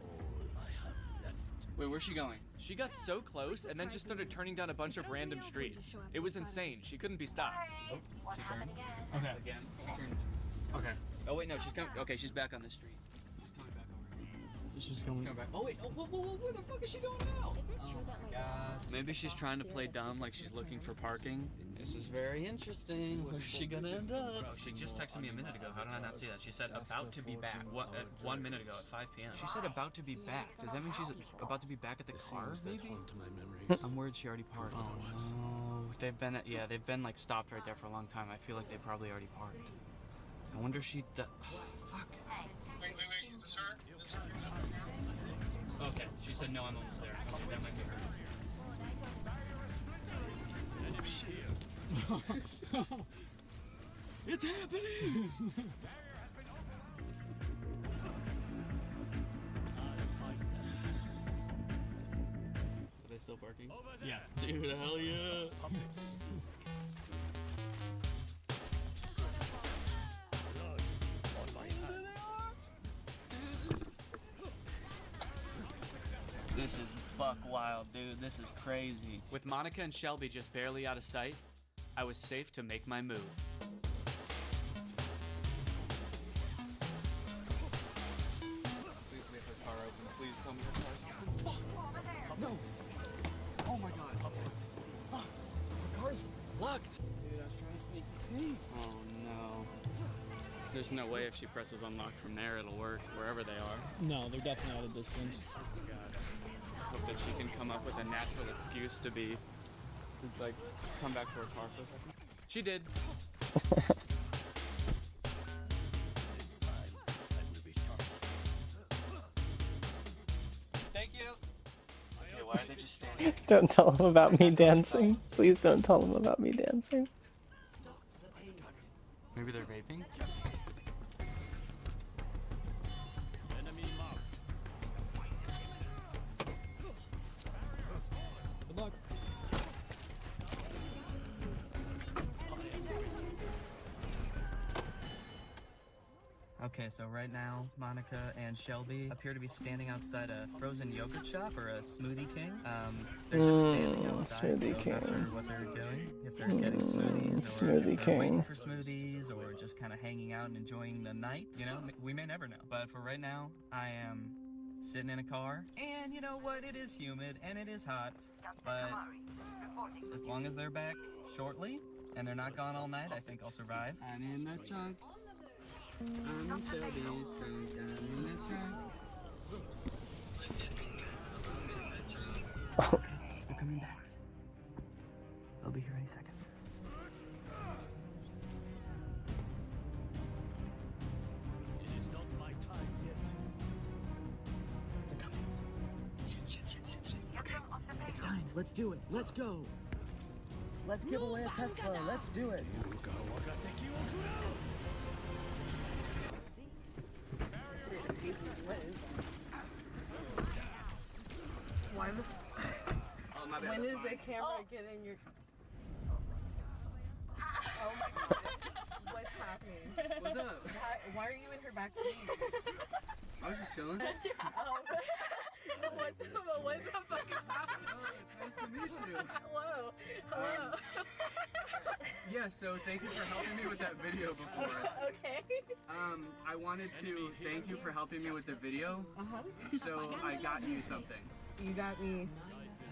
Wait, where's she going? She got so close and then just started turning down a bunch of random streets. It was insane. She couldn't be stopped. Oh, she turned. Okay. Again. Okay. Oh wait, no, she's coming. Okay, she's back on the street. She's coming back over here. So she's going back. Oh wait, whoa, where the fuck is she going now? Is it true that my dad... Maybe she's trying to play dumb, like she's looking for parking. This is very interesting. Where's she gonna end up? Bro, she just texted me a minute ago. How did I not see that? She said about to be back. What? 1 minute ago at 5 p.m. She said about to be back. Does that mean she's about to be back at the car? Maybe. I'm worried she already parked. Oh no. They've been like stopped right there for a long time. I feel like they probably already parked. I wonder if she. Fuck. Wait, is this her? Is this her? Okay, she said no, I'm almost there. Okay, that might be her. It's happening! Are they still parking? Yeah. Dude, hell yeah! This is buck wild, dude. This is crazy. With Monica and Shelby just barely out of sight, I was safe to make my move. Please leave her car open. Please tell me her car's open. No! Oh my god. The car's locked! Dude, I was trying to sneak. Oh no. There's no way if she presses unlock from there it'll work, wherever they are. No, they're definitely out of distance. Hope that she can come up with a natural excuse to like, come back to her car for a second. She did. Thank you. Okay, why are they just standing? Don't tell him about me dancing. Please don't tell him about me dancing. Maybe they're vaping? Enemy marked. Good luck. Okay, so right now, Monica and Shelby appear to be standing outside a frozen yogurt shop or a Smoothie King. They're just standing outside. Smoothie so King. I'm not sure what they're doing. If they're getting smoothies, or Smoothie if they're waiting King. for smoothies, or just kind of hanging out and enjoying the night. You know, we may never know. But for right now, I am sitting in a car, and you know what? It is humid and it is hot. But as long as they're back shortly and they're not gone all night, I think I'll survive. I'm in the trunk. I'm in Shelby's trunk. I'm in the trunk. They're coming back. They'll be here any second. It is not my time yet. They're coming. Shit. Okay. It's time. Let's do it. Let's go. Let's give away a Tesla. Let's do it. Why when is the camera getting your... Oh my god. What's happening? What's up? Why are you in her back seat? I was just chilling. What the fuck is happening? Oh, it's nice to meet you. Hello. Hello. Yeah, so thank you for helping me with that video before. Okay. I wanted to thank you for helping me with the video. So I got you something. You got me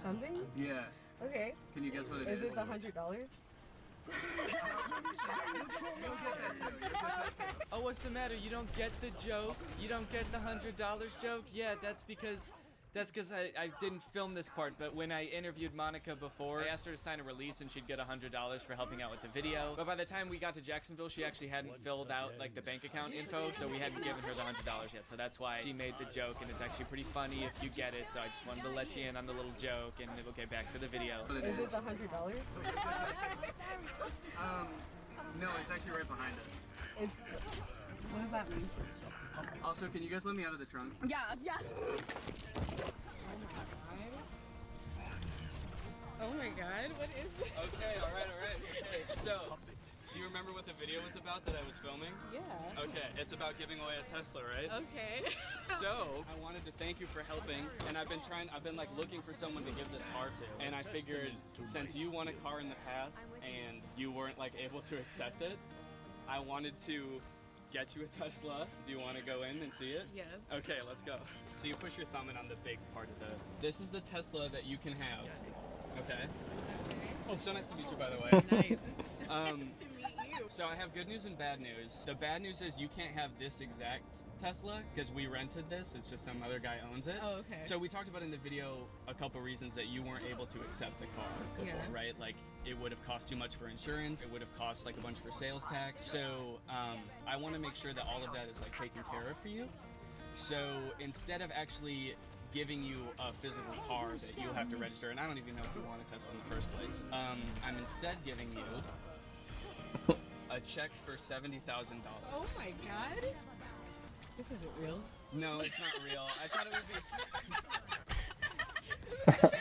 something? Yeah. Okay. Can you guess what it is? Is this $100? Oh, what's the matter? You don't get the joke? You don't get the $100 joke? Yeah, that's because I didn't film this part, but when I interviewed Monica before, I asked her to sign a release and she'd get $100 for helping out with the video. But by the time we got to Jacksonville, she actually hadn't filled out like the bank account info, so we hadn't given her the $100 yet. So that's why she made the joke, and it's actually pretty funny if you get it. So I just wanted to let you in on the little joke, and okay, back to the video. Is this $100? No, it's actually right behind us. It's... What does that mean? Also, can you guys let me out of the trunk? Yeah. Oh my god, what is this? Okay, alright. Okay, so, do you remember what the video was about that I was filming? Yeah. Okay, it's about giving away a Tesla, right? Okay. So, I wanted to thank you for helping, and I've been like looking for someone to give this car to, and I figured since you won a car in the past and you weren't like able to accept it, I wanted to get you a Tesla. Do you want to go in and see it? Yes. Okay, let's go. So you push your thumb in on the big part of the... This is the Tesla that you can have. Okay? Oh, it's so nice to meet you, by the way. Nice. It's so nice to meet you. So I have good news and bad news. The bad news is you can't have this exact Tesla because we rented this. It's just some other guy owns it. Oh, okay. So we talked about in the video a couple reasons that you weren't able to accept the car before, right? Like it would have cost too much for insurance. It would have cost like a bunch for sales tax. So I want to make sure that all of that is like taken care of for you. So instead of actually giving you a physical car that you have to register, and I don't even know if you want a Tesla in the first place, I'm instead giving you a check for $70,000. Oh my god. This isn't real. No, it's not real. I thought it would be...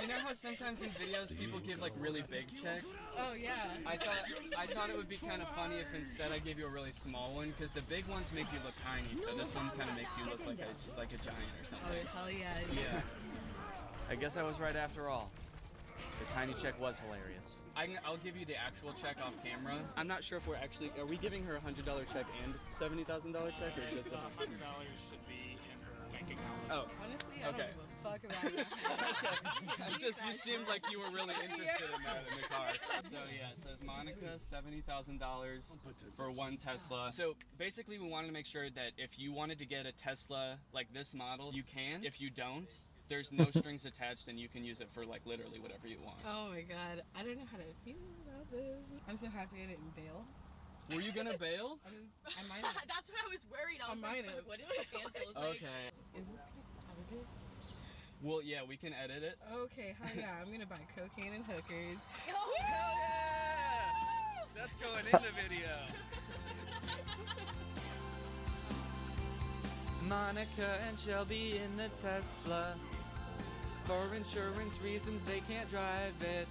You know how sometimes in videos people give like really big checks? Oh yeah. I thought it would be kind of funny if instead I gave you a really small one, because the big ones make you look tiny, so this one kind of makes you look like a giant or something. Oh hell yeah. Yeah. I guess I was right after all. The tiny check was hilarious. I'll give you the actual check off camera. I'm not sure if we're actually, are we giving her a $100 check and $70,000 check or just $100 should be in her bank account? Oh, Honestly, I okay. don't give a fuck about that. You seemed like you were really interested in that in the car. So yeah, it says Monica, $70,000 for one Tesla. So basically we wanted to make sure that if you wanted to get a Tesla like this model, you can. If you don't, there's no strings attached and you can use it for like literally whatever you want. Oh my god, I don't know how to feel about this. I'm so happy I didn't bail. Were you gonna bail? I might have. That's what I was worried. I was might like, have. what is the cancel? Okay. Is this competitive? Well, yeah, we can edit it. Okay, hell yeah, I'm gonna buy cocaine and hookers. Oh, hell yeah! That's going in the video. Monica and Shelby in the Tesla. For insurance reasons, they can't drive it.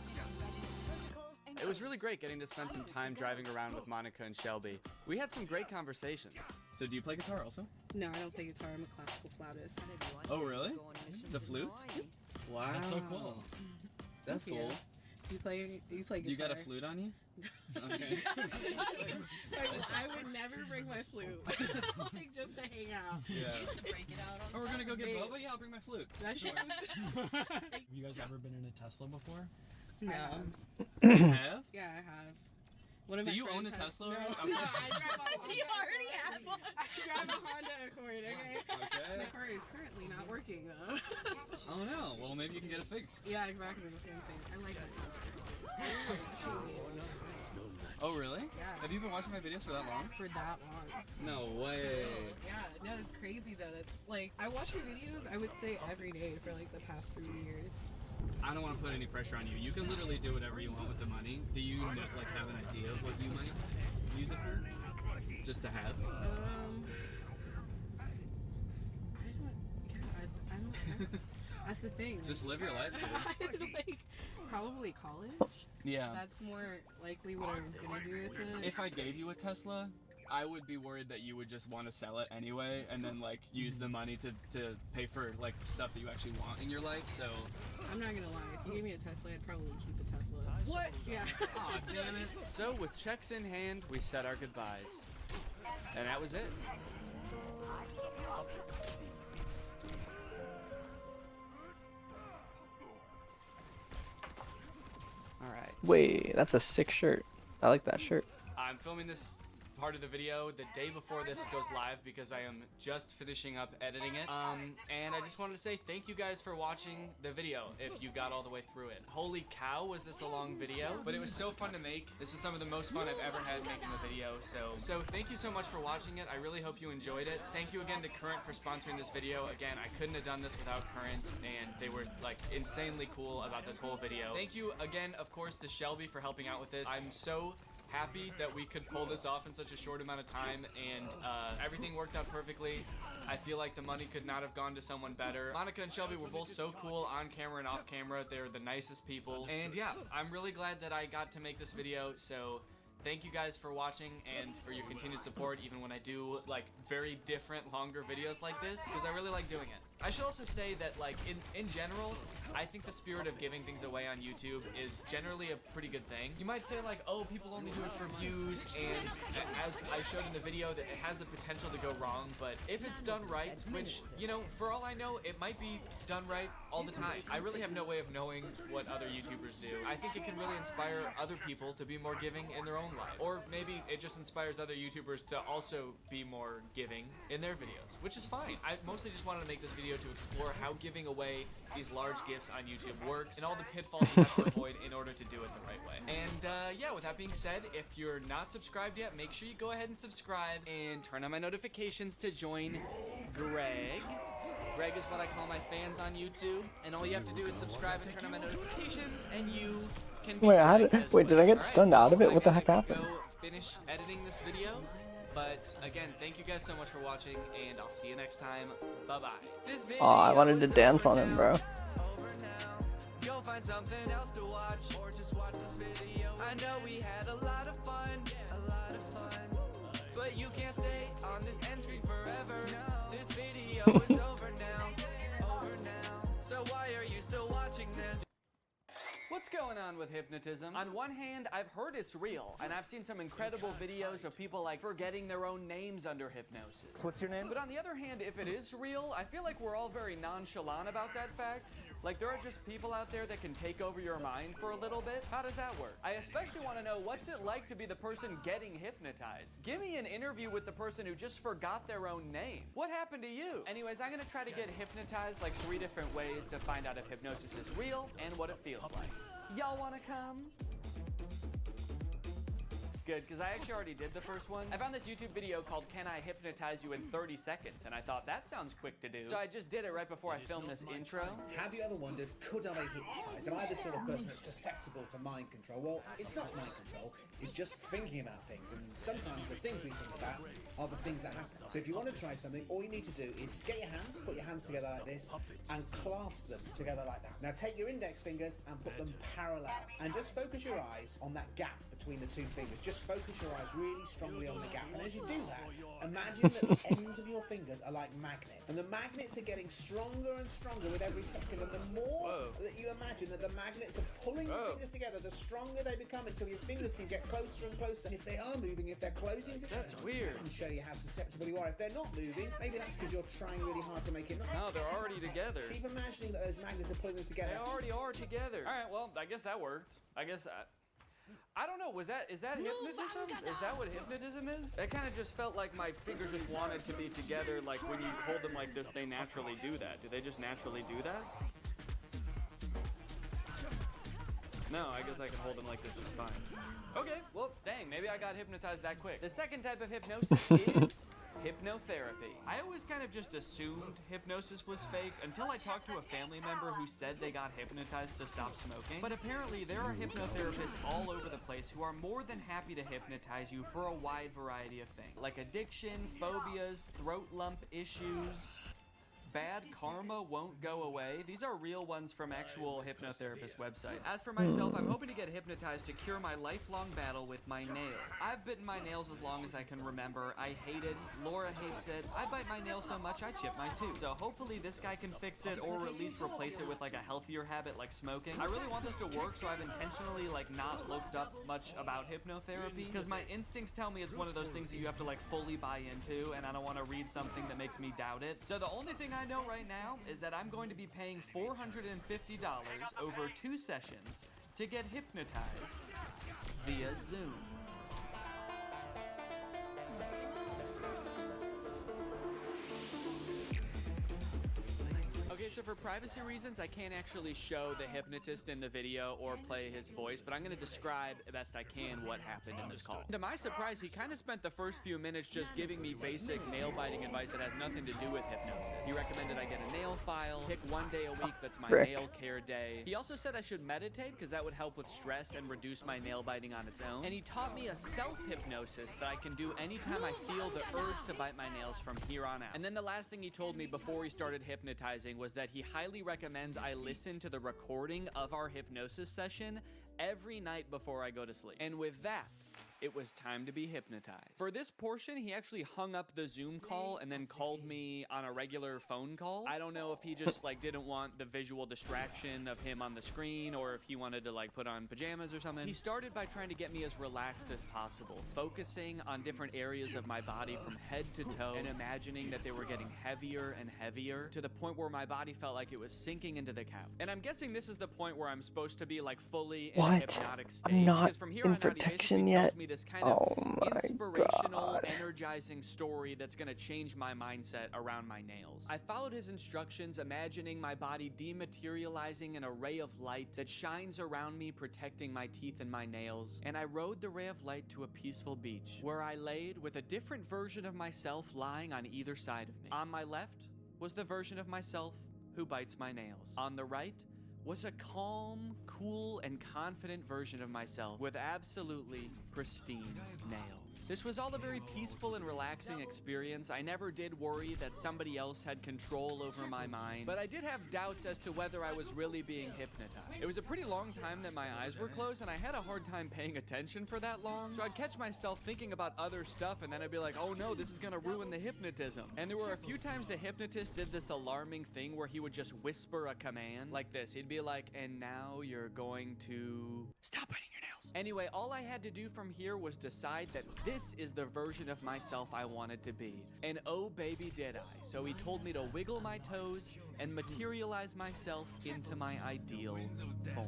It was really great getting to spend some time driving around with Monica and Shelby. We had some great conversations. So do you play guitar also? No, I don't play guitar. I'm a classical flautist. Oh, really? The flute? Wow. That's so cool. That's Thank cool. You play guitar? You got a flute on you? Okay. I would never bring my flute. Like, just to hang out. Yeah. used to break it out on Oh, we're gonna go get Babe. boba? Yeah, I'll bring my flute. That shit Have you guys ever been in a Tesla before? No. Have? Yeah, I have. One of Do my you own friends a has- Tesla? No, Okay. no, I drive a Honda. Do you already have one? I drive a Honda Accord, okay? Okay. My car is currently not working, though. Oh no, well maybe you can get it fixed. Yeah, exactly. That's what I'm saying. I like it. Oh really? Yeah. Have you been watching my videos for that long? For that long. No way. Yeah, no, it's crazy though. That's like, I watch your videos, I would say every day for like the past 3 years. I don't want to put any pressure on you. You can literally do whatever you want with the money. Do you like have an idea of what you might use it for? Just to have? I don't know. That's the thing. Just live your life, dude. Like, probably college. Yeah. That's more likely what I was gonna do with it. If I gave you a Tesla, I would be worried that you would just want to sell it anyway and then like use the money to pay for like stuff that you actually want in your life. So I'm not gonna lie, if you gave me a Tesla, I'd probably keep the Tesla. What? Yeah. Aw, damn it. So with checks in hand, we said our goodbyes. And that was it. All right. Wait, that's a sick shirt. I like that shirt. I'm filming this part of the video the day before this goes live because I am just finishing up editing it. And I just wanted to say thank you guys for watching the video if you got all the way through it. Holy cow, was this a long video, but it was so fun to make. This is some of the most fun I've ever had making a video. So thank you so much for watching it. I really hope you enjoyed it. Thank you again to Current for sponsoring this video. Again, I couldn't have done this without Current, and they were like insanely cool about this whole video. Thank you again, of course, to Shelby for helping out with this. I'm so happy that we could pull this off in such a short amount of time, and everything worked out perfectly. I feel like the money could not have gone to someone better. Monica and Shelby were both so cool on camera and off camera. They're the nicest people, and yeah, I'm really glad that I got to make this video. So thank you guys for watching and for your continued support, even when I do like very different, longer videos like this, because I really like doing it. I should also say that like in general, I think the spirit of giving things away on YouTube is generally a pretty good thing. You might say like, oh, people only do it for views, and as I showed in the video, that it has the potential to go wrong, but if it's done right, which, you know, for all I know, it might be done right all the time. I really have no way of knowing what other YouTubers do. I think it can really inspire other people to be more giving in their own life. Or maybe it just inspires other YouTubers to also be more giving in their videos, which is fine. I mostly just wanted to make this video to explore how giving away these large gifts on YouTube works and all the pitfalls you have to avoid in order to do it the right way. And yeah, with that being said, if you're not subscribed yet, make sure you go ahead and subscribe and turn on my notifications to join Greg. Greg is what I call my fans on YouTube, and all you have to do is subscribe and turn on my notifications, and you can be Wait, did I get stunned out of it? What the heck happened? Go finish editing this video. But again, thank you guys so much for watching, and I'll see you next time. Bye-bye. Aw, I wanted to dance on him, bro. Go find something else to watch, or just watch this video. I know we had a lot of fun, but you can't stay on this end screen forever. This video is over now, so why are you still watching this? What's going on with hypnotism? On one hand, I've heard it's real, and I've seen some incredible videos of people like forgetting their own names under hypnosis. What's your name? But on the other hand, if it is real, I feel like we're all very nonchalant about that fact. Like, there are just people out there that can take over your mind for a little bit. How does that work? I especially want to know, what's it like to be the person getting hypnotized? Give me an interview with the person who just forgot their own name. What happened to you? Anyways, I'm going to try to get hypnotized like 3 different ways to find out if hypnosis is real and what it feels like. Y'all want to come? Good, because I actually already did the first one. I found this YouTube video called Can I Hypnotize You in 30 Seconds? And I thought that sounds quick to do. So I just did it right before I filmed this intro. Have you ever wondered, could I be hypnotized? Am I the sort of person that's susceptible to mind control? Well, it's not mind control, it's just thinking about things. And sometimes the things we think about are the things that happen. So if you want to try something, all you need to do is get your hands, put your hands together like this, and clasp them together like that. Now take your index fingers and put them parallel. And just focus your eyes on that gap between the 2 fingers. Just focus your eyes really strongly on the gap. And as you do that, imagine that the ends of your fingers are like magnets. And the magnets are getting stronger and stronger with every second. And the more that you imagine that the magnets are pulling your fingers together, the stronger they become until your fingers can get closer and closer. And if they are moving, if they're closing together, that's weird. That can show you how susceptible you are. If they're not moving, maybe that's because you're trying really hard to make it not. No, they're already together. Keep imagining that those magnets are pulling them together. They already are together. All right, well, I guess that worked. I don't know, is that hypnotism? Is that what hypnotism is? It kind of just felt like my fingers just wanted to be together, like when you hold them like this, they naturally do that. Do they just naturally do that? No, I guess I can hold them like this just fine. Okay, well, dang, maybe I got hypnotized that quick. The second type of hypnosis is hypnotherapy. I always kind of just assumed hypnosis was fake until I talked to a family member who said they got hypnotized to stop smoking. But apparently there are hypnotherapists all over the place who are more than happy to hypnotize you for a wide variety of things, like addiction, phobias, throat lump issues. Bad karma won't go away. These are real ones from actual hypnotherapist websites. As for myself, I'm hoping to get hypnotized to cure my lifelong battle with my nails. I've bitten my nails as long as I can remember. I hate it. Laura hates it. I bite my nails so much I chip my tooth. So hopefully this guy can fix it, or at least replace it with like a healthier habit like smoking. I really want this to work, so I've intentionally like not looked up much about hypnotherapy, because my instincts tell me it's one of those things that you have to like fully buy into, and I don't want to read something that makes me doubt it. So the only thing I know right now is that I'm going to be paying $450 over 2 sessions to get hypnotized via Zoom. Okay, so for privacy reasons, I can't actually show the hypnotist in the video or play his voice, but I'm going to describe best I can what happened in this call. To my surprise, he kind of spent the first few minutes just giving me basic nail-biting advice that has nothing to do with hypnosis. He recommended I get a nail file, pick 1 day a week that's my nail care day. He also said I should meditate because that would help with stress and reduce my nail biting on its own. And he taught me a self-hypnosis that I can do anytime I feel the urge to bite my nails from here on out. And then the last thing he told me before he started hypnotizing was that he highly recommends I listen to the recording of our hypnosis session every night before I go to sleep. And with that, it was time to be hypnotized. For this portion, he actually hung up the Zoom call and then called me on a regular phone call. I don't know if he just like didn't want the visual distraction of him on the screen, or if he wanted to like put on pajamas or something. He started by trying to get me as relaxed as possible, focusing on different areas of my body from head to toe and imagining that they were getting heavier and heavier to the point where my body felt like it was sinking into the couch. And I'm guessing this is the point where I'm supposed to be like fully in a hypnotic state. I'm not from here in on out, protection he yet. tells me this kind of inspirational, energizing story that's gonna change my mindset around my nails. I followed his instructions, imagining my body dematerializing an array of light that shines around me, protecting my teeth and my nails. And I rode the ray of light to a peaceful beach, where I laid with a different version of myself lying on either side of me. On my left was the version of myself who bites my nails. On the right was a calm, cool, and confident version of myself with absolutely pristine nails. This was all a very peaceful and relaxing experience. I never did worry that somebody else had control over my mind, but I did have doubts as to whether I was really being hypnotized. It was a pretty long time that my eyes were closed, and I had a hard time paying attention for that long, so I'd catch myself thinking about other stuff, and then I'd be like, oh no, this is gonna ruin the hypnotism. And there were a few times the hypnotist did this alarming thing where he would just whisper a command like this. He'd be like, and now you're you're going to stop biting your nails. Anyway, all I had to do from here was decide that this is the version of myself I wanted to be. And oh baby did I. So he told me to wiggle my toes and materialize myself into my ideal form.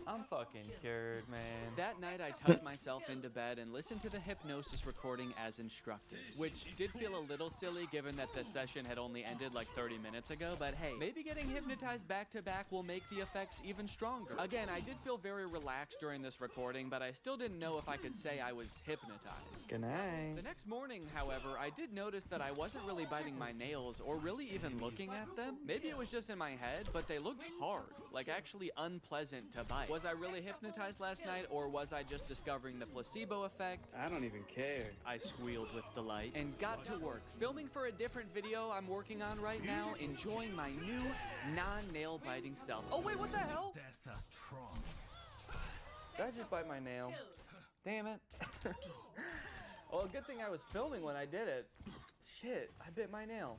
I'm fucking cured, man. That night I tucked myself into bed and listened to the hypnosis recording as instructed, which did feel a little silly given that the session had only ended like 30 minutes ago, but hey, maybe getting hypnotized back to back will make the effects even stronger. Again, I did feel very relaxed during this recording, but I still didn't know if I could say I was hypnotized. Good night. The next morning, however, I did notice that I wasn't really biting my nails or really even looking at them. Maybe it was just in my head, but they looked hard, like actually unpleasant to bite. Was I really hypnotized last night, or was I just discovering the placebo effect? I don't even care. I squealed with delight and got to work, filming for a different video I'm working on right now, enjoying my new non-nail biting self. Oh wait, what the hell? Did I just bite my nail? Damn it. Well, good thing I was filming when I did it. Shit, I bit my nail.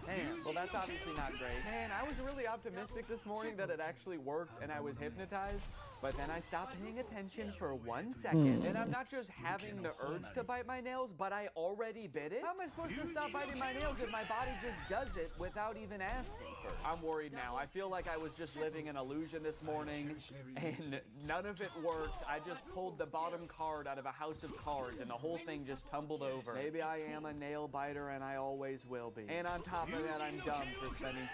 Damn, well that's obviously not great. Man, I was really optimistic this morning that it actually worked and I was hypnotized, but then I stopped paying attention for 1 second, and I'm not just having the urge to bite my nails, but I already bit it? How am I supposed to stop biting my nails if my body just does it without even asking first? I'm worried now. I feel like I was just living an illusion this morning, and none of it worked. I just pulled the bottom card out of a house of cards, and the whole thing just tumbled over. Maybe I am a nail biter, and I always will be. And on top of that, I'm dumb for spending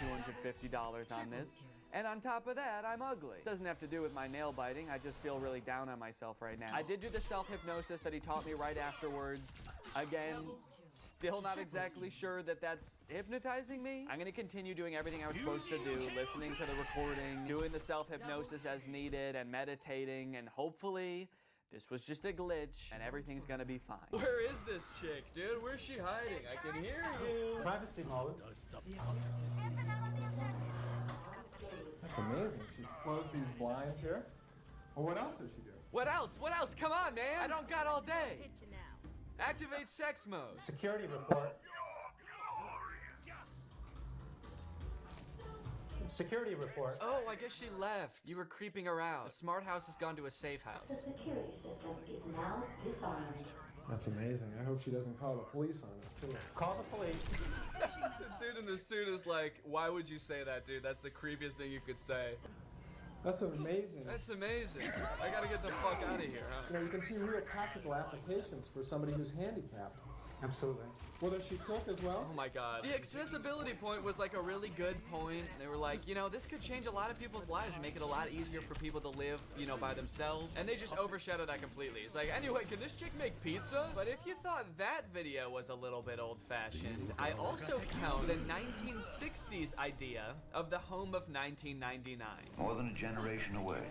$250 on this. And on top of that, I'm ugly. Doesn't have to do with my nail biting. I just feel really down on myself right now. I did do the self-hypnosis that he taught me right afterwards. Again, still not exactly sure that that's hypnotizing me. I'm gonna continue doing everything I was supposed to do, listening to the recording, doing the self-hypnosis as needed, and meditating, and hopefully this was just a glitch, and everything's gonna be fine. Where is this chick, dude? Where's she hiding? I can hear you. Privacy mode. That's amazing. She's closed these blinds here. Well, what else does she do? What else? What else? Come on, man! I don't got all day! Activate sex mode. Security report. Security report. Oh, I guess she left. You were creeping around. The smart house has gone to a safe house. The security system is now disarmed. That's amazing. I hope she doesn't call the police on us, too. Call the police. The dude in the suit is like, why would you say that, dude? That's the creepiest thing you could say. That's amazing. That's amazing. I gotta get the fuck out of here, huh? You know, you can see real practical applications for somebody who's handicapped. Absolutely. Well, does she cook as well? Oh my god. The accessibility point was like a really good point. They were like, you know, this could change a lot of people's lives and make it a lot easier for people to live, you know, by themselves. And they just overshadowed that completely. It's like, anyway, can this chick make pizza? But if you thought that video was a little bit old-fashioned, I also found the 1960s idea of the home of 1999. More than a generation away.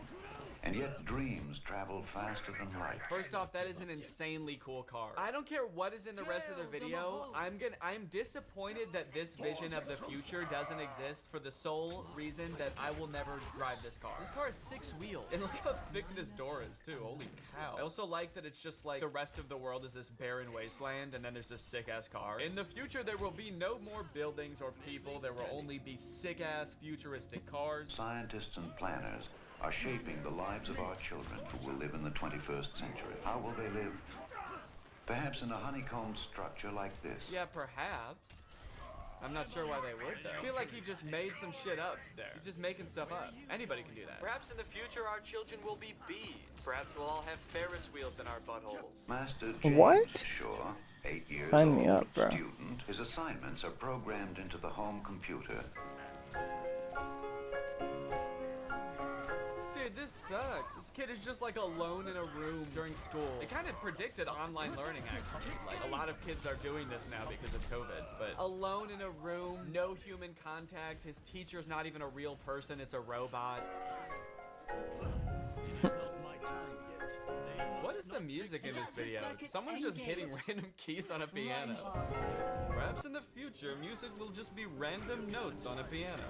And yet dreams travel faster than light. First off, that is an insanely cool car. I don't care what is in the rest of the video. I'm disappointed that this vision of the future doesn't exist for the sole reason that I will never drive this car. This car has 6 wheels. And look how thick this door is too. Holy cow. I also like that it's just like the rest of the world is this barren wasteland and then there's this sick ass car. In the future, there will be no more buildings or people. There will only be sick ass futuristic cars. Scientists and planners are shaping the lives of our children who will live in the 21st century. How will they live? Perhaps in a honeycomb structure like this. Yeah, perhaps. I'm not sure why they would, though. I feel like he just made some shit up there. He's just making stuff up. Anybody can do that. Perhaps in the future, our children will be bees. Perhaps we'll all have Ferris wheels in our buttholes. Master James What? Shaw, 8 years Sign old, me up, bro. student. His assignments are programmed into the home computer. Dude, this sucks. This kid is just like alone in a room during school. It kind of predicted online learning, actually. Like, a lot of kids are doing this now because of COVID. But alone in a room, no human contact. His teacher's not even a real person, it's a robot. What is the music in this video? Someone's just hitting random keys on a piano. Perhaps in the future, music will just be random notes on a piano.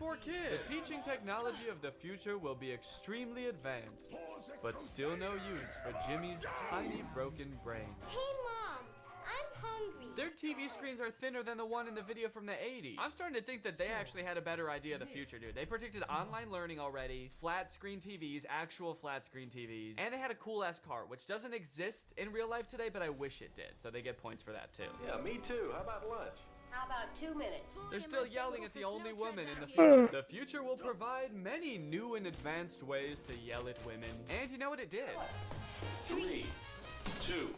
for kids. The teaching technology of the future will be extremely advanced, but still no use for Jimmy's tiny broken brain. Hey, Mom, I'm hungry. Their TV screens are thinner than the one in the video from the 80s. I'm starting to think that they actually had a better idea of the future, dude. They predicted online learning already, flat screen TVs, actual flat screen TVs, and they had a cool ass car, which doesn't exist in real life today, but I wish it did. So they get points for that too. Yeah, me too. How about lunch? How about 2 minutes? They're still yelling at the only woman in the future. The future will provide many new and advanced ways to yell at women. And you know what it did? 3, 2,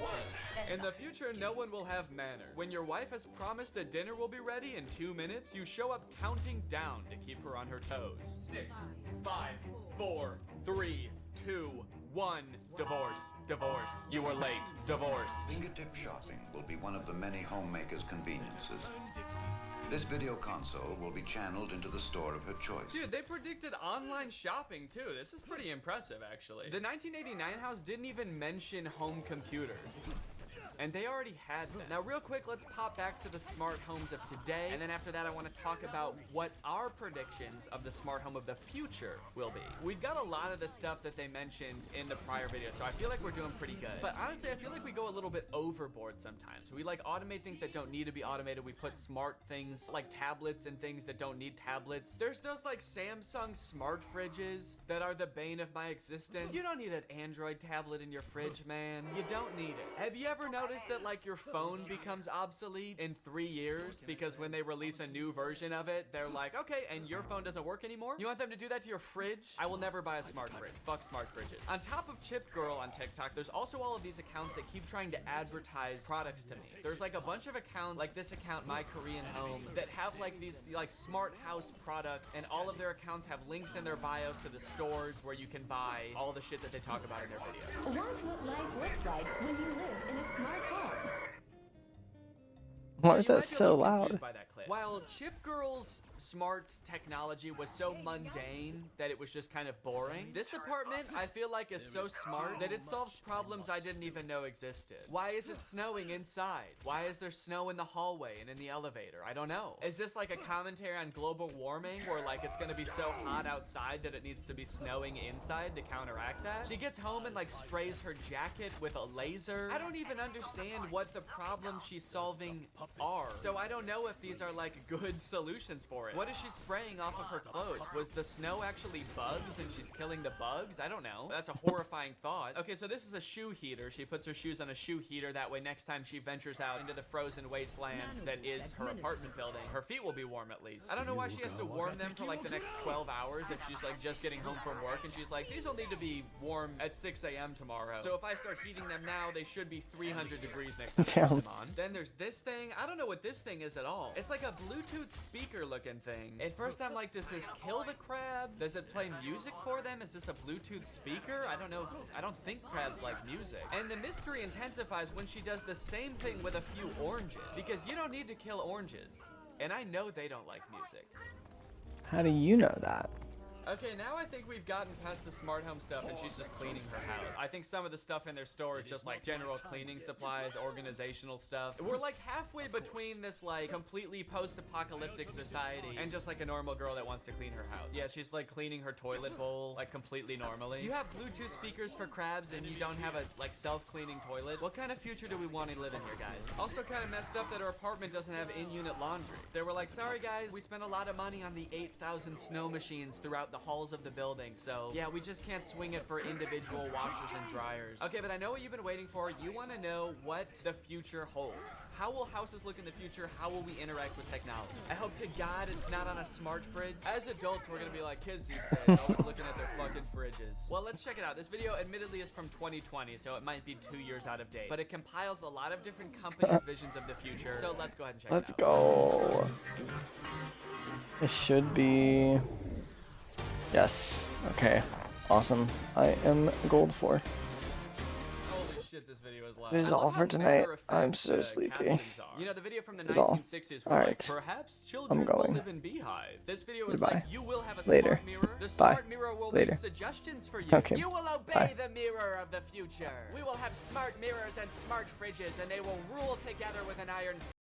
1. In the future, no one will have manners. When your wife has promised that dinner will be ready in 2 minutes, you show up counting down to keep her on her toes. 6, 5, 4, 3, 2, 1. Divorce. Divorce. You were late. Divorce. Fingertip shopping will be one of the many homemakers' conveniences. This video console will be channeled into the store of her choice. Dude, they predicted online shopping too. This is pretty impressive, actually. The 1989 house didn't even mention home computers. And they already had them. Now, real quick, let's pop back to the smart homes of today. And then after that, I want to talk about what our predictions of the smart home of the future will be. We've got a lot of the stuff that they mentioned in the prior video, so I feel like we're doing pretty good. But honestly, I feel like we go a little bit overboard sometimes. We like automate things that don't need to be automated. We put smart things like tablets and things that don't need tablets. There's those like Samsung smart fridges that are the bane of my existence. You don't need an Android tablet in your fridge, man. You don't need it. Have you ever noticed that like your phone becomes obsolete in 3 years because when they release a new version of it, they're like, okay, and your phone doesn't work anymore? You want them to do that to your fridge? I will never buy a smart fridge. Fuck smart fridges. On top of Chip Girl on TikTok, there's also all of these accounts that keep trying to advertise products to me. There's like a bunch of accounts, like this account, My Korean Home, that have like these like smart house products, and all of their accounts have links in their bios to the stores where you can buy all the shit that they talk about in their videos. Watch what life looks like when you live in a smart home. Why is that so loud? While Chip Girl's smart technology was so mundane that it was just kind of boring, this apartment I feel like is so smart that it solves problems I didn't even know existed. Why is it snowing inside? Why is there snow in the hallway and in the elevator? I don't know. Is this like a commentary on global warming where like it's gonna be so hot outside that it needs to be snowing inside to counteract that? She gets home and like sprays her jacket with a laser. I don't even understand what the problems she's solving are. So I don't know if these are like good solutions for it. What is she spraying off of her clothes? Was the snow actually bugs and she's killing the bugs? I don't know. That's a horrifying thought. Okay, so this is a shoe heater. She puts her shoes on a shoe heater. That way next time she ventures out into the frozen wasteland that is her apartment building, her feet will be warm at least. I don't know why she has to warm them for like the next 12 hours if she's like just getting home from work and she's like, these will need to be warm at 6 a.m. tomorrow. So if I start heating them now, they should be 300 degrees next time I put them on. Then there's this thing. I don't know what this thing is at all. It's like a Bluetooth speaker looking thing. At first I'm like, does this kill the crabs? Does it play music for them? Is this a Bluetooth speaker? I don't know. I don't think crabs like music. And the mystery intensifies when she does the same thing with a few oranges, because you don't need to kill oranges. And I know they don't like music. How do you know that? Okay, now I think we've gotten past the smart home stuff and she's just cleaning her house. I think some of the stuff in their store is just like general cleaning supplies, organizational stuff. We're like halfway between this like completely post-apocalyptic society and just like a normal girl that wants to clean her house. Yeah, she's like cleaning her toilet bowl like completely normally. You have Bluetooth speakers for crabs and you don't have a like self-cleaning toilet. What kind of future do we want to live in here, guys? Also kind of messed up that our apartment doesn't have in-unit laundry. They were like, sorry guys, we spent a lot of money on the 8,000 snow machines throughout the halls of the building, so yeah, we just can't swing it for individual washers and dryers. Okay, but I know what you've been waiting for. You want to know what the future holds. How will houses look in the future? How will we interact with technology? I hope to God it's not on a smart fridge. As adults, we're gonna be like kids these days, always looking at their fucking fridges. Well, let's check it out. This video admittedly is from 2020, so it might be 2 years out of date, but it compiles a lot of different companies' visions of the future. So let's go ahead and check it out. Let's go. It should be... Yes. Okay. Awesome. I am gold for. Holy shit, this video is loud. It is all for tonight. I'm so sleepy. You know, the video from the Is all. 1960s All were right. like, perhaps children I'm will going. live in beehives. This video is Goodbye. like, you will have a Later. smart mirror. The Bye. smart mirror will Later. make suggestions for you. Okay. You will obey Bye. the mirror of the future. We will have smart mirrors and smart fridges, and they will rule together with an iron